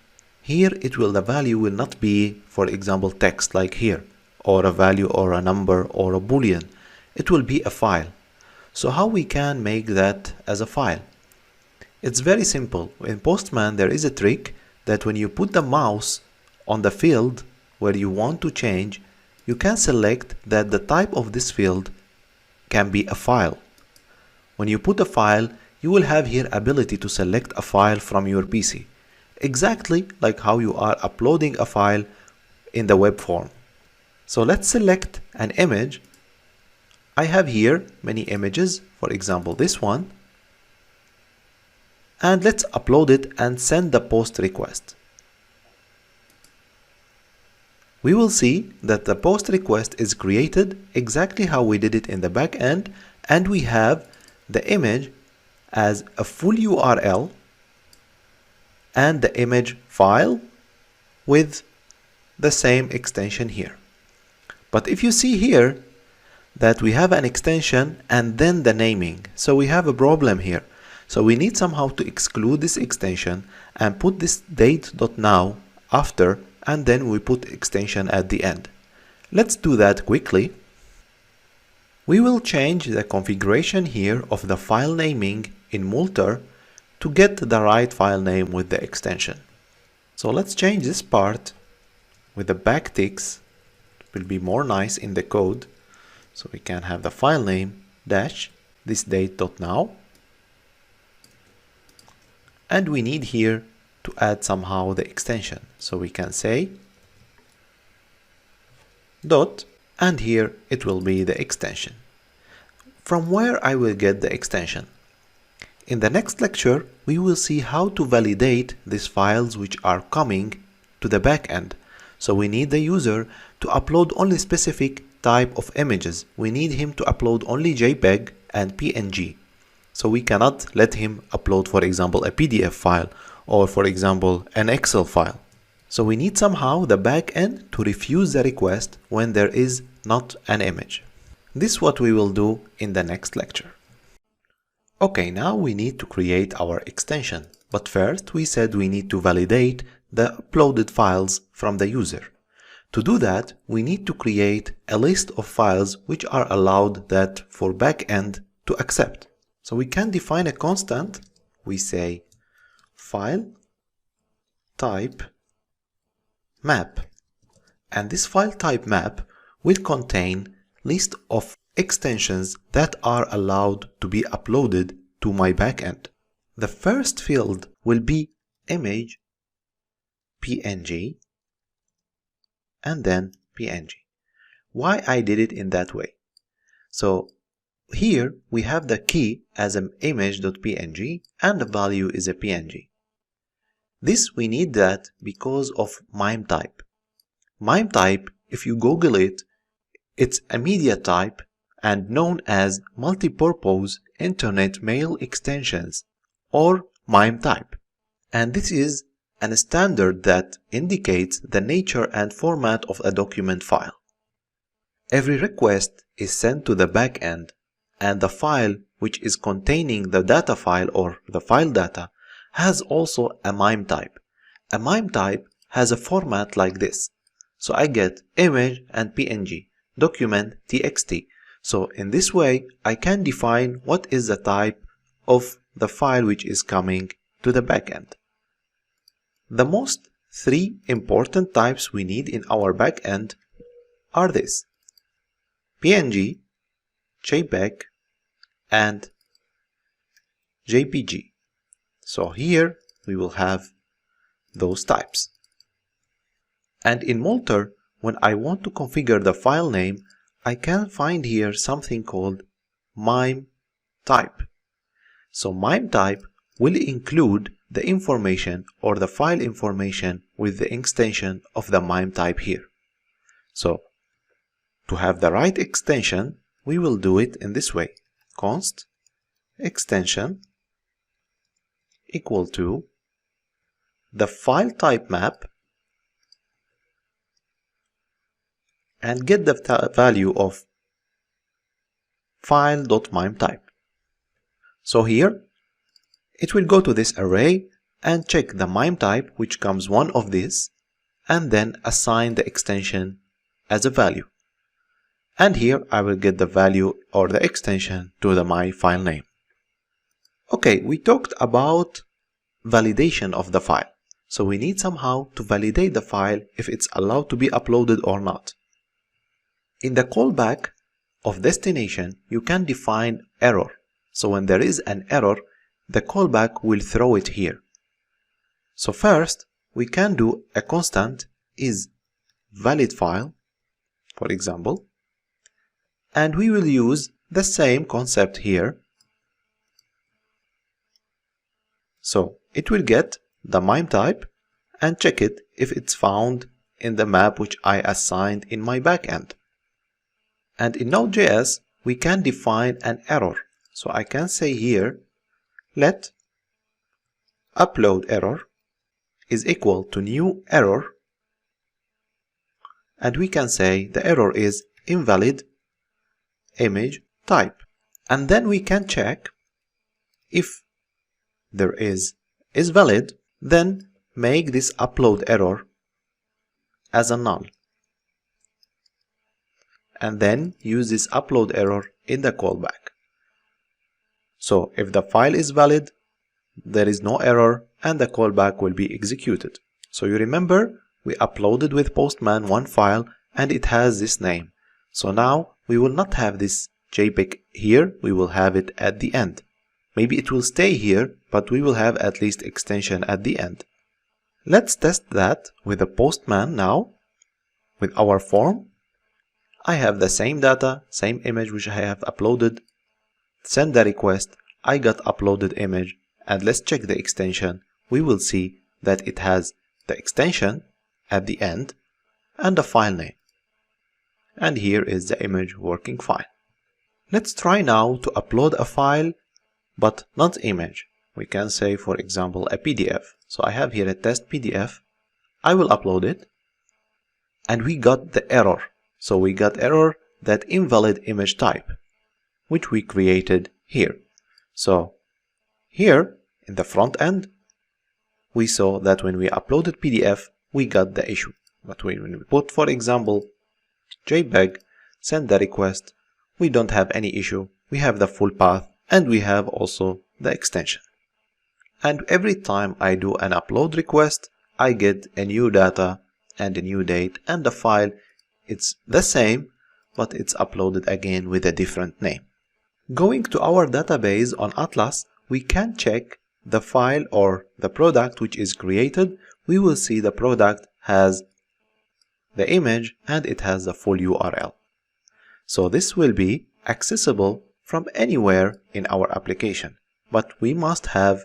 here the value will not be, for example, text like here, or a value or a number or a boolean. It will be a file. So how we can make that as a file? It's very simple. In Postman there is a trick that when you put the mouse on the field where you want to change, you can select that the type of this field can be a file. When you put a file, you will have here ability to select a file from your PC, exactly like how you are uploading a file in the web form. So let's select an image. I have here many images, for example this one, and let's upload it and send the post request. We will see that the post request is created exactly how we did it in the back end, and we have the image as a full URL and the image file with the same extension here. But if you see here that we have an extension and then the naming, so we have a problem here. So we need somehow to exclude this extension and put this date.now after, and then we put extension at the end. Let's do that quickly. We will change the configuration here of the file naming in Multer to get the right file name with the extension. So let's change this part with the backticks. It will be more nice in the code. So we can have the file name dash this date.now. And we need here to add somehow the extension. So we can say dot, and here it will be the extension. From where I will get the extension? In the next lecture, we will see how to validate these files which are coming to the backend. So we need the user to upload only specific type of images. We need him to upload only JPEG and PNG. So we cannot let him upload, for example, a PDF file or, for example, an Excel file. So we need somehow the backend to refuse the request when there is not an image. This is what we will do in the next lecture. Okay, now we need to create our extension. But first we said we need to validate the uploaded files from the user. To do that, we need to create a list of files which are allowed that for backend to accept. So we can define a constant. We say file type map, and this file type map will contain list of extensions that are allowed to be uploaded to my backend. The first field will be image PNG and then PNG. Why I did it in that way? So here we have the key as an image.png and the value is a PNG. This we need that because of MIME type. MIME type, if you Google it, it's a media type and known as multipurpose internet mail extensions or MIME type. And this is a standard that indicates the nature and format of a document file. Every request is sent to the backend, and the file which is containing the data file or the file data has also a MIME type. A MIME type has a format like this. So I get image and PNG, document txt. So in this way, I can define what is the type of the file which is coming to the backend. The most three important types we need in our backend are this: PNG, JPEG, and JPG. So here we will have those types. And in Multer, when I want to configure the file name, I can find here something called MIME type. So MIME type will include the information or the file information with the extension of the MIME type here. So to have the right extension, we will do it in this way: const extension equal to the file type map and get the value of file.mime type. So here It will go to this array and check the MIME type, which comes one of these, and then assign the extension as a value. And here I will get the value or the extension to my file name. Okay, we talked about validation of the file. So we need somehow to validate the file if it's allowed to be uploaded or not. In the callback of destination, you can define error. So when there is an error, the callback will throw it here. So first, we can do a constant is valid file, for example, and we will use the same concept here. So it will get the MIME type and check it if it's found in the map which I assigned in my backend. And in Node.js, we can define an error. So I can say here, let upload error is equal to new error, and we can say the error is invalid image type. And then we can check if there is valid, then make this upload error as a null. And then use this upload error in the callback. So if the file is valid, there is no error and the callback will be executed. So you remember we uploaded with Postman one file and it has this name. So now we will not have this JPEG here, we will have it at the end. Maybe it will stay here, but we will have at least extension at the end. Let's test that with the Postman now. With our form, I have the same data, same image which I have uploaded. Send the request, I got uploaded image, and let's check the extension. We will see that it has the extension at the end and the file name. And here is the image working fine. Let's try now to upload a file but not image. We can say, for example, a PDF. So I have here a test PDF. I will upload it. And we got the error. So we got error that invalid image type, which we created here. So here in the front end, we saw that when we uploaded PDF, we got the issue. But when we put, for example, JPEG, send the request, we don't have any issue. We have the full path. And we have also the extension. And every time I do an upload request, I get a new data and a new date, and the file, it's the same, but it's uploaded again with a different name. Going to our database on Atlas, we can check the file or the product which is created. We will see the product has the image and it has the full URL. So this will be accessible from anywhere in our application, but we must have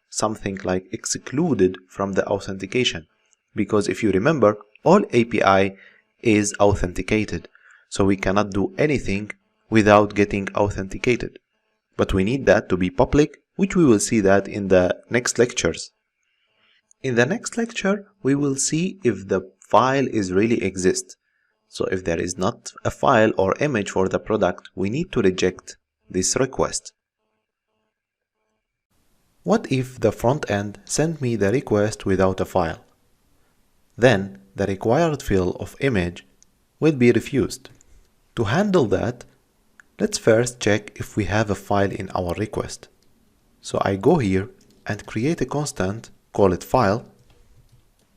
something like excluded from the authentication, because if you remember, all API is authenticated, so we cannot do anything without getting authenticated. But we need that to be public, which we will see that in the next lectures. In the next lecture, we will see if the file is really exist. So if there is not a file or image for the product, we need to reject this request. What if the front end sent me the request without a file? Then the required field of image will be refused. To handle that, let's first check if we have a file in our request. So I go here and create a constant, call it file,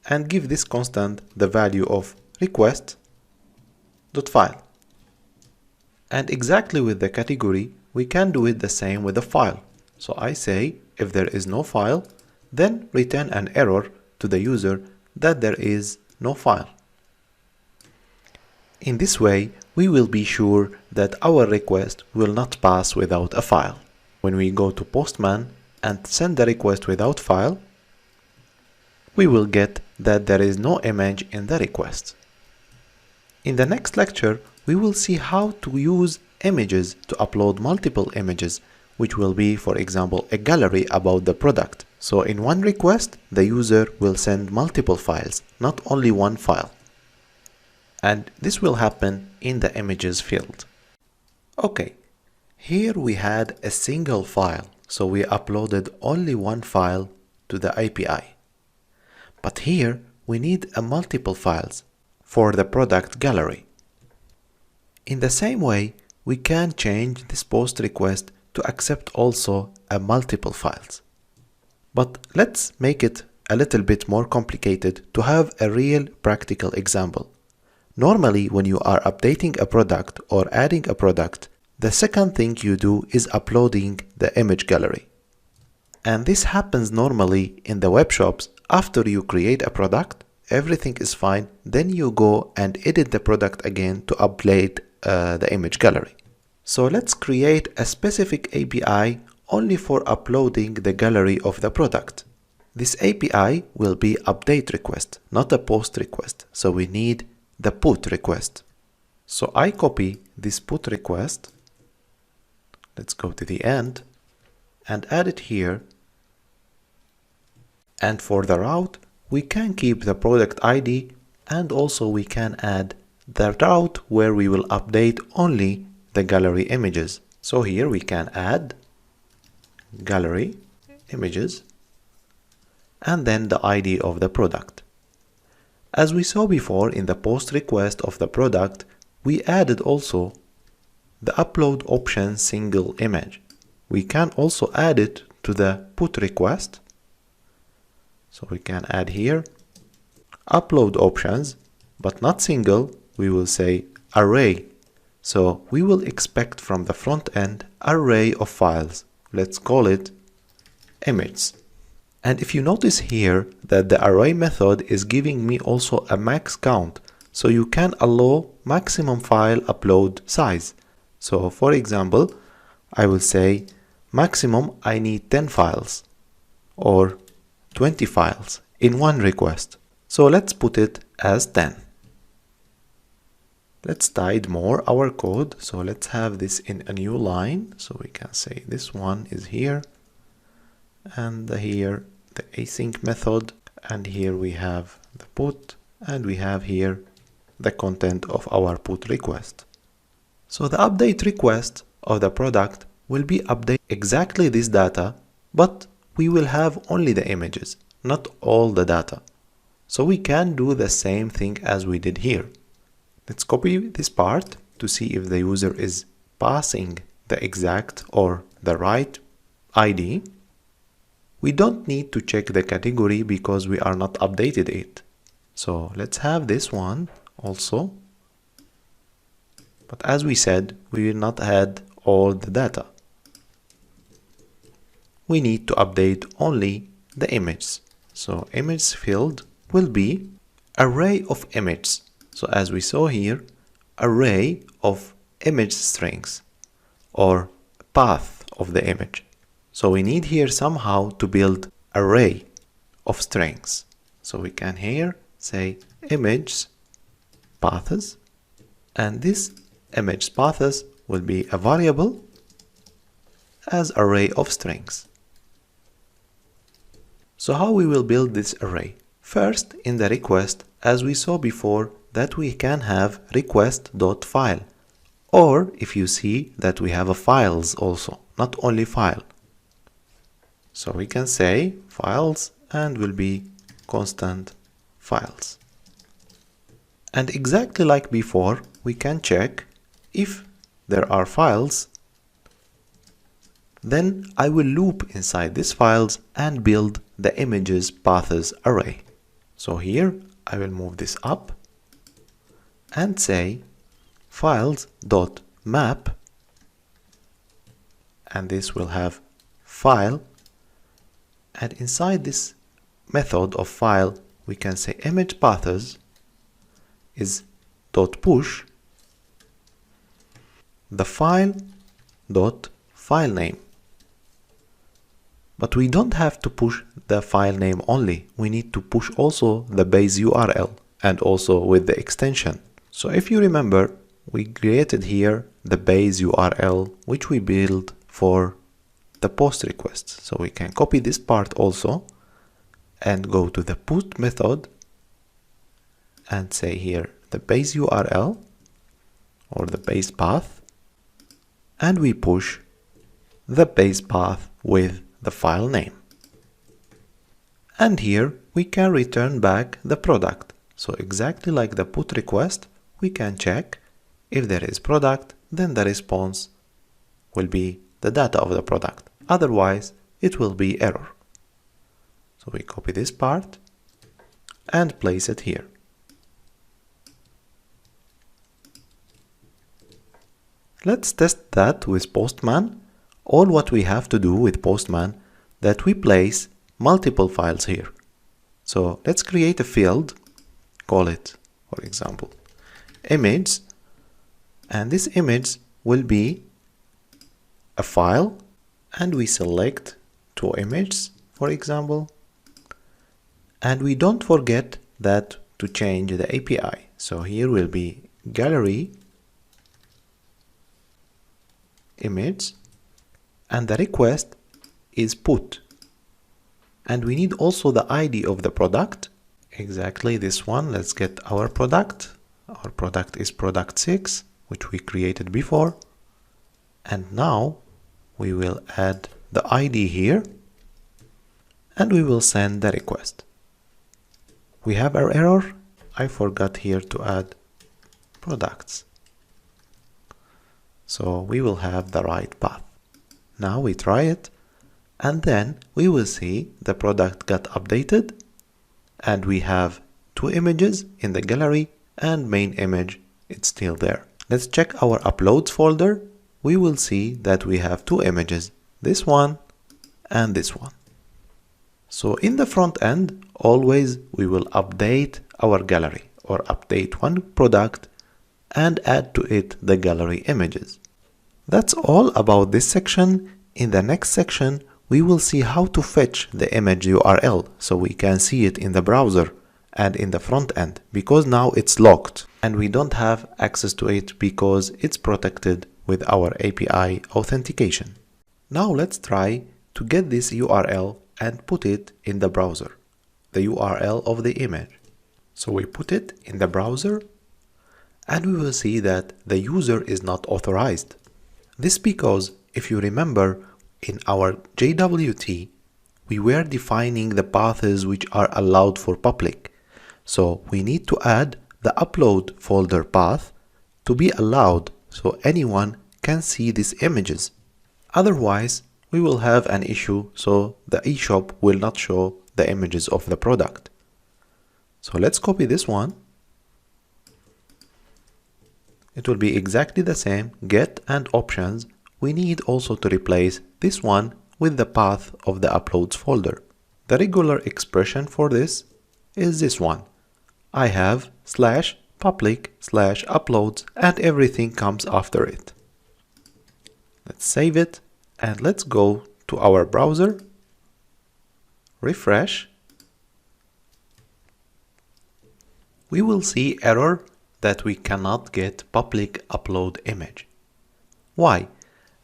and give this constant the value of request.file. And exactly with the category, we can do it the same with the file. So I say if there is no file, then return an error to the user that there is no file. In this way, we will be sure that our request will not pass without a file. When we go to Postman and send the request without file, we will get that there is no image in the request. In the next lecture, we will see how to use images to upload multiple images, which will be, for example, a gallery about the product. So in one request, the user will send multiple files, not only one file. And this will happen in the images field. Okay, here we had a single file, so we uploaded only one file to the API. But here we need multiple files for the product gallery. In the same way, we can change this post request to accept also multiple files. But let's make it a little bit more complicated to have a real practical example. Normally, when you are updating a product or adding a product, the second thing you do is uploading the image gallery. And this happens normally in the web shops. After you create a product, everything is fine, then you go and edit the product again to upload the image gallery. So let's create a specific API only for uploading the gallery of the product. This API will be update request, not a post request. So we need the put request. So I copy this put request. Let's go to the end and add it here. And for the route, we can keep the product ID, and also we can add the route where we will update only the gallery images. So here we can add gallery images and then the ID of the product. As we saw before in the post request of the product, we added also the upload option single image. We can also add it to the put request. So we can add here upload options, but not single, we will say array. So we will expect from the front end array of files. Let's call it image. And if you notice here that the array method is giving me also a max count, so you can allow maximum file upload size. So for example, I will say maximum I need 10 files or 20 files in one request. So let's put it as 10. Let's tidy more our code. So let's have this in a new line. So we can say this one is here, and here the async method, and here we have the put, and we have here the content of our put request. So the update request of the product will be update exactly this data, but we will have only the images, not all the data. So we can do the same thing as we did here. Let's copy this part to see if the user is passing the exact or the right ID. We don't need to check the category because we are not updated it. So let's have this one also. But as we said, we will not add all the data. We need to update only the image. So image field will be array of images. So as we saw here, array of image strings or path of the image. So we need here somehow to build array of strings. So we can here say image paths, and this image paths will be a variable as array of strings. So how we will build this array? First, in the request, as we saw before, that we can have request.file, or if you see that we have a files also, not only file. So we can say files and will be constant files. And exactly like before, we can check if there are files, then I will loop inside these files and build the images paths array. So here I will move this up and say files.map, and this will have file, and inside this method of file we can say image paths is .push the file name. But we don't have to push the file name only, we need to push also the base URL and also with the extension. So if you remember, we created here the base URL which we built for the post requests. So we can copy this part also and go to the put method and say here the base URL or the base path, and we push the base path with the file name. And here we can return back the product. So exactly like the put request, we can check if there is product, then the response will be the data of the product. Otherwise, it will be error. So we copy this part and place it here. Let's test that with Postman. All what we have to do with Postman that we place multiple files here. So let's create a field, call it, for example, image, and this image will be a file, and we select 2 images, for example, and we don't forget that to change the API. So here will be gallery image, and the request is put, and we need also the ID of the product, exactly this one. Let's get our product. Our product is product 6, which we created before, and now we will add the ID here and we will send the request. We have our error. I forgot here to add products, so we will have the right path. Now we try it, and then we will see the product got updated, and we have 2 images in the gallery, and main image, it's still there. Let's check our uploads folder. We will see that we have 2 images, this one and this one. So in the front end, always we will update our gallery, or update one product and add to it the gallery images. That's all about this section. In the next section, we will see how to fetch the image URL so we can see it in the browser and in the front end, because now it's locked and we don't have access to it because it's protected with our API authentication. Now let's try to get this URL and put it in the browser, the URL of the image. So we put it in the browser and we will see that the user is not authorized. This because, if you remember, in our JWT, we were defining the paths which are allowed for public. So we need to add the upload folder path to be allowed so anyone can see these images. Otherwise, we will have an issue, so the eShop will not show the images of the product. So let's copy this one. It will be exactly the same, get and options. We need also to replace this one with the path of the uploads folder. The regular expression for this is this one. I have /public/uploads and everything comes after it. Let's save it and let's go to our browser, refresh. We will see error that we cannot get public upload image. Why?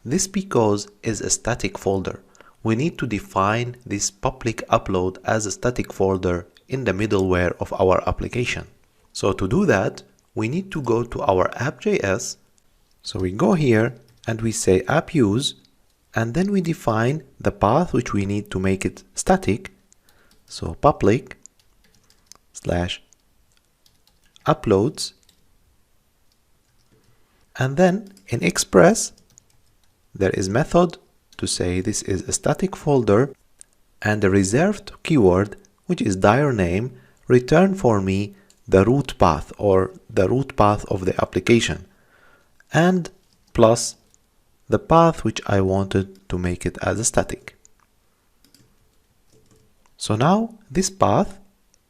This because is a static folder. We need to define this public upload as a static folder in the middleware of our application. So to do that, we need to go to our app.js. So we go here and we say app use, and then we define the path which we need to make it static. So public/uploads, and then in express there is method to say this is a static folder, and the reserved keyword, which is dir name, return for me the root path or the root path of the application, and plus the path which I wanted to make it as a static. So now this path,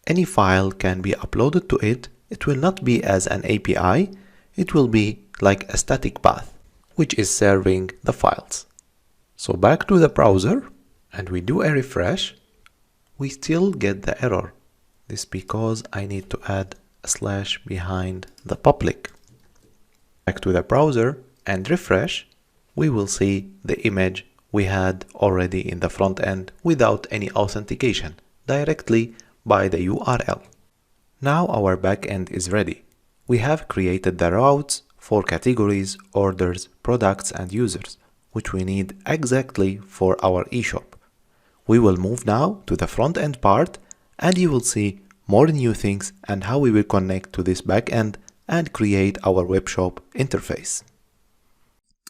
any file can be uploaded to it. It will not be as an API, it will be like a static path, which is serving the files. So back to the browser and we do a refresh, we still get the error. This because I need to add a slash behind the public. Back to the browser and refresh, we will see the image we had already in the front end without any authentication, directly by the URL. Now our backend is ready. We have created the routes for categories, orders, products, and users. which we need exactly for our eShop. We will move now to the front-end part, and you will see more new things and how we will connect to this backend and create our webshop interface.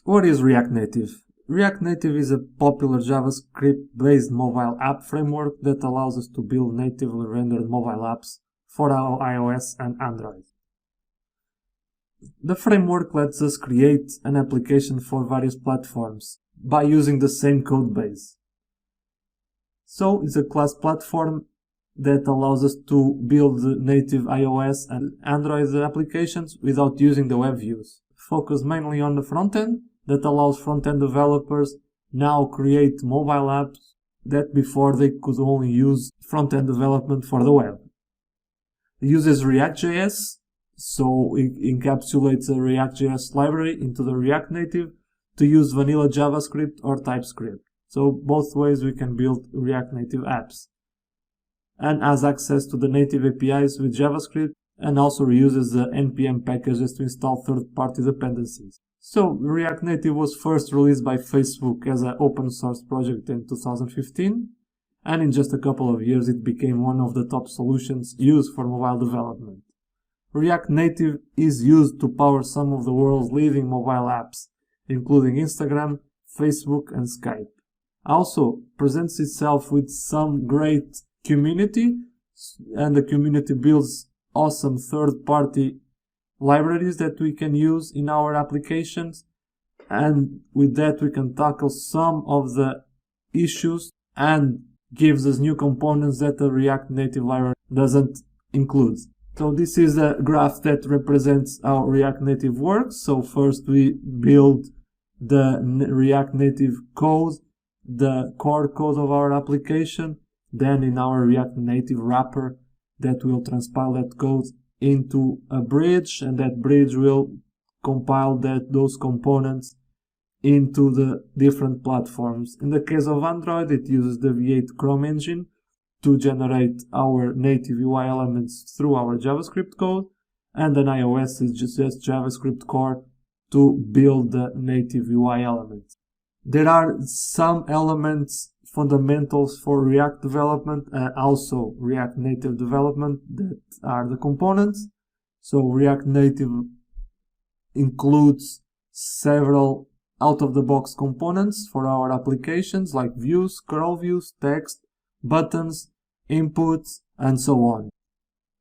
What is React Native? React Native is a popular JavaScript-based mobile app framework that allows us to build natively rendered mobile apps for our iOS and Android. The framework lets us create an application for various platforms by using the same code base. So it's a class platform that allows us to build native iOS and Android applications without using the web views. Focus mainly on the front end that allows front-end developers now create mobile apps that before they could only use front-end development for the web. It uses React.js, so it encapsulates a React.js library into the React Native to use vanilla JavaScript or TypeScript. So both ways we can build React Native apps. And has access to the native APIs with JavaScript and also reuses the NPM packages to install third-party dependencies. So React Native was first released by Facebook as an open source project in 2015, and in just a couple of years it became one of the top solutions used for mobile development. React Native is used to power some of the world's leading mobile apps, including Instagram, Facebook, and Skype. Also presents itself with some great community, and the community builds awesome third-party libraries that we can use in our applications, and with that we can tackle some of the issues and gives us new components that the React Native library doesn't include. So this is a graph that represents how React Native works. So first we build the React Native code, the core code of our application, then in our React Native wrapper that will transpile that code into a bridge, and that bridge will compile those components into the different platforms. In the case of Android, it uses the V8 Chrome engine to generate our native UI elements through our JavaScript code, and then iOS is just JavaScript core to build the native UI elements. There are some elements, fundamentals for React development, also React Native development, that are the components. So React Native includes several out-of-the-box components for our applications like views, scroll views, text, buttons, inputs, and so on.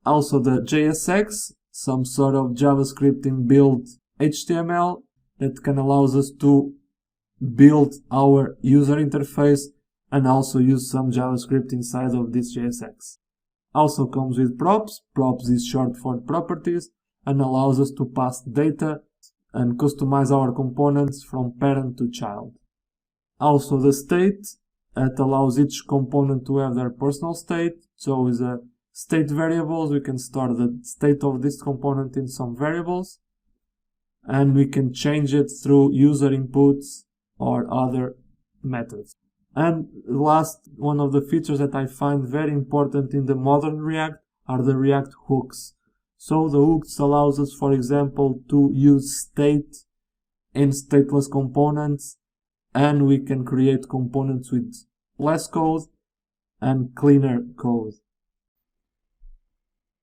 Also the JSX, some sort of JavaScript inbuilt HTML that can allow us to build our user interface and also use some JavaScript inside of this JSX. Also comes with props. Props is short for properties and allows us to pass data and customize our components from parent to child. Also the state, that allows each component to have their personal state. So with the state variables, we can store the state of this component in some variables, and we can change it through user inputs or other methods. And last, one of the features that I find very important in the modern React are the React hooks. So the hooks allows us, for example, to use state in stateless components, and we can create components with less code and cleaner code.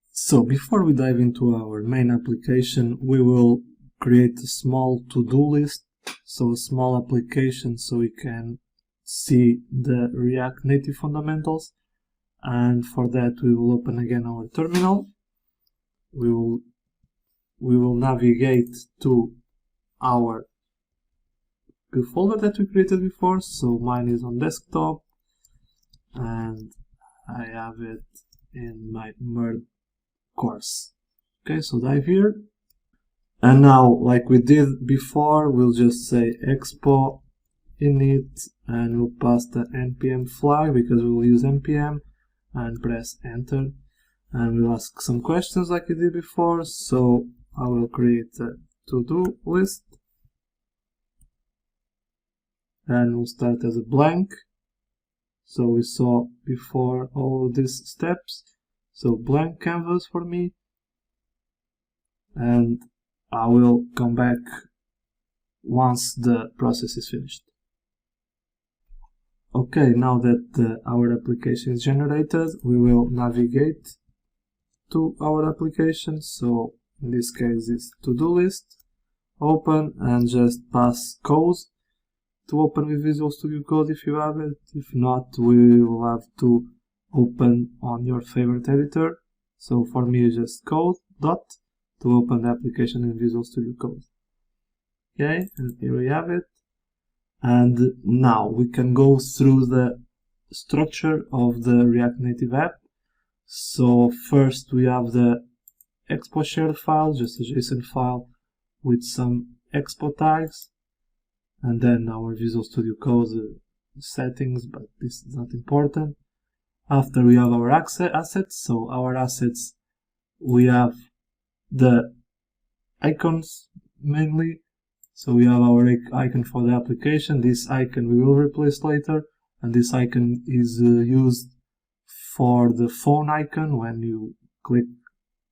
So before we dive into our main application, we will create a small to-do list, so a small application so we can see the React Native fundamentals. And for that we will open again our terminal. We will navigate to our folder that we created before. So mine is on desktop and I have it in my MERN course. Okay, so dive here, and now like we did before, we'll just say expo init and we'll pass the npm flag because we will use npm, and press enter, and we'll ask some questions like we did before. So I will create a to-do list and we'll start as a blank. So we saw before all of these steps, so blank canvas for me, and I will come back once the process is finished. Okay, now that our application is generated, we will navigate to our application. So in this case it's to-do list, open, and just pass code to open with Visual Studio Code if you have it. If not, we will have to open on your favorite editor. So for me it's just code dot to open the application in Visual Studio Code. Okay, and here we have it. And now we can go through the structure of the React Native app. So first we have the expo shared file, just a JSON file with some expo tags, and then our Visual Studio Code settings, but this is not important. After we have our assets, so our assets, we have the icons mainly. So we have our icon for the application. This icon we will replace later, and this icon is used for the phone icon when you click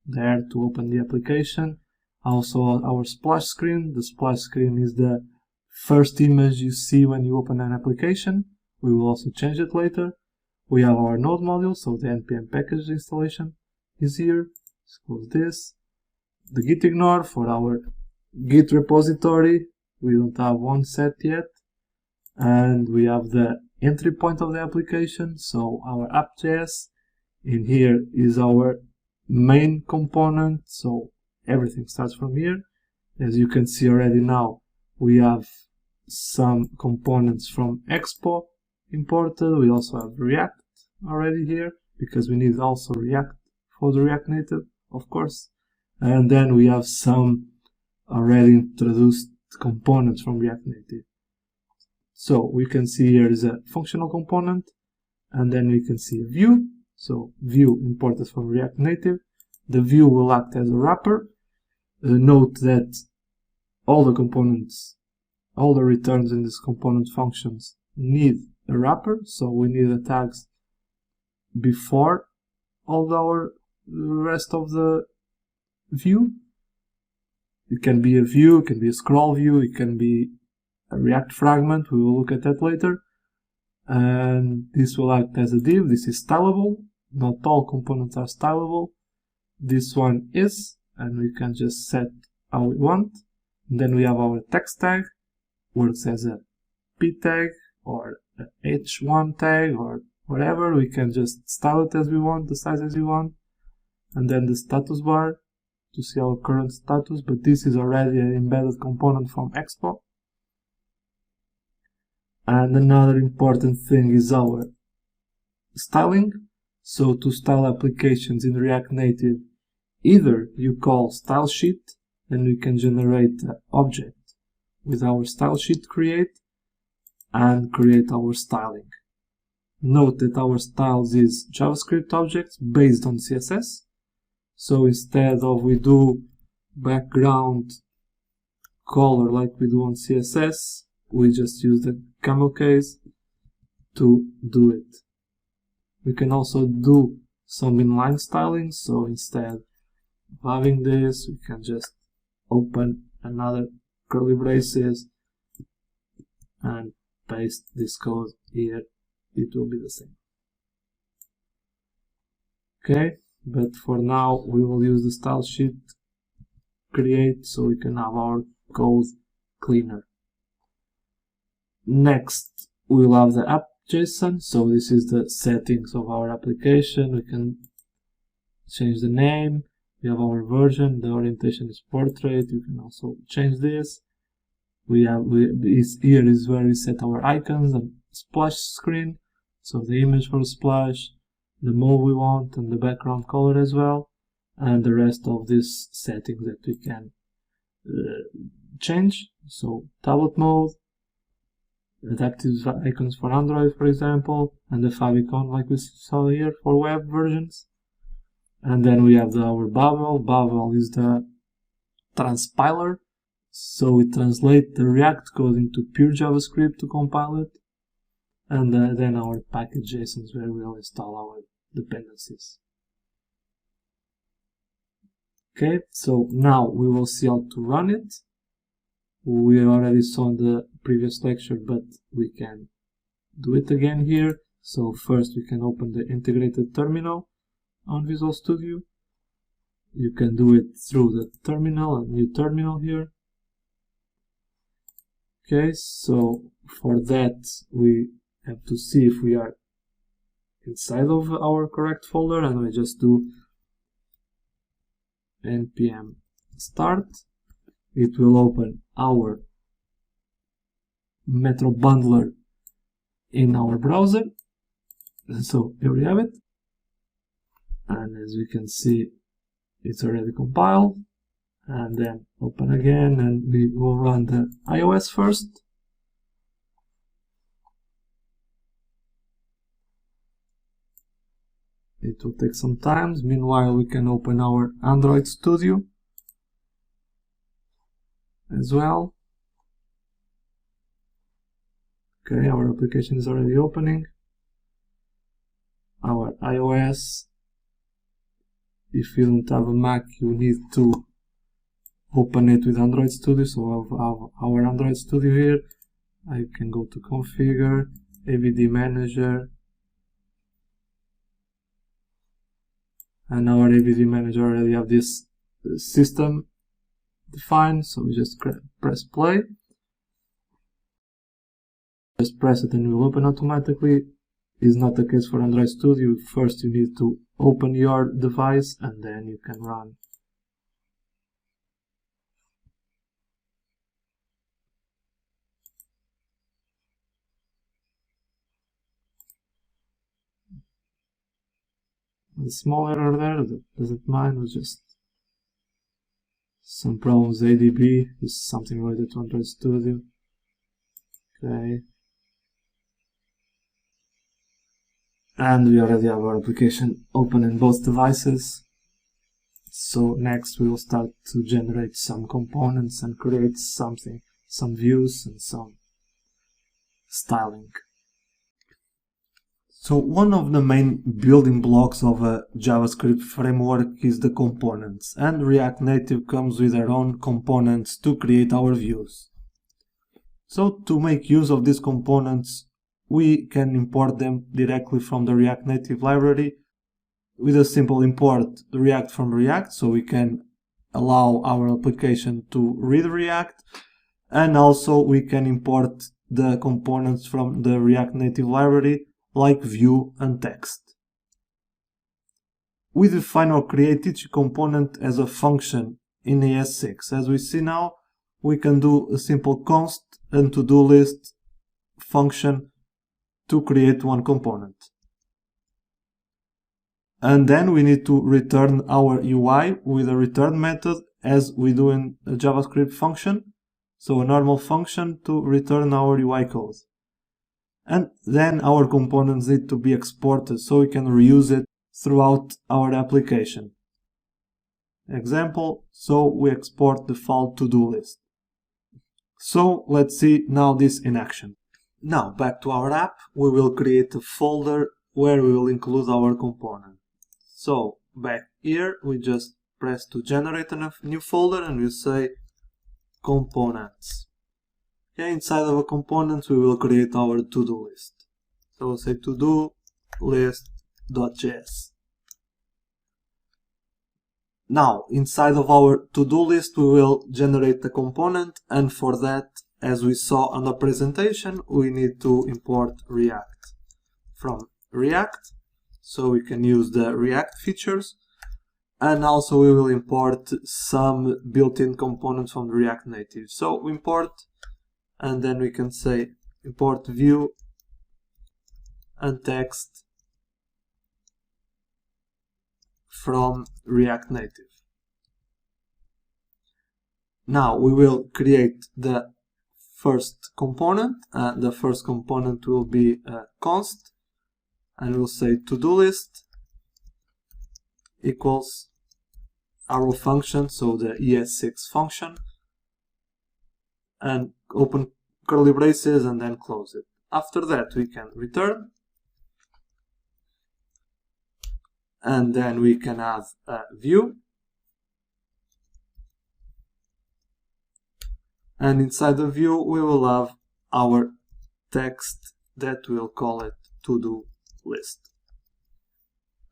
there to open the application. Also our splash screen. The splash screen is the first image you see when you open an application. We will also change it later. We have our node module, so the npm package installation is here. Let's close this. The git ignore for our Git repository, we don't have one set yet. And we have the entry point of the application, so our app.js. In here is our main component, so everything starts from here. As you can see already now, we have some components from Expo imported. We also have React already here, because we need also React for the React Native, of course. And then we have some already introduced components from React Native. So we can see here is a functional component, and then we can see a view. So view imported from React Native. The view will act as a wrapper. Note that all the components, all the returns in this component functions need a wrapper, so we need the tags before all our rest of the view. It can be a view, it can be a scroll view, it can be a React fragment. We will look at that later. And this will act as a div. This is stylable. Not all components are stylable. This one is, and we can just set how we want. And then we have our text tag, works as a p tag or a h1 tag or whatever. We can just style it as we want, the size as we want. And then the status bar to see our current status, but this is already an embedded component from Expo. And another important thing is our styling. So to style applications in React Native, either you call style sheet, then we can generate an object with our style sheet create and create our styling. Note that our styles is JavaScript objects based on CSS. So instead of we do background color like we do on CSS, we just use the camel case to do it. We can also do some inline styling, so instead of having this, we can just open another curly braces and paste this code here. It will be the same. Okay. But for now, we will use the style sheet create so we can have our code cleaner. Next, we will have the app.json. So this is the settings of our application. We can change the name. We have our version. The orientation is portrait. You can also change this. Here is where we set our icons and splash screen. So the image for splash, the mode we want, and the background color as well, and the rest of these settings that we can change. So tablet mode, adaptive icons for Android, for example, and the favicon like we saw here for web versions. And then we have our Babel. Babel is the transpiler, so we translate the React code into pure JavaScript to compile it. And then our package.json where we'll install our dependencies. Okay, so now we will see how to run it. We already saw in the previous lecture, but we can do it again here. So first we can open the integrated terminal on Visual Studio. You can do it through the terminal, a new terminal here. Okay, so for that we have to see if we are inside of our correct folder, and we just do npm start. It will open our Metro bundler in our browser. So here we have it, and as we can see, it's already compiled. And then open again, and we will run the iOS first. It will take some time. Meanwhile, we can open our Android Studio as well. Okay, our application is already opening. Our iOS. If you don't have a Mac, you need to open it with Android Studio. So I have our Android Studio here. I can go to Configure, AVD Manager, and our AVD Manager already have this system defined. So we just press play. Just press it and it will open automatically. Is not the case for Android Studio. First you need to open your device and then you can run. The small error there, that doesn't mind, was just some problems. ADB is something related to Android Studio. Okay. And we already have our application open in both devices. So next we will start to generate some components and create something, some views and some styling. So one of the main building blocks of a JavaScript framework is the components, and React Native comes with their own components to create our views. So to make use of these components, we can import them directly from the React Native library with a simple import React from React, so we can allow our application to read React, and also we can import the components from the React Native library like view and text. We define or create each component as a function in ES6. As we see now, we can do a simple const and to-do list function to create one component. And then we need to return our UI with a return method as we do in a JavaScript function. So a normal function to return our UI code. And then our components need to be exported so we can reuse it throughout our application. Example, so we export the file to-do list. So let's see now this in action. Now back to our app, we will create a folder where we will include our component. So back here we just press to generate a new folder and we say components. Okay, inside of a component we will create our to-do list. So we'll say to-do list.js. Now inside of our to-do list we will generate a component, and for that, as we saw on the presentation, we need to import React from React, so we can use the React features, and also we will import some built-in components from React Native. So import, and then we can say import view and text from React Native. Now we will create the first component, and the first component will be const, and we'll say to-do list equals arrow function, so the ES6 function, and open curly braces and then close it. After that we can return, and then we can add a view, and inside the view we will have our text that we'll call it to-do list.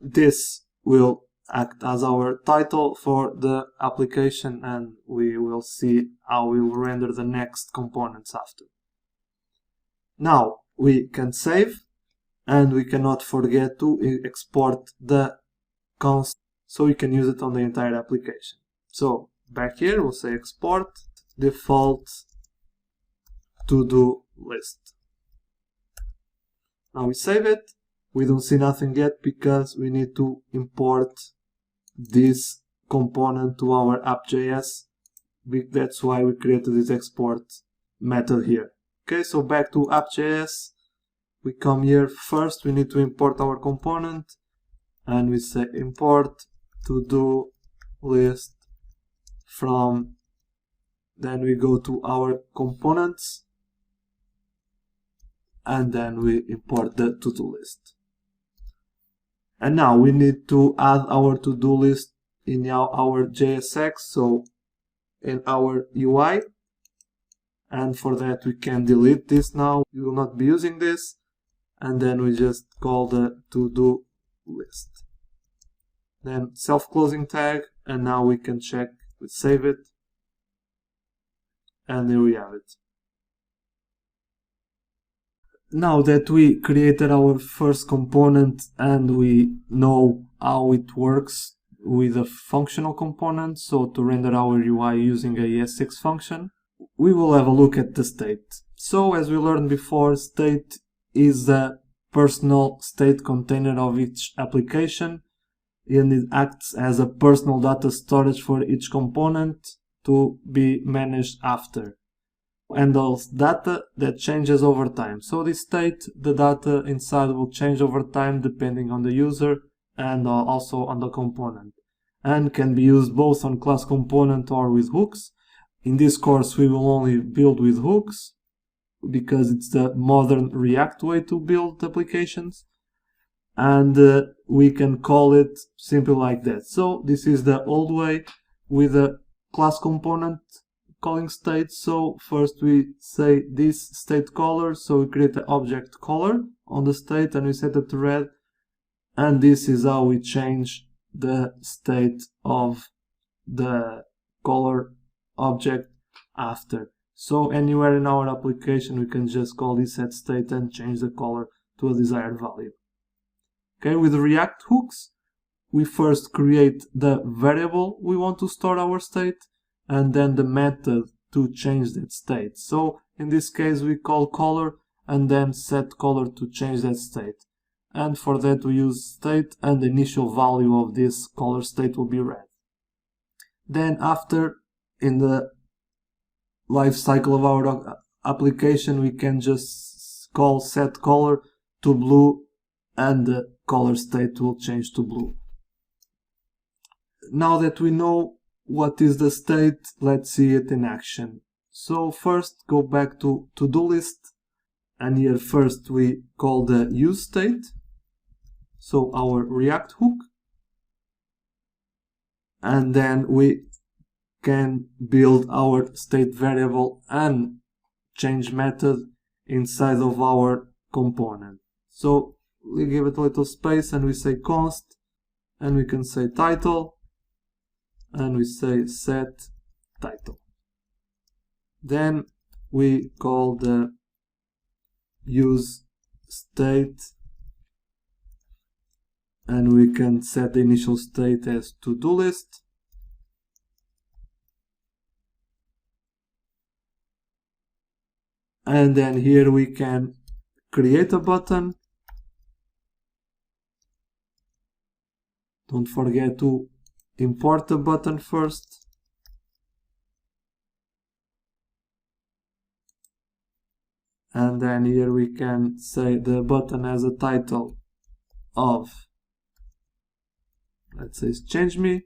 This will act as our title for the application, and we will see how we'll render the next components after. Now we can save, and we cannot forget to export the const so we can use it on the entire application. So back here we'll say export default to-do list. Now we save it. We don't see nothing yet because we need to import this component to our app.js. That's why we created this export method here. Okay, so back to app.js. We come here first, we need to import our component, and we say import to-do list from, then we go to our components, and then we import the to-do list. And now we need to add our to-do list in our JSX, so in our UI, and for that we can delete this now. We will not be using this, and then we just call the to-do list. Then self-closing tag, and now we can check, we save it, and there we have it. Now that we created our first component and we know how it works with a functional component, so to render our UI using a ES6 function, we will have a look at the state. So as we learned before, state is the personal state container of each application, and it acts as a personal data storage for each component to be managed after. Handles data that changes over time. So this state, the data inside will change over time depending on the user and also on the component, and can be used both on class component or with hooks. In this course we will only build with hooks because it's the modern React way to build applications, and we can call it simply like that. So this is the old way with a class component calling state. So first we say this state color, so we create the object color on the state and we set it to red, and this is how we change the state of the color object after. So anywhere in our application we can just call this set state and change the color to a desired value. Okay, with React hooks we first create the variable we want to store our state, and then the method to change that state. So in this case we call color and then set color to change that state, and for that we use state, and the initial value of this color state will be red. Then after, in the life cycle of our application, we can just call set color to blue, and the color state will change to blue. Now that we know what is the state, let's see it in action. So first go back to to-do list, and here first we call the use state, so our React hook, and then we can build our state variable and change method inside of our component. So we give it a little space and we say const, and we can say title, and we say set title. Then we call the use state, and we can set the initial state as to-do list, and then here we can create a button. Don't forget to import the button first, and then here we can say the button has a title of, let's say, change me,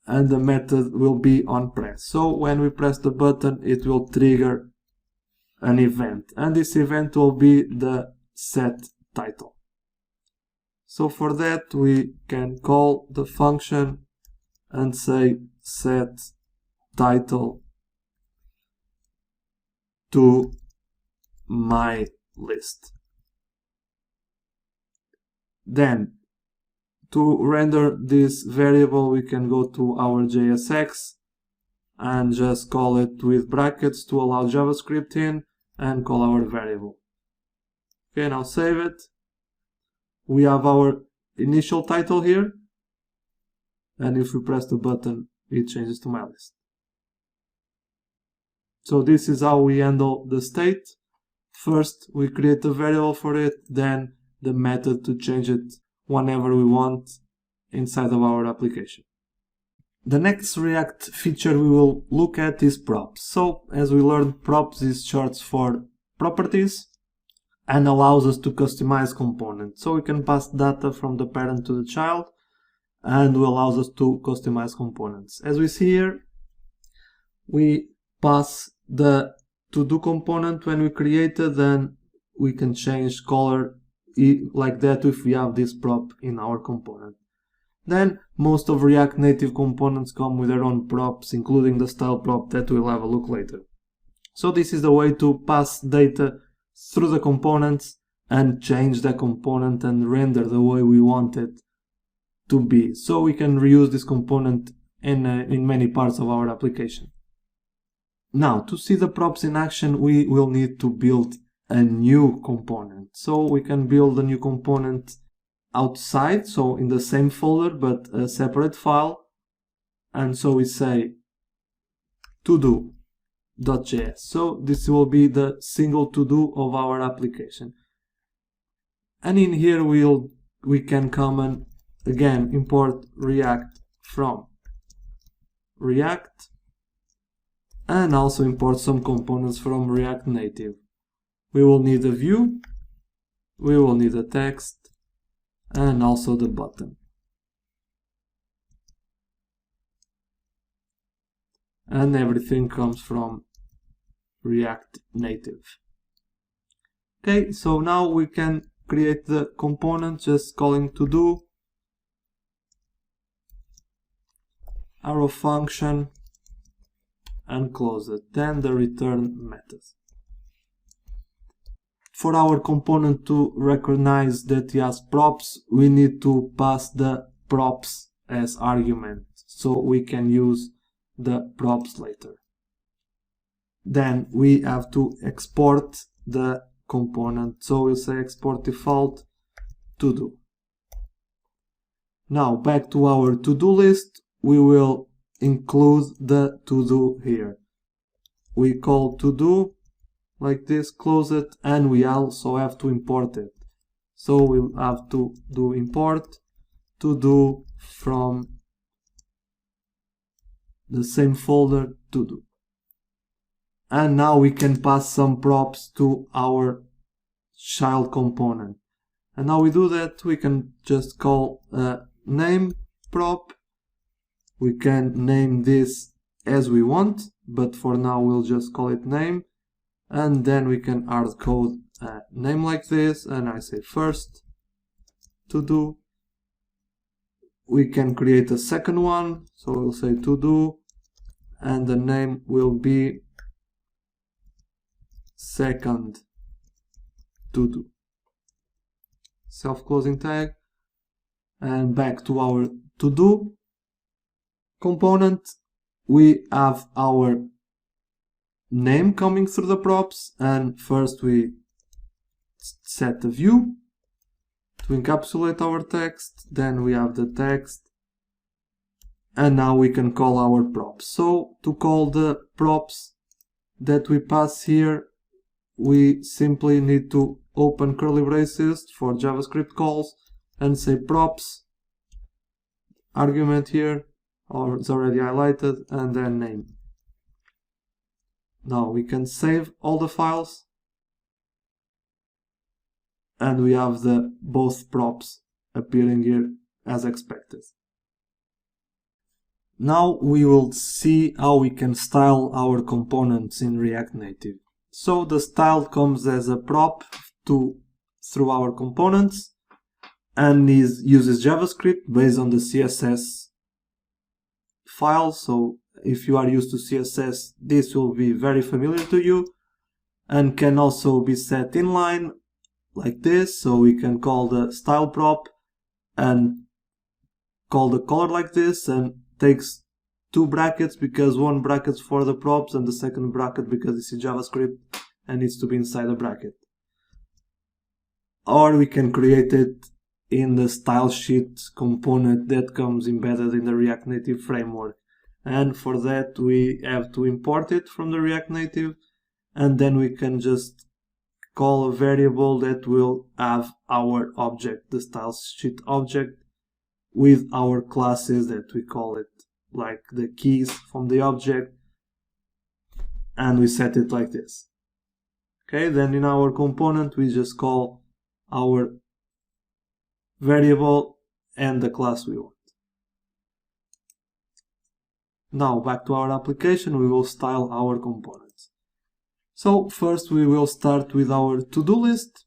and the method will be on press. So when we press the button it will trigger an event, and this event will be the set title. So for that we can call the function and say set title to my list. Then to render this variable, we can go to our JSX and just call it with brackets to allow JavaScript in and call our variable. Okay, now save it. We have our initial title here, and if we press the button, it changes to my list. So this is how we handle the state. First, we create a variable for it, then the method to change it whenever we want inside of our application. The next React feature we will look at is props. So, as we learned, props is short for properties and allows us to customize components. So we can pass data from the parent to the child and allows us to customize components. As we see here, we pass the to-do component when we create it, then we can change color like that if we have this prop in our component. Then most of React Native components come with their own props, including the style prop that we'll have a look later. So this is the way to pass data through the components and change the component and render the way we want it to be. So we can reuse this component in many parts of our application. Now, to see the props in action, we will need to build a new component. So we can build a new component outside, so in the same folder but a separate file. And so we say todo.js. So this will be the single to-do of our application. And in here we can come and again import React from React, and also import some components from React Native. We will need a view, we will need a text, and also the button. And everything comes from React Native. Okay, so now we can create the component just calling to-do, arrow function, and close it. Then the return method. For our component to recognize that it has props, we need to pass the props as argument, so we can use the props later. Then we have to export the component, so we'll say export default to do. Now back to our to-do list, we will include the to-do here. We call to-do like this, close it, and we also have to import it. So we'll have to do import to-do from the same folder to-do. And now we can pass some props to our child component. And now we do that, we can just call a name prop. We can name this as we want, but for now we'll just call it name. And then we can hard code a name like this, and I say first to do. We can create a second one, so we'll say to do, and the name will be second to do. Self-closing tag, and back to our to do component. We have our name coming through the props, and first we set the view to encapsulate our text, then we have the text, and now we can call our props. So to call the props that we pass here, we simply need to open curly braces for JavaScript calls and say props argument here, or it's already highlighted, and then name. Now we can save all the files, and we have the both props appearing here as expected. Now we will see how we can style our components in React Native. So the style comes as a prop through our components, and uses JavaScript based on the CSS file. So if you are used to CSS, this will be very familiar to you. and can also be set inline like this. So we can call the style prop and call the color like this, and takes two brackets because one bracket's for the props and the second bracket because it's in JavaScript and needs to be inside a bracket. Or we can create it in the style sheet component that comes embedded in the React Native framework. And for that we have to import it from the React Native, and then we can just call a variable that will have our object, the style sheet object, with our classes that we call it, like the keys from the object, and we set it like this. Okay, then in our component we just call our variable and the class we want. Now back to our application, we will style our components. So first we will start with our to-do list,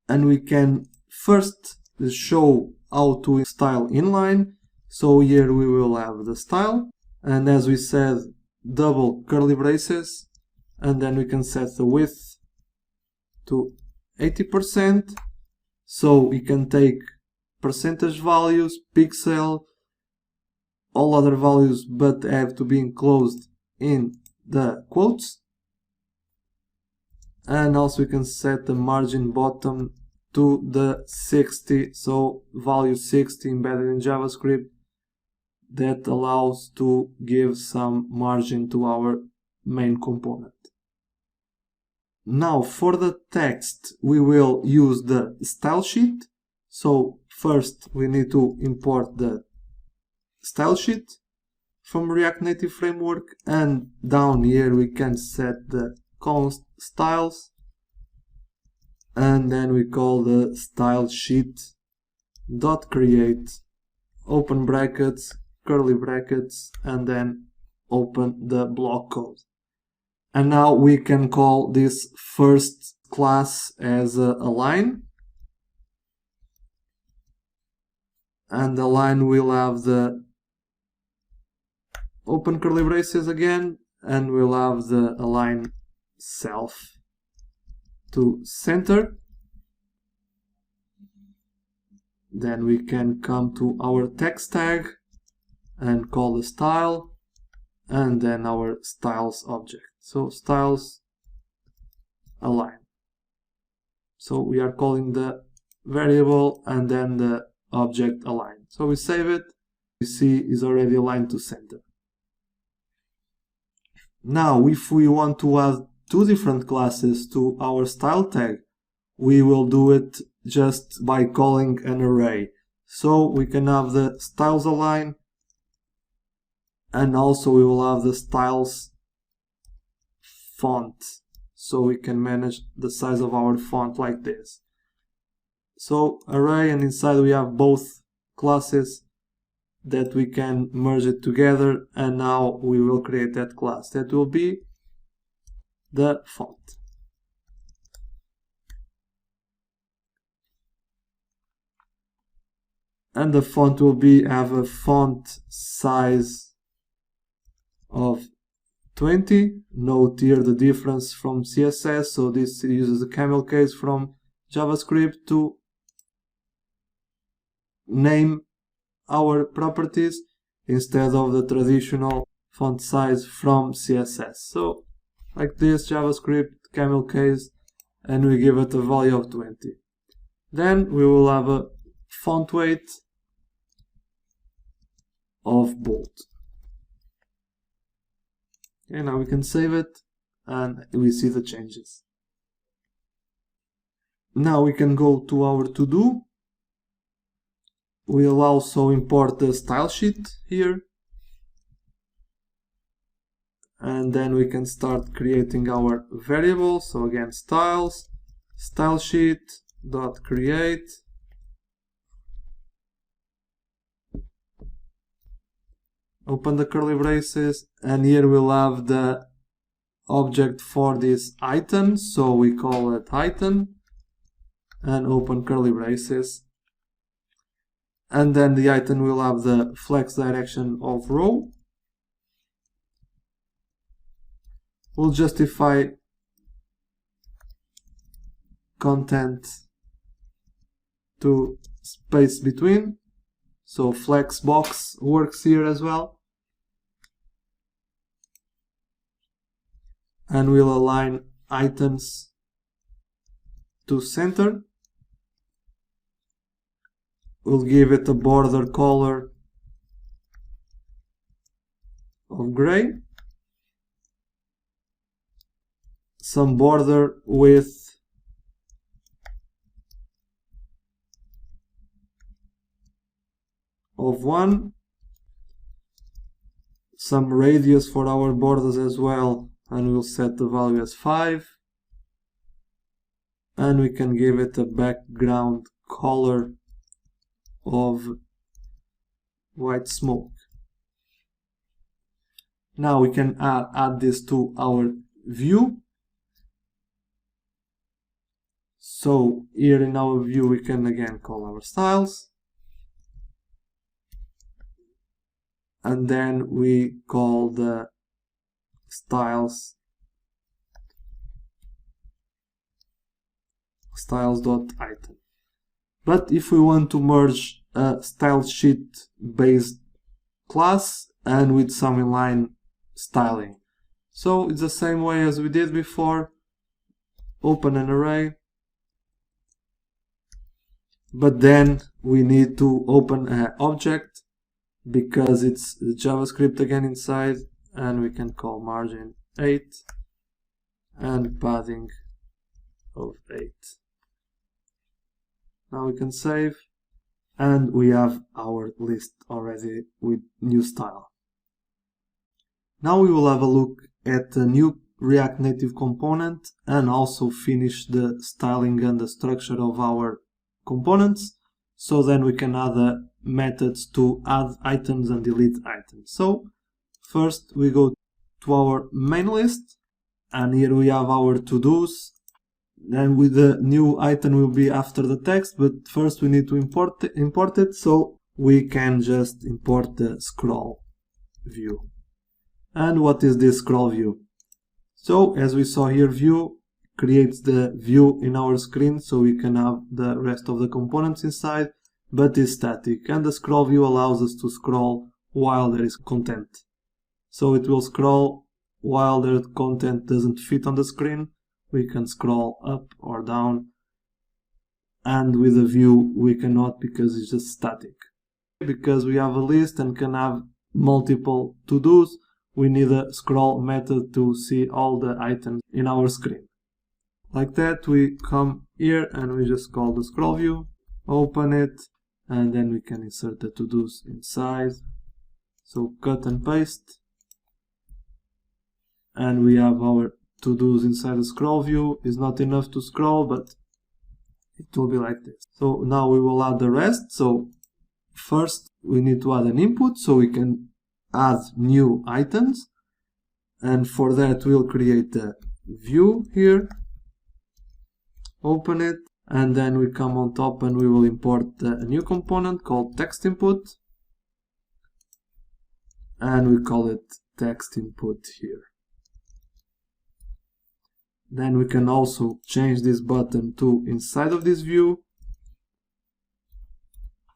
and we can first show how to style inline. So here we will have the style, and as we said, double curly braces, and then we can set the width to 80%. So we can take percentage values, pixel, all other values, but have to be enclosed in the quotes. And also we can set the margin bottom to the 60, so value 60 embedded in JavaScript. That allows to give some margin to our main component. Now for the text we will use the style sheet. So first we need to import the style sheet from React Native Framework, and down here we can set the const styles, and then we call the style sheet dot create open brackets, curly brackets, and then open the block code. And now we can call this first class as a line, and the line will have the open curly braces again, and we'll have the align self to center. Then we can come to our text tag and call the style, and then our styles object. So styles align. So we are calling the variable and then the object align. So we save it. We see is already aligned to center. Now if we want to add two different classes to our style tag, we will do it just by calling an array. So we can have the styles align, and also we will have the styles font, so we can manage the size of our font like this. So array, and inside we have both classes that we can merge it together, and now we will create that class. That will be the font. And the font will have a font size of 20. Note here the difference from CSS. So this uses a camel case from JavaScript to name our properties instead of the traditional font size from CSS. So like this, JavaScript, camel case, and we give it a value of 20. Then we will have a font weight of bold. Okay, now we can save it and we see the changes. Now we can go to our to-do. We'll also import the style sheet here, and then we can start creating our variables. So again, styles, style sheet dot create, open the curly braces, and here we'll have the object for this item, so we call it item, and open curly braces. And then the item will have the flex direction of row. We'll justify content to space between, so flexbox works here as well, and we'll align items to center. We'll give it a border color of gray, some border width of 1, some radius for our borders as well, and we'll set the value as 5, and we can give it a background color of white smoke. Now we can add this to our view. So here in our view we can again call our styles, and then we call the styles.item. But if we want to merge a style sheet based class and with some inline styling, so it's the same way as we did before. Open an array, but then we need to open an object because it's JavaScript again inside, and we can call margin 8 and padding of 8. Now we can save, and we have our list already with new style. Now we will have a look at the new React Native component and also finish the styling and the structure of our components, so then we can add methods to add items and delete items. So first we go to our main list, and here we have our to-dos. Then with the new item will be after the text, but first we need to import it, so we can just import the scroll view. And what is this scroll view? So as we saw here, view creates the view in our screen, so we can have the rest of the components inside, but is static. And the scroll view allows us to scroll while there is content. So it will scroll while the content doesn't fit on the screen. We can scroll up or down, and with the view we cannot because it's just static. Because we have a list and can have multiple to-dos, we need a scroll method to see all the items in our screen. Like that, we come here and we just call the scroll view, open it, and then we can insert the to-dos inside. So cut and paste, and we have our to-dos inside the scroll view. Is not enough to scroll, but it will be like this. So now we will add the rest. So first we need to add an input so we can add new items, and for that we'll create the view here, open it, and then we come on top and we will import a new component called text input, and we call it text input here. Then we can also change this button to inside of this view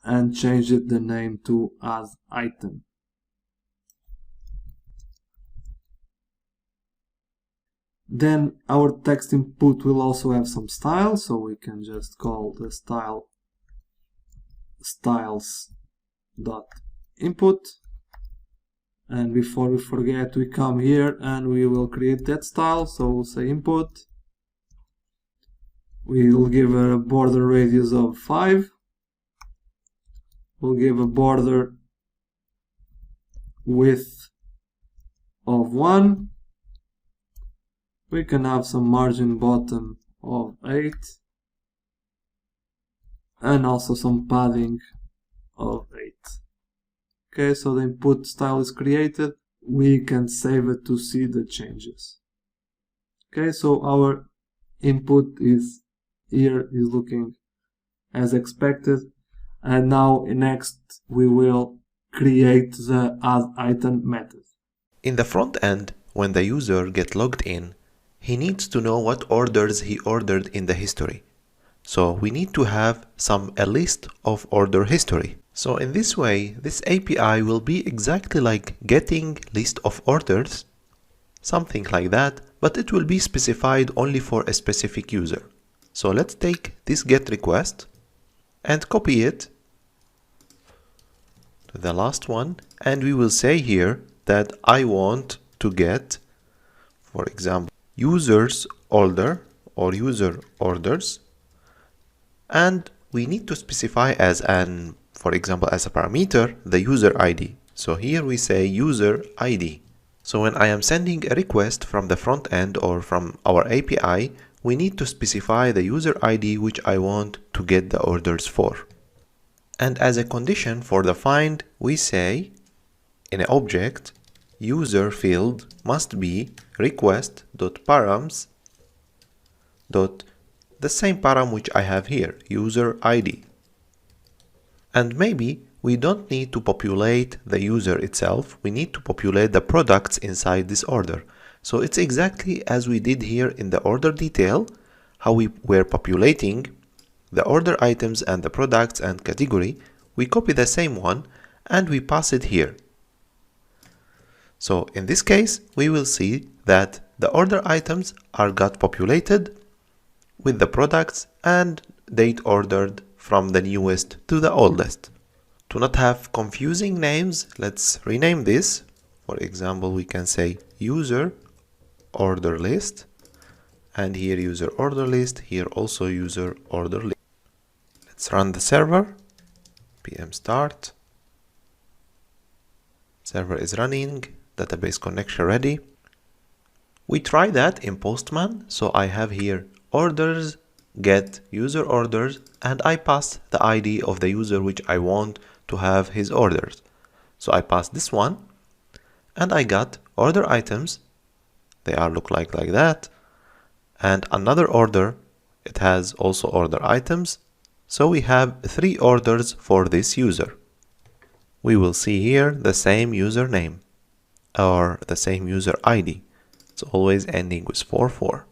and change it the name to add item. Then our text input will also have some style, so we can just call the style styles.input. And before we forget, we come here and we will create that style. So we'll say input. We'll give a border radius of 5. We'll give a border width of 1. We can have some margin bottom of 8. And also some padding of 8. Okay, so the input style is created. We can save it to see the changes. Okay, so our input is here, is looking as expected. And now next we will create the add item method. In the front end, when the user gets logged in, he needs to know what orders he ordered in the history. So we need to have a list of order history. So in this way, this API will be exactly like getting list of orders, something like that, but it will be specified only for a specific user. So let's take this GET request and copy it to the last one, and we will say here that I want to get, for example, users order or user orders, and we need to specify as an, for example, as a parameter, the user ID. So here we say user ID. So when I am sending a request from the front end or from our API, we need to specify the user ID which I want to get the orders for. And as a condition for the find, we say in an object, user field must be request.params. The same param which I have here, user ID. And maybe we don't need to populate the user itself, we need to populate the products inside this order. So it's exactly as we did here in the order detail, how we were populating the order items and the products and category. We copy the same one and we pass it here. So in this case, we will see that the order items got populated with the products and date ordered from the newest to the oldest. To not have confusing names, let's rename this. For example, we can say user order list, and here user order list, here also user order list. Let's run the server, pm start. Server is running, database connection ready. We try that in Postman, so I have here orders, get user orders, and I pass the ID of the user which I want to have his orders. So I pass this one, and I got order items. They look like that. And another order, it has also order items. So we have 3 orders for this user. We will see here the same username or the same user ID. It's always ending with 44.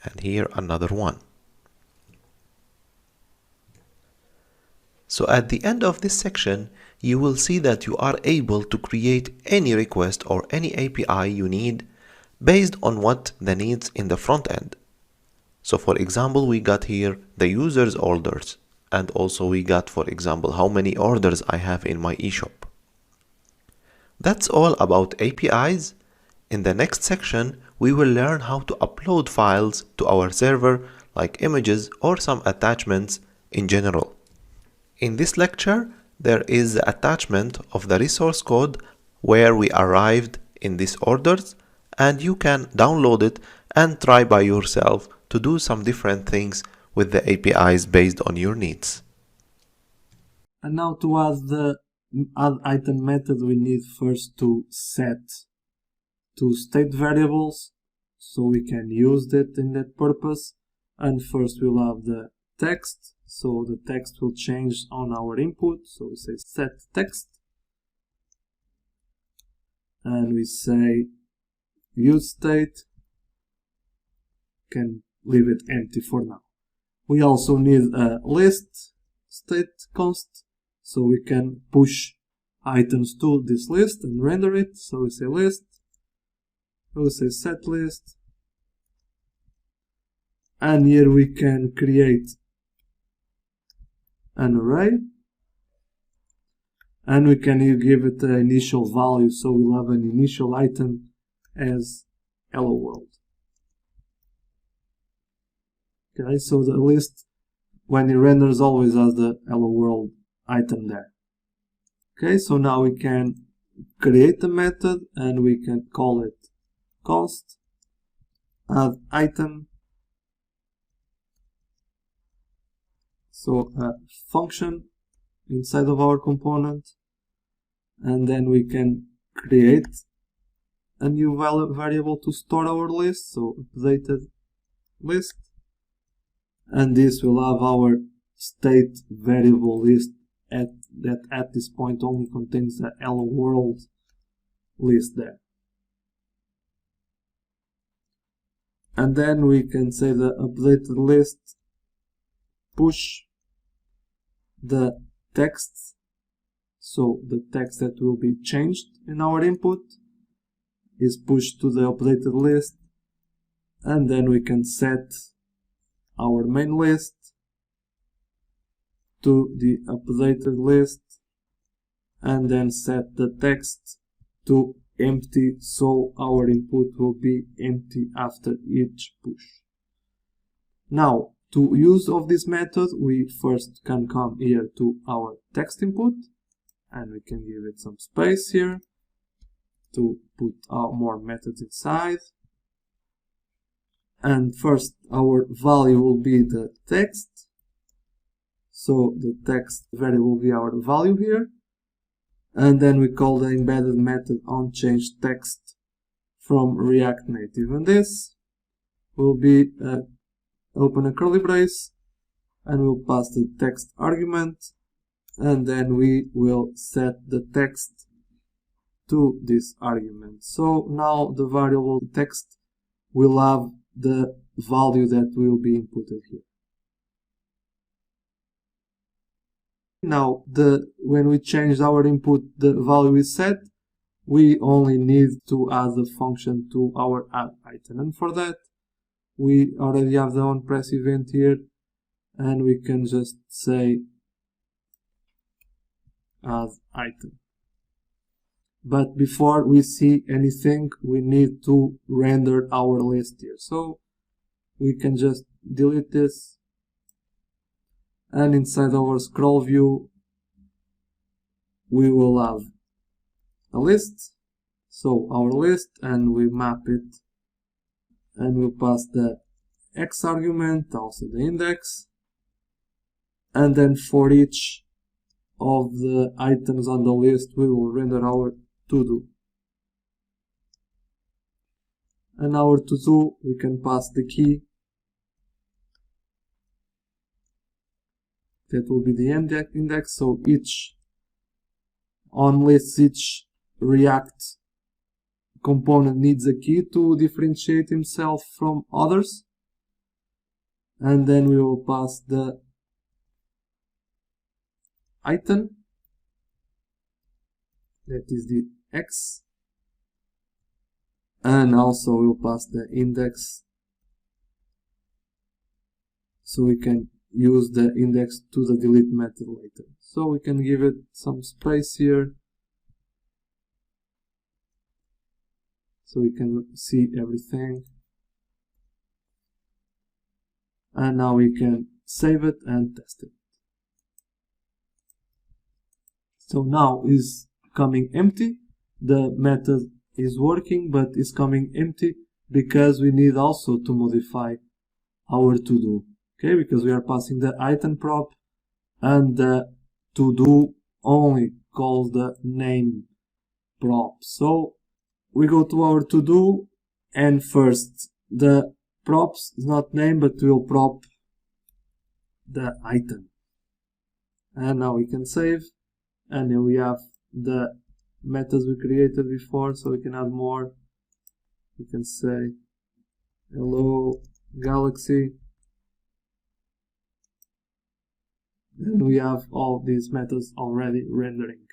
And here another one. So at the end of this section, you will see that you are able to create any request or any API you need based on what the needs in the front end. So for example, we got here the user's orders, and also we got, for example, how many orders I have in my eShop. That's all about APIs. In the next section, we will learn how to upload files to our server, like images or some attachments in general. In this lecture, there is the attachment of the resource code where we arrived in these orders, and you can download it and try by yourself to do some different things with the APIs based on your needs. And now to add the add item method, we need first to set 2 state variables so we can use that in that purpose. And first we'll have the text, so the text will change on our input. So we say set text, and we say use state, can leave it empty for now. We also need a list state const, so we can push items to this list and render it. So we say list, we'll say set list, and here we can create an array, and we can give it an initial value, so we'll have an initial item as hello world. Okay, so the list, when it renders, always has the hello world item there. Okay, so now we can create a method and we can call it const add item. So a function inside of our component, and then we can create a new variable to store our list, so updated list, and this will have our state variable list that at this point only contains the hello world list there. And then we can say the updated list push the text, so the text that will be changed in our input is pushed to the updated list, and then we can set our main list to the updated list, and then set the text to empty, so our input will be empty after each push. Now, to use of this method, we first can come here to our text input, and we can give it some space here to put more methods inside. And first, our value will be the text, so the text variable will be our value here. And then we call the embedded method onChangeText from React Native, and this will be open a curly brace, and we'll pass the text argument, and then we will set the text to this argument. So now the variable text will have the value that will be inputted here. Now, when we change our input, the value is set. We only need to add the function to our add item, and for that we already have the onPress event here, and we can just say add item. But before we see anything, we need to render our list here, so we can just delete this. And inside our scroll view, we will have a list, so our list, and we map it, and we'll pass the X argument, also the index, and then for each of the items on the list, we will render our to-do. And our to-do, we can pass the key, that will be the index, so each React component needs a key to differentiate himself from others. And then we will pass the item, that is the X, and also we'll pass the index, so we can use the index to the delete method later. So we can give it some space here, so we can see everything. And now we can save it and test it. So now is coming empty. The method is working, but is coming empty because we need also to modify our to-do. Okay, because we are passing the item prop, and the to-do only calls the name prop. So we go to our to-do, and first the props is not name, but we'll prop the item. And now we can save, and then we have the methods we created before, so we can add more. We can say hello galaxy, and we have all these methods already rendering.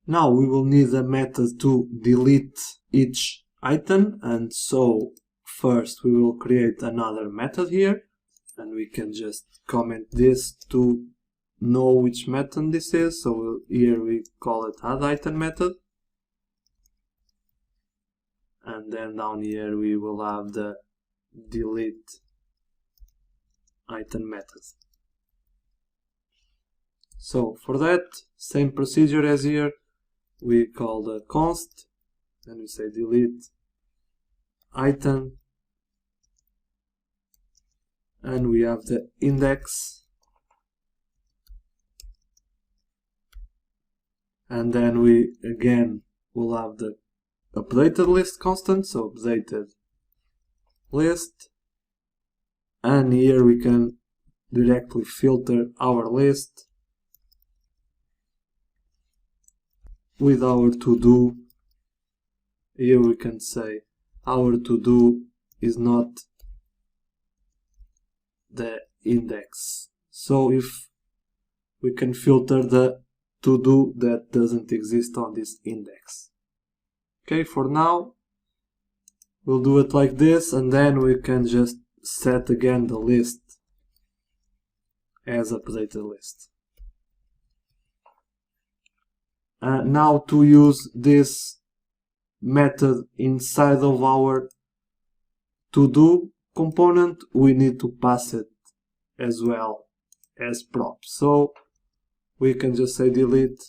Now we will need a method to delete each item, and so first we will create another method here, and we can just comment this to know which method this is. So here we call it add item method, and then down here we will have the delete item method. So for that, same procedure as here, we call the const, and we say delete item, and we have the index, and then we again will have the updated list constant, so updated list, and here we can directly filter our list with our to-do. Here we can say our to-do is not the index So if we can filter the to-do that doesn't exist on this index. Okay, for now we'll do it like this, and then we can just set again the list as updated list. Now to use this method inside of our to-do component, we need to pass it as well as props. So we can just say delete,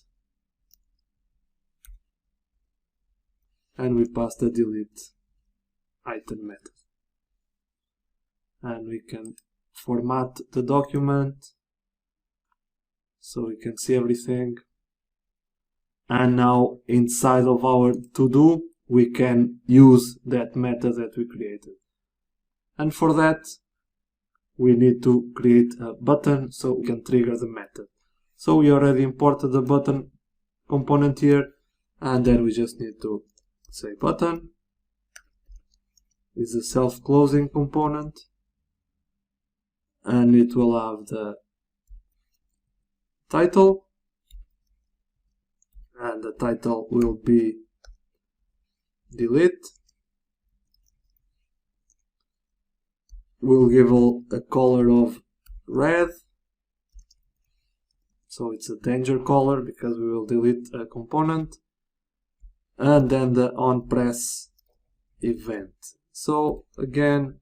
and we pass the delete item method. And we can format the document so we can see everything. And now inside of our to-do, we can use that method that we created. And for that, we need to create a button so we can trigger the method. So we already imported the button component here, and then we just need to say button is a self-closing component, and it will have the title, and the title will be delete. We'll give a color of red, so it's a danger color because we will delete a component, and then the onPress event. So again,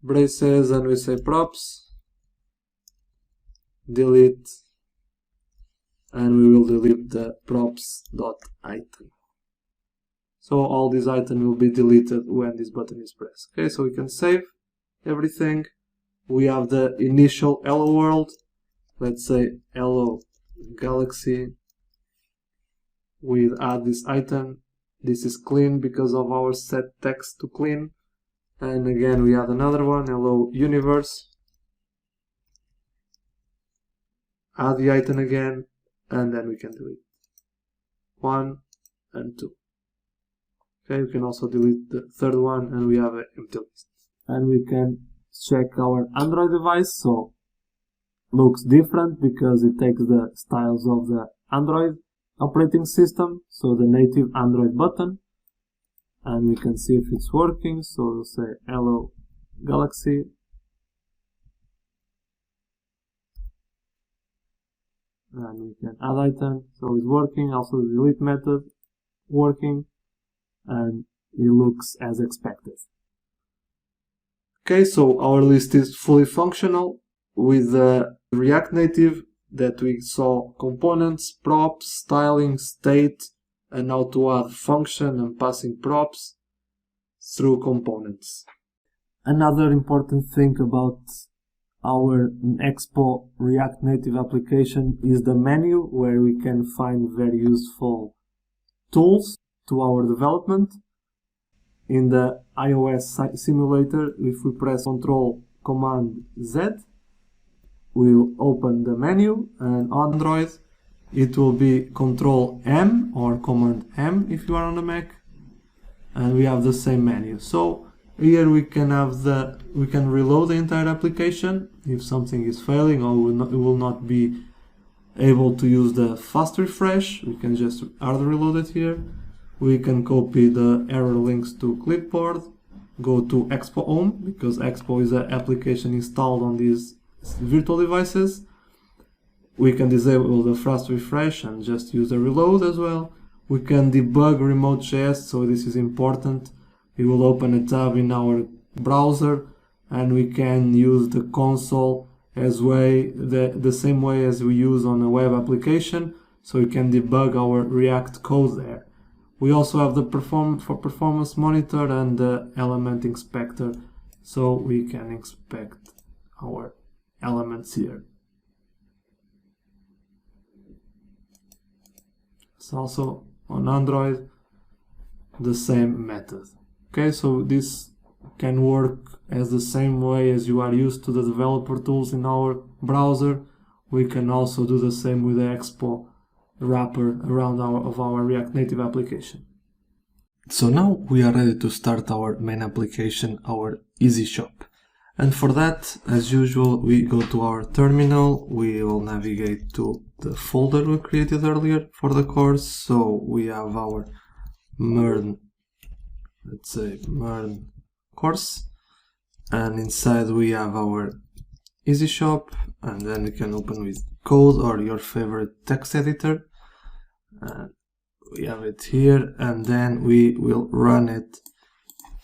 braces, and we say props, delete, and we will delete the props.item. So all these items will be deleted when this button is pressed. Okay, so we can save everything. We have the initial hello world. Let's say hello galaxy. We add this item. This is clean because of our set text to clean. And again, we add another one, hello universe. Add the item again, and then we can delete 1 and 2. Okay, we can also delete the third one, and we have an empty list. And we can check our Android device, so looks different because it takes the styles of the Android operating system, so the native Android button, and we can see if it's working. So we'll say hello galaxy, and we can add item, so it's working. Also the delete method working, and it looks as expected. Okay, so our list is fully functional with the React Native that we saw components, props, styling, state, and how to add function and passing props through components. Another important thing about our Expo React Native application is the menu, where we can find very useful tools to our development. In the iOS simulator, if we press Ctrl-Command-Z, we'll open the menu, and on Android it will be Ctrl-M or Command-M if you are on the Mac, and we have the same menu. So here we can reload the entire application if something is failing or it will not be able to use the fast refresh. We can just hard reload it here. We can copy the error links to clipboard, go to Expo Home, because Expo is an application installed on these virtual devices. We can disable the fast refresh and just use the reload as well. We can debug remote.js, so this is important. We will open a tab in our browser, and we can use the console as the same way as we use on a web application, so we can debug our React code there. We also have the performance monitor and the element inspector, so we can inspect our elements here. It's also on Android the same method. Okay, so this can work as the same way as you are used to the developer tools in our browser. We can also do the same with the Expo wrapper around our React Native application. So now we are ready to start our main application, our Easy Shop. And for that, as usual, we go to our terminal, we will navigate to the folder we created earlier for the course. So we have our MERN, let's say MERN course, and inside we have our Easy Shop, and then we can open with code or your favorite text editor. And we have it here, and then we will run it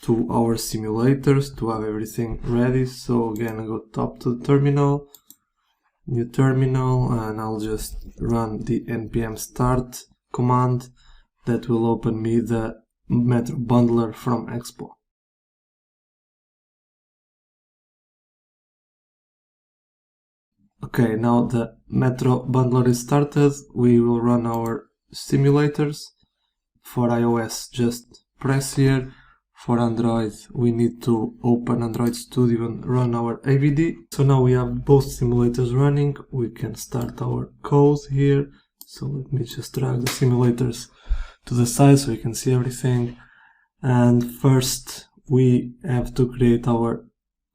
to our simulators to have everything ready. So again, I go top to the terminal, new terminal, and I'll just run the npm start command that will open me the Metro bundler from Expo. Okay, now the Metro bundler is started. We will run our simulators. For iOS, just press here. For Android, we need to open Android Studio and run our AVD. So now we have both simulators running. We can start our code here. So let me just drag the simulators to the side so you can see everything. And first we have to create our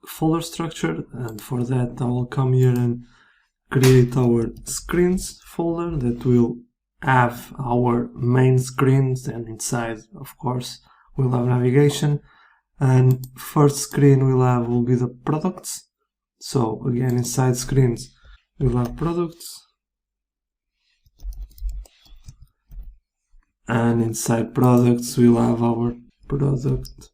folder structure, and for that I will come here and create our screens folder that will have our main screens, and inside, of course, we'll have navigation. And first screen will be the products. So again, inside screens we'll have products, and inside products we'll have our product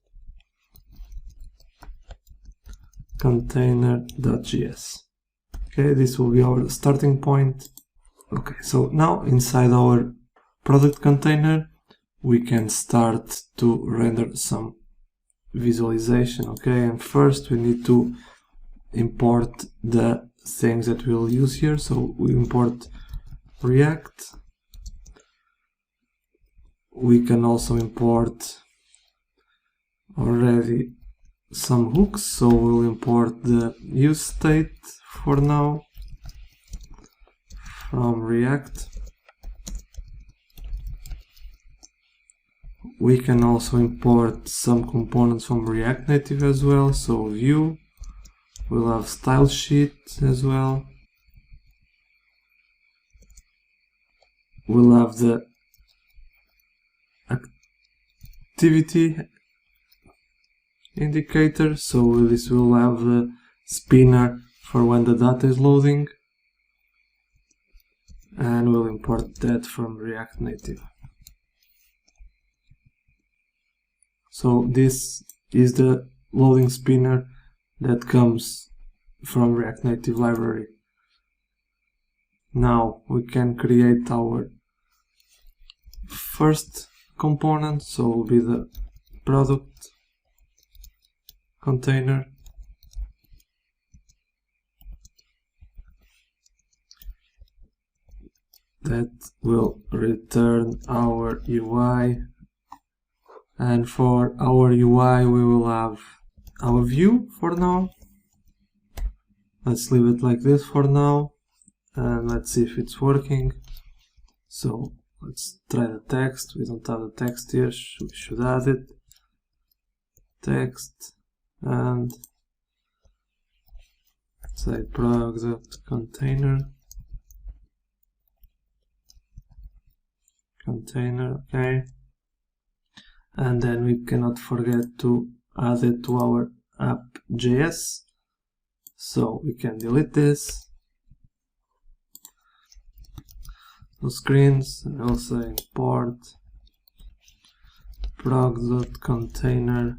container.js. Okay, this will be our starting point. Okay, so now inside our product container we can start to render some visualization. Okay, and first we need to import the things that we'll use here. So we import React. We can also import already some hooks, so we'll import the use state for now from React. We can also import some components from React Native as well, so Vue, we'll have style sheet as well, we'll have the activity indicator, so this will have the spinner for when the data is loading, and we'll import that from React Native. So this is the loading spinner that comes from React Native library. Now we can create our first component, so will be the product container. That will return our UI, and for our UI we will have our view for now. Let's leave it like this for now, and let's see if it's working. So let's try the text. We don't have the text here, we should add it. Text, and say product container, okay. And then we cannot forget to add it to our app.js, so we can delete this. So screens, and also import product.container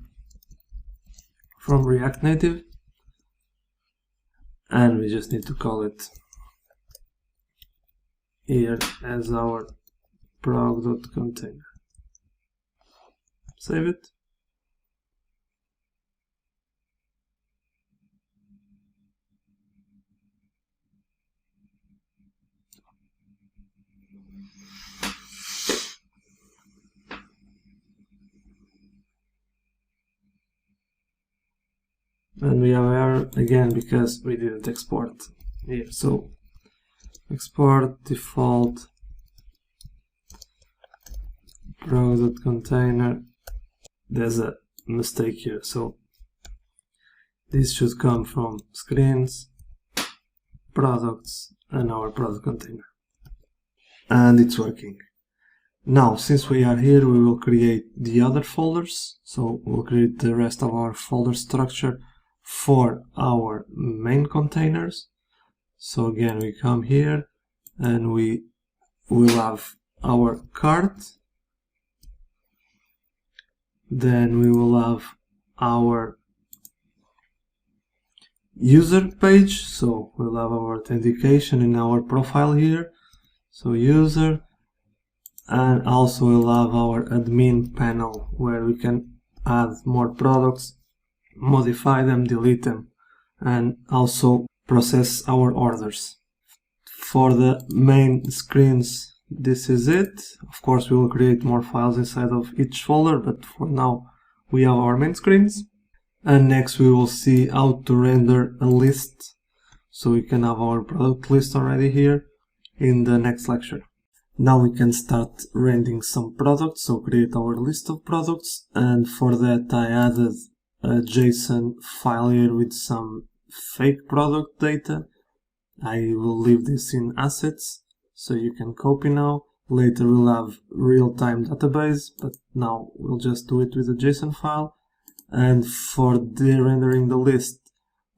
from React Native, and we just need to call it here as our product.container. Save it. And we have error again because we didn't export here. So export default product container. There's a mistake here. So This should come from screens, products, and our product container. And it's working. Now, since we are here, we will create the other folders. So we'll create the rest of our folder structure for our main containers. So again, we come here and we will have our cart. Then we will have our user page. So we'll have our authentication in our profile here. So user. And also we'll have our admin panel where we can add more products, modify them, delete them, and also process our orders. For the main screens, this is it. Of course, we will create more files inside of each folder, but for now we have our main screens. And next we will see how to render a list, so we can have our product list already here in the next lecture. Now we can start rendering some products, so create our list of products, and for that I added a JSON file here with some fake product data. I will leave this in assets, so you can copy now. Later we'll have real-time database, but now we'll just do it with a JSON file. And for rendering the list,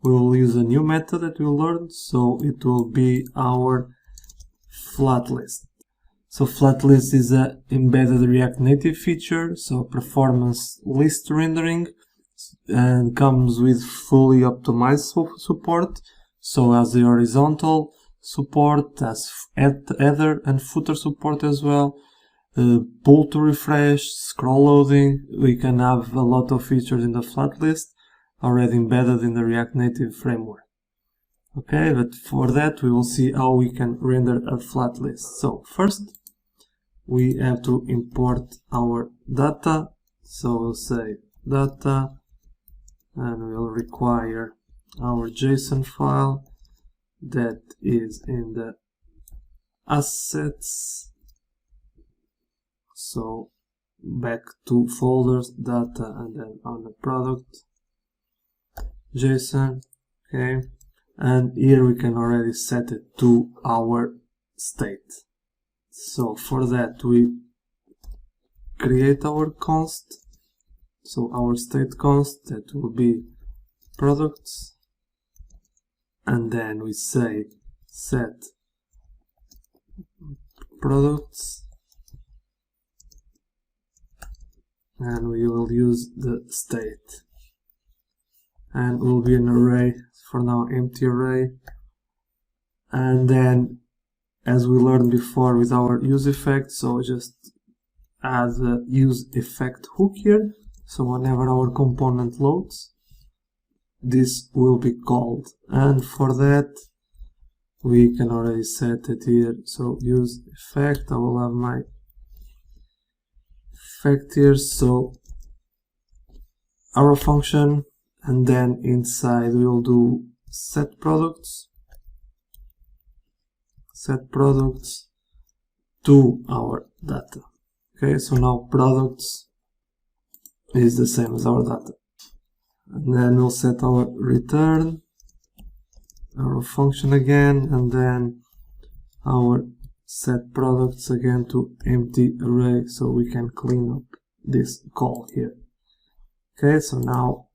we will use a new method that we learned, so it will be our flat list. So flat list is an embedded React Native feature, so performance list rendering, and comes with fully optimized support. So as the horizontal support, as header and footer support as well, pull to refresh, scroll loading. We can have a lot of features in the flat list already embedded in the React Native framework. Okay, but for that we will see how we can render a flat list. So first we have to import our data. So we'll say data, and we'll require our JSON file that is in the assets. So back to folders, data, and then on the product JSON. Okay, and here we can already set it to our state. So for that we create our const, so our state const, that will be products, and then we say set products, and we will use the state, and it will be an array, for now empty array. And then as we learned before with our use effect, so just add the use effect hook here, so whenever our component loads, this will be called. And for that we can already set it here, so use effect. I will have my effect here, so arrow function, and then inside we will do set products to our data. Okay, so now products is the same as our data. And then we'll set our return, arrow function again, and then our set products again to empty array, so we can clean up this call here. Okay, so now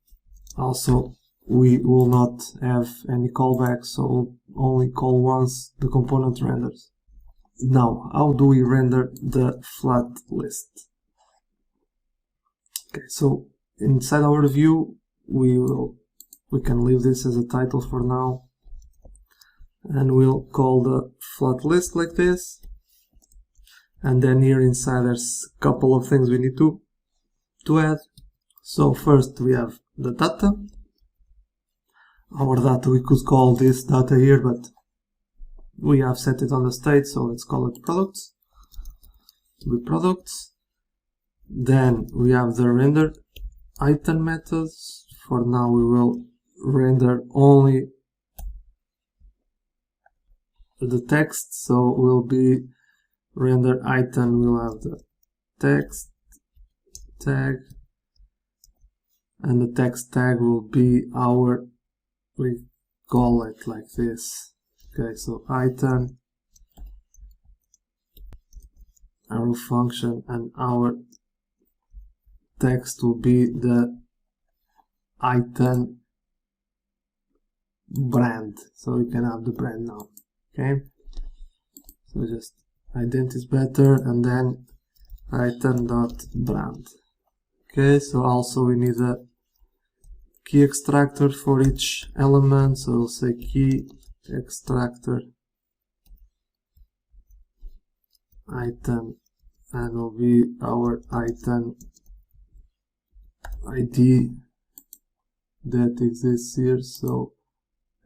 also we will not have any callback, so we'll only call once the component renders. Now, how do we render the flat list? Okay, so inside our view we can leave this as a title for now, and we'll call the flat list like this. And then here inside there's a couple of things we need to add. So first we have the data. Our data, we could call this data here, but we have set it on the state, so let's call it products. With products. Then we have the render item methods. For now we will render only the text, so will be render item, we'll have the text tag, and the text tag will be our, we call it like this. Okay, so item, our function, and our text will be the item brand, so we can have the brand now. Okay, so just ident is better, and then item.brand. Okay, so also we need a key extractor for each element, so we'll say key extractor item, and will be our item ID that exists here, so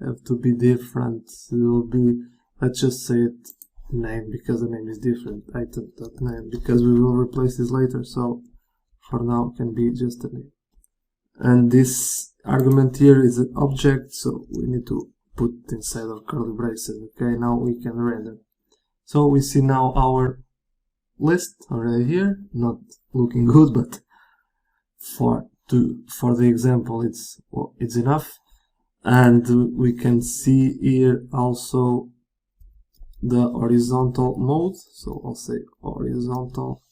have to be different. It will be, let's just say it name, because the name is different, item.name, because we will replace this later, so for now it can be just a name. And this argument here is an object, so we need to put inside of curly braces. Okay, now we can render. So we see now our list already here, not looking good, but for the example it's enough. And we can see here also the horizontal mode, so I'll say horizontal.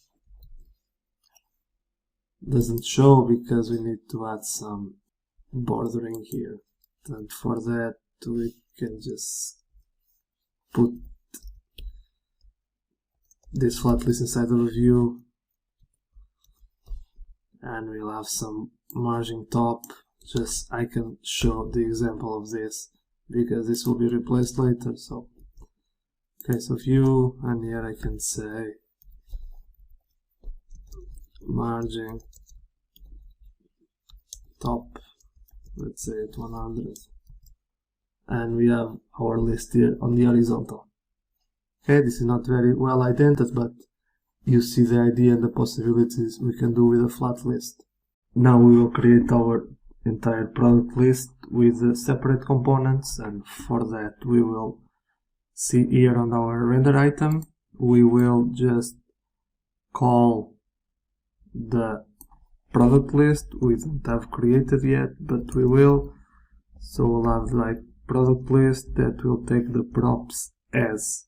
Doesn't show because we need to add some bordering here, and for that we can just put this flat list inside of a view, and we'll have some margin top. Just I can show the example of this because this will be replaced later. So okay, so view, and here I can say margin top, let's say at 100, and we have our list here on the horizontal. Okay, this is not very well idented, but you see the idea and the possibilities we can do with a flat list. Now we will create our entire product list with separate components, and for that we will see here on our render item, we will just call the product list. We don't have created yet, but we will. So we'll have like product list that will take the props as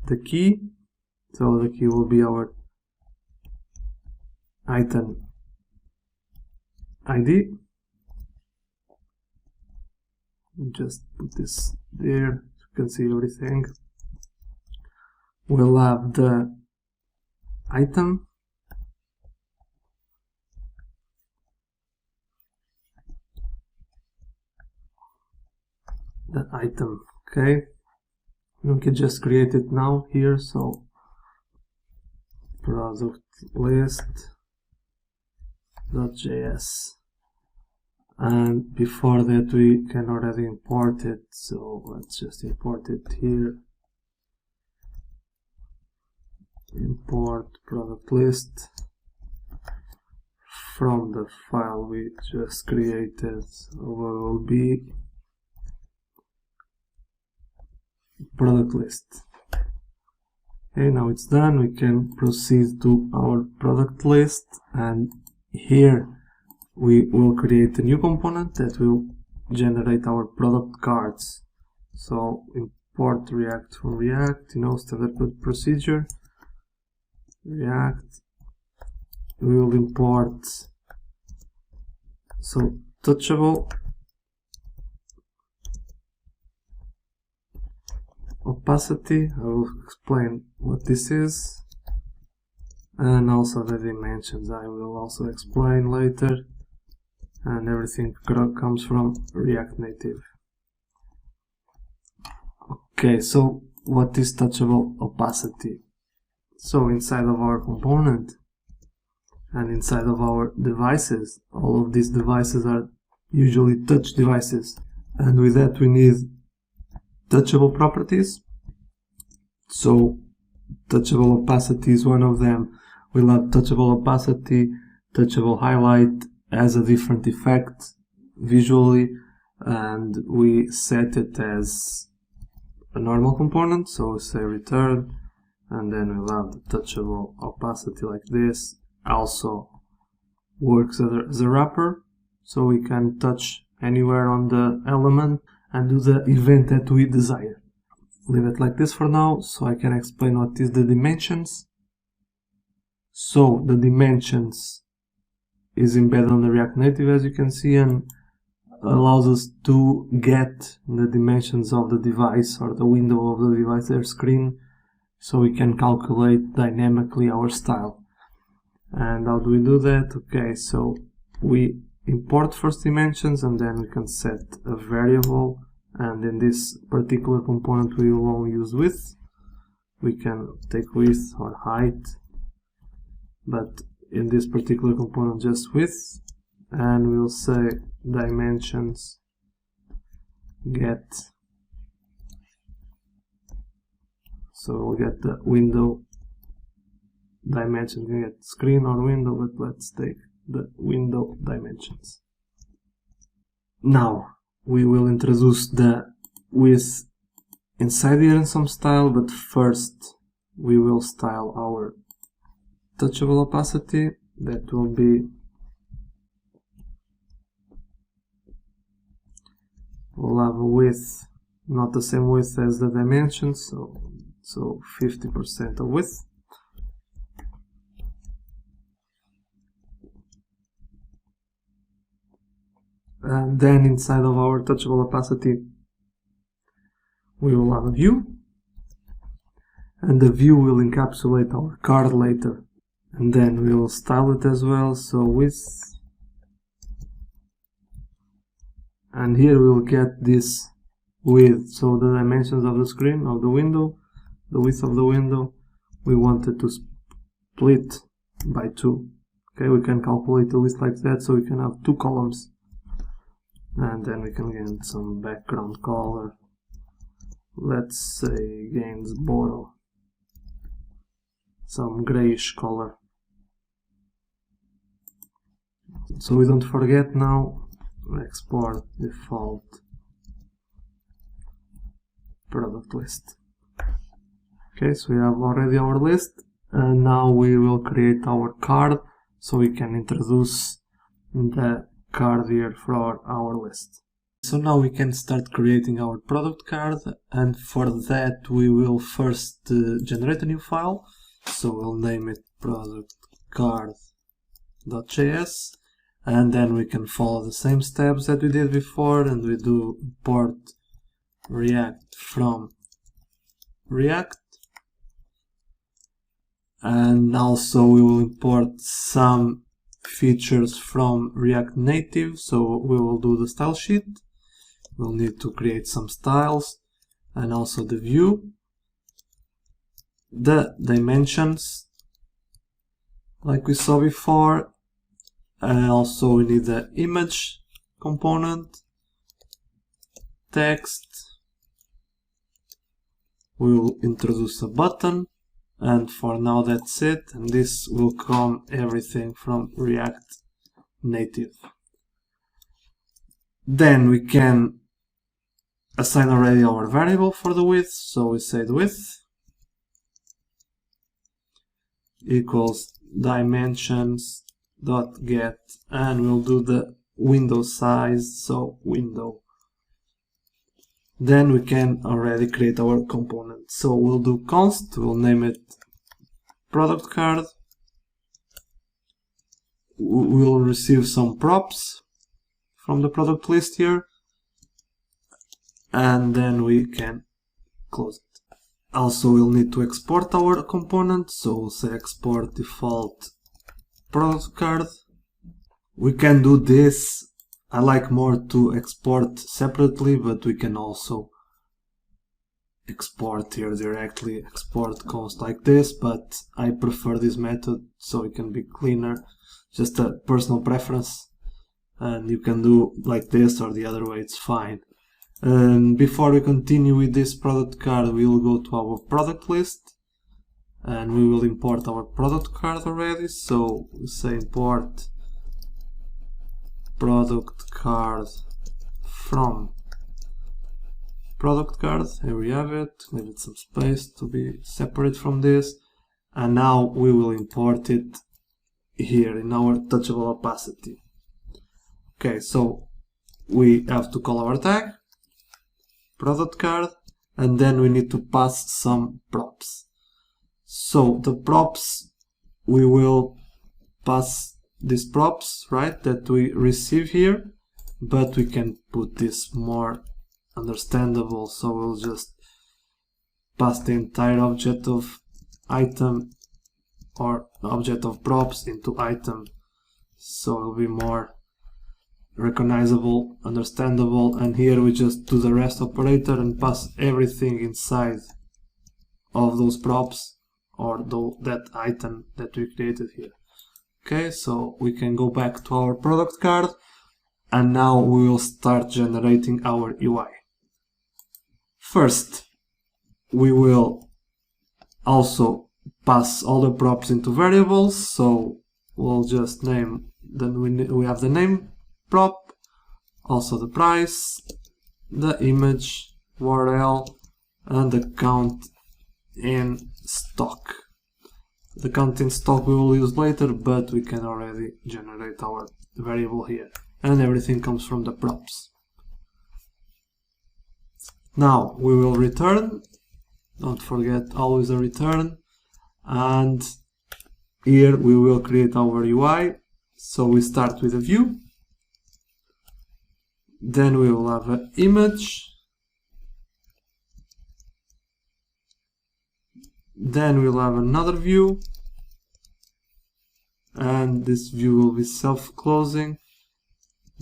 the key. So the key will be our item ID. Just put this there so you can see everything. We'll have the item, okay. We can just create it now here, so product list.js, and before that we can already import it, so let's just import it here. Import product list from the file we just created, so it will be product list. Okay, now it's done. We can proceed to our product list, and here we will create a new component that will generate our product cards. So import React from React, standard procedure. React, we will import touchable opacity. I will explain what this is, and also the dimensions I will also explain later, and everything comes from React Native. Okay, so what is touchable opacity? So inside of our component and inside of our devices, all of these devices are usually touch devices, and with that we need touchable properties. So touchable opacity is one of them. We'll have touchable opacity, touchable highlight as a different effect visually, and we set it as a normal component, so we say return, and then we'll have the touchable opacity like this. Also works as a wrapper, so we can touch anywhere on the element and do the event that we desire. Leave it like this for now, so I can explain what is the dimensions. So the dimensions is embedded on the React Native, as you can see, and allows us to get the dimensions of the device or the window of the device, their screen, so we can calculate dynamically our style. And how do we do that? Okay, so we import first dimensions, and then we can set a variable, and in this particular component we will only use width. We can take width or height, but in this particular component just width, and we'll say dimensions get, so we'll get the window dimension. We get screen or window, but let's take the window dimensions. Now we will introduce the width inside here in some style, but first we will style our touchable opacity. That will be, we'll have a width, not the same width as the dimensions, so 50% of width. And then inside of our touchable opacity we will have a view, and the view will encapsulate our card later, and then we will style it as well, so width, and here we will get this width, so the dimensions of the screen, of the window, the width of the window, we wanted to split by 2. Okay, we can calculate the width like that, so we can have 2 columns, and then we can get some background color. Let's say Gainsboro, some grayish color. So we don't forget now, export default product list. Okay, so we have already our list, and now we will create our card, so we can introduce the card here for our list. So now we can start creating our product card, and for that we will first generate a new file. So we'll name it productcard.js, and then we can follow the same steps that we did before, and we do import React from React, and also we will import some features from React Native. So we will do the style sheet. We'll need to create some styles, and also the view, the dimensions like we saw before, and also we need the image component, text, we will introduce a button, and for now that's it, and this will come everything from React Native. Then we can assign already our variable for the width, so we say the width equals dimensions.get, and we'll do the window size, so window. Then we can already create our component, so we'll do const, we'll name it product card, we'll receive some props from the product list here, and then we can close it. Also we'll need to export our component, so we'll say export default product card. We can do this, I like more to export separately, but we can also export here directly, export const like this, but I prefer this method so it can be cleaner, just a personal preference, and you can do like this or the other way, it's fine. Before we continue with this product card, we will go to our product list, and we will import our product card already, so we say import product card from product card. Here we have it, leave it some space to be separate from this, and now we will import it here in our touchable opacity. Okay, so we have to call our tag, product card, and then we need to pass some props. So the props, we will pass these props, right, that we receive here, but we can put this more understandable, so we'll just pass the entire object of item or object of props into item, so it'll be more recognizable, understandable. And here we just do the rest operator and pass everything inside of those props or that item that we created here. Okay, so we can go back to our product card, and now we will start generating our UI. First, we will also pass all the props into variables, so we'll just name, then we have the name prop, also the price, the image, URL, and the count in stock. The count in stock we will use later, but we can already generate our variable here, and everything comes from the props. Now we will return, don't forget always a return, and here we will create our UI. So we start with a view, then we will have an image, then we'll have another view, and this view will be self-closing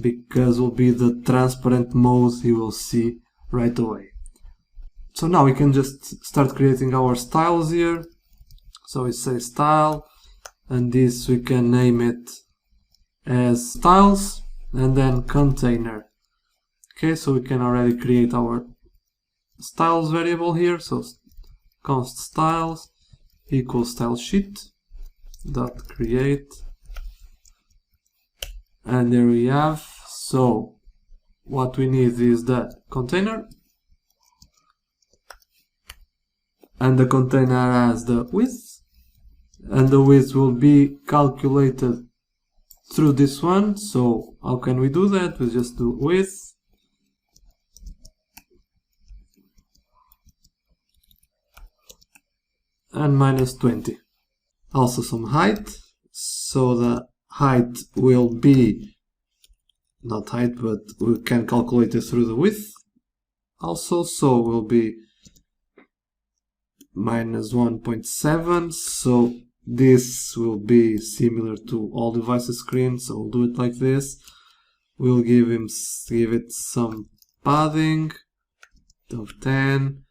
because will be the transparent mode you will see right away. So now we can just start creating our styles here. So we say style, and this we can name it as styles, and then container. Okay, so we can already create our styles variable here. So const styles equals style sheet dot create, and there we have. So what we need is the container, and the container has the width, and the width will be calculated through this one. So how can we do that? We just do width and minus 20. Also some height, so the height will be not height, but we can calculate it through the width also, so will be minus 1.7. so this will be similar to all devices screen, so we'll do it like this. We'll give it some padding of 10.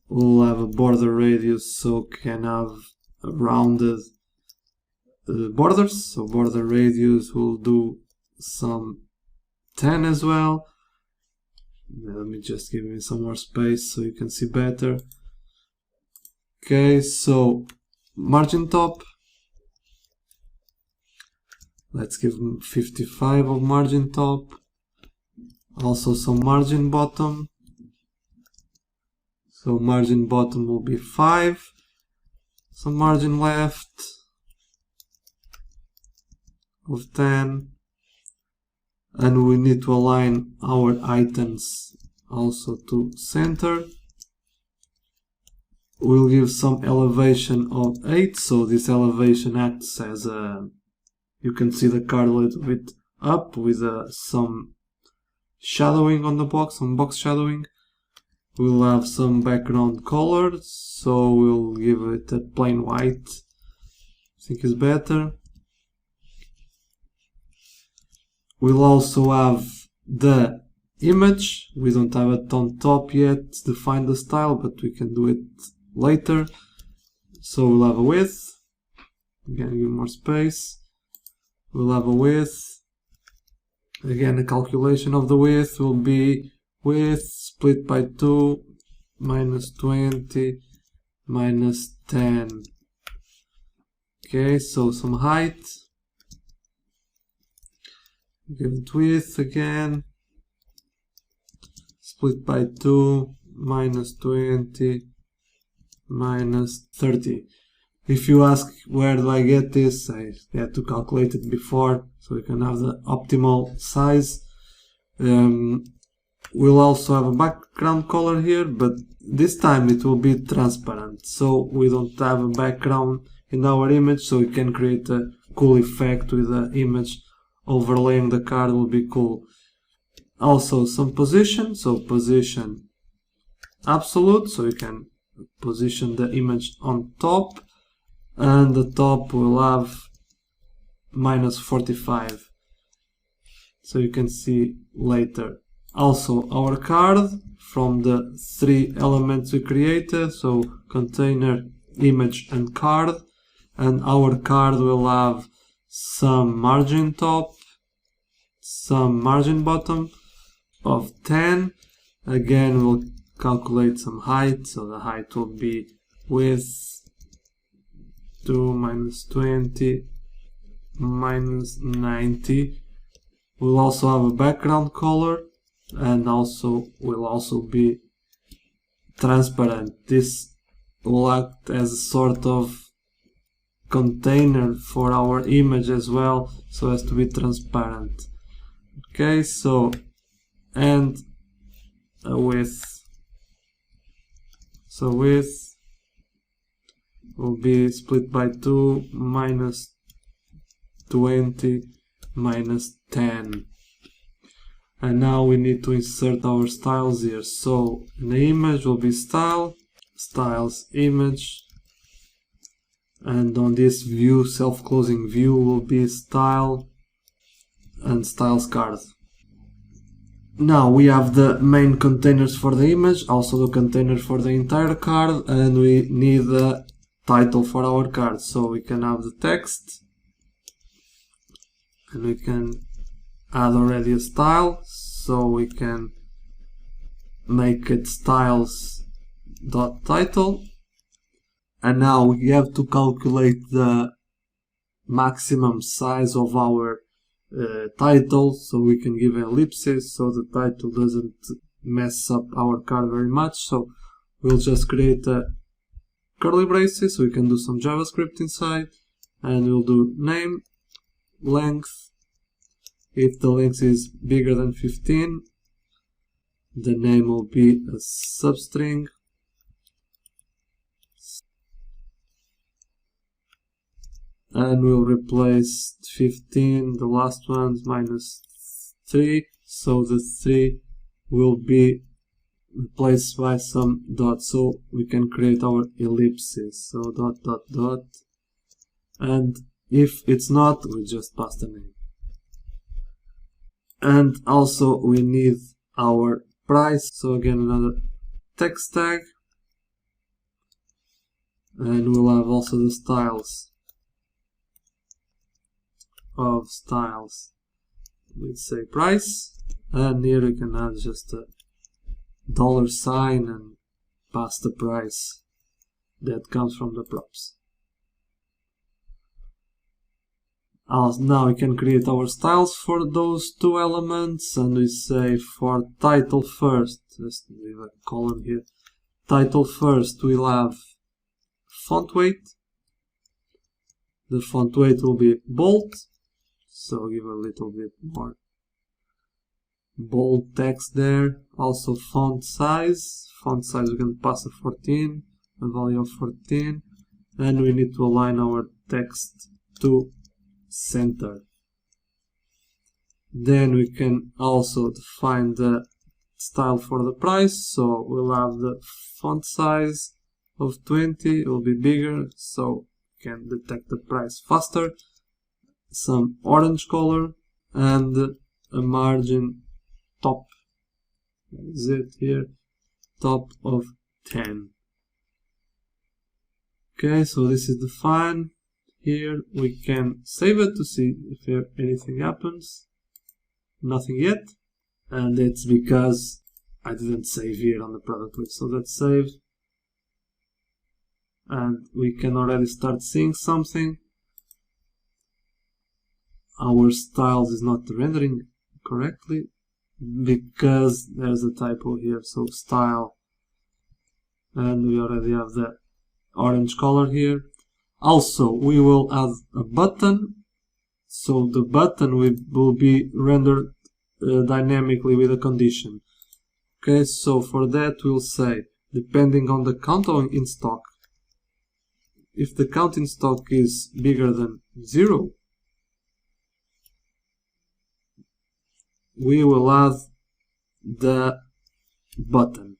We'll have a border radius, so can have rounded borders, so border radius will do some 10 as well. Let me just give me some more space so you can see better. Okay, so margin top, let's give them 55 of margin top. Also some margin bottom, so margin bottom will be 5. Some margin left of 10, and we need to align our items also to center. We'll give some elevation of 8, so this elevation acts as a, you can see the card a little bit up with some shadowing on the box, some box shadowing. We'll have some background color, so we'll give it a plain white, I think is better. We'll also have the image. We don't have it on top yet to define the style, but we can do it later. So we'll have a width, again give more space. We'll have a width, again a calculation of the width will be width split by 2 minus 20 minus 10. Okay, so some height, give it width again, split by 2 minus 20 minus 30. If you ask where do I get this, I had to calculate it before, so we can have the optimal size. We'll also have a background color here, but this time it will be transparent, so we don't have a background in our image, so we can create a cool effect with the image overlaying the card will be cool. Also some position, so position absolute, so you can position the image on top, and the top will have -45, so you can see later. Also our card from the 3 elements we created, so container, image and card, and our card will have some margin top, some margin bottom of 10. Again, we'll calculate some height, so the height will be width 2 minus 20 minus 90. We'll also have a background color, and will also be transparent. This will act as a sort of container for our image as well, so as to be transparent. Okay, so and width. So width will be split by 2 minus 20 minus 10. And now we need to insert our styles here. So in the image will be style, styles image, and on this view, self-closing view, will be style and styles card. Now we have the main containers for the image, also the container for the entire card, and we need the title for our card. So we can have the text, and we can add already a style, so we can make it styles.title. And now we have to calculate the maximum size of our title, so we can give ellipses so the title doesn't mess up our card very much. So we'll just create a curly braces, so we can do some JavaScript inside, and we'll do name, length. If the length is bigger than 15, the name will be a substring. And we'll replace 15, the last one's -3, so the 3 will be replaced by some dots, so we can create our ellipses. So dot dot dot, and if it's not, we just pass the name. And also we need our price, so again another text tag, and we'll have also the styles of styles with say price, and here we can add just a $sign and pass the price that comes from the props. Now we can create our styles for those 2 elements, and we say for title first, just leave a column here, title first we'll have font weight. The font weight will be bold, so give a little bit more bold text there. Also font size we can pass a 14, a value of 14, and we need to align our text to center. Then we can also define the style for the price, so we'll have the font size of 20, it will be bigger so we can detect the price faster, some orange color, and a margin top, is it here, top of 10. Okay, so this is defined. Here we can save it to see if anything happens. Nothing yet, and it's because I didn't save here on the product list. So that's saved, and we can already start seeing something. Our styles is not rendering correctly because there's a typo here, so style, and we already have the orange color here. Also, we will add a button, so the button will be rendered dynamically with a condition. Okay, so for that we'll say, depending on the count in stock, if the count in stock is bigger than 0, we will add the button.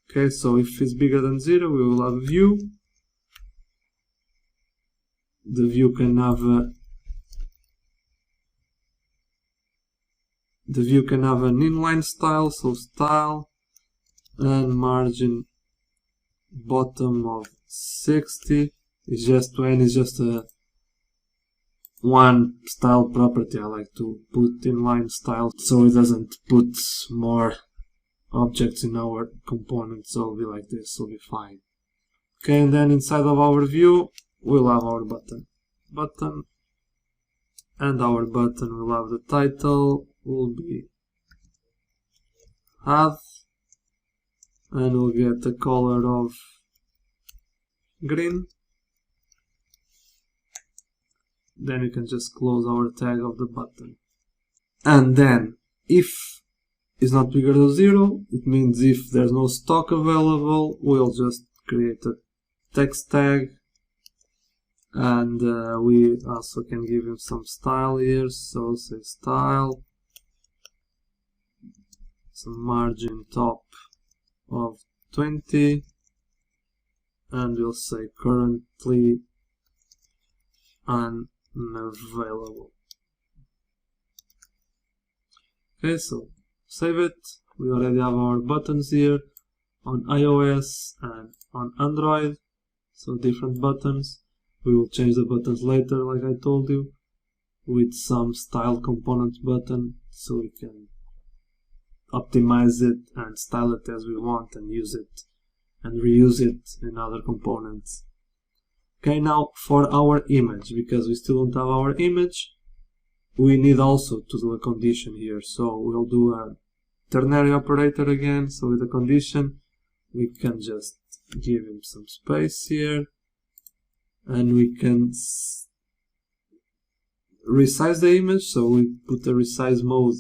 Okay, so if it's bigger than 0, we will have view. The view can have an inline style, so style, and margin bottom of 60 is just when it's just a one style property. I like to put inline style so it doesn't put more objects in our component, so it'll be like this, so it'll be fine. Okay, and then inside of our view we'll have our button, and our button will have the title, will be add, and we'll get the color of green. Then we can just close our tag of the button. And then if it's not bigger than 0, it means if there's no stock available, we'll just create a text tag, and we also can give him some style here, so say style, some margin top of 20, and we'll say currently unavailable. Okay, so save it. We already have our buttons here on iOS and on Android, so different buttons. We will change the buttons later, like I told you, with some style component button, so we can optimize it and style it as we want and use it and reuse it in other components. Okay, now for our image, because we still don't have our image, we need also to do a condition here. So we'll do a ternary operator again. So with a condition, we can just give him some space here, and we can resize the image. So we put the resize mode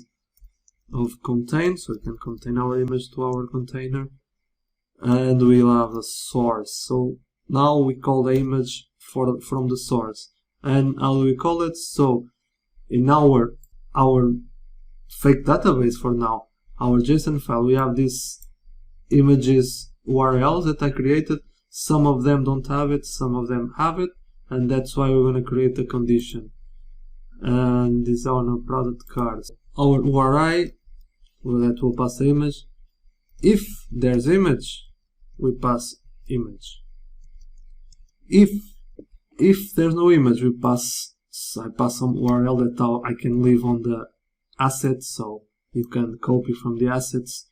of contain, so we can contain our image to our container, and we'll have a source. So now we call the image from the source. And how do we call it? So in our fake database for now, our JSON file, we have these images URLs that I created. Some of them don't have it, some of them have it, and that's why we're going to create a condition. And these are our product cards. Our URI, that will pass the image. If there's image, we pass image. If there's no image, I pass some URL that I can leave on the assets, so you can copy from the assets,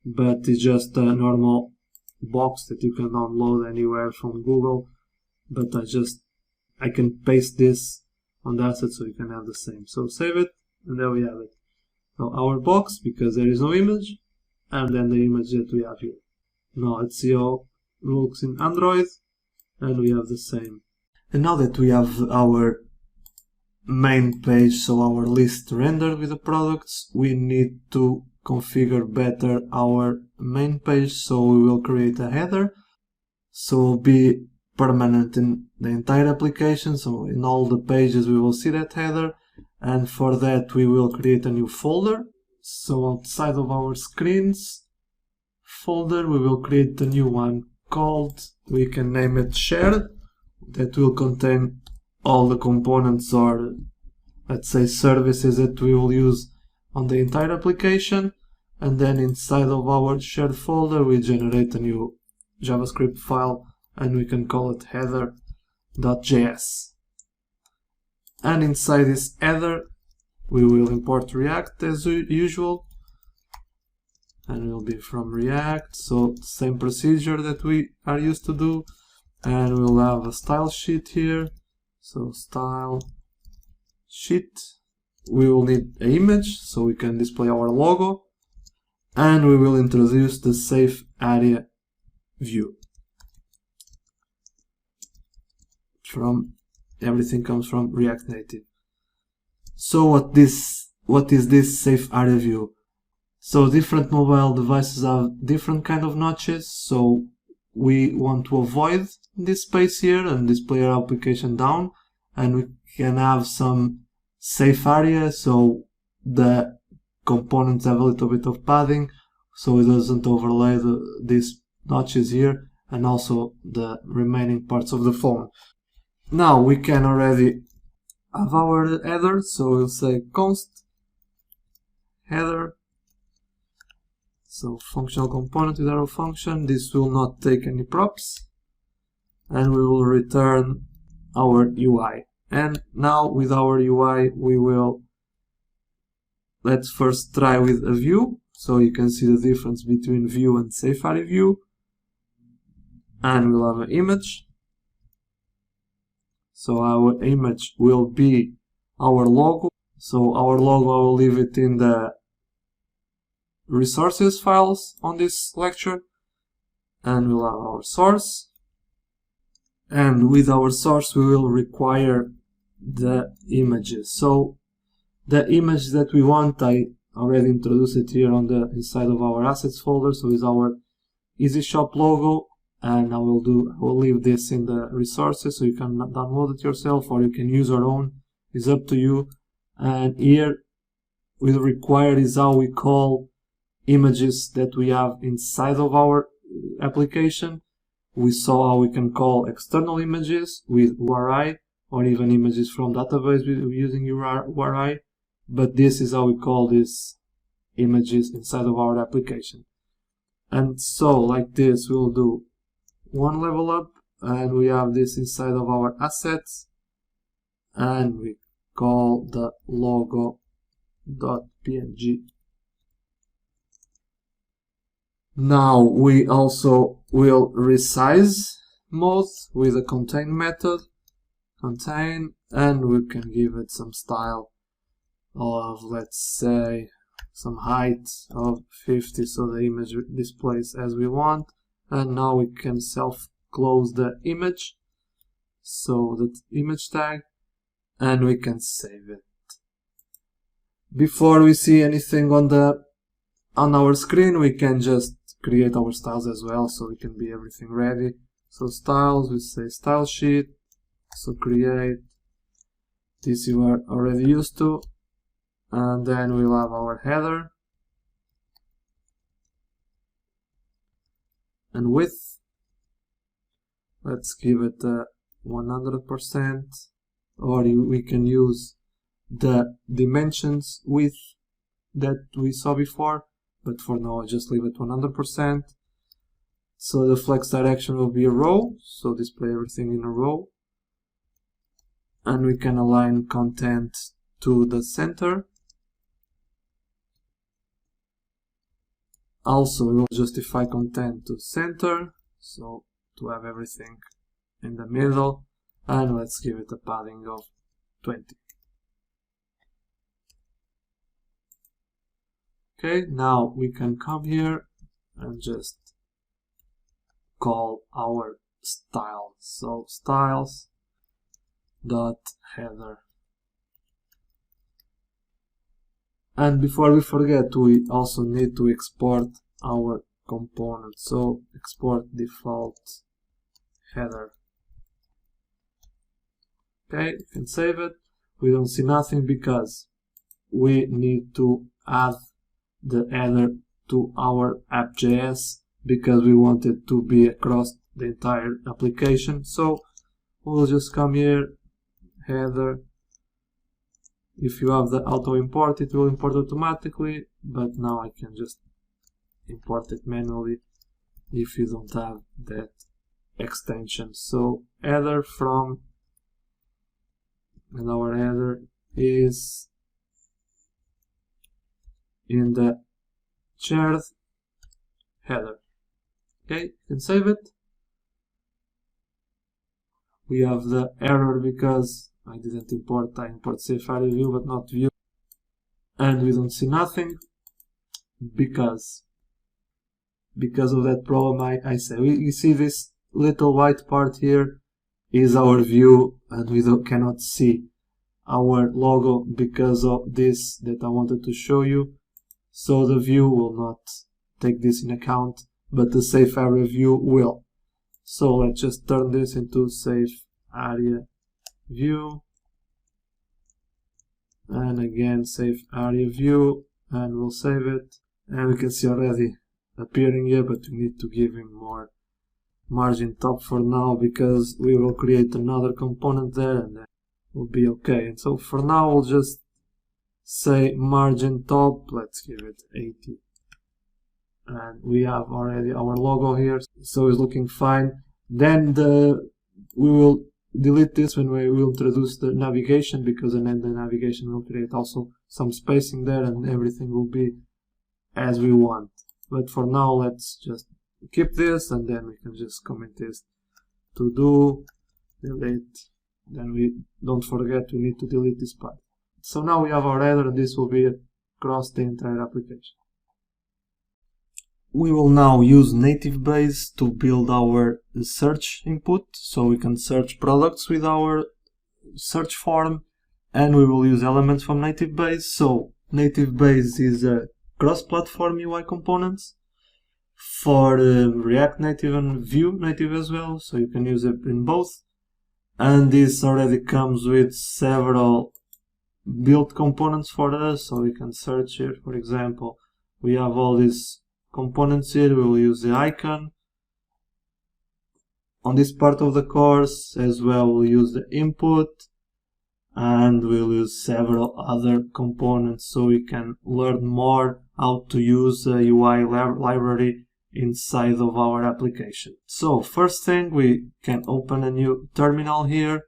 but it's just a normal box that you can download anywhere from Google, but I can paste this on the asset so you can have the same. So save it, and there we have it. Now our box, because there is no image, and then the image that we have here. Now let's see how it looks in Android, and we have the same. And now that we have our main page, so our list rendered with the products, we need to configure better our main page. So we will create a header, so it will be permanent in the entire application. So in all the pages we will see that header, and for that we will create a new folder. So outside of our screens folder, we will create a new one called, we can name it shared, that will contain all the components, or let's say services, that we will use on the entire application. And then inside of our shared folder we generate a new JavaScript file, and we can call it header.js. And inside this header we will import React as usual, and it will be from React, so same procedure that we are used to do. And we'll have a style sheet here, so style sheet. We will need an image so we can display our logo, and we will introduce the safe area view. everything comes from React Native. So what is this safe area view? So different mobile devices have different kind of notches, so we want to avoid this space here and display our application down, and we can have some safe area so the components have a little bit of padding so it doesn't overlay these notches here and also the remaining parts of the phone. Now we can already have our header, so we'll say const header, so functional component with arrow function. This will not take any props and we will return our UI. And now with our UI we will, let's first try with a view, so you can see the difference between view and safe area view. And we'll have an image. So our image will be our logo. So our logo, I will leave it in the resources files on this lecture. And we'll have our source. And with our source we will require the images. So the image that we want, I already introduced it here on the inside of our assets folder. So is our Easy Shop logo, and I will leave this in the resources so you can download it yourself or you can use your own. It's up to you. And here we require is how we call images that we have inside of our application. We saw how we can call external images with URI or even images from database using URI. But this is how we call these images inside of our application. And so like this we'll do one level up, and we have this inside of our assets, and we call the logo.png. Now we also will resize mode with a contain method, contain, and we can give it some style of, let's say, some height of 50 so the image displays as we want. And now we can self-close the image, so that image tag, and we can save it. Before we see anything on our screen, we can just create our styles as well, so we can be everything ready. So styles, we say style sheet, so create, this you are already used to, and then we'll have our header and width. Let's give it 100%, or we can use the dimensions width that we saw before, but for now I just leave it 100%. So the flex direction will be a row, so display everything in a row, and we can align content to the center. Also we will justify content to center, so to have everything in the middle, and let's give it a padding of 20. Okay, now we can come here and just call our style. So styles dot header. And before we forget, we also need to export our component. So export default header. Okay, you can save it. We don't see nothing because we need to add the header to our app.js because we want it to be across the entire application. So we'll just come here, header. If you have the auto import, it will import automatically, but now I can just import it manually if you don't have that extension. So header from, and our header is in the shared header. Okay, you can save it. We have the error because I didn't import, I import safe area view but not view, and we don't see nothing because of that problem I say. We see this little white part here is our view, and we cannot see our logo because of this that I wanted to show you. So the view will not take this in account, but the safe area view will. So let's just turn this into safe area view, and again safe area view, and we'll save it. And we can see already appearing here, but we need to give him more margin top for now, because we will create another component there and then will be okay. And so for now we'll just say margin top, let's give it 80, and we have already our logo here, so it's looking fine. Then we will delete this when we will introduce the navigation, because then the navigation will create also some spacing there and everything will be as we want. But for now let's just keep this, and then we can just comment this to do delete. Then we don't forget we need to delete this part. So now we have our header, and this will be across the entire application. We will now use native base to build our search input, so we can search products with our search form, and we will use elements from native base. So native base is a cross-platform UI components for React Native and Vue Native as well, so you can use it in both. And this already comes with several built components for us, so we can search here. For example, we have all these components here. We will use the icon on this part of the course as well. We'll use the input, and we'll use several other components, so we can learn more how to use a UI library inside of our application. So first thing, we can open a new terminal here,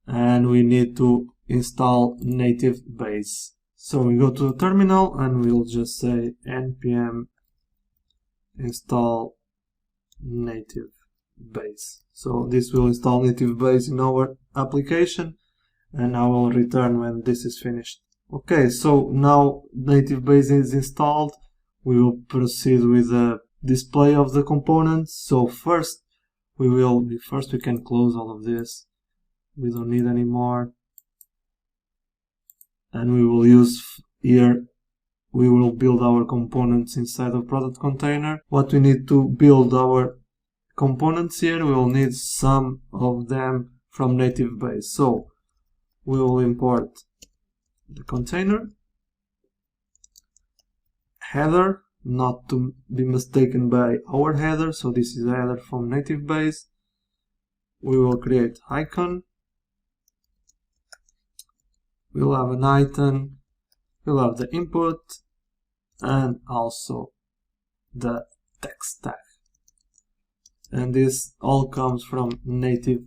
and we need to install native base. So we go to the terminal and we'll just say npm install native base. So this will install native base in our application, and I will return when this is finished. Okay, so now native base is installed. We will proceed with the display of the components. So first we can close all of this. We don't need any more. And we will use here, we will build our components inside of product container. What we need to build our components here, we will need some of them from native base. So we will import the container, header, not to be mistaken by our header, so this is a header from native base. We will create icon, we'll have an item, we'll have the input, and also the text tag. And this all comes from native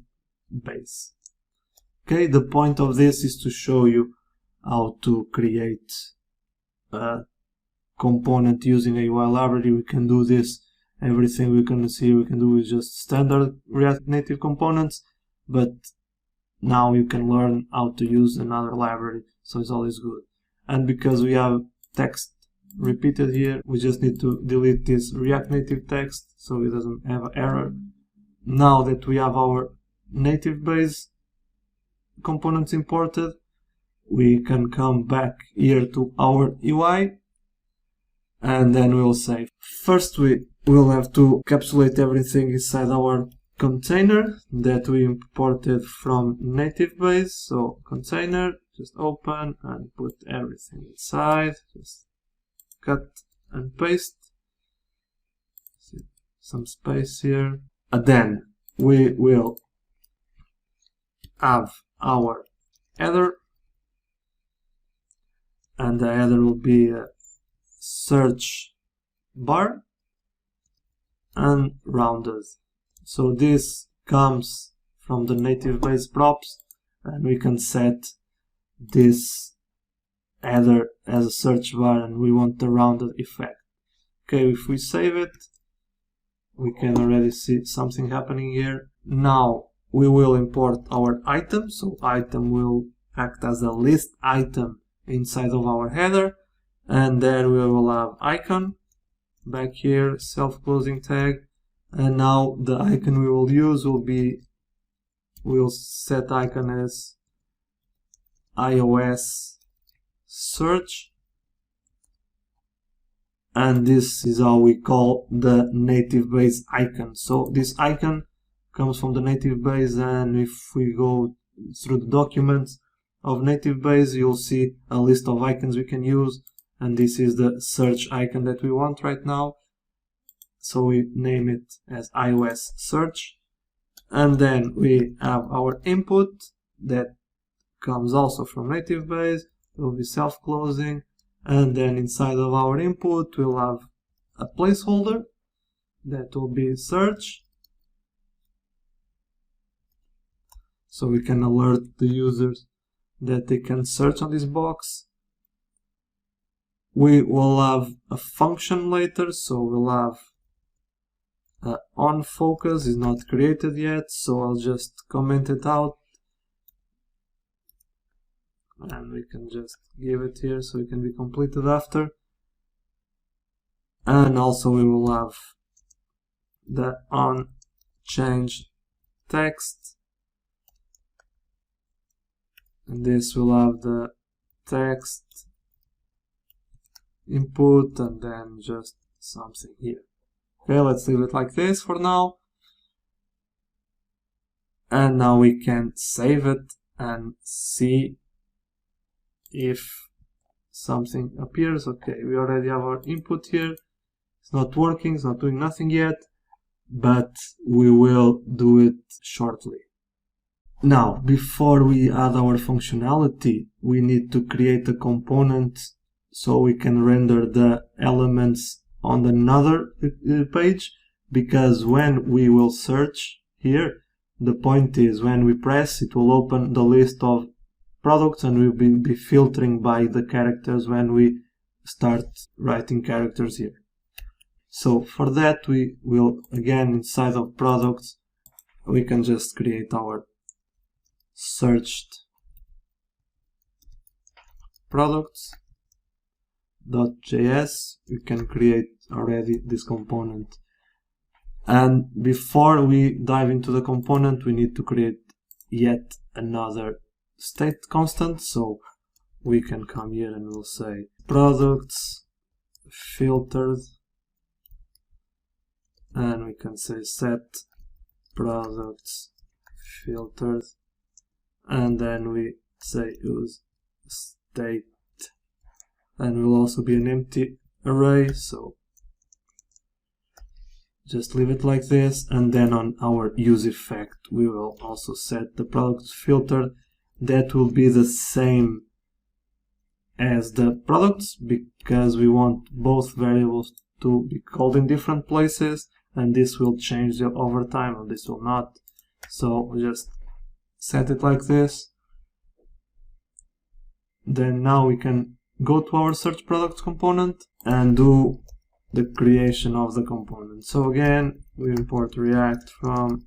base. Okay, the point of this is to show you how to create a component using a UI library. We can do this, everything we can see we can do is just standard React Native components, but now you can learn how to use another library, so it's always good. And because we have text repeated here, we just need to delete this React Native text so it doesn't have an error. Now that we have our native base components imported, we can come back here to our UI, and then we'll save. First we will have to encapsulate everything inside our container that we imported from native base. So container, just open and put everything inside, just cut and paste, some space here, and then we will have our header, and the header will be a search bar and rounded. So this comes from the native base props, and we can set this header as a search bar, and we want the rounded effect. Okay, if we save it, we can already see something happening here. Now we will import our item, so item will act as a list item inside of our header, and then we will have icon back here, self-closing tag, and now the icon we will use will be we'll set icon as iOS search, and this is how we call the native base icon. So this icon comes from the native base, and if we go through the documents of native base, you'll see a list of icons we can use, and this is the search icon that we want right now. So we name it as iOS search, and then we have our input that comes also from native base. It will be self-closing, and then inside of our input we'll have a placeholder that will be search, so we can alert the users that they can search on this box. We will have a function later, so we'll have on focus is not created yet, so I'll just comment it out, and we can just give it here so it can be completed after. And also we will have the on change text, and this will have the text input and then just something here. Okay, let's leave it like this for now. And now we can save it and see if something appears. Okay, we already have our input here. It's not working, it's not doing nothing yet, but we will do it shortly. Now, before we add our functionality, we need to create a component so we can render the elements on another page, because when we will search here, the point is when we press, it will open the list of products and we'll be filtering by the characters when we start writing characters here. So for that, we will again inside of products, we can just create our searched products.js. We can create already this component, and before we dive into the component, we need to create yet another state constant. So we can come here and we'll say products filtered, and we can say set products filtered, and then we say use state, and will also be an empty array, so just leave it like this. And then on our use effect we will also set the products filter. That will be the same as the products, because we want both variables to be called in different places, and this will change over time and this will not. So we just set it like this. Then now we can go to our search products component and do the creation of the component. So again, we import React from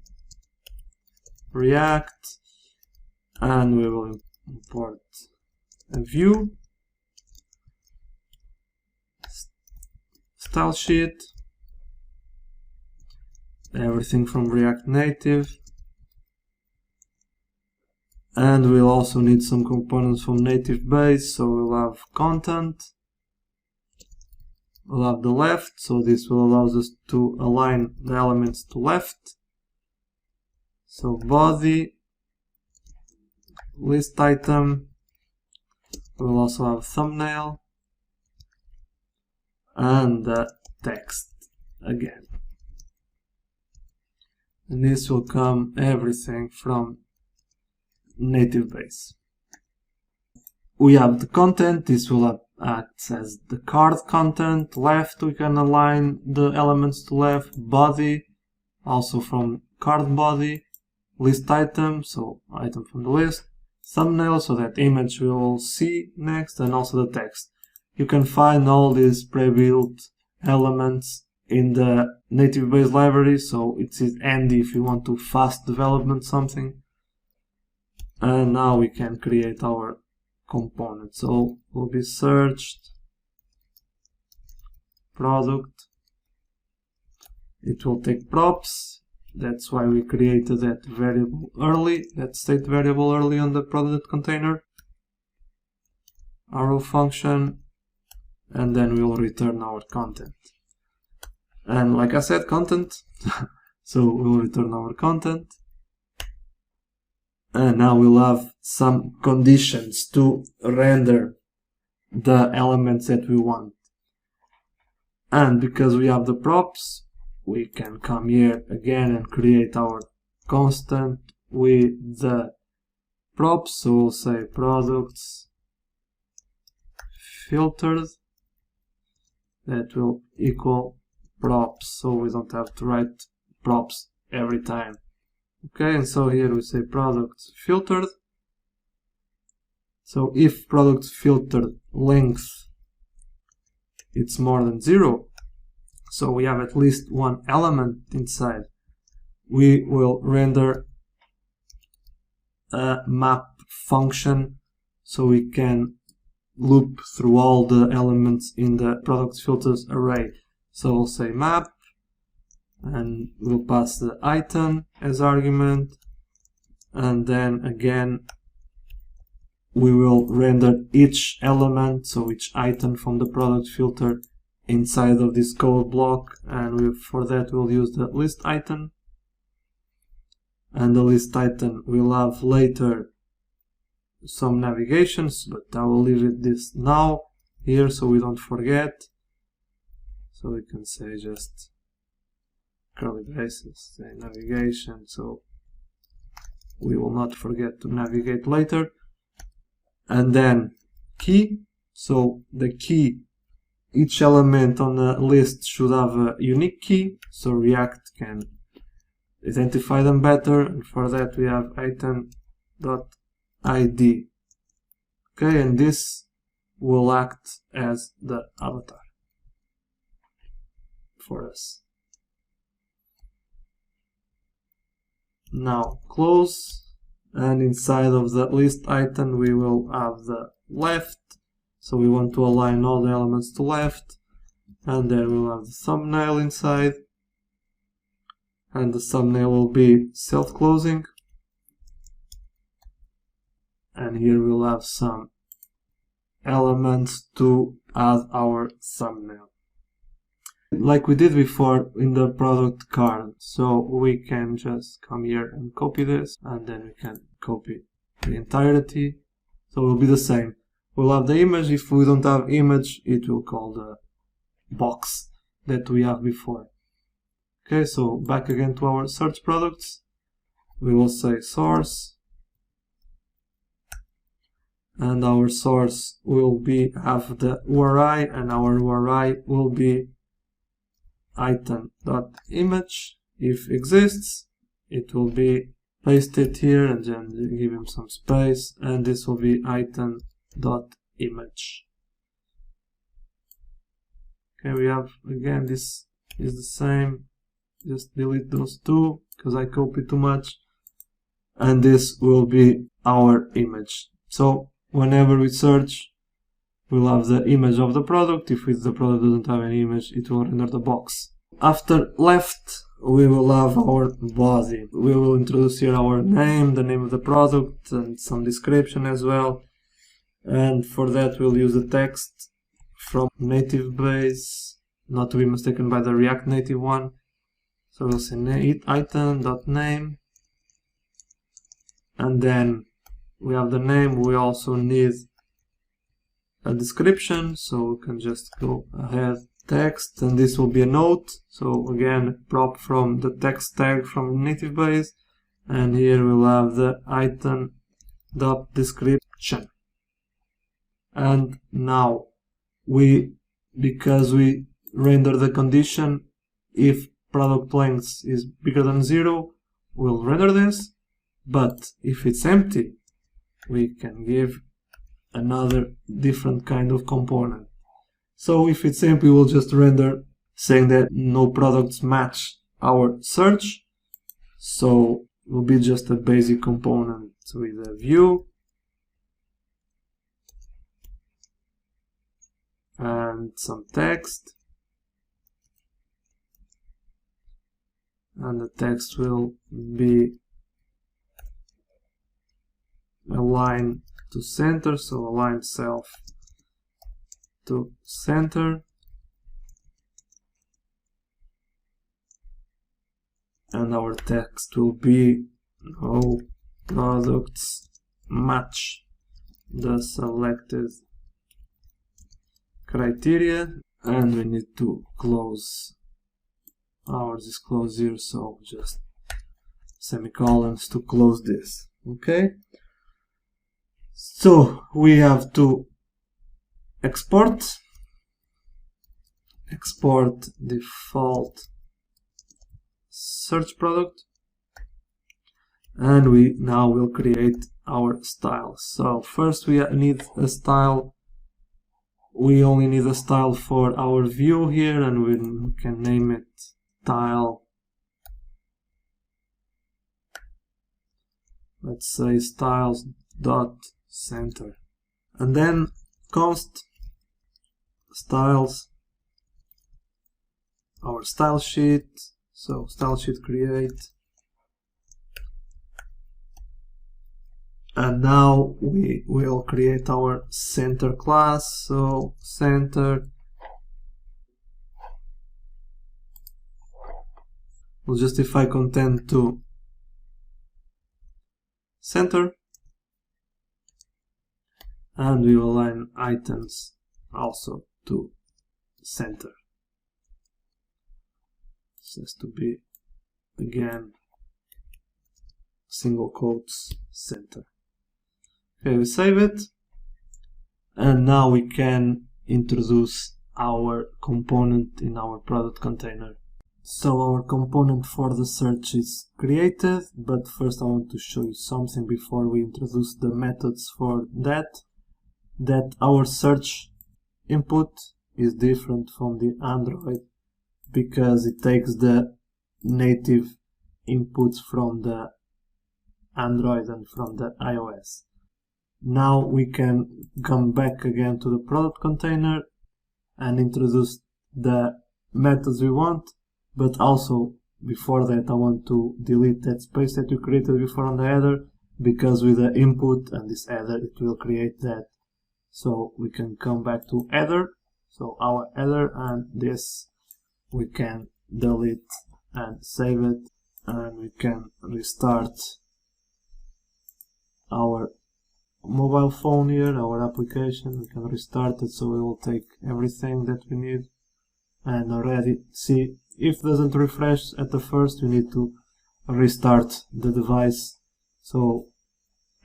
React, and we will import a view, style sheet, everything from React Native, and we'll also need some components from native base. So we'll have content, we'll have the left, so this will allow us to align the elements to left. So body, list item, we'll also have thumbnail, and text again. And this will come everything from native base. We have the content, this will act as the card content. Left, we can align the elements to left. Body, also from card body. List item, so item from the list. Thumbnail, so that image we will see next, and also the text. You can find all these pre-built elements in the native base library, so it's handy if you want to fast development something. And now we can create our component. So will be searched product. It will take props. That's why we created that variable early, that state variable early on the product container. Arrow function, and then we'll return our content. And like I said, content. So we'll return our content. And now we'll have some conditions to render the elements that we want. And because we have the props, we can come here again and create our constant with the props. So we'll say products filtered, that will equal props, so we don't have to write props every time. Okay, and so here we say products filtered. So if product filtered length it's more than 0, so we have at least one element inside, we will render a map function so we can loop through all the elements in the product filters array. So we'll say map, and we'll pass the item as argument, and then again we will render each element, so each item from the product filter inside of this code block, and for that we'll use the list item. And the list item will have later some navigations, but I will leave it this now here so we don't forget. So we can say just curly braces, say navigation, so we will not forget to navigate later. And then key, so the key, each element on the list should have a unique key, so React can identify them better, and for that we have item.id. Okay, and this will act as the avatar for us. Now close, and inside of the list item we will have the left, so we want to align all the elements to left, and then we'll have the thumbnail inside, and the thumbnail will be self-closing, and here we'll have some elements to add our thumbnail, like we did before in the product card. So we can just come here and copy this, and then we can copy the entirety, so it will be the same. We'll have the image. If we don't have image, it will call the box that we have before. Okay, so back again to our search products, we will say source, and our source will have the URI, and our URI will be item.image. If exists, it will be pasted here, and then give him some space, and this will be item.image. Okay, we have again, this is the same, just delete those two because I copied too much, and this will be our image. So whenever we search, we'll have the image of the product. If the product doesn't have any image, it will render the box. After left, we will have our body. We will introduce here our name, the name of the product, and some description as well. And for that we'll use the text from native base, not to be mistaken by the React native one. So we'll say item.name, and then we have the name. We also need a description, so we can just go ahead, text, and this will be a note. So again, prop from the text tag from native base, and here we'll have the item.description. And now because we render the condition, if product length is bigger than 0, we'll render this, but if it's empty, we can give another different kind of component. So if it's empty, we'll just render saying that no products match our search, so it will be just a basic component with a view and some text, and the text will be align to center, so align self to center, and our text will be no products match the selected criteria, and we need to close. Ours is closed here, so just semicolons to close this. Okay, so we have to export default search product, and we now will create our style. So first we need a style. We only need a style for our view here, and we can name it style. Let's say styles.center, and then const styles, our style sheet. So style sheet create, and now we will create our center class. So center, we'll justify content to center, and we will align items also to center. This has to be again single quotes center. Okay, we save it, and now we can introduce our component in our product container. So our component for the search is created, but first I want to show you something before we introduce the methods for that our search input is different from the Android, because it takes the native inputs from the Android and from the iOS. Now we can come back again to the product container and introduce the methods we want, but also before that I want to delete that space that we created before on the header, because with the input and this header it will create that. So we can come back to header, so our header, and this we can delete and save it, and we can restart our mobile phone here, our application. We can restart it, so we will take everything that we need, and already see if it doesn't refresh at the first, we need to restart the device. So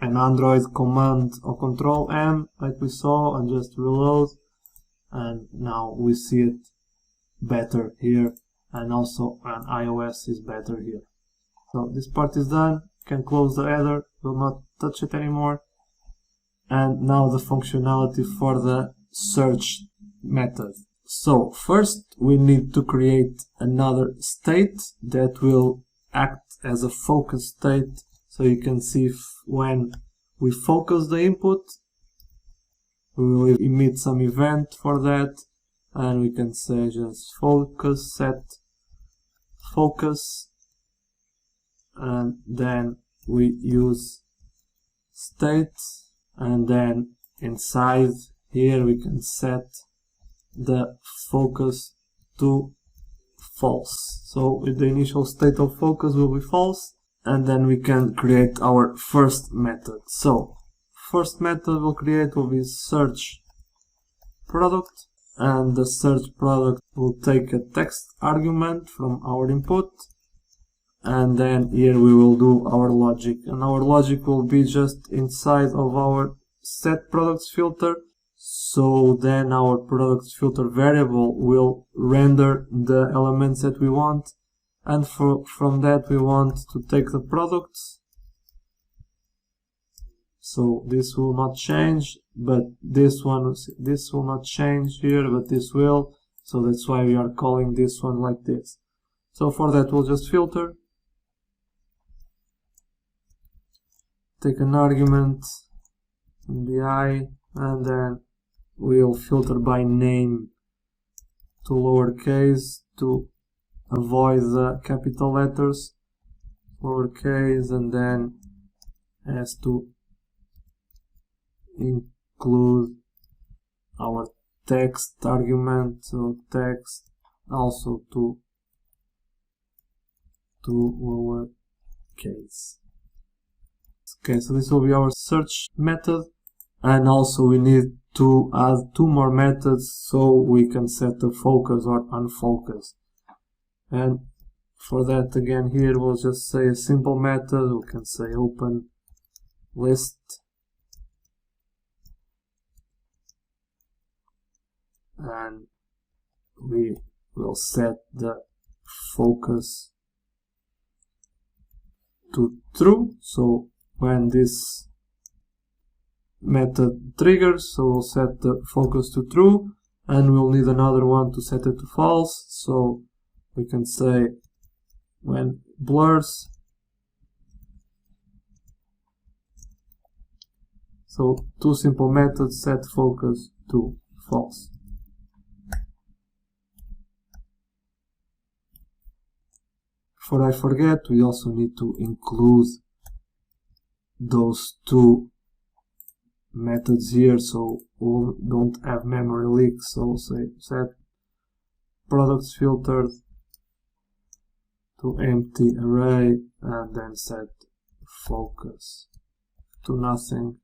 an Android command or control M like we saw, and just reload, and now we see it better here, and also an iOS is better here. So this part is done. Can close the header, will not touch it anymore. And now the functionality for the search method. So first we need to create another state that will act as a focus state. So you can see when we focus the input, we will emit some event for that, and we can say just focus, set focus, and then we use state, and then inside here we can set the focus to false. So with the initial state of focus will be false, and then we can create our first method. So first method we'll create will be search product, and the search product will take a text argument from our input, and then here we will do our logic, and our logic will be just inside of our set products filter. So then our products filter variable will render the elements that we want, and from that we want to take the products. So this will not change, but this will not change here, but this will. So that's why we are calling this one like this. So for that we'll just filter, take an argument in the I, and then we'll filter by name to lowercase to avoid the capital letters, lowercase, and then has to include our text argument, so text also to lowercase. Okay, so this will be our search method, and also we need to add two more methods so we can set the focus or unfocus. And for that, again, here we'll just say a simple method. We can say open list, and we will set the focus to true. So when this method triggers, so we'll set the focus to true, and we'll need another one to set it to false. So we can say when blurs, so two simple methods, set focus to false. Before I forget, we also need to include those two methods here so we don't have memory leaks. So say set products filtered to empty array, and then set focus to nothing,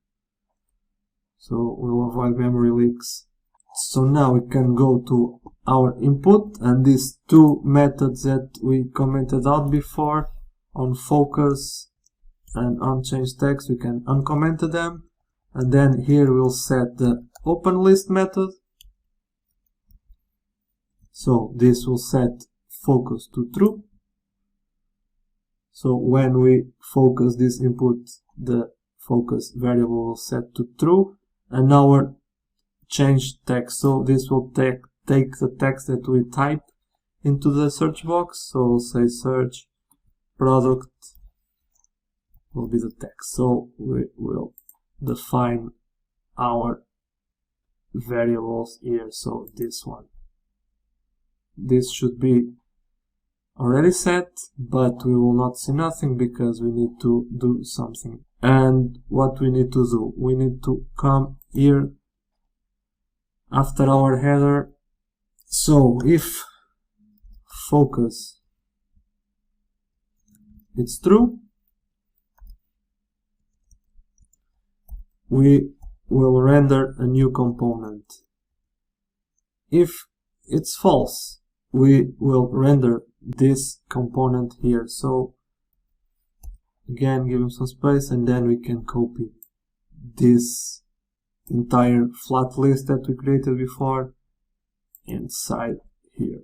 so we'll avoid memory leaks. So now we can go to our input, and these two methods that we commented out before on focus and unchanged text, we can uncomment them, and then here we'll set the open list method. So this will set focus to true. So when we focus this input, the focus variable will set to true, and our change text, so this will take the text that we type into the search box. So we'll say search product will be the text. So we will define our variables here. So this one, this should be already set, but we will not see nothing because we need to do something. And what we need to do, we need to come here after our header. So if focus it's true, we will render a new component. If it's false, we will render this component here. So again, give him some space, and then we can copy this entire flat list that we created before inside here.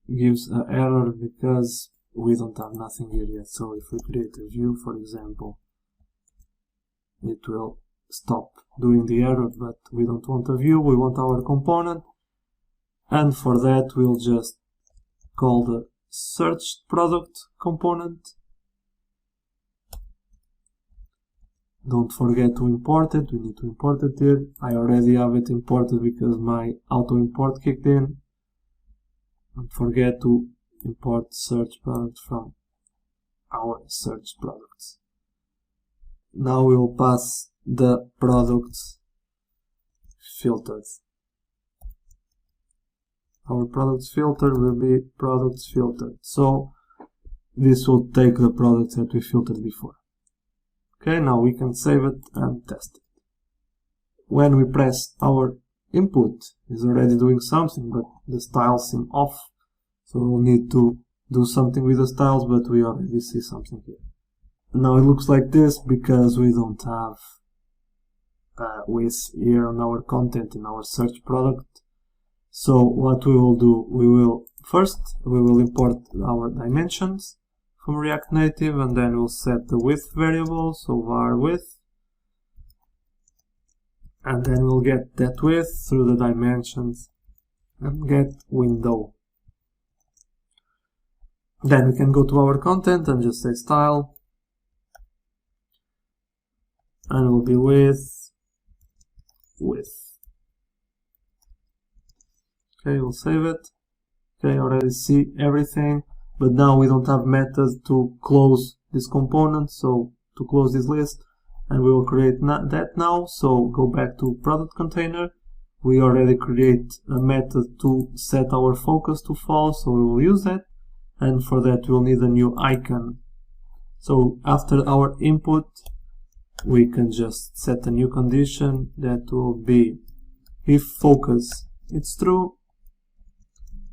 Gives an error because we don't have nothing here yet. So if we create a view, for example, it will stop doing the error, but we don't want a view, we want our component. And for that, we'll just call the search product component. Don't forget to import it, we need to import it here. I already have it imported because my auto import kicked in. Don't forget to import search product from our search products. Now we will pass the products filtered. Our products filter will be products filtered. So this will take the products that we filtered before. Okay, now we can save it and test it. When we press our input, it's already doing something, but the styles seem off. So we'll need to do something with the styles, but we already see something here. Now it looks like this because we don't have width here on our content in our search product. So what we will do, we will import our dimensions from React Native, and then we'll set the width variable, so var width, and then we'll get that width through the dimensions and get window. Then we can go to our content and just say style, and it will be width. Okay, we'll save it. Okay, already see everything, but now we don't have methods to close this component, so to close this list, and we will create that now. So go back to product container. We already create a method to set our focus to false, so we will use that, and for that we'll need a new icon. So after our input, we can just set a new condition that will be if focus is true,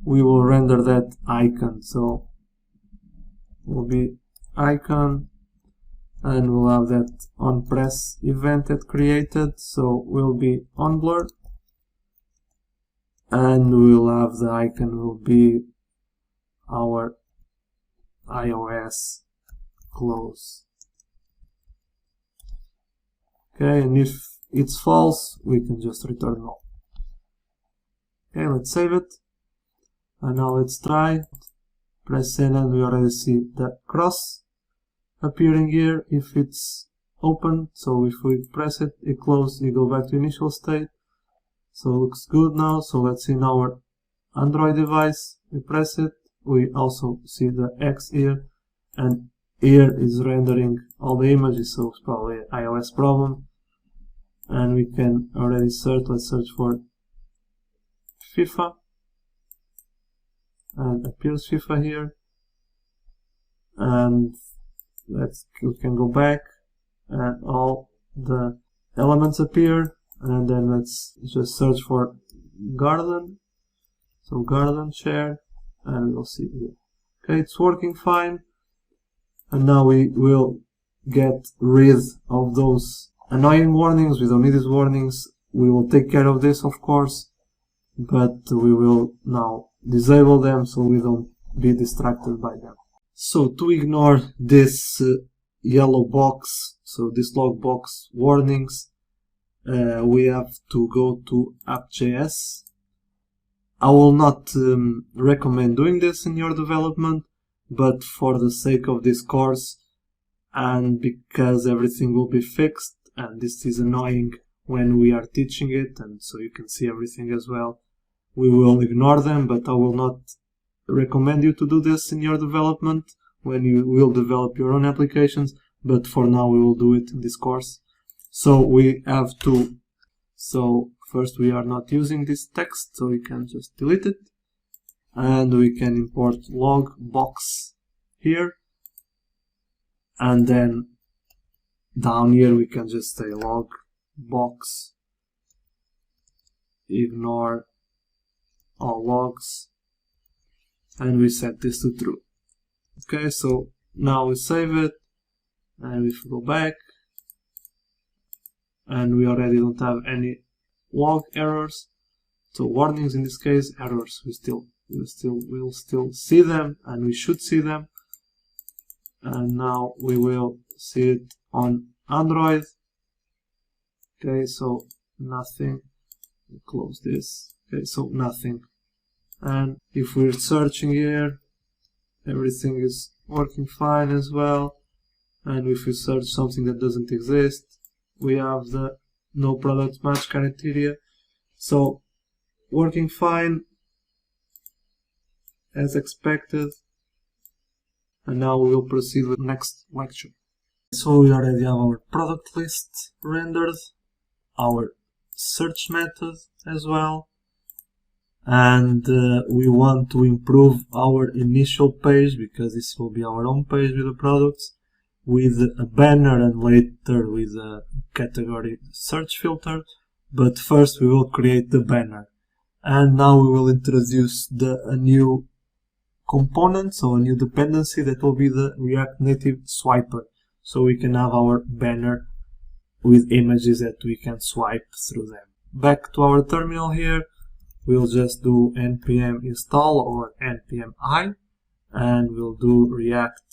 we will render that icon. So will be icon, and we'll have that on press event that created, so will be on blur, and we'll have the icon will be our iOS close. Okay, and if it's false, we can just return null. Okay, let's save it, and now let's try. Press N, and we already see the cross appearing here if it's open. So if we press it, it closes, we go back to initial state. So it looks good now. So let's see in our Android device, we press it, we also see the X here, and here is rendering all the images, so it's probably an iOS problem. And we can already search, let's search for FIFA, and appears FIFA here, and we can go back, and all the elements appear, and then let's just search for garden, so garden share, and we'll see here. Okay, it's working fine, and now we will get rid of those annoying warnings. We don't need these warnings. We will take care of this, of course, but we will now disable them so we don't be distracted by them. So to ignore this yellow box, so this log box warnings, we have to go to app.js. I will not recommend doing this in your development, but for the sake of this course and because everything will be fixed, and this is annoying when we are teaching it, and so you can see everything as well, we will ignore them, but I will not recommend you to do this in your development when you will develop your own applications, but for now we will do it in this course. So we have to, so first we are not using this text, so we can just delete it, and we can import log box here, and then down here we can just say log box ignore all logs, and we set this to true. Okay, so now we save it, and if we go back, and we already don't have any log errors, so warnings in this case, errors, we'll still see them, and we should see them, and now we will see it on Android. Okay, so nothing. We'll close this. Okay, so nothing. And if we're searching here, everything is working fine as well. And if we search something that doesn't exist, we have the no product match criteria. So working fine as expected. And now we will proceed with the next lecture. So we already have our product list rendered, our search method as well, and we want to improve our initial page, because this will be our own page with the products, with a banner and later with a category search filter. But first we will create the banner, and now we will introduce a new component, so a new dependency that will be the React Native swiper, so we can have our banner with images that we can swipe through them. Back to our terminal here, we'll just do npm install or npm I, and we'll do React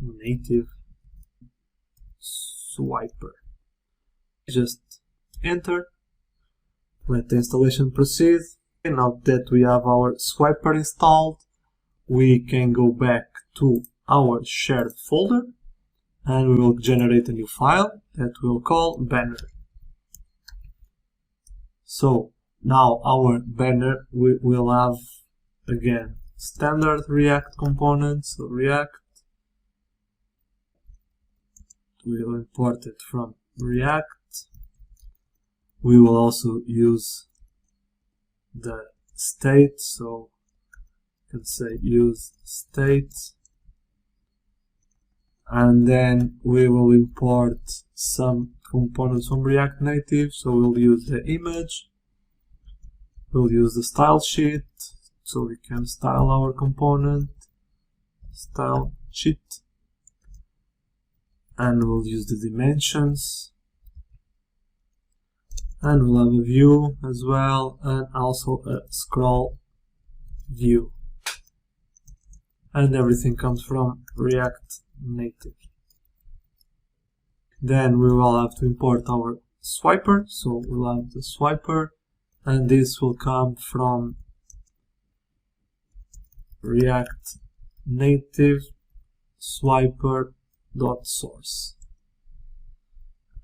Native swiper. Just enter, let the installation proceed. And now that we have our swiper installed, we can go back to our shared folder, and we will generate a new file that we'll call banner. So now our banner will have again standard React component, so React, we will import it from React. We will also use the state, so you can say use state, and then we will import some components from React Native, so we'll use the image, we'll use the style sheet, so we can style our component, style sheet, and we'll use the dimensions, and we'll have a view as well, and also a scroll view, and everything comes from React Native. Then we will have to import our swiper, so we'll have the swiper, and this will come from React Native swiper.source.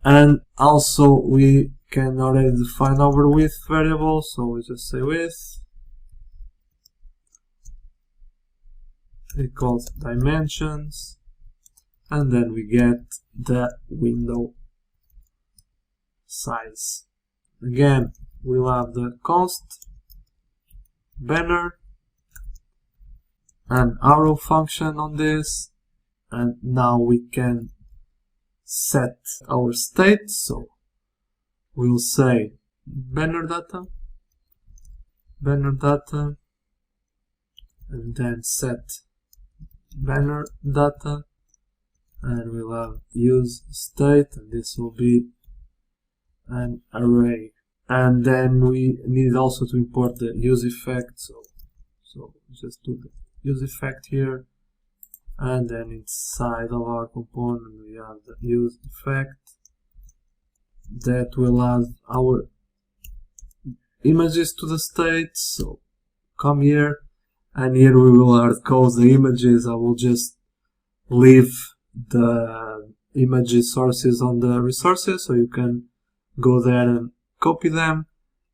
And also we can already define our width variable, so we just say width equals dimensions, and then we get the window size. Again, we'll have the const banner and arrow function on this, and now we can set our state, so we'll say banner data, and then set banner data, and we'll have use state, and this will be an array. And then we need also to import the use effect, so just do the use effect here, and then inside of our component we have the use effect that will add our images to the state. So come here, and here we will hard code the images. I will just leave the images sources on the resources, so you can go there and copy them,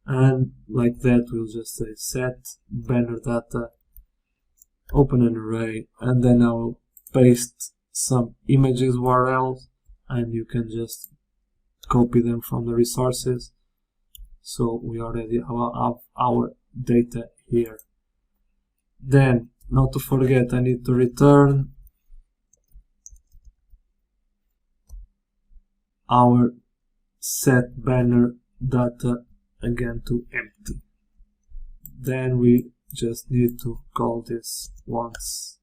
and like that we'll just say set banner data, open an array, and then I'll paste some images URLs, and you can just copy them from the resources. So we already have our data here. Then, not to forget, I need to return our set banner data again to empty. Then we just need to call this once.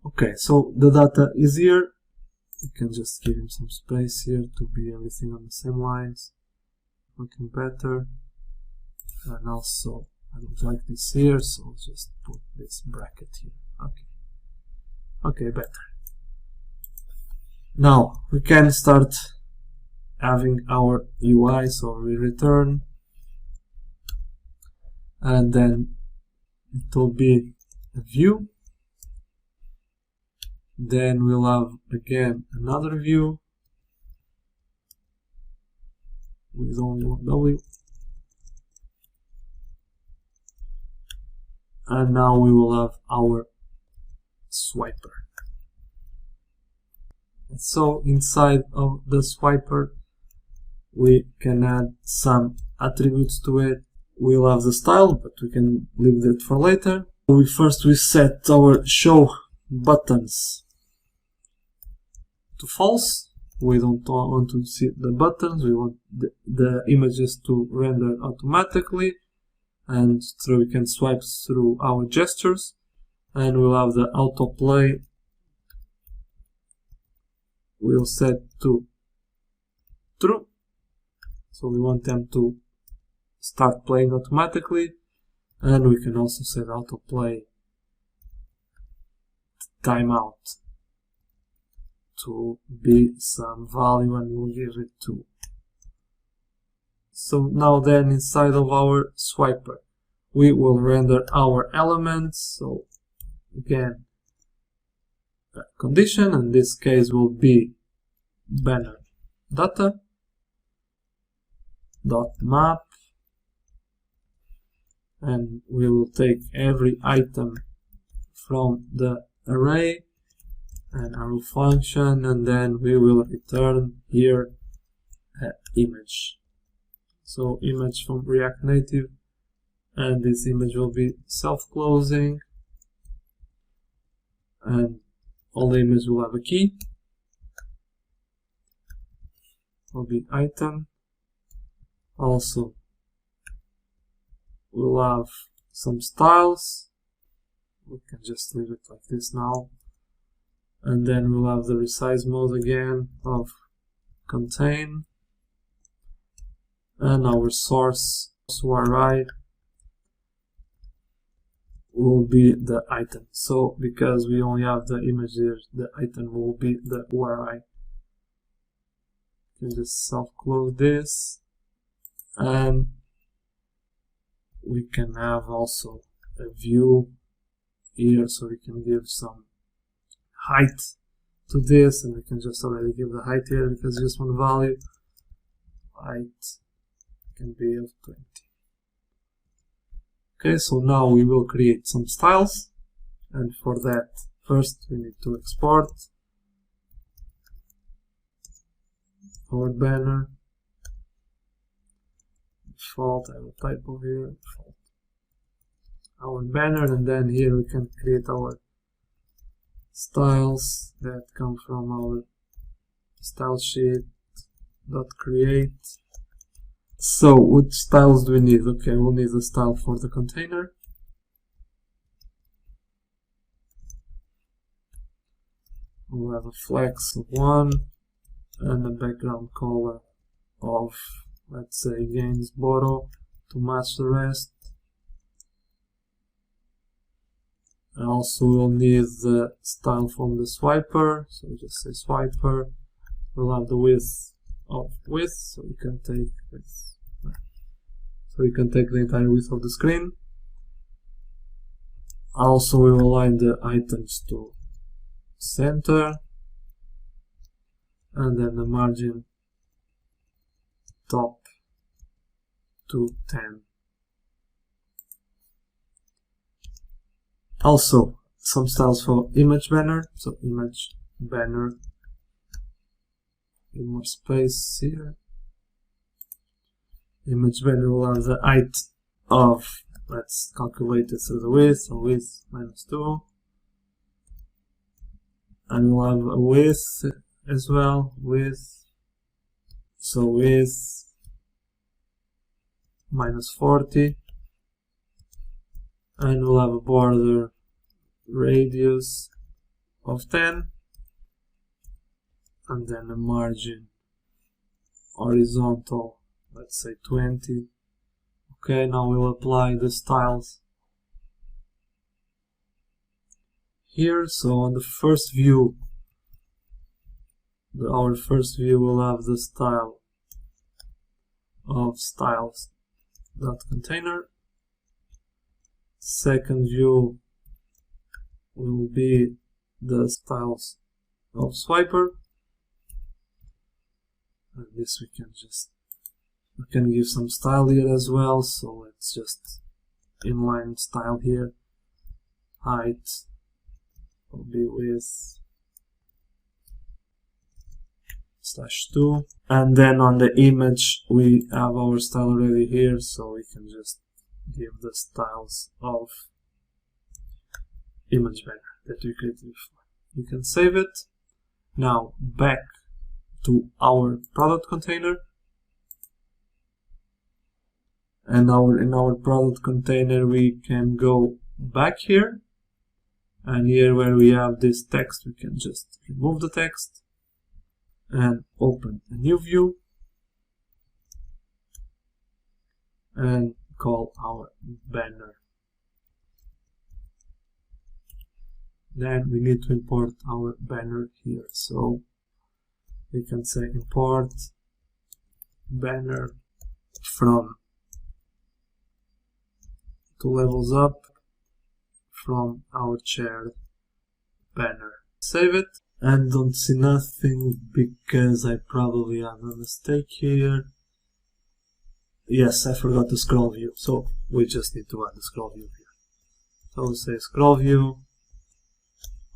Okay, so the data is here. You can just give him some space here to be everything on the same lines, looking better. And also I don't like this here, so I'll just put this bracket here. Okay, better. Now we can start having our UI, so we return, and then it will be a view. Then we'll have again another view with only one W, and now we will have our swiper. So inside of the swiper we can add some attributes to it. We'll have the style, but we can leave that for later. We set our show buttons to false. We don't want to see the buttons, we want the images to render automatically, and so we can swipe through our gestures. And we'll have the autoplay, we'll set to true, so we want them to start playing automatically. And we can also set autoplay timeout to be some value, and we'll give it to. So now then inside of our swiper we will render our elements. So again, the condition in this case will be banner data dot map and we will take every item from the array and arrow function, and then we will return here an image. So image from React Native, and this image will be self-closing, and all the images will have a key. Will be item. Also, we'll have some styles. We can just leave it like this now. And then we'll have the resize mode again of contain. And our source URI will be the item. So because we only have the image here, the item will be the URI. You can just self-close this, and we can have also a view here, so we can give some height to this, and we can just already give the height here because just one value. Height can be of 20. Okay, so now we will create some styles, and for that first we need to export our banner. Default, I will type over here, default. Our banner, and then here we can create our styles that come from our style sheet.create. So which styles do we need? Okay, we'll need a style for the container. We'll have a flex of 1 and a background color of, let's say, Gainsboro to match the rest. And also we'll need the style from the swiper, so we just say swiper. We'll have the width of width, so we can take width. So we can take the entire width of the screen. Also we will align the items to center, and then the margin top to 10. Also some styles for image banner, so image banner, in more space here. Image banner will have the height of, let's calculate it through the width, so width -2, and we'll have a width as well, width, so width -40, and we'll have a border radius of 10, and then a margin horizontal, let's say 20. Okay, now we'll apply the styles here. So on the first view, our first view will have the style of styles.container. Second view will be the styles of swiper, and this we can give some style here as well, so let's just inline style here. Height will be width /2, and then on the image we have our style already here, so we can just give the styles of image banner that we created before. You can save it. Now back to our product container, and in our product container we can go back here, and here where we have this text we can just remove the text and open a new view and call our banner. Then we need to import our banner here, so we can say import banner from 2 levels up from our shared banner. Save it, and don't see nothing because I probably have a mistake here. Yes, I forgot the scroll view. So we just need to add the scroll view here. So we'll say scroll view,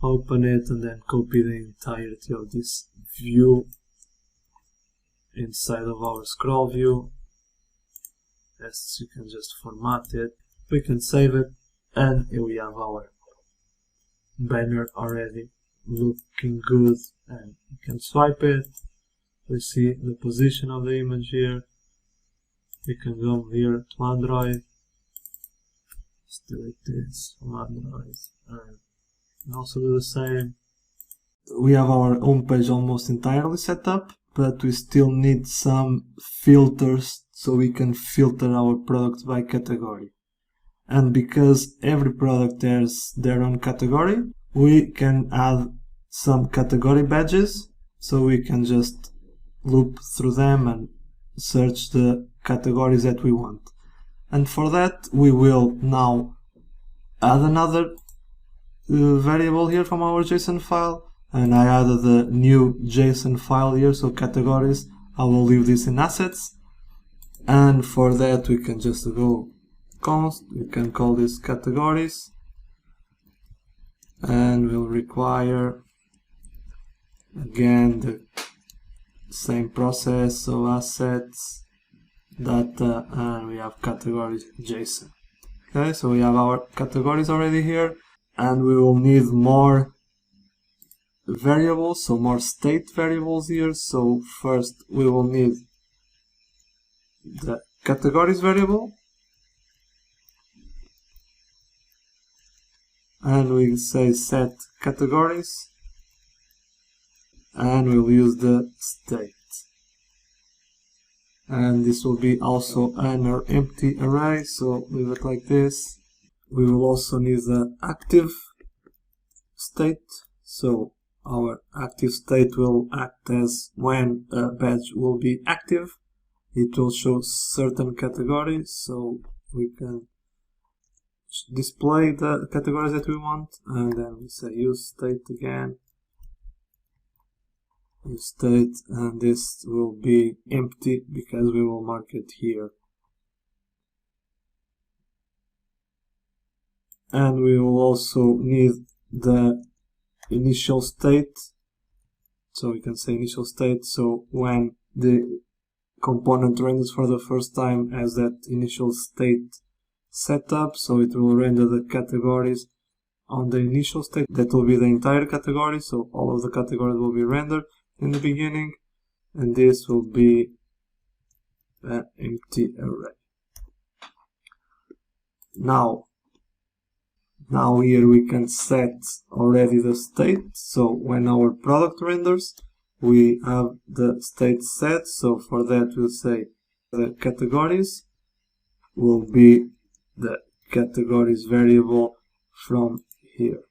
open it, and then copy the entirety of this view inside of our scroll view. Yes, you can just format it. We can save it, and here we have our banner already looking good, and you can swipe it. We see the position of the image here. We can go here to Android, just delete this from Android, and also do the same. We have our home page almost entirely set up, but we still need some filters so we can filter our products by category. And because every product has their own category, we can add some category badges, so we can just loop through them and search the categories that we want. And for that we will now add another variable here from our JSON file, and I added a new JSON file here, so categories, I will leave this in assets, and for that we can just go const, we can call this categories, and we'll require again the same process, so assets, data, and we have categories JSON. Okay, so we have our categories already here, and we will need more variables, so more state variables here. So first we will need the categories variable, and we say set categories, and we'll use the state, and this will be also an empty array, so leave it like this. We will also need the active state, so our active state will act as when a badge will be active. It will show certain categories, so we can display the categories that we want, and then we say use state again, use state, and this will be empty because we will mark it here. And we will also need the initial state, so we can say initial state, so when the component renders for the first time as that initial state set up, so it will render the categories on the initial state. That will be the entire category, so all of the categories will be rendered in the beginning, and this will be an empty array. Now here we can set already the state, so when our product renders we have the state set, so for that we'll say the categories will be the categories variable from here,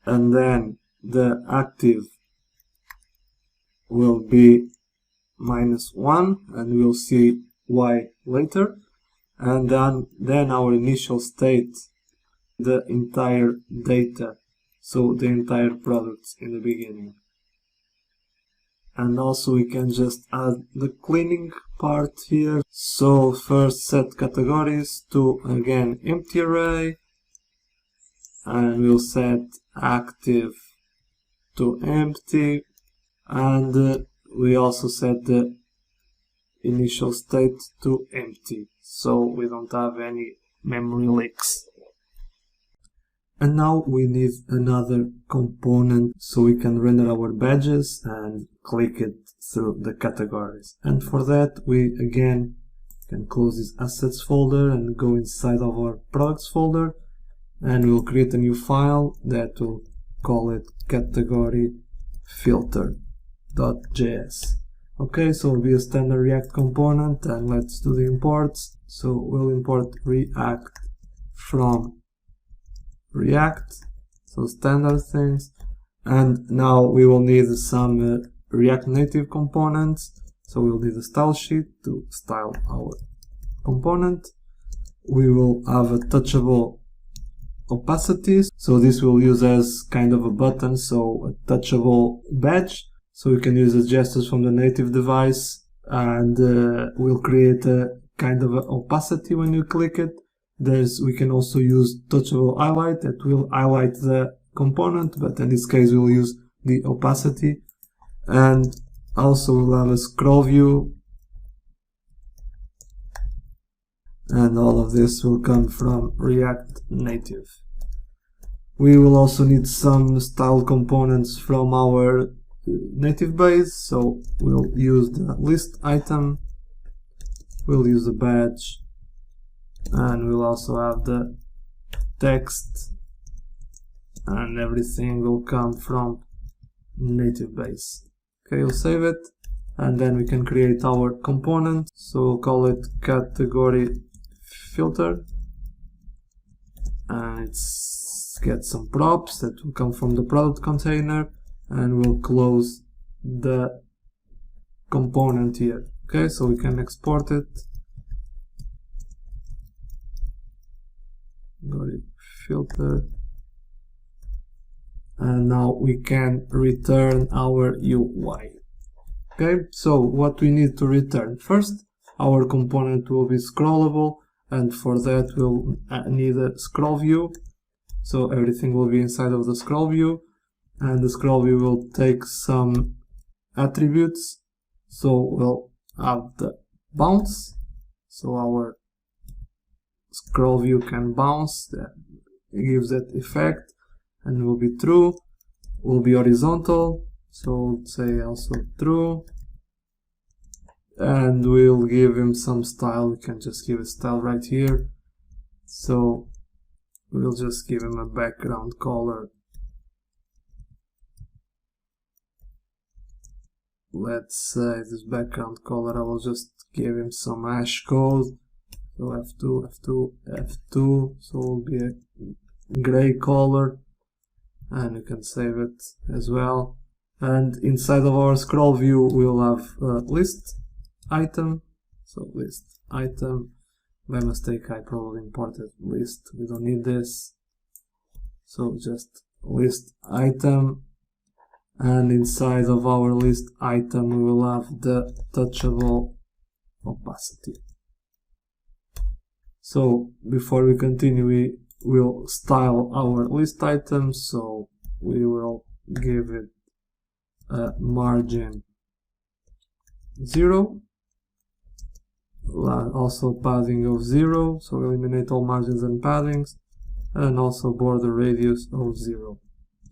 and then the active will be -1, and we'll see why later, and then our initial state, the entire data, so the entire products in the beginning. And also we can just add the cleaning part here, so first set categories to again empty array, and we'll set active to empty, and we also set the initial state to empty, so we don't have any memory leaks. And now we need another component so we can render our badges and click it through the categories. And for that we again can close this assets folder and go inside of our products folder, and we'll create a new file that will call it category filter.js. Okay, so it'll be a standard React component, and let's do the imports. So we'll import React from React, so standard things, and now we will need some React Native components, so we'll need a style sheet to style our component. We will have a touchable opacity, so this will use as kind of a button, so a touchable badge, so we can use the gestures from the native device, and we'll create a kind of an opacity when you click it. We can also use touchable highlight that will highlight the component, but in this case we'll use the opacity. And also we'll have a scroll view, and all of this will come from React Native. We will also need some style components from our native base, so we'll use the list item, we'll use a badge, and we'll also have the text, and everything will come from native base. Okay, we'll save it, and then we can create our component. So we'll call it category filter, and it's get some props that will come from the product container, and we'll close the component here. Okay, so we can export it. Category filter, and now we can return our UI. Okay, so what we need to return first, our component will be scrollable, and for that we'll need a scroll view. So everything will be inside of the scroll view, and the scroll view will take some attributes. So we'll have the bounce, so our scroll view can bounce, that gives that effect, and will be true. Will be horizontal, so we'll say also true, and we'll give him some style. We can just give a style right here, so we'll just give him a background color. Let's say this background color, I will just give him some hash code. So F2, F2, F2, so it will be a gray color, and you can save it as well. And inside of our scroll view we'll have a list item. So list item, by mistake I probably imported list, we don't need this, so just list item, and inside of our list item we will have the touchable opacity. So before we continue, we will style our list item, so we will give it a margin 0, also padding of 0, so eliminate all margins and paddings, and also border radius of 0.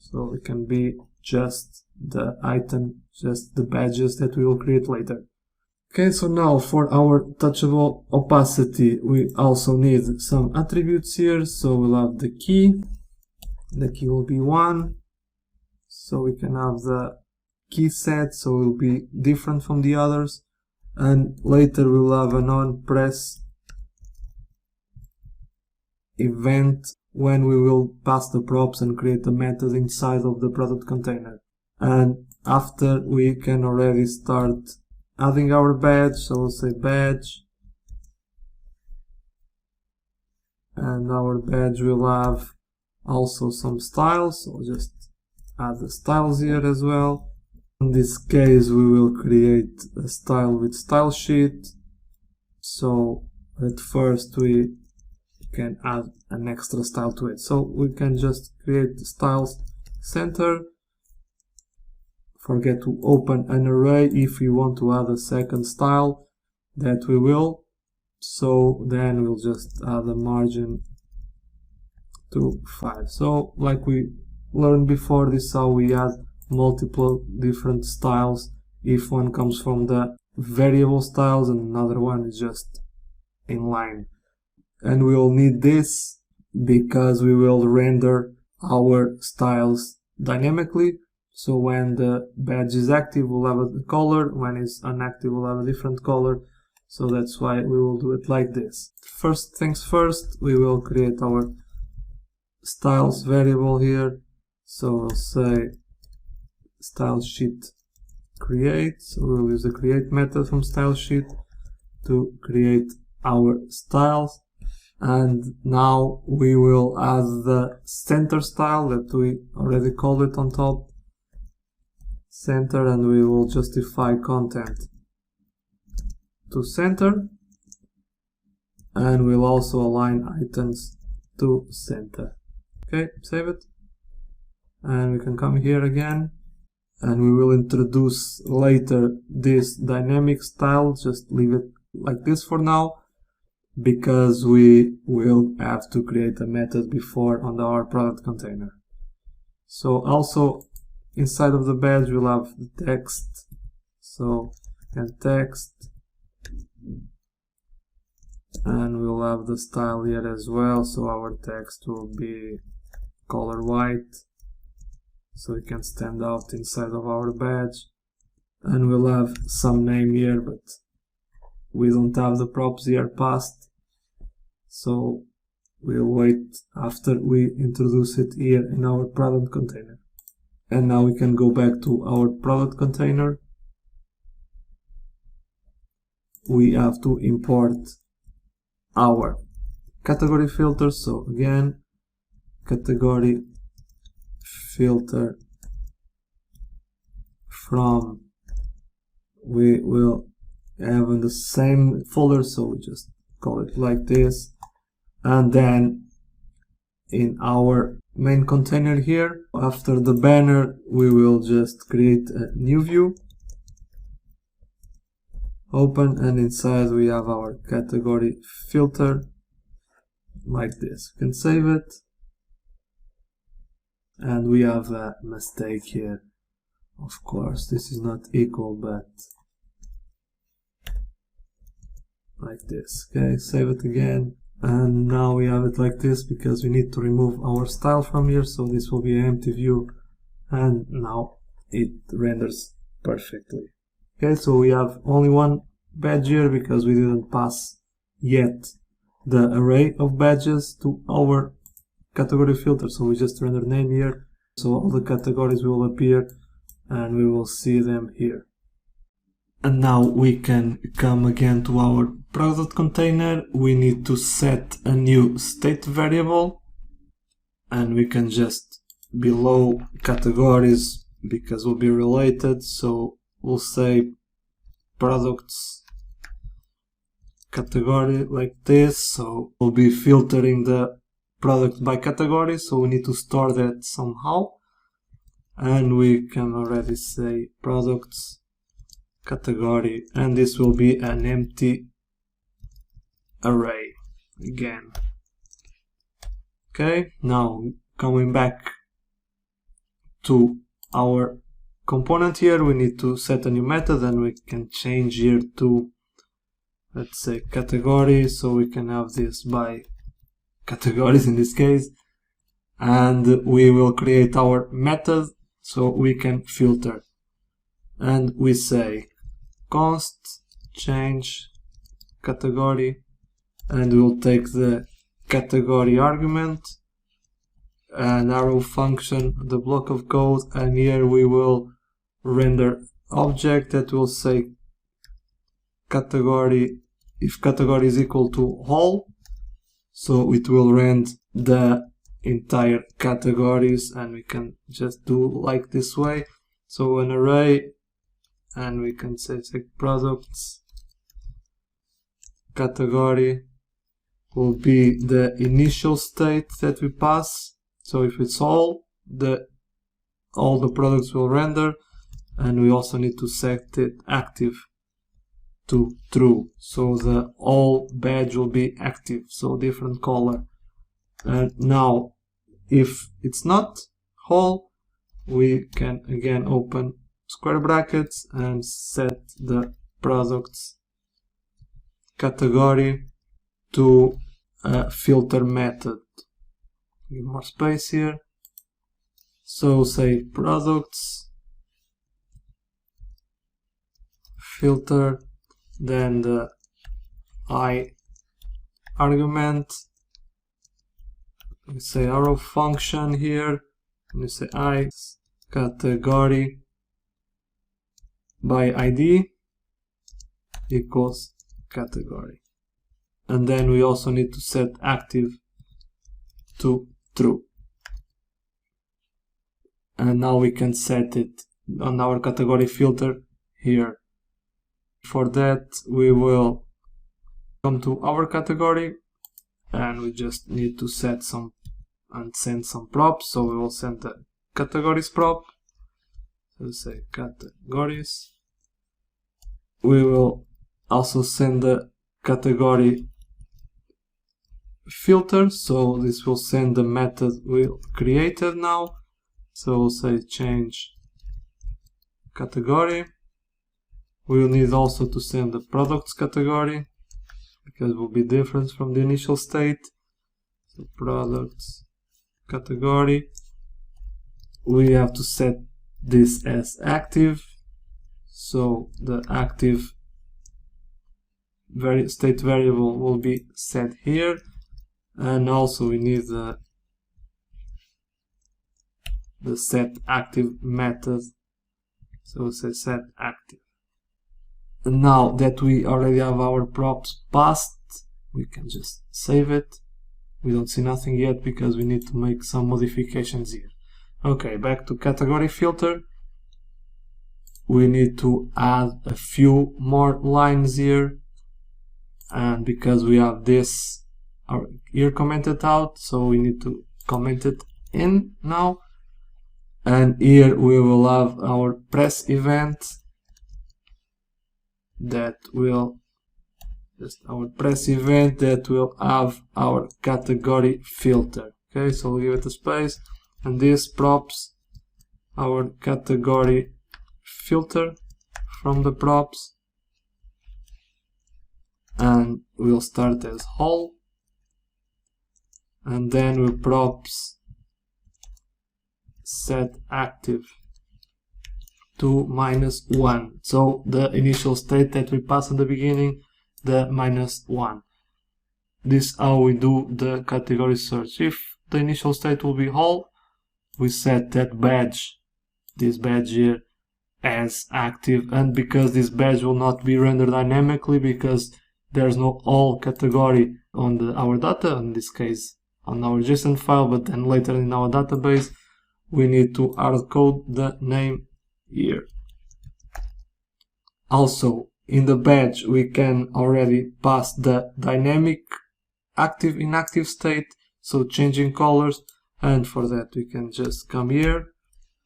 So it can be just the item, just the badges that we will create later. Okay, so now for our touchable opacity, we also need some attributes here. So we'll have the key will be 1, so we can have the key set, so it will be different from the others, and later we'll have an on press event when we will pass the props and create the method inside of the product container. And after, we can already start adding our badge, so we'll say badge, and our badge will have also some styles, so we'll just add the styles here as well. In this case we will create a style with style sheet, so at first we can add an extra style to it, so we can just create the styles center. Forget to open an array if we want to add a second style, that we will. So then we'll just add a margin to 5. So like we learned before, this is how we add multiple different styles. If one comes from the variable styles and another one is just inline. And we will need this because we will render our styles dynamically. So when the badge is active, we'll have a color. When it's inactive, we'll have a different color. So that's why we will do it like this. First things first, we will create our styles variable here. So we'll say style sheet create. So we'll use the create method from style sheet to create our styles. And now we will add the center style that we already called it on top. Center, and we will justify content to center, and we'll also align items to center. Okay, save it, and we can come here again, and we will introduce later this dynamic style. Just leave it like this for now, because we will have to create a method before on our product container. So also inside of the badge we'll have the text, so and text, and we'll have the style here as well, so our text will be color white, so it can stand out inside of our badge, and we'll have some name here, but we don't have the props here passed, so we'll wait after we introduce it here in our product container. And now we can go back to our product container. We have to import our category filter, so again, category filter from, we will have in the same folder, so we just call it like this, and then in our main container here, after the banner, we will just create a new view, open, and inside we have our category filter like this. We can save it, and we have a mistake here. Of course, this is not equal, but like this. Okay, save it again, and now we have it like this because we need to remove our style from here, so this will be an empty view, and now it renders perfectly. Okay, so we have only one badge here because we didn't pass yet the array of badges to our category filter, so we just render name here, so all the categories will appear and we will see them here. And now we can come again to our product container. We need to set a new state variable, and we can just below categories because we'll be related, so we'll say products category like this, so we'll be filtering the product by category, so we need to store that somehow, and we can already say products category, and this will be an empty array again. Okay, now coming back to our component here, we need to set a new method, and we can change here to, let's say, category, so we can have this by categories in this case, and we will create our method so we can filter, and we say const change category, and we'll take the category argument, an arrow function, the block of code, and here we will render object that will say category, if category is equal to all, so it will render the entire categories, and we can just do like this way, so an array, and we can say products category will be the initial state that we pass, so if it's all the products will render, and we also need to set it active to true, so the all badge will be active, so different color. And now if it's not whole, we can again open square brackets and set the products category to a filter method. Give more space here, so say products filter, then the I argument, we say arrow function here, and we say I category by ID equals category, and then we also need to set active to true, and now we can set it on our category filter here. For that we will come to our category, and we just need to set some and send some props. So we will send the categories prop. So say categories. We will also send the category filter, so this will send the method we created now. So we'll say change category. We will need also to send the products category, because it will be different from the initial state. So products category. We have to set this as active, so the active state variable will be set here, and also we need the set active method, so we'll say set active. And now that we already have our props passed, we can just save it. We don't see nothing yet because we need to make some modifications here. Okay, back to category filter. We need to add a few more lines here, and because we have this here commented out, so we need to comment it in now. And here we will have our press event that will have our category filter. Okay, so we'll give it a space, and this props our category filter from the props, and we'll start as whole, and then we props set active to -1, so the initial state that we passed in the beginning, the -1. This is how we do the category search. If the initial state will be whole, we set that badge, this badge here, as active, and because this badge will not be rendered dynamically because there's no all category on our data, in this case on our JSON file, but then later in our database we need to hardcode the name here. Also in the badge we can already pass the dynamic active inactive state, so changing colors, and for that we can just come here,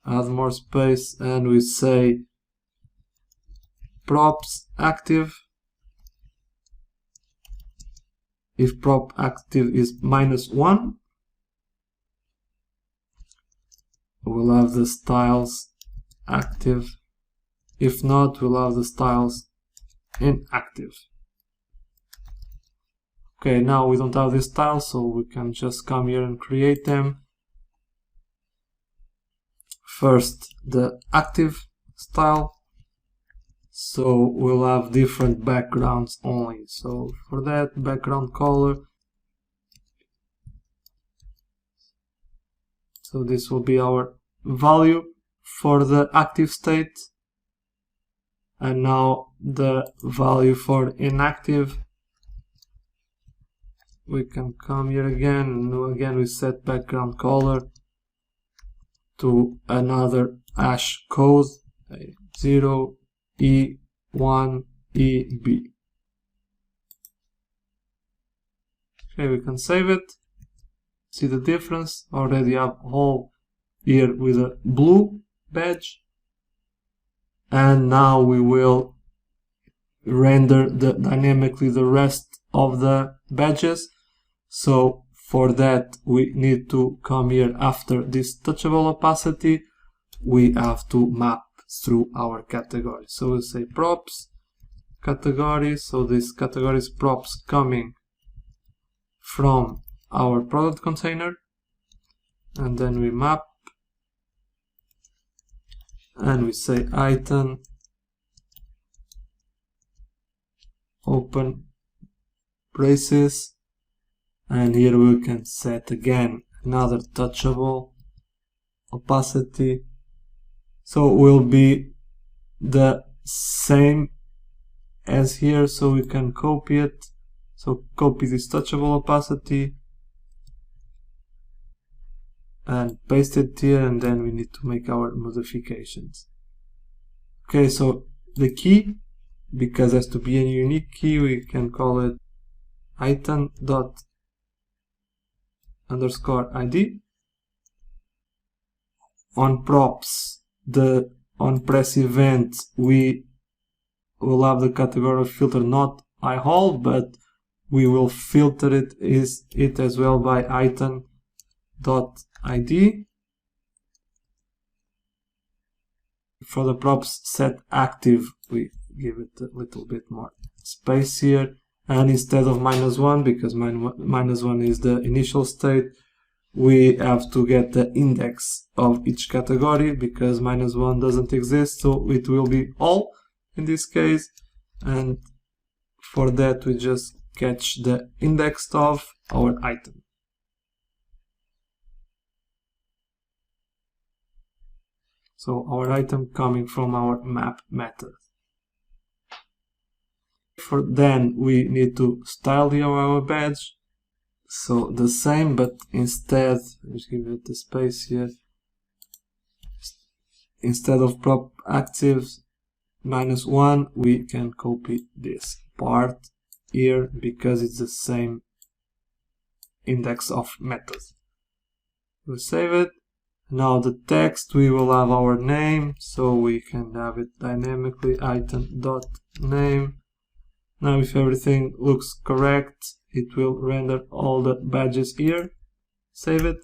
add more space, and we say props active. If prop active is -1, we'll have the styles active. If not, we'll have the styles inactive. Okay, now we don't have these styles, so we can just come here and create them. First, the active style. So we'll have different backgrounds only. So for that, background color. So this will be our value for the active state. And now the value for inactive. We can come here again, and again we set background color to another hash code 0E1EB. Okay, we can save it. See the difference? Already have whole here with a blue badge, and now we will render dynamically the rest of the badges. So for that we need to come here after this touchable opacity. We have to map through our category. So we'll say props category. So this category is props coming from our product container, and then we map, and we say item open braces, and here we can set again another touchable opacity, so it will be the same as here, so we can copy it. So copy this touchable opacity and paste it here, and then we need to make our modifications. Okay, so the key, because it has to be a unique key, we can call it item_id. On props, the on press event, we will have the category filter not all, but we will filter it as well by item.id. For the props set active, we give it a little bit more space here, and instead of -1, because -1 is the initial state, we have to get the index of each category, because -1 doesn't exist, so it will be all in this case, and for that we just catch the index of our item. So our item coming from our map method. Then we need to style our badge. So the same, but instead, let's give it the space here. Instead of prop active -1, we can copy this part here because it's the same index of methods. We'll save it. Now the text, we will have our name, so we can have it dynamically item.name. Now if everything looks correct, it will render all the badges here. Save it.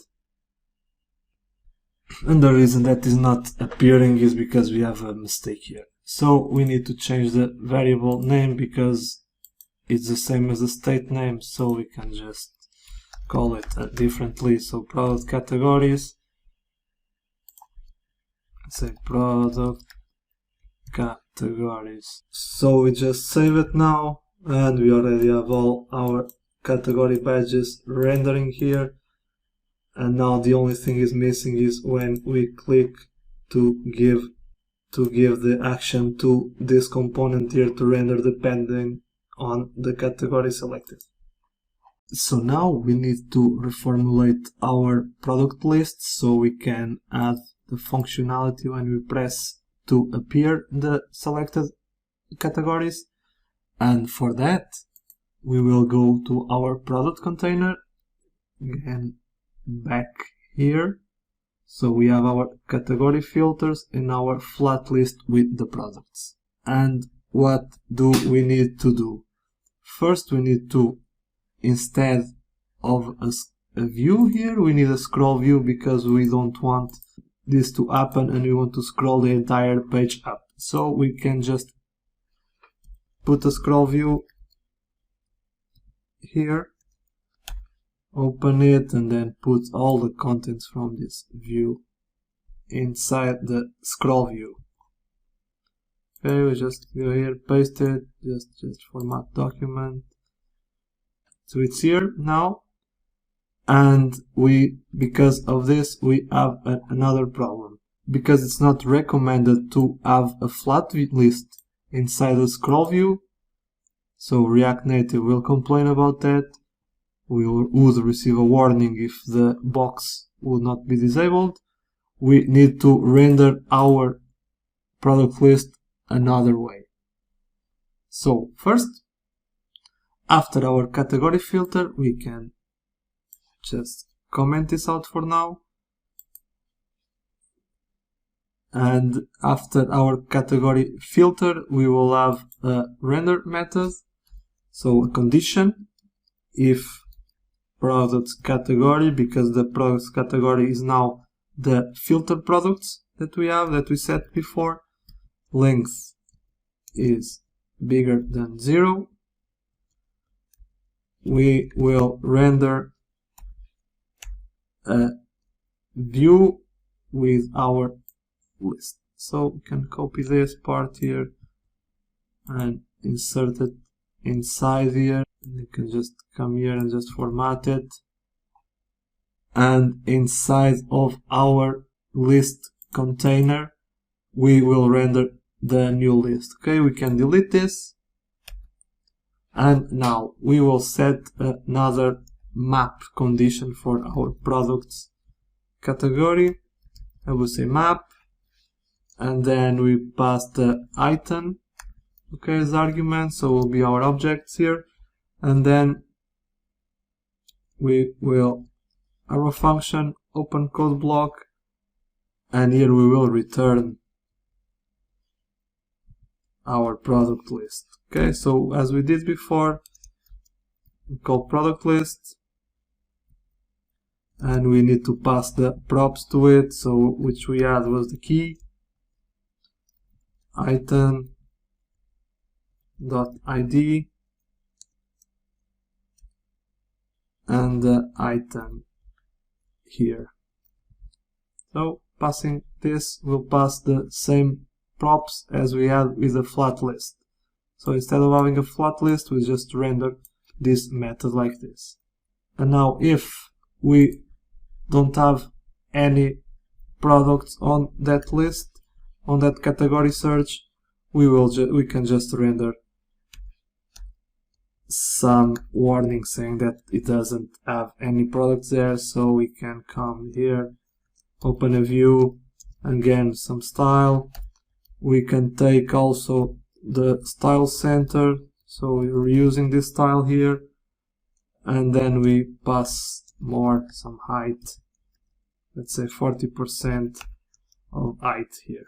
And the reason that is not appearing is because we have a mistake here. So we need to change the variable name because it's the same as the state name, so we can just call it differently. So product categories, say product categories. So we just save it now, and we already have all our category badges rendering here. And now the only thing is missing is when we click to give the action to this component here to render depending on the category selected. So now we need to reformulate our product list so we can add the functionality when we press to appear the selected categories. And for that, we will go to our product container, again back here. So we have our category filters and our flat list with the products. And what do we need to do? First, we need to, instead of a view here, we need a scroll view because we don't want this to happen and we want to scroll the entire page up. So we can just put a scroll view here, open it, and then put all the contents from this view inside the scroll view. Okay, we just go here, paste it, just format document. So it's here now, and because of this we have another problem. Because it's not recommended to have a flat list inside the scroll view, so React Native will complain about that. We would receive a warning if the box would not be disabled. We need to render our product list another way. So first, after our category filter, we can just comment this out for now. And after our category filter, we will have a render method. So a condition, if product category, because the product category is now the filtered products that we set before, length is bigger than 0, we will render a view with our list. So we can copy this part here and insert it inside here. You can just come here and just format it, and inside of our list container we will render the new list. Okay, we can delete this, and now we will set another map condition for our products category. I will say map, and then we pass the item, okay, as argument, so will be our objects here. And then we will arrow function, open code block, and here we will return our product list. Okay, so as we did before, we call product list, and we need to pass the props to it, so which we had was the key, item dot id, and the item here. So passing this will pass the same props as we had with a flat list. So instead of having a flat list, we just render this method like this. And now if we don't have any products on that list, on that category search, we can just render some warning saying that it doesn't have any products there. So we can come here, open a view, again some style. We can take also the style center, so we're using this style here, and then we pass some height, let's say 40% of height here,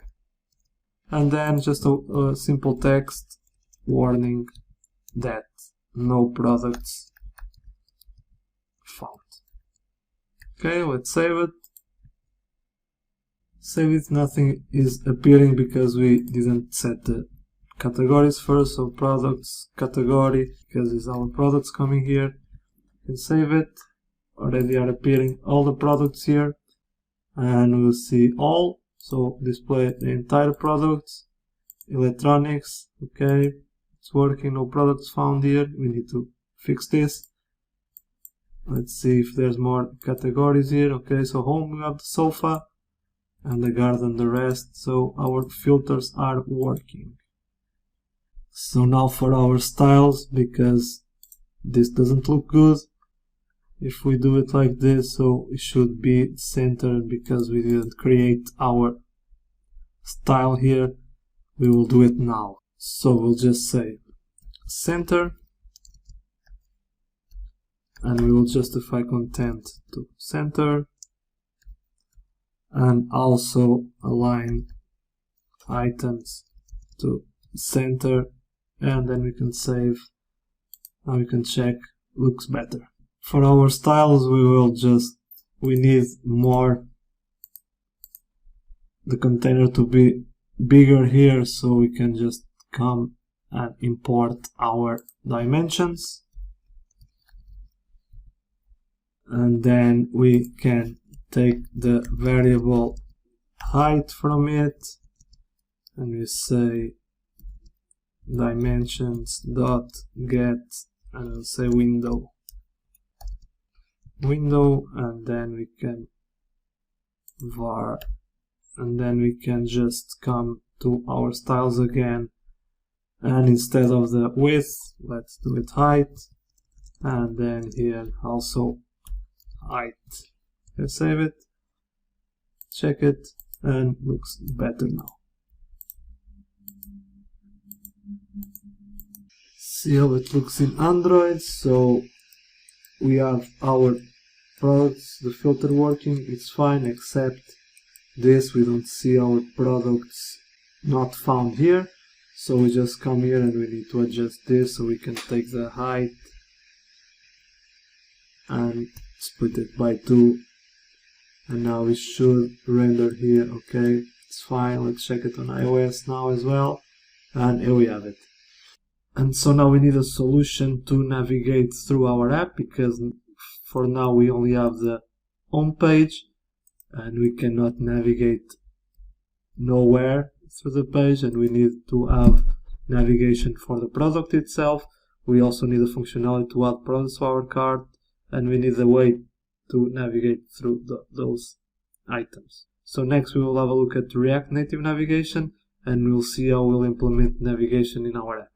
and then just a simple text warning that no products found. Okay, let's save it. Save it, nothing is appearing because we didn't set the categories first. So products category, because it's our products coming here. You can save it. Already are appearing all the products here, and we'll see all. So display the entire products, electronics. Okay, it's working, no products found here. We need to fix this. Let's see if there's more categories here. Okay, so home we have the sofa, and the garden the rest. So our filters are working. So now for our styles, because this doesn't look good, if we do it like this, so it should be centered because we didn't create our style here, we will do it now. So we'll just say center, and we will justify content to center, and also align items to center, and then we can save. Now we can check, looks better. For our styles, we need more the container to be bigger here, so we can just come and import our dimensions, and then we can take the variable height from it, and we say dimensions dot get, and we'll say window, and then we can var, and then we can just come to our styles again, and instead of the width, let's do it height, and then here also height. Let's save it, check it, and looks better now. See how it looks in Android. So we have our products, the filter working, it's fine, except this, we don't see our products not found here. So we just come here and we need to adjust this, so we can take the height and split it by 2, and now we should render here. Okay, it's fine. Let's check it on iOS now as well, and here we have it. And so now we need a solution to navigate through our app, because for now we only have the home page and we cannot navigate nowhere through the page, and we need to have navigation for the product itself. We also need a functionality to add products to our cart, and we need a way to navigate through those items. So next we will have a look at React Native navigation, and we'll see how we'll implement navigation in our app.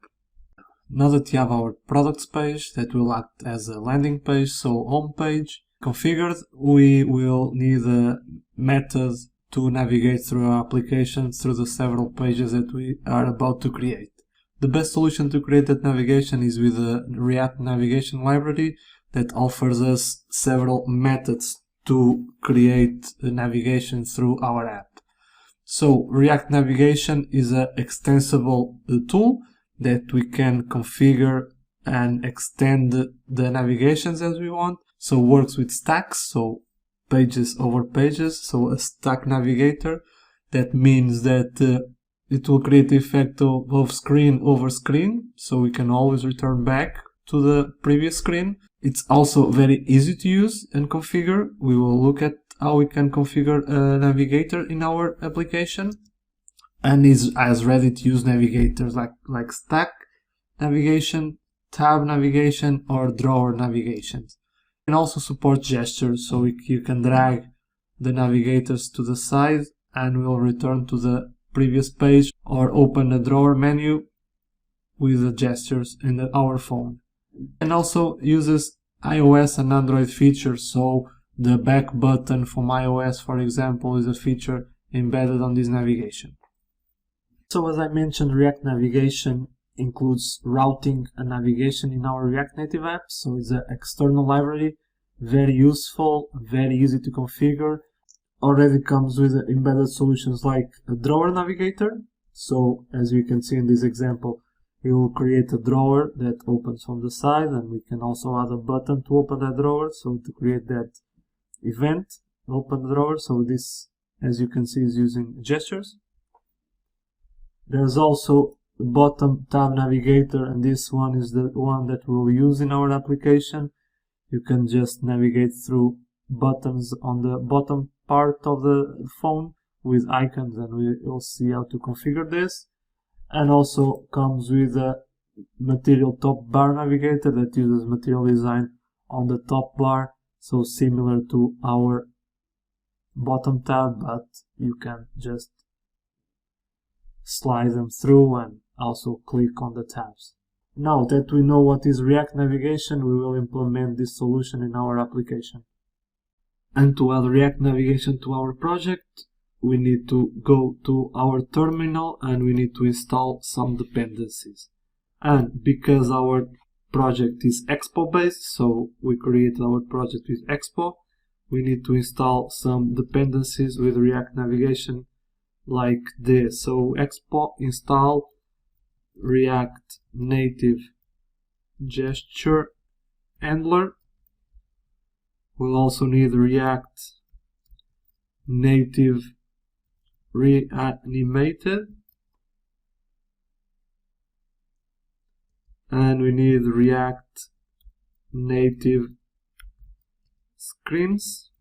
Now that you have our products page that will act as a landing page, so home page configured, we will need a method to navigate through our application through the several pages that we are about to create. The best solution to create that navigation is with the React navigation library that offers us several methods to create a navigation through our app. So React Navigation is an extensible tool that we can configure and extend the navigations as we want. So works with stacks, so pages over pages, so a stack navigator. That means that it will create the effect of screen over screen, so we can always return back to the previous screen. It's also very easy to use and configure. We will look at how we can configure a navigator in our application, and it has ready-to-use navigators like stack navigation, tab navigation, or drawer navigation. It can also support gestures, so you can drag the navigators to the side and we'll return to the previous page, or open a drawer menu with the gestures in our phone. And also uses iOS and Android features, so the back button from iOS, for example, is a feature embedded on this navigation. So as I mentioned, React Navigation includes routing and navigation in our React Native app, so it's an external library, very useful, very easy to configure. Already comes with embedded solutions like a drawer navigator. So as you can see in this example, it will create a drawer that opens from the side, and we can also add a button to open that drawer, so to create that event, open the drawer. So this, as you can see, is using gestures. There's also the bottom tab navigator, and this one is the one that we'll use in our application. You can just navigate through buttons on the bottom part of the phone with icons, and we will see how to configure this. And also comes with a material top bar navigator that uses material design on the top bar, so similar to our bottom tab, but you can just slide them through and also click on the tabs. Now that we know what is React Navigation, we will implement this solution in our application. And to add React Navigation to our project, we need to go to our terminal and we need to install some dependencies. And because our project is Expo based, so we created our project with Expo, we need to install some dependencies with React Navigation like this. So Expo install React Native gesture handler. We'll also need React Native reanimated, and we need React Native screens.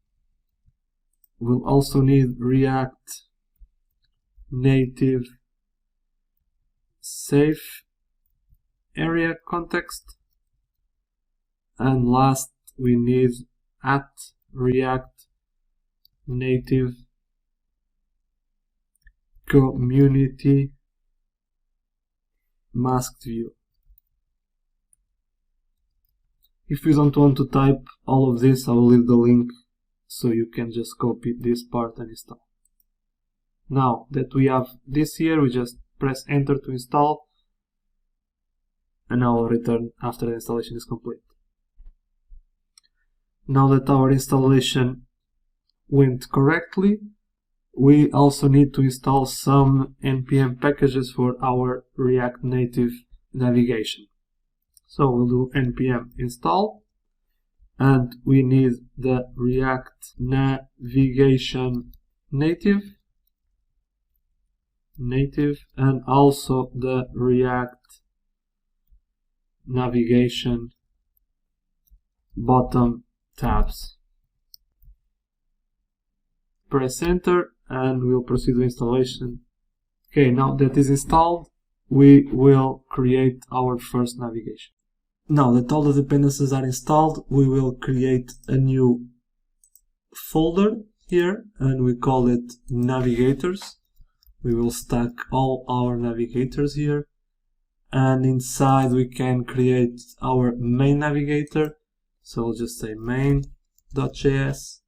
We'll also need React Native safe area context, and last we need @React Native community masked view. If you don't want to type all of this, I will leave the link so you can just copy this part and install. Now that we have this here, we just press enter to install, and I will return after the installation is complete. Now that our installation went correctly, we also need to install some npm packages for our React Native navigation. So we'll do npm install, and we need the React Navigation native, and also the React Navigation bottom tabs. Press enter and we'll proceed with installation. Okay, now that is installed, we will create our first navigation. Now that all the dependencies are installed, we will create a new folder here, and we call it navigators. We will stack all our navigators here, and inside we can create our main navigator. So we'll just say main.js,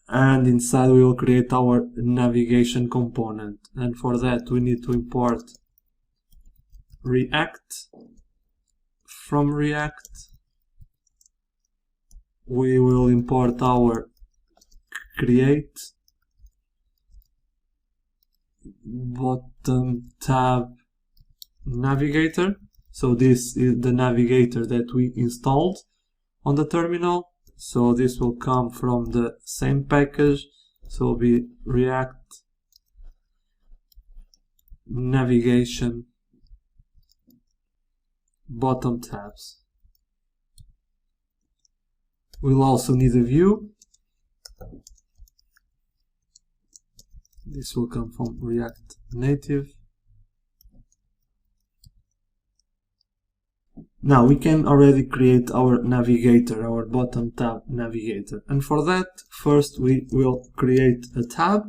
and inside we will create our navigation component, and for that we need to import React from React, we will import our create bottom tab navigator. So this is the navigator that we installed on the terminal. So this will come from the same package. So it'll be React navigation bottom tabs. We'll also need a view. This will come from React Native. Now we can already create our navigator, our bottom tab navigator. And for that, first we will create a tab.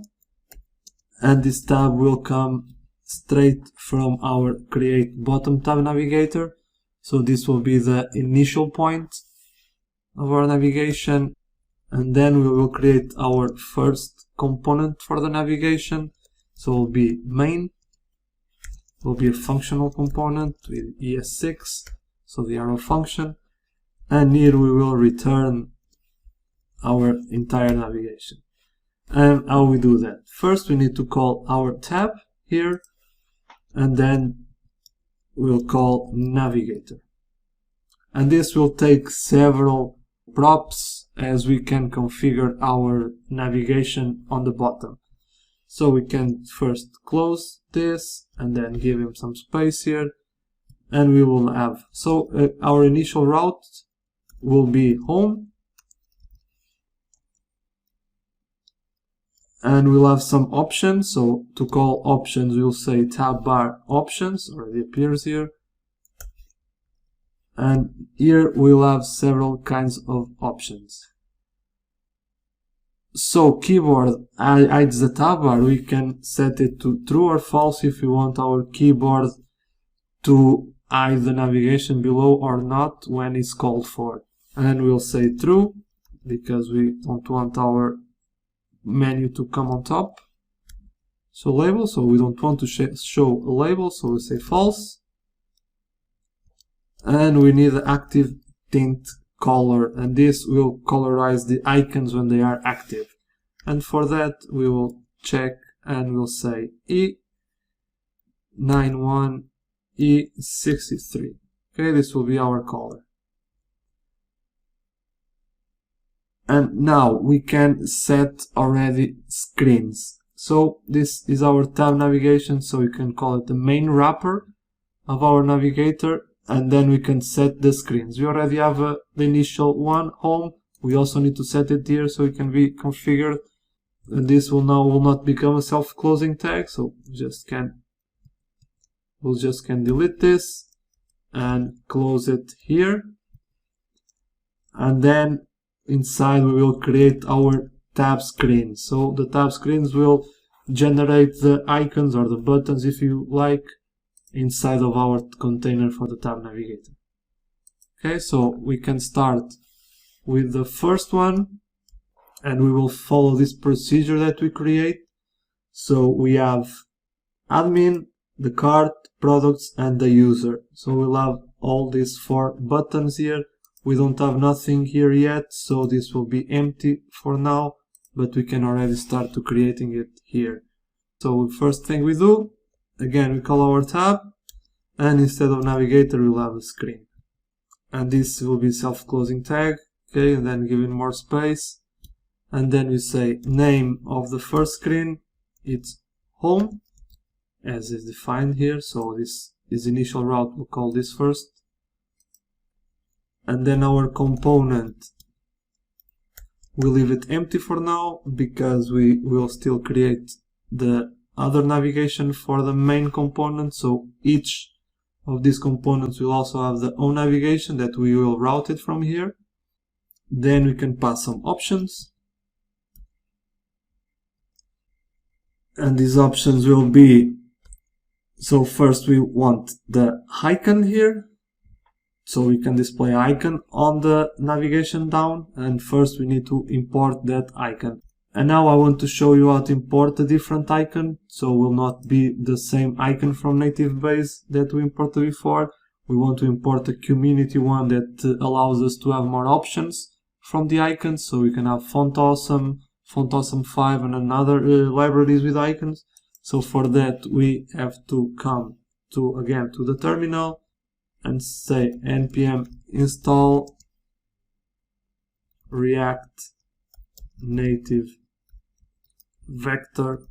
And this tab will come straight from our create bottom tab navigator. So this will be the initial point of our navigation. And then we will create our first component for the navigation. So it will be main. It will be a functional component with ES6. So the arrow function, and here we will return our entire navigation. And how we do that? First we need to call our tab here, and then we'll call navigator. And this will take several props as we can configure our navigation on the bottom. So we can first close this and then give him some space here. And we will have, our initial route will be home, and we'll have some options. So to call options, we'll say tab bar options, already appears here. And here we'll have several kinds of options. So keyboard hides the tab bar. We can set it to true or false if we want our keyboard to hide the navigation below or not when it's called for. And we'll say true because we don't want our menu to come on top. So label, so we don't want to show a label, so we say false. And we need the active tint color, and this will colorize the icons when they are active. And for that we will check and we'll say E91 E63. Okay, this will be our color. And now we can set already screens. So this is our tab navigation, so we can call it the main wrapper of our navigator, and then we can set the screens. We already have the initial one, home. We also need to set it here so it can be configured. And this will not become a self-closing tag, so we'll just delete this and close it here. And then inside we will create our tab screen. So the tab screens will generate the icons or the buttons, if you like, inside of our container for the tab navigator. Okay, so we can start with the first one, and we will follow this procedure that we create. So we have admin, the cart, products, and the user. So we'll have all these 4 buttons here. We don't have nothing here yet, so this will be empty for now, but we can already start to creating it here. So first thing we do, again, we call our tab, and instead of navigator we'll have a screen. And this will be self-closing tag, okay, and then giving more space. And then we say name of the first screen, it's home, as is defined here. So this is initial route, we'll call this first. And then our component, we'll leave it empty for now because we will still create the other navigation for the main component. So each of these components will also have their own navigation that we will route it from here. Then we can pass some options. And these options will be, so first we want the icon here. So we can display icon on the navigation down, and first we need to import that icon. And now I want to show you how to import a different icon, so it will not be the same icon from native base that we imported before. We want to import a community one that allows us to have more options from the icons, so we can have Font Awesome 5, and another libraries with icons. So for that we have to come to the terminal and say npm install React Native Vector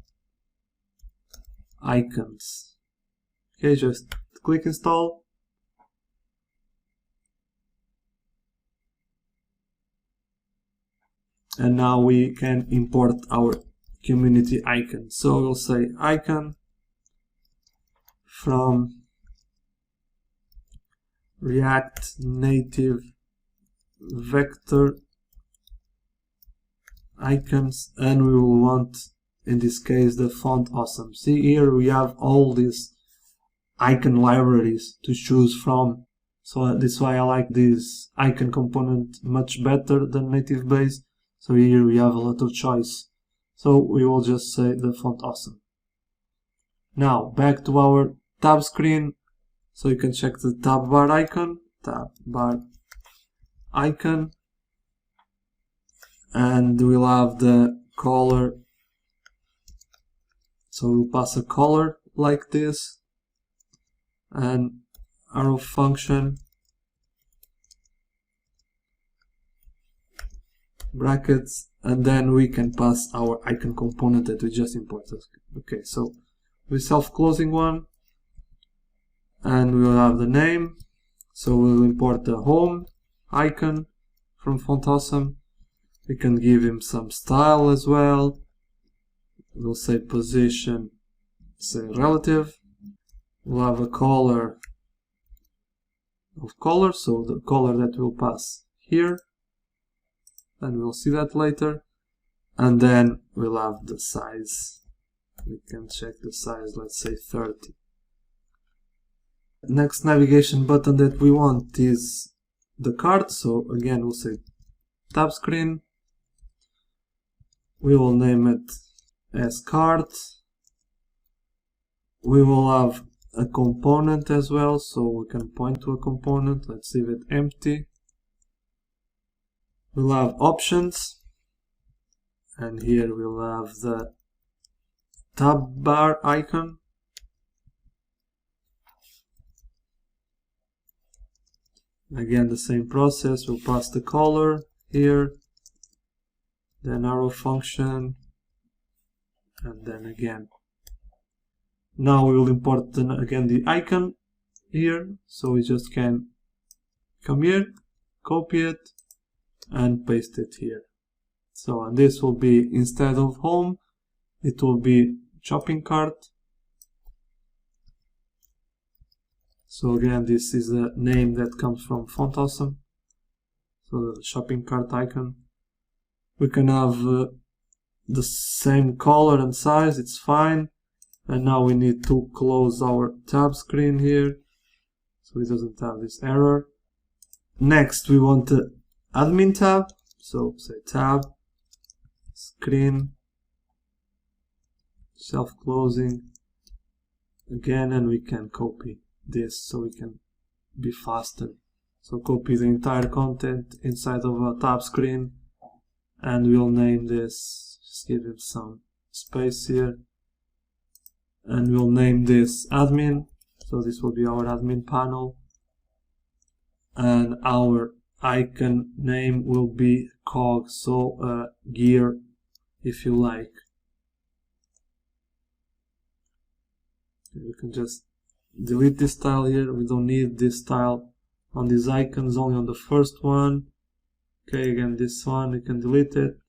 Icons. Okay, just click install. And now we can import our community icon. So we'll say icon from React Native Vector Icons, and we will want, in this case, the Font Awesome. See, here we have all these icon libraries to choose from. So that's why I like this icon component much better than native base. So here we have a lot of choice. So we will just say the Font Awesome. Now back to our tab screen. So you can check the tab bar icon, and we'll have the color. So we'll pass a color like this, and arrow function, brackets, and then we can pass our icon component that we just imported. Okay, so we self-closing one, and we'll have the name. So we'll import the home icon from Font Awesome. We can give him some style as well. We'll say position, say relative. We'll have a color of color, so the color that will pass here, and we'll see that later. And then we'll have the size. We can check the size, let's say 30. Next navigation button that we want is the cart. So again, we'll say tab screen. We will name it as cart. We will have a component as well, so we can point to a component. Let's leave it empty. We'll have options, and here we'll have the tab bar icon. Again, the same process. We'll pass the color here, then arrow function, and then again. Now we will import again the icon here, so we just can come here, copy it, and paste it here. So, and this will be, instead of home, it will be shopping cart. So again, this is the name that comes from Font Awesome. So the shopping cart icon. We can have the same color and size, it's fine. And now we need to close our tab screen here, so it doesn't have this error. Next, we want the admin tab. So say tab, screen, self-closing again, and we can copy this so we can be faster. So copy the entire content inside of a tab screen, and we'll name this, just give it some space here, and we'll name this admin. So this will be our admin panel, and our icon name will be cog, so gear if you like. We can just delete this style here. We don't need this style on these icons, only on the first one. Okay, again this one we can delete it.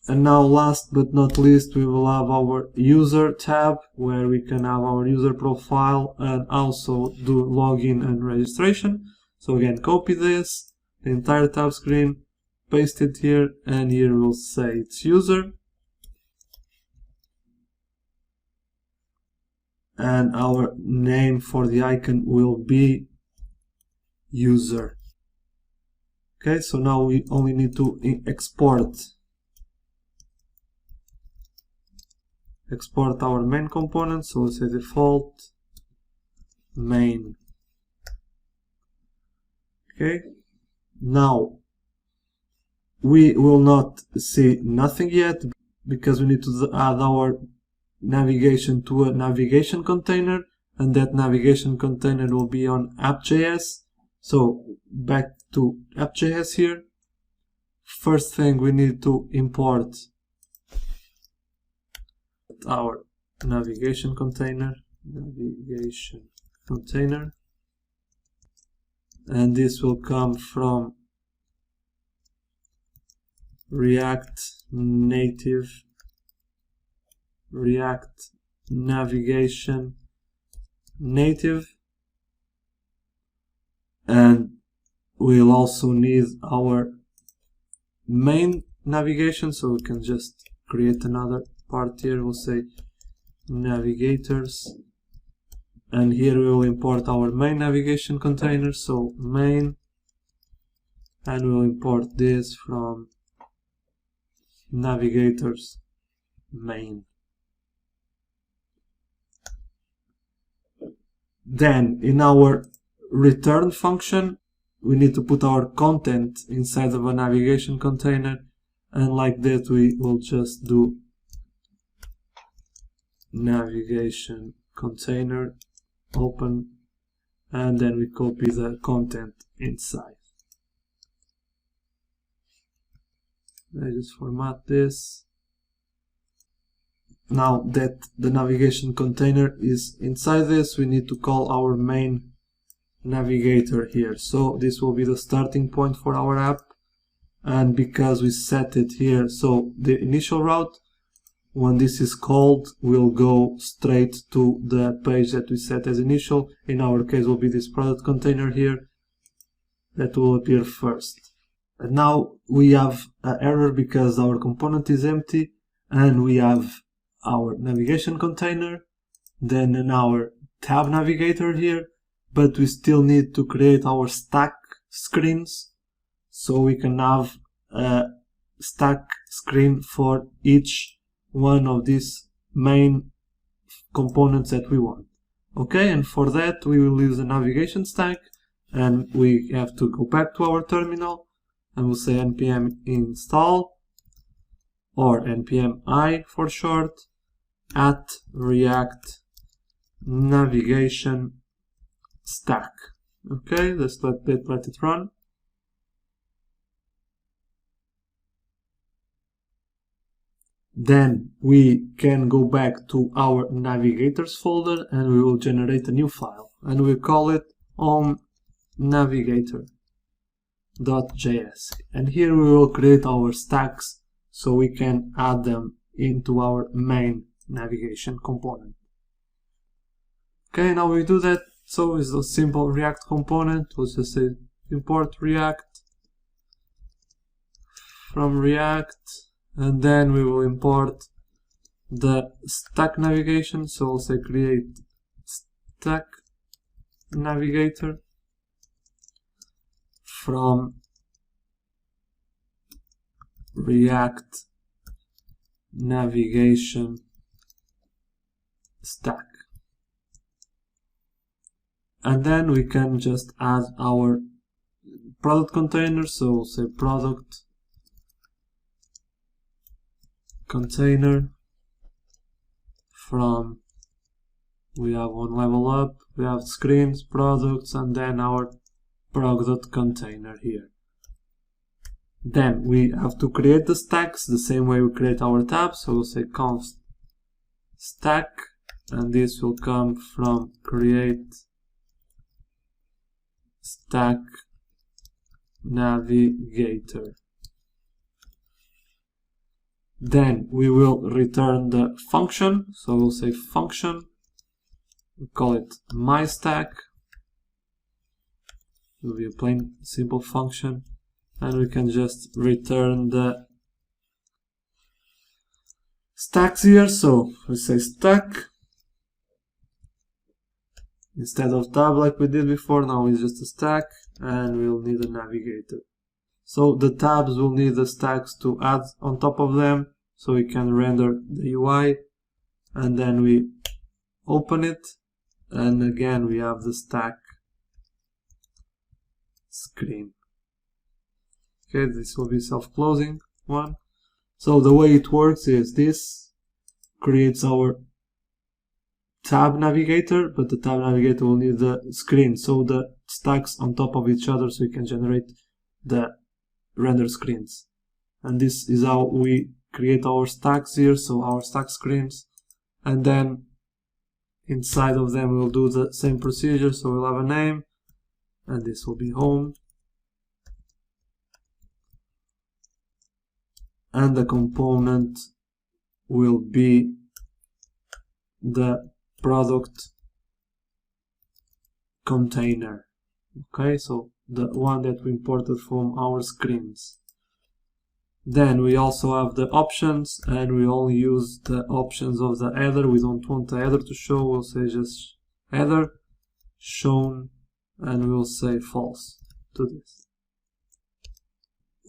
And now last but not least, we will have our user tab, where we can have our user profile and also do login and registration. So again, copy this, the entire tab screen, paste it here, and here we'll say it's user. And our name for the icon will be user. Okay, so now we only need to export our main component. So we'll say default main. Okay, now we will not see nothing yet because we need to add our navigation to a navigation container, and that navigation container will be on app.js. So back to app.js here. First thing, we need to import our navigation container, and this will come from React Native, React Navigation Native, and we'll also need our main navigation, so we can just create another part here. We'll say navigators, and here we will import our main navigation container, so main, and we'll import this from navigators main. Then in our return function, we need to put our content inside of a navigation container, and like that we will just do navigation container open, and then we copy the content inside. I just format this. Now that the navigation container is inside this, we need to call our main navigator here. So this will be the starting point for our app, and because we set it here, so the initial route, when this is called, we'll go straight to the page that we set as initial. In our case will be this product container here that will appear first. And now we have an error because our component is empty, and we have our navigation container, then in our tab navigator here, but we still need to create our stack screens, so we can have a stack screen for each one of these main components that we want. Okay, and for that we will use the navigation stack, and we have to go back to our terminal, and we'll say npm install, or npm I for short, at React Navigation Stack. Okay, let's let it run. Then we can go back to our navigators folder, and we will generate a new file, and we'll call it navigator.js, and here we will create our stacks so we can add them into our main navigation component. Okay, now we do that. So it's a simple React component. We'll just say import React from React, and then we will import the stack navigation. So we'll say create stack navigator from React Navigation Stack. And then we can just add our product container. So we'll say product container from, we have one level up, we have screens, products, and then our product container here. Then we have to create the stacks the same way we create our tabs. So we'll say const stack, and this will come from create stack navigator. Then we will return the function. So we'll say function, we call it myStack. It will be a plain simple function, and we can just return the stacks here. So we say stack instead of tab like we did before. Now it's just a stack, and we'll need a navigator. So the tabs will need the stacks to add on top of them, so we can render the UI, and then we open it, and again we have the stack screen. Okay, this will be self-closing one. So the way it works is this creates our tab navigator, but the tab navigator will need the screen, so the stacks on top of each other so you can generate the render screens. And this is how we create our stacks here, so our stack screens, and then inside of them we'll do the same procedure, so we'll have a name, and this will be home, and the component will be the product container. Okay, so the one that we imported from our screens. Then we also have the options, and we only use the options of the header. We don't want the header to show, we'll say just header shown, and we'll say false to this.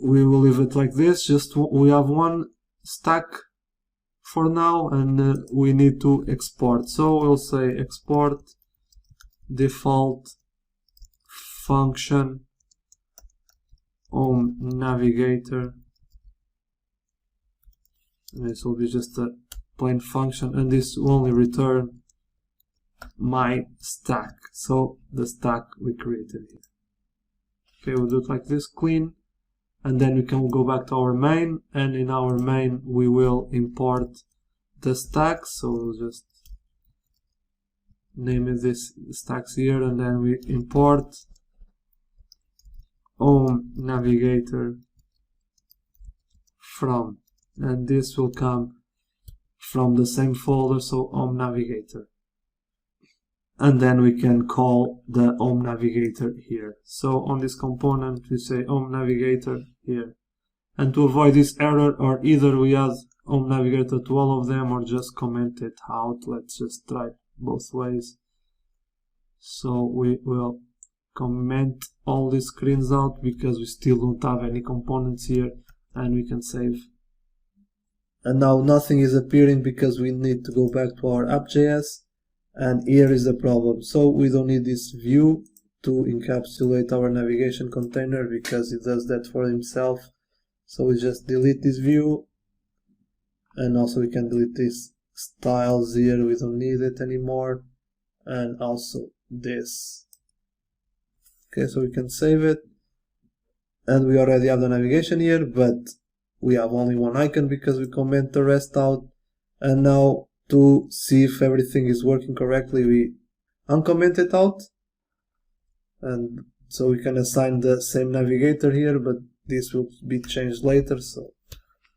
We will leave it like this, just we have one stack for now, and we need to export. So we'll say export default function home navigator. This will be just a plain function, and this will only return my stack, so the stack we created here. Okay, we'll do it like this, clean, and then we can go back to our main, and in our main we will import the stacks. So we'll just name it this stacks here, and then we import home navigator from, and this will come from the same folder, so home navigator, and then we can call the home navigator here. So on this component we say home navigator here, and to avoid this error, or either we add home navigator to all of them or just comment it out. Let's just try both ways. So we will comment all these screens out because we still don't have any components here, and we can save. And now nothing is appearing because we need to go back to our app.js, and here is the problem. So we don't need this view to encapsulate our navigation container because it does that for himself. So we just delete this view, and also we can delete these styles here, we don't need it anymore, and also this. Okay, so we can save it, and we already have the navigation here, but we have only one icon because we comment the rest out. And now to see if everything is working correctly, we uncomment it out, and so we can assign the same navigator here, but this will be changed later. So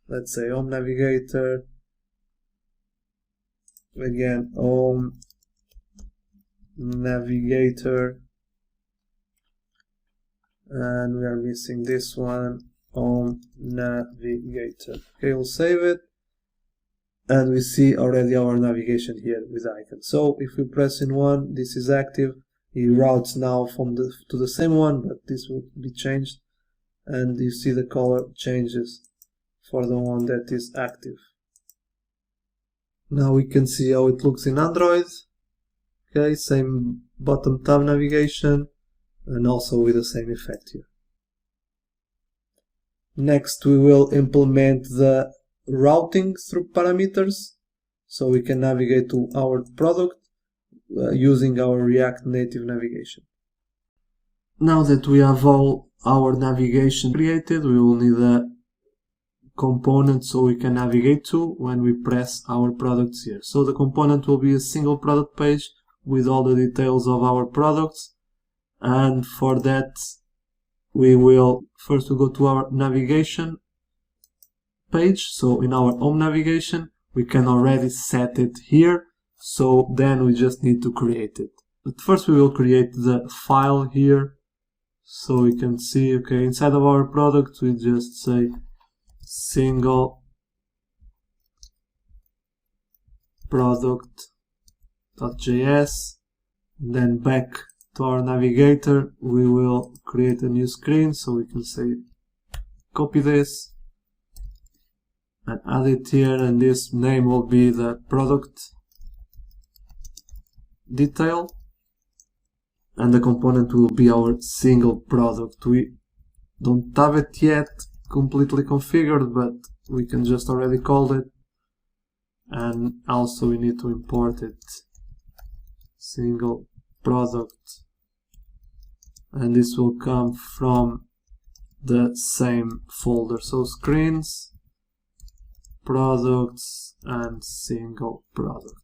let's say home navigator, again home navigator, and we are missing this one, home navigator. Okay, we'll save it, and we see already our navigation here with the icon. So if we press in one, this is active. It routes now from to the same one, but this will be changed, and you see the color changes for the one that is active. Now we can see how it looks in Android. Okay, same bottom tab navigation, and also with the same effect here. Next we will implement the routing through parameters, so we can navigate to our product using our React Native navigation. Now that we have all our navigation created, we will need a component so we can navigate to when we press our products here. So the component will be a single product page with all the details of our products, and for that we will first go to our navigation page. So in our home navigation we can already set it here, so then we just need to create it. But first we will create the file here, so we can see, okay, inside of our product we just say single product.js, then back to our navigator we will create a new screen, so we can say copy this and add it here, and this name will be the product detail, and the component will be our single product. We don't have it yet completely configured, but we can just already call it. And also we need to import it, single product, and this will come from the same folder. So screens, products, and single product.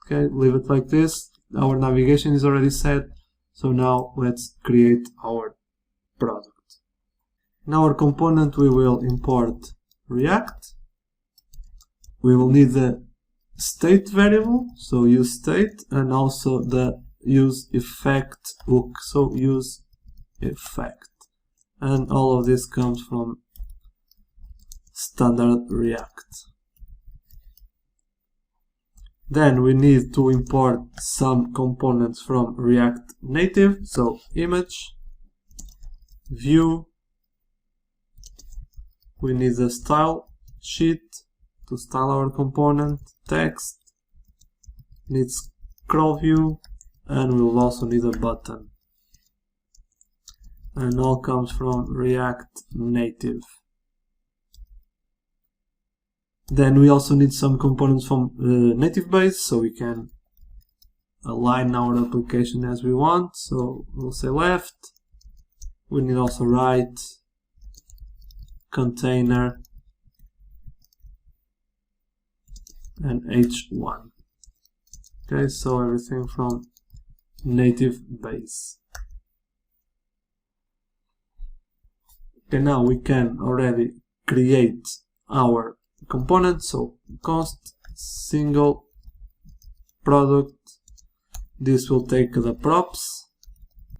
Okay, leave it like this. Our navigation is already set. So now let's create our product. In our component we will import React. We will need the state variable, so use state, and also the use effect hook, so use effect. And all of this comes from standard React. Then we need to import some components from React Native, so image, view, we need the style sheet to style our component, text, need scroll view, and we will also need a button. And all comes from React Native. Then we also need some components from native base, so we can align our application as we want. So we'll say left. We need also right, container, and h1. Okay, so everything from native base. Okay, now we can already create our component. So const single product, this will take the props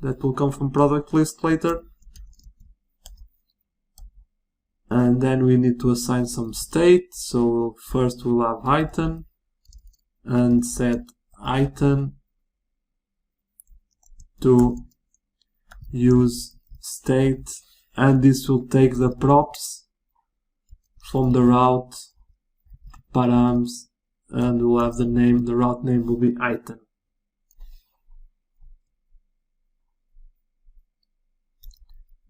that will come from product list later, and then we need to assign some state. So first we'll have item and set item to use state, and this will take the props from the route params, and we'll have the name, the route name will be item.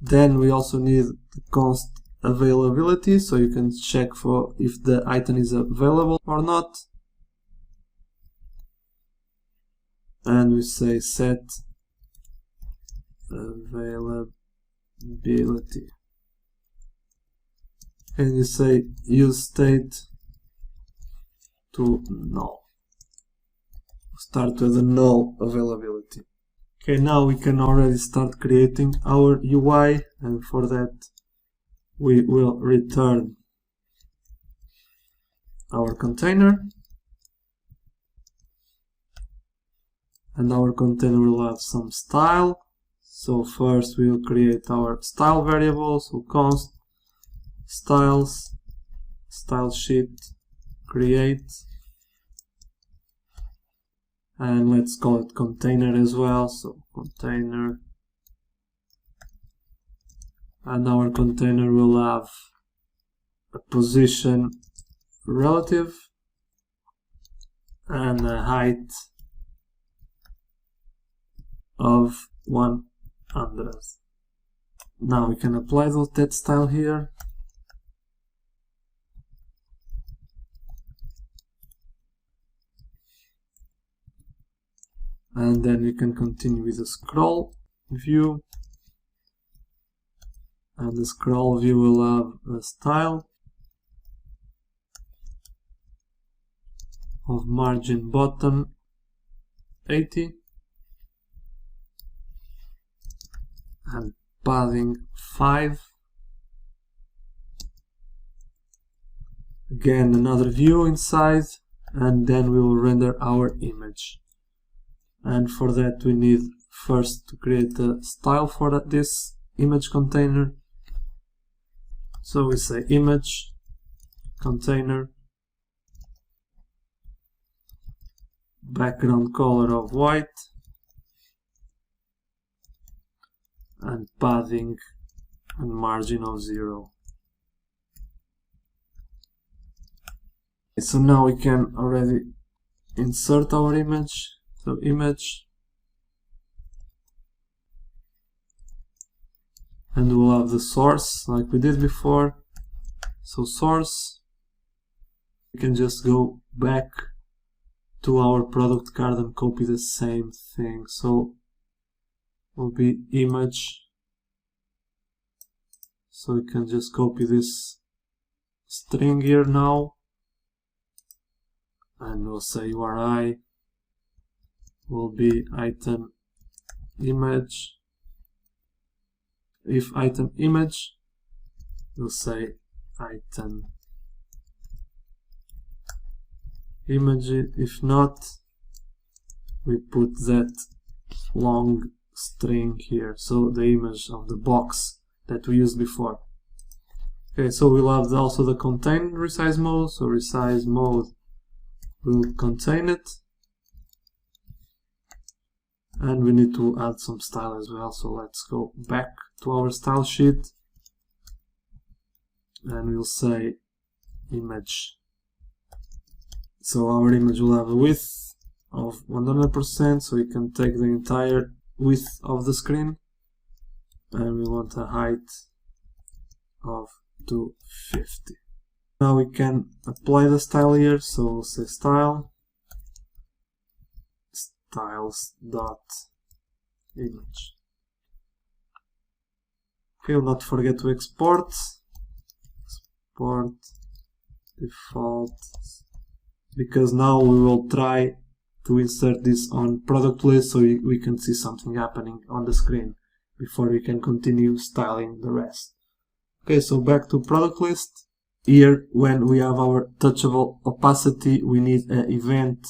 Then we also need the const availability, so you can check for if the item is available or not. And we say set availability. And you say use state to null. Start with the null availability. Okay, now we can already start creating our UI, and for that we will return our container, and our container will have some style. So first we will create our style variable, so const styles, style sheet, create, and let's call it container as well, so container, and our container will have a position relative and a height of 100. Now we can apply that style here. And then we can continue with the scroll view, and the scroll view will have a style of margin bottom 80 and padding 5. Again, another view inside, and then we will render our image. And for that we need first to create a style for this image container. So we say image container, background color of white, and padding and margin of 0. So now we can already insert our image. So image, and we'll have the source like we did before. So source, we can just go back to our product card and copy the same thing. So will be image. So we can just copy this string here now, and we'll say URI will be item image. If item image, we'll say item image. If not, we put that long string here, so the image of the box that we used before. Okay, so we'll have also the contain resize mode. So resize mode will contain it, and we need to add some style as well. So let's go back to our style sheet, and we'll say image. So our image will have a width of 100%, so we can take the entire width of the screen, and we want a height of 250. Now we can apply the style here, so we'll say style styles dot image. Okay, we'll not forget to export default, because now we will try to insert this on product list so we can see something happening on the screen before we can continue styling the rest. Okay, so back to product list. Here, when we have our touchable opacity, we need an event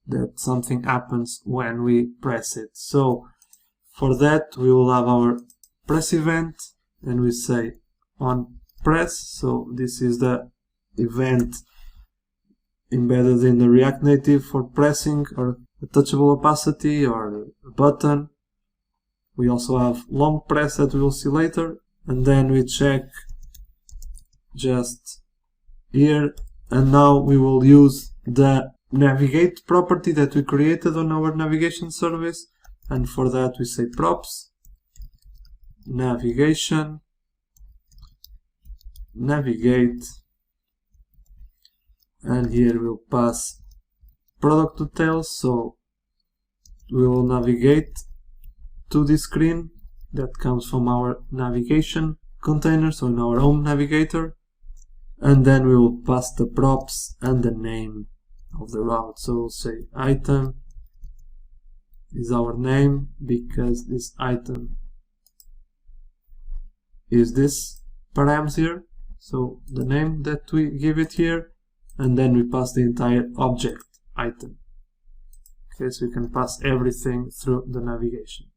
that something happens when we press it. So for that, we will have our press event, and we say on press. So this is the event embedded in the React Native for pressing or a touchable opacity or a button. We also have long press that we will see later, and then we check just here, and now we will use the navigate property that we created on our navigation service, and for that we say props navigation navigate, and here we'll pass product details. So we will navigate to the screen that comes from our navigation container, so in our home navigator, and then we will pass the props and the name of the route. So we'll say item is our name because this item is this params here, so the name that we give it here, and then we pass the entire object item. Okay, so we can pass everything through the navigation.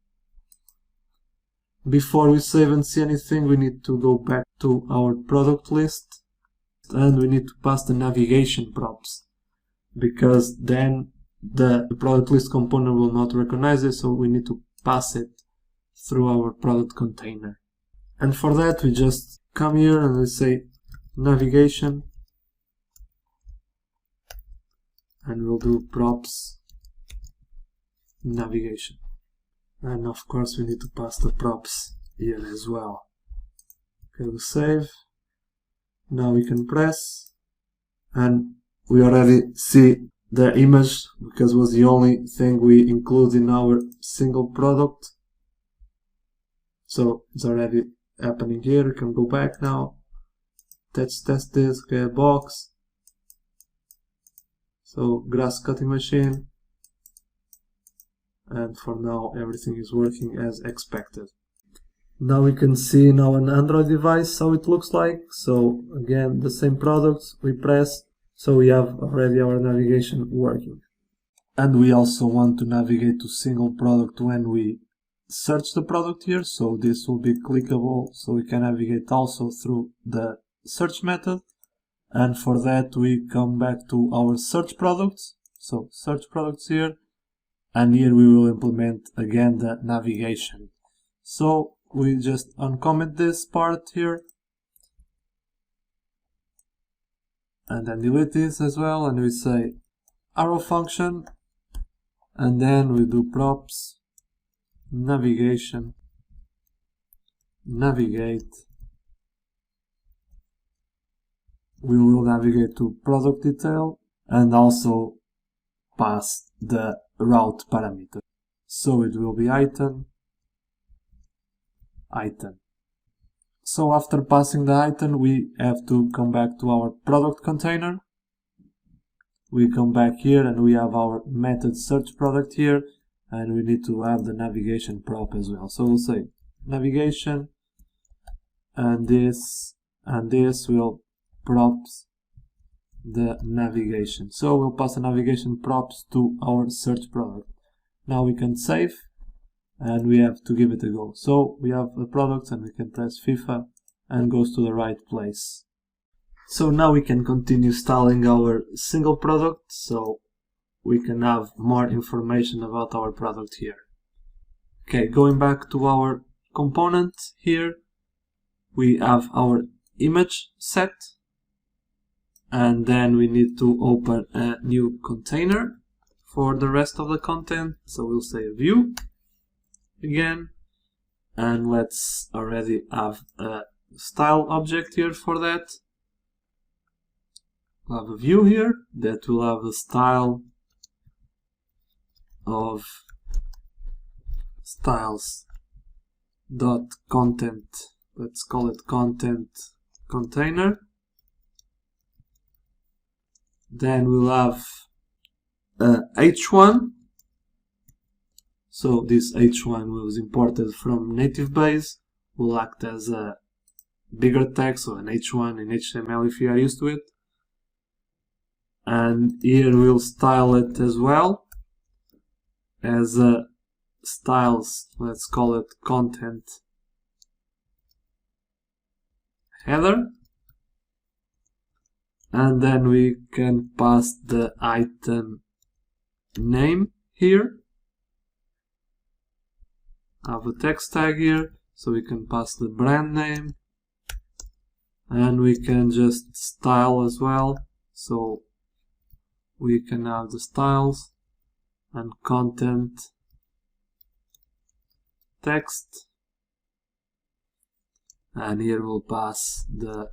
Before we save and see anything, we need to go back to our product list, and we need to pass the navigation props, because then the product list component will not recognize it, so we need to pass it through our product container. And for that, we just come here and we say navigation, and we'll do props navigation. And of course we need to pass the props here as well. Okay, we'll save. Now we can press, and we already see the image because it was the only thing we include in our single product. So it's already happening here. We can go back now. Let's test this. Okay, a box. So grass cutting machine. And for now everything is working as expected. Now we can see now an Android device how it looks like. So again, the same products we press, so we have already our navigation working. And we also want to navigate to single product when we search the product here, so this will be clickable, so we can navigate also through the search method. And for that we come back to our search products, so search products here, and here we will implement again the navigation. So we just uncomment this part here, and then delete this as well, and we say arrow function, and then we do props navigation, navigate, we will navigate to product detail and also pass the route parameter. So it will be item. So after passing the item, we have to come back to our product container. We come back here and we have our method search product here, and we need to have the navigation prop as well. So we'll say navigation, and this will props the navigation. So we'll pass the navigation props to our search product. Now we can save and we have to give it a go. So we have the products and we can press FIFA and goes to the right place. So now we can continue installing our single product, so we can have more information about our product here. Okay, going back to our component here, we have our image set, and then we need to open a new container for the rest of the content. So we'll say view again, and let's already have a style object here for that. We'll have a view here that will have the style of styles.content. Let's call it content container. Then we'll have h1. So this h1 was imported from native base, will act as a bigger text, so an h1 in HTML if you are used to it. And here we'll style it as well as a styles, let's call it content header. And then we can pass the item name here. I have a text tag here, so we can pass the brand name, and we can just style as well. So we can have the styles and content text, and here we'll pass the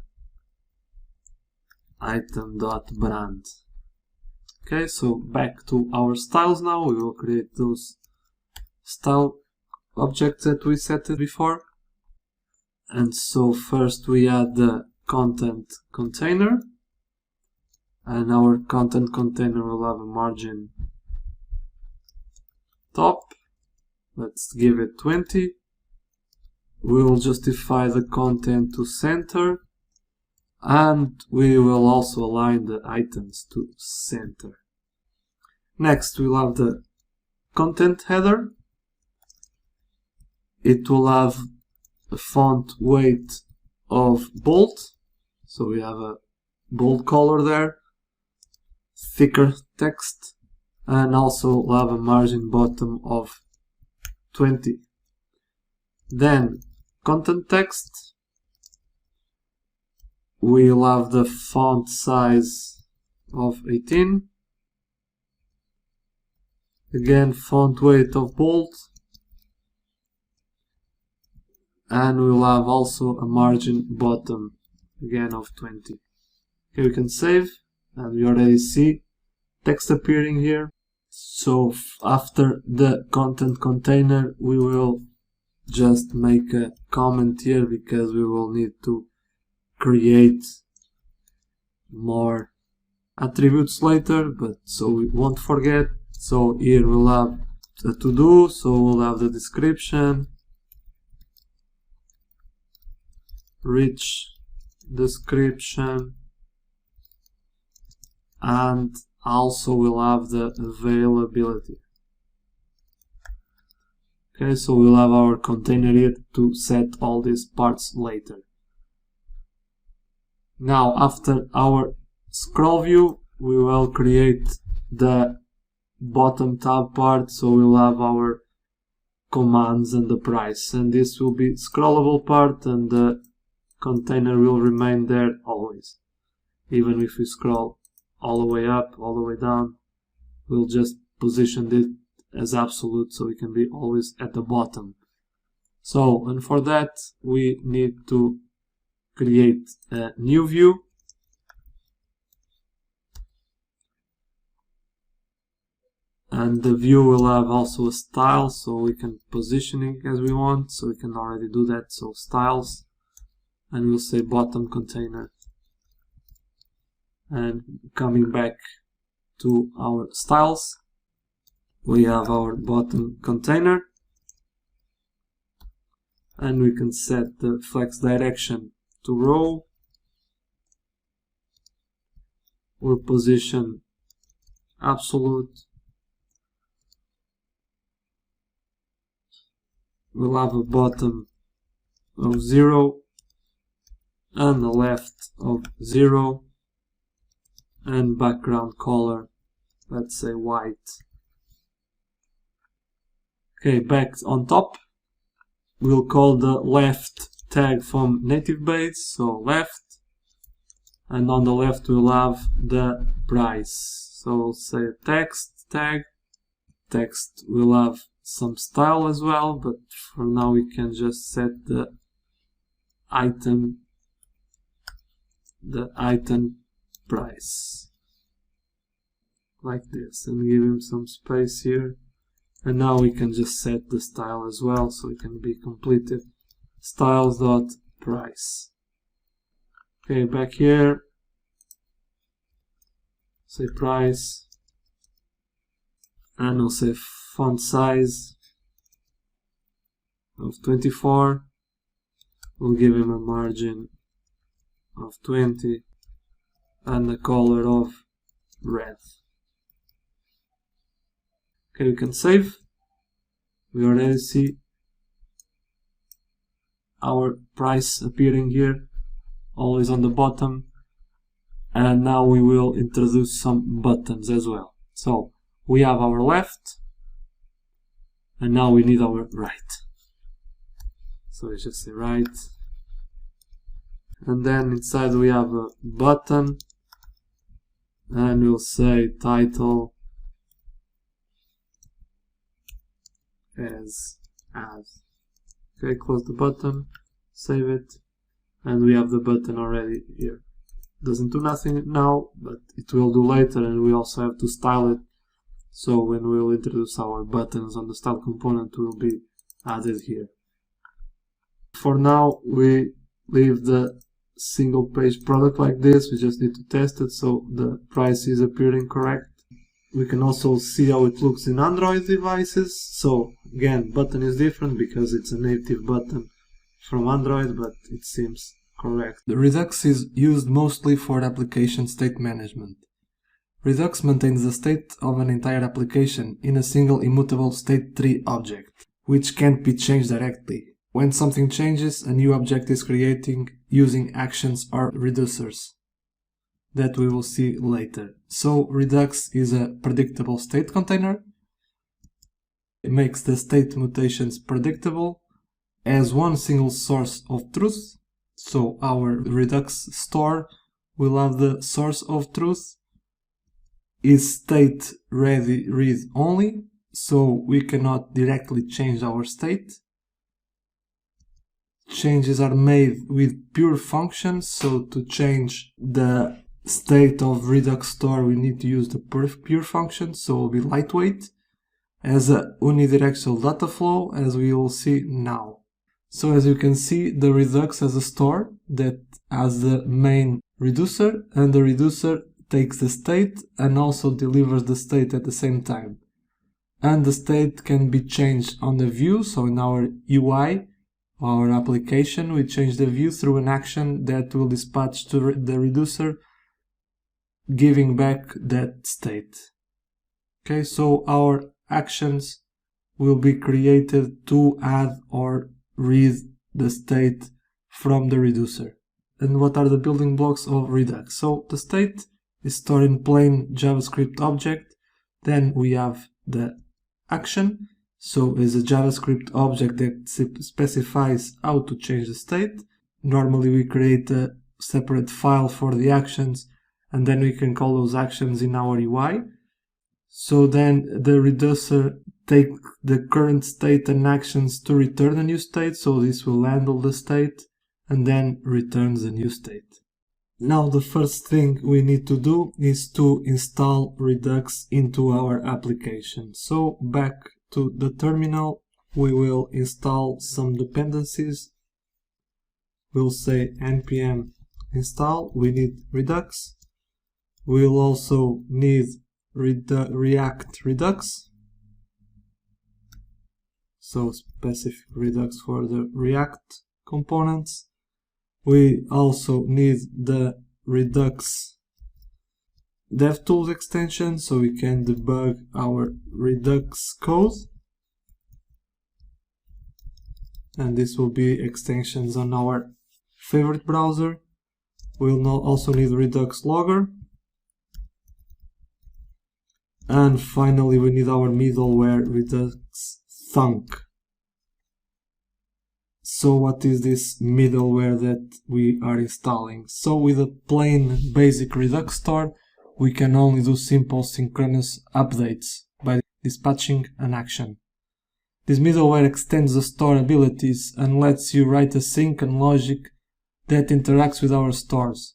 item.brand. Okay, so back to our styles now. We will create those style objects that we set it before. And so first we add the content container, and our content container will have a margin top. Let's give it 20. We will justify the content to center, and we will also align the items to center. Next we'll have the content header. It will have a font weight of bold, so we have a bold color there, thicker text, and also we'll have a margin bottom of 20. Then content text, we'll have the font size of 18, again font weight of bold, and we'll have also a margin bottom again of 20. Okay, we can save, and we already see text appearing here. So after the content container, we will just make a comment here because we will need to create more attributes later, but so we won't forget. So here we'll have the to do, so we'll have the description, rich description, and also we'll have the availability. Okay, so we'll have our container here to set all these parts later. Now after our scroll view, we will create the bottom tab part, so we'll have our commands and the price, and this will be scrollable part, and the container will remain there always. Even if we scroll all the way up, all the way down, we'll just position it as absolute so we can be always at the bottom. So, and for that we need to create a new view. And the view will have also a style, so we can position it as we want, so we can already do that. So styles, and we'll say bottom container. And coming back to our styles, we have our bottom container, and we can set the flex direction to row. We'll position absolute. We'll have a bottom of 0 and a left of 0 and background color, let's say white. Okay, back on top, we'll call the left tag from native base, so left, and on the left we'll have the price. So we'll say text tag. Text will have some style as well, but for now we can just set the item price like this, and give him some space here. And now we can just set the style as well, so it can be completed styles.price. Okay, back here, say price, and we'll say font size of 24. We'll give him a margin of 20 and a color of red. Okay, we can save. We already see our price appearing here, always on the bottom. And now we will introduce some buttons as well. So we have our left, and now we need our right. So we just say right. And then inside we have a button, and we'll say title as add. Okay, close the button, save it, and we have the button already here. Doesn't do nothing now, but it will do later, and we also have to style it. So when we'll introduce our buttons on the style component, will be added here. For now, we leave the single page product like this. We just need to test it so the price is appearing correct. We can also see how it looks in Android devices. So again, button is different because it's a native button from Android, but it seems correct. The Redux is used mostly for application state management. Redux maintains the state of an entire application in a single immutable state tree object, which can't be changed directly. When something changes, a new object is created using actions or reducers that we will see later. So Redux is a predictable state container. It makes the state mutations predictable as one single source of truth. So our Redux store will have the source of truth is state ready read only, so we cannot directly change our state. Changes are made with pure functions, so to change the state of Redux store we need to use the pure function, so it will be lightweight as a unidirectional data flow, as we will see now. So as you can see, the Redux has a store that has the main reducer, and the reducer takes the state and also delivers the state at the same time. And the state can be changed on the view, so in our UI, our application, we change the view through an action that will dispatch to the reducer, giving back that state. Okay, so our actions will be created to add or read the state from the reducer. And what are the building blocks of Redux? So the state is stored in plain JavaScript object. Then we have the action. So it's a JavaScript object that specifies how to change the state. Normally we create a separate file for the actions, and then we can call those actions in our UI. So then the reducer take the current state and actions to return a new state, so this will handle the state and then returns a new state. Now the first thing we need to do is to install Redux into our application. So back to the terminal, we will install some dependencies. We'll say npm install, we need Redux. We'll also need React Redux. So specific Redux for the React components. We also need the Redux DevTools extension so we can debug our Redux code. And this will be extensions on our favorite browser. We'll also need Redux Logger. And finally we need our middleware Redux Thunk. So what is this middleware that we are installing? So with a plain basic Redux store, we can only do simple synchronous updates by dispatching an action. This middleware extends the store abilities and lets you write async and logic that interacts with our stores.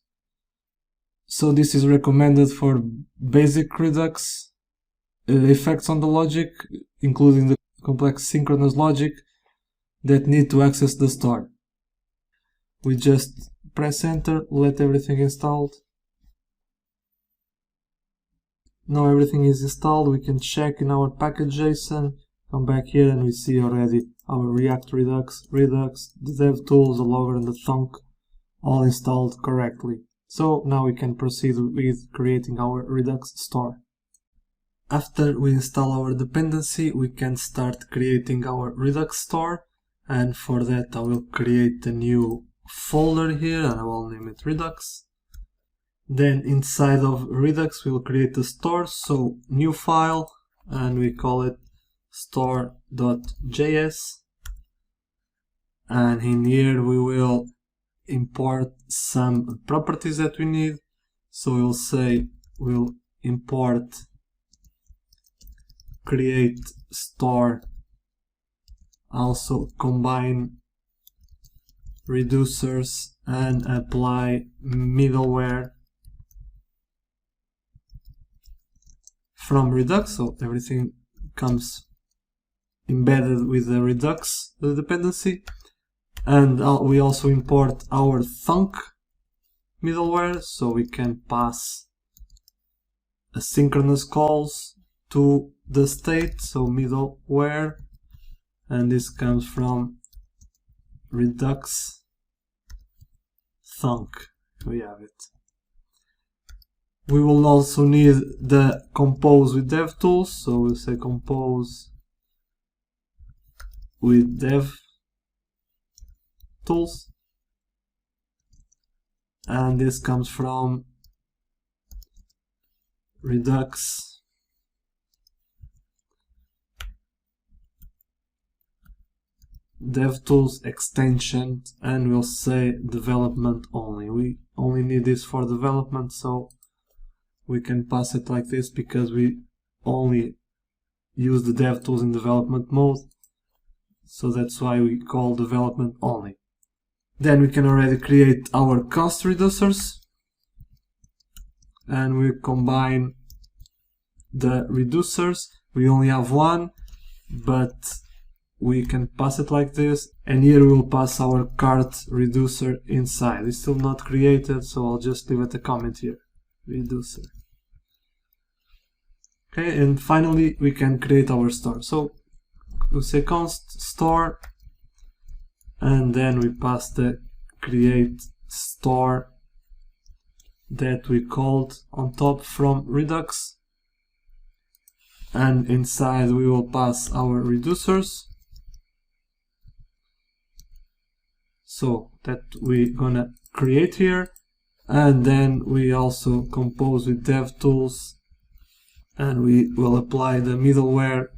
So this is recommended for basic Redux effects on the logic, including the complex synchronous logic that need to access the store. We just press enter, let everything installed. Now everything is installed, we can check in our package.json, come back here and we see already our React Redux, the DevTools, the Logger and the Thunk all installed correctly. So now we can proceed with creating our Redux store. After we install our dependency, we can start creating our Redux store. And for that I will create a new folder here and I will name it Redux. Then inside of Redux we'll create a store, so new file, and we call it store.js. And in here we will import some properties that we need. So we'll say we'll import create store, also combine reducers and apply middleware from Redux, so everything comes embedded with the Redux dependency. And we also import our Thunk middleware, so we can pass asynchronous calls to the state, so middleware, and this comes from Redux Thunk. We have it. We will also need the compose with DevTools, so we'll say compose with DevTools, and this comes from Redux DevTools extension, and we'll say development only. We only need this for development, so we can pass it like this because we only use the DevTools in development mode, so that's why we call development only. Then we can already create our const reducers, and we combine the reducers. We only have one, but we can pass it like this, and here we'll pass our cart reducer inside. It's still not created, so I'll just leave it a comment here, reducer. Okay, and finally we can create our store. So we'll say const store, and then we pass the create store that we called on top from Redux, and inside we will pass our reducers. So that we're gonna create here, and then we also compose with DevTools, and we will apply the middleware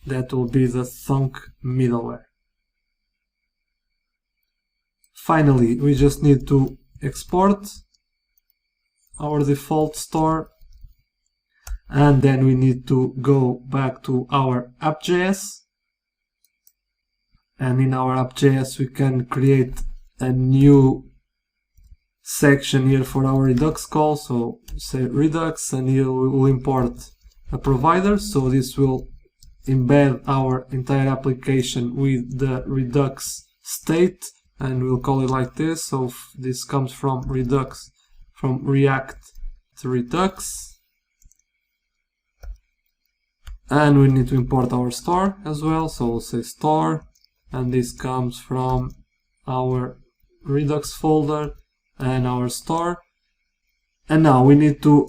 that will be the Thunk middleware. Finally, we just need to export our default store, And then we need to go back to our app.js. And in our app.js we can create a new section here for our Redux call. So say Redux, and here we will import a provider. So this will embed our entire application with the Redux state, and we'll call it like this. So this comes from Redux, from React to Redux. And we need to import our store as well. So we'll say store, and this comes from our Redux folder and our store. And now we need to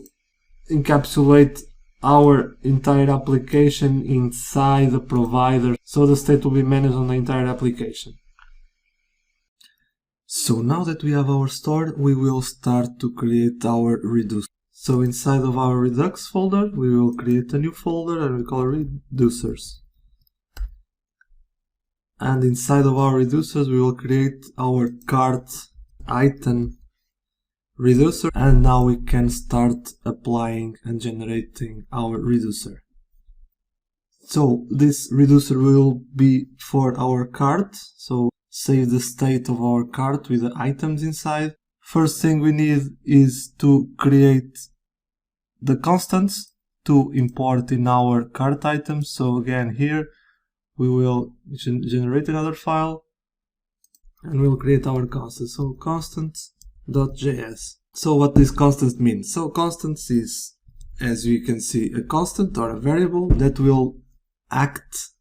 encapsulate our entire application inside the provider, so the state will be managed on the entire application. So now that we have our store, we will start to create our reducer. So inside of our Redux folder, we will create a new folder and we call it reducers. And inside of our reducers, we will create our cart item reducer, and now we can start applying and generating our reducer. So this reducer will be for our cart, so save the state of our cart with the items inside. First thing we need is to create the constants to import in our cart items. So again, here we will generate another file and we'll create our constants. So constants.js. So what this constant means? So constants is, as you can see, a constant or a variable that will act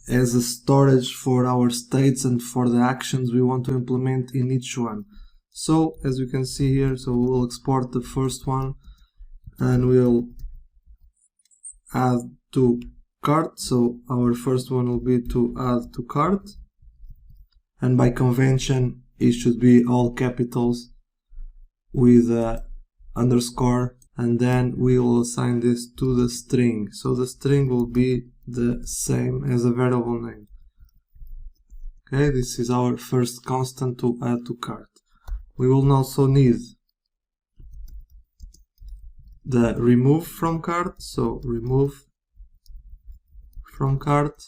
as a storage for our states and for the actions we want to implement in each one. So as you can see here, so we'll export the first one and we'll add to cart. So our first one will be to add to cart, and by convention it should be all capitals with a underscore, and then we will assign this to the string. So the string will be the same as a variable name. Okay, this is our first constant to add to cart. We will also need the remove from cart, so remove from cart,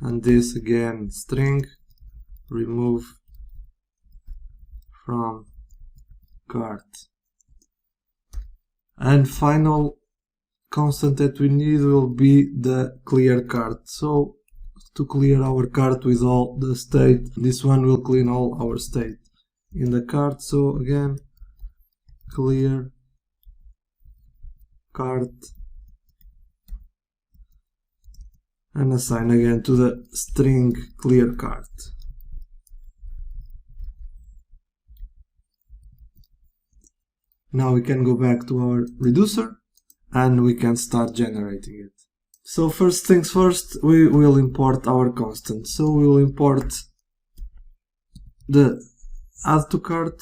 and this again string remove from cart. And final constant that we need will be the clear cart. So to clear our cart with all the state, this one will clean all our state in the cart. So again, clear cart, and assign again to the string clear cart. Now we can go back to our reducer and we can start generating it. So first things first, we will import our constant. So we will import the add to cart.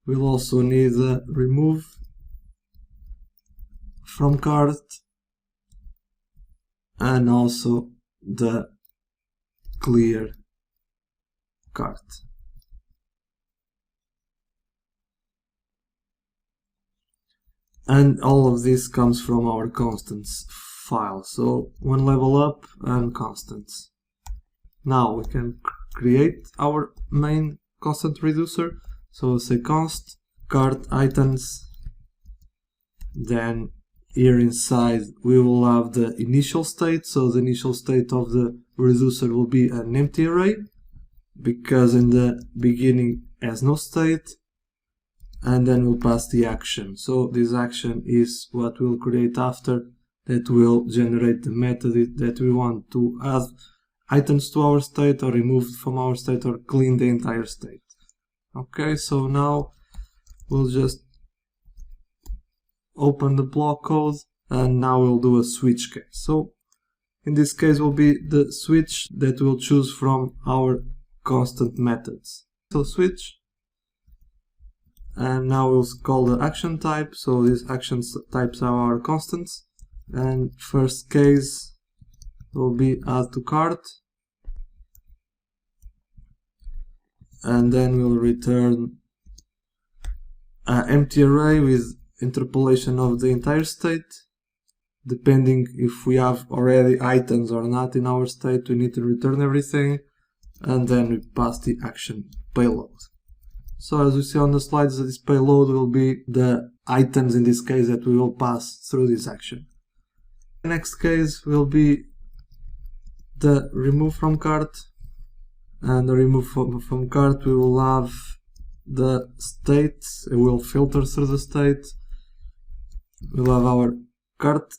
We'll also need the remove from cart and also the clear cart. And all of this comes from our constants file. So one level up and constants. Now we can create our main constant reducer. So we'll say const cart items. Then here inside we will have the initial state. So the initial state of the reducer will be an empty array, because in the beginning it has no state. And then we'll pass the action. So this action is what we'll create after, that will generate the method that we want to add items to our state, or remove from our state, or clean the entire state. Okay, so now we'll just open the block code, and now we'll do a switch case. So in this case will be the switch that we'll choose from our constant methods. So switch. And now we'll call the action type. So these action types are our constants. And first case will be add to cart. And then we'll return an empty array with interpolation of the entire state. Depending if we have already items or not in our state, we need to return everything, and then we pass the action payload. So as we see on the slides, this payload will be the items in this case that we will pass through this action. The next case will be the remove from cart, and the remove from cart we will have the state. It will filter through the state. We'll have our cart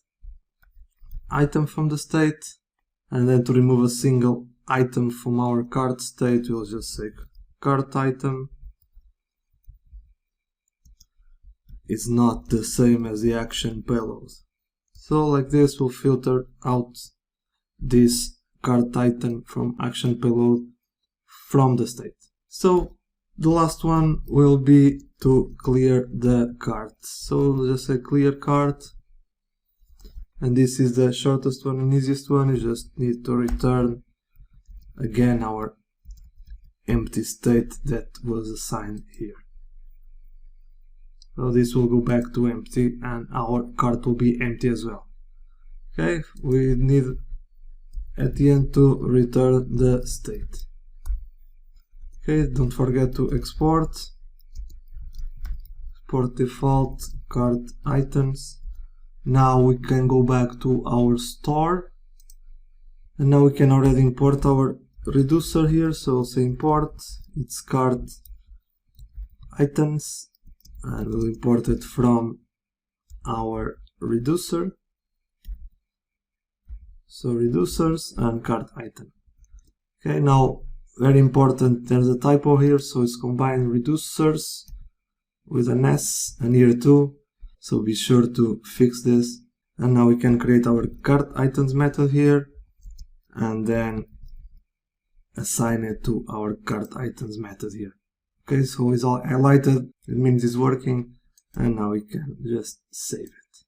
item from the state, and then to remove a single item from our cart state, we'll just say cart item is not the same as the action payload. So like this, we'll filter out this cart item from action payload from the state. So the last one will be to clear the cart. So we'll just say clear cart, and this is the shortest one and easiest one. You just need to return again our empty state that was assigned here. So this will go back to empty, and our cart will be empty as well. Okay, we need at the end to return the state. Okay, don't forget to export default cart items. Now we can go back to our store, and now we can already import our reducer here. So say import its cart items, and we'll import it from our reducer. So reducers and cart item. Okay, now very important, there's a typo here, so it's combined reducers with an S and here too, so be sure to fix this. And now we can create our cart items method here, and then assign it to our cart items method here. Okay, so it's all highlighted, it means it's working, and now we can just save it.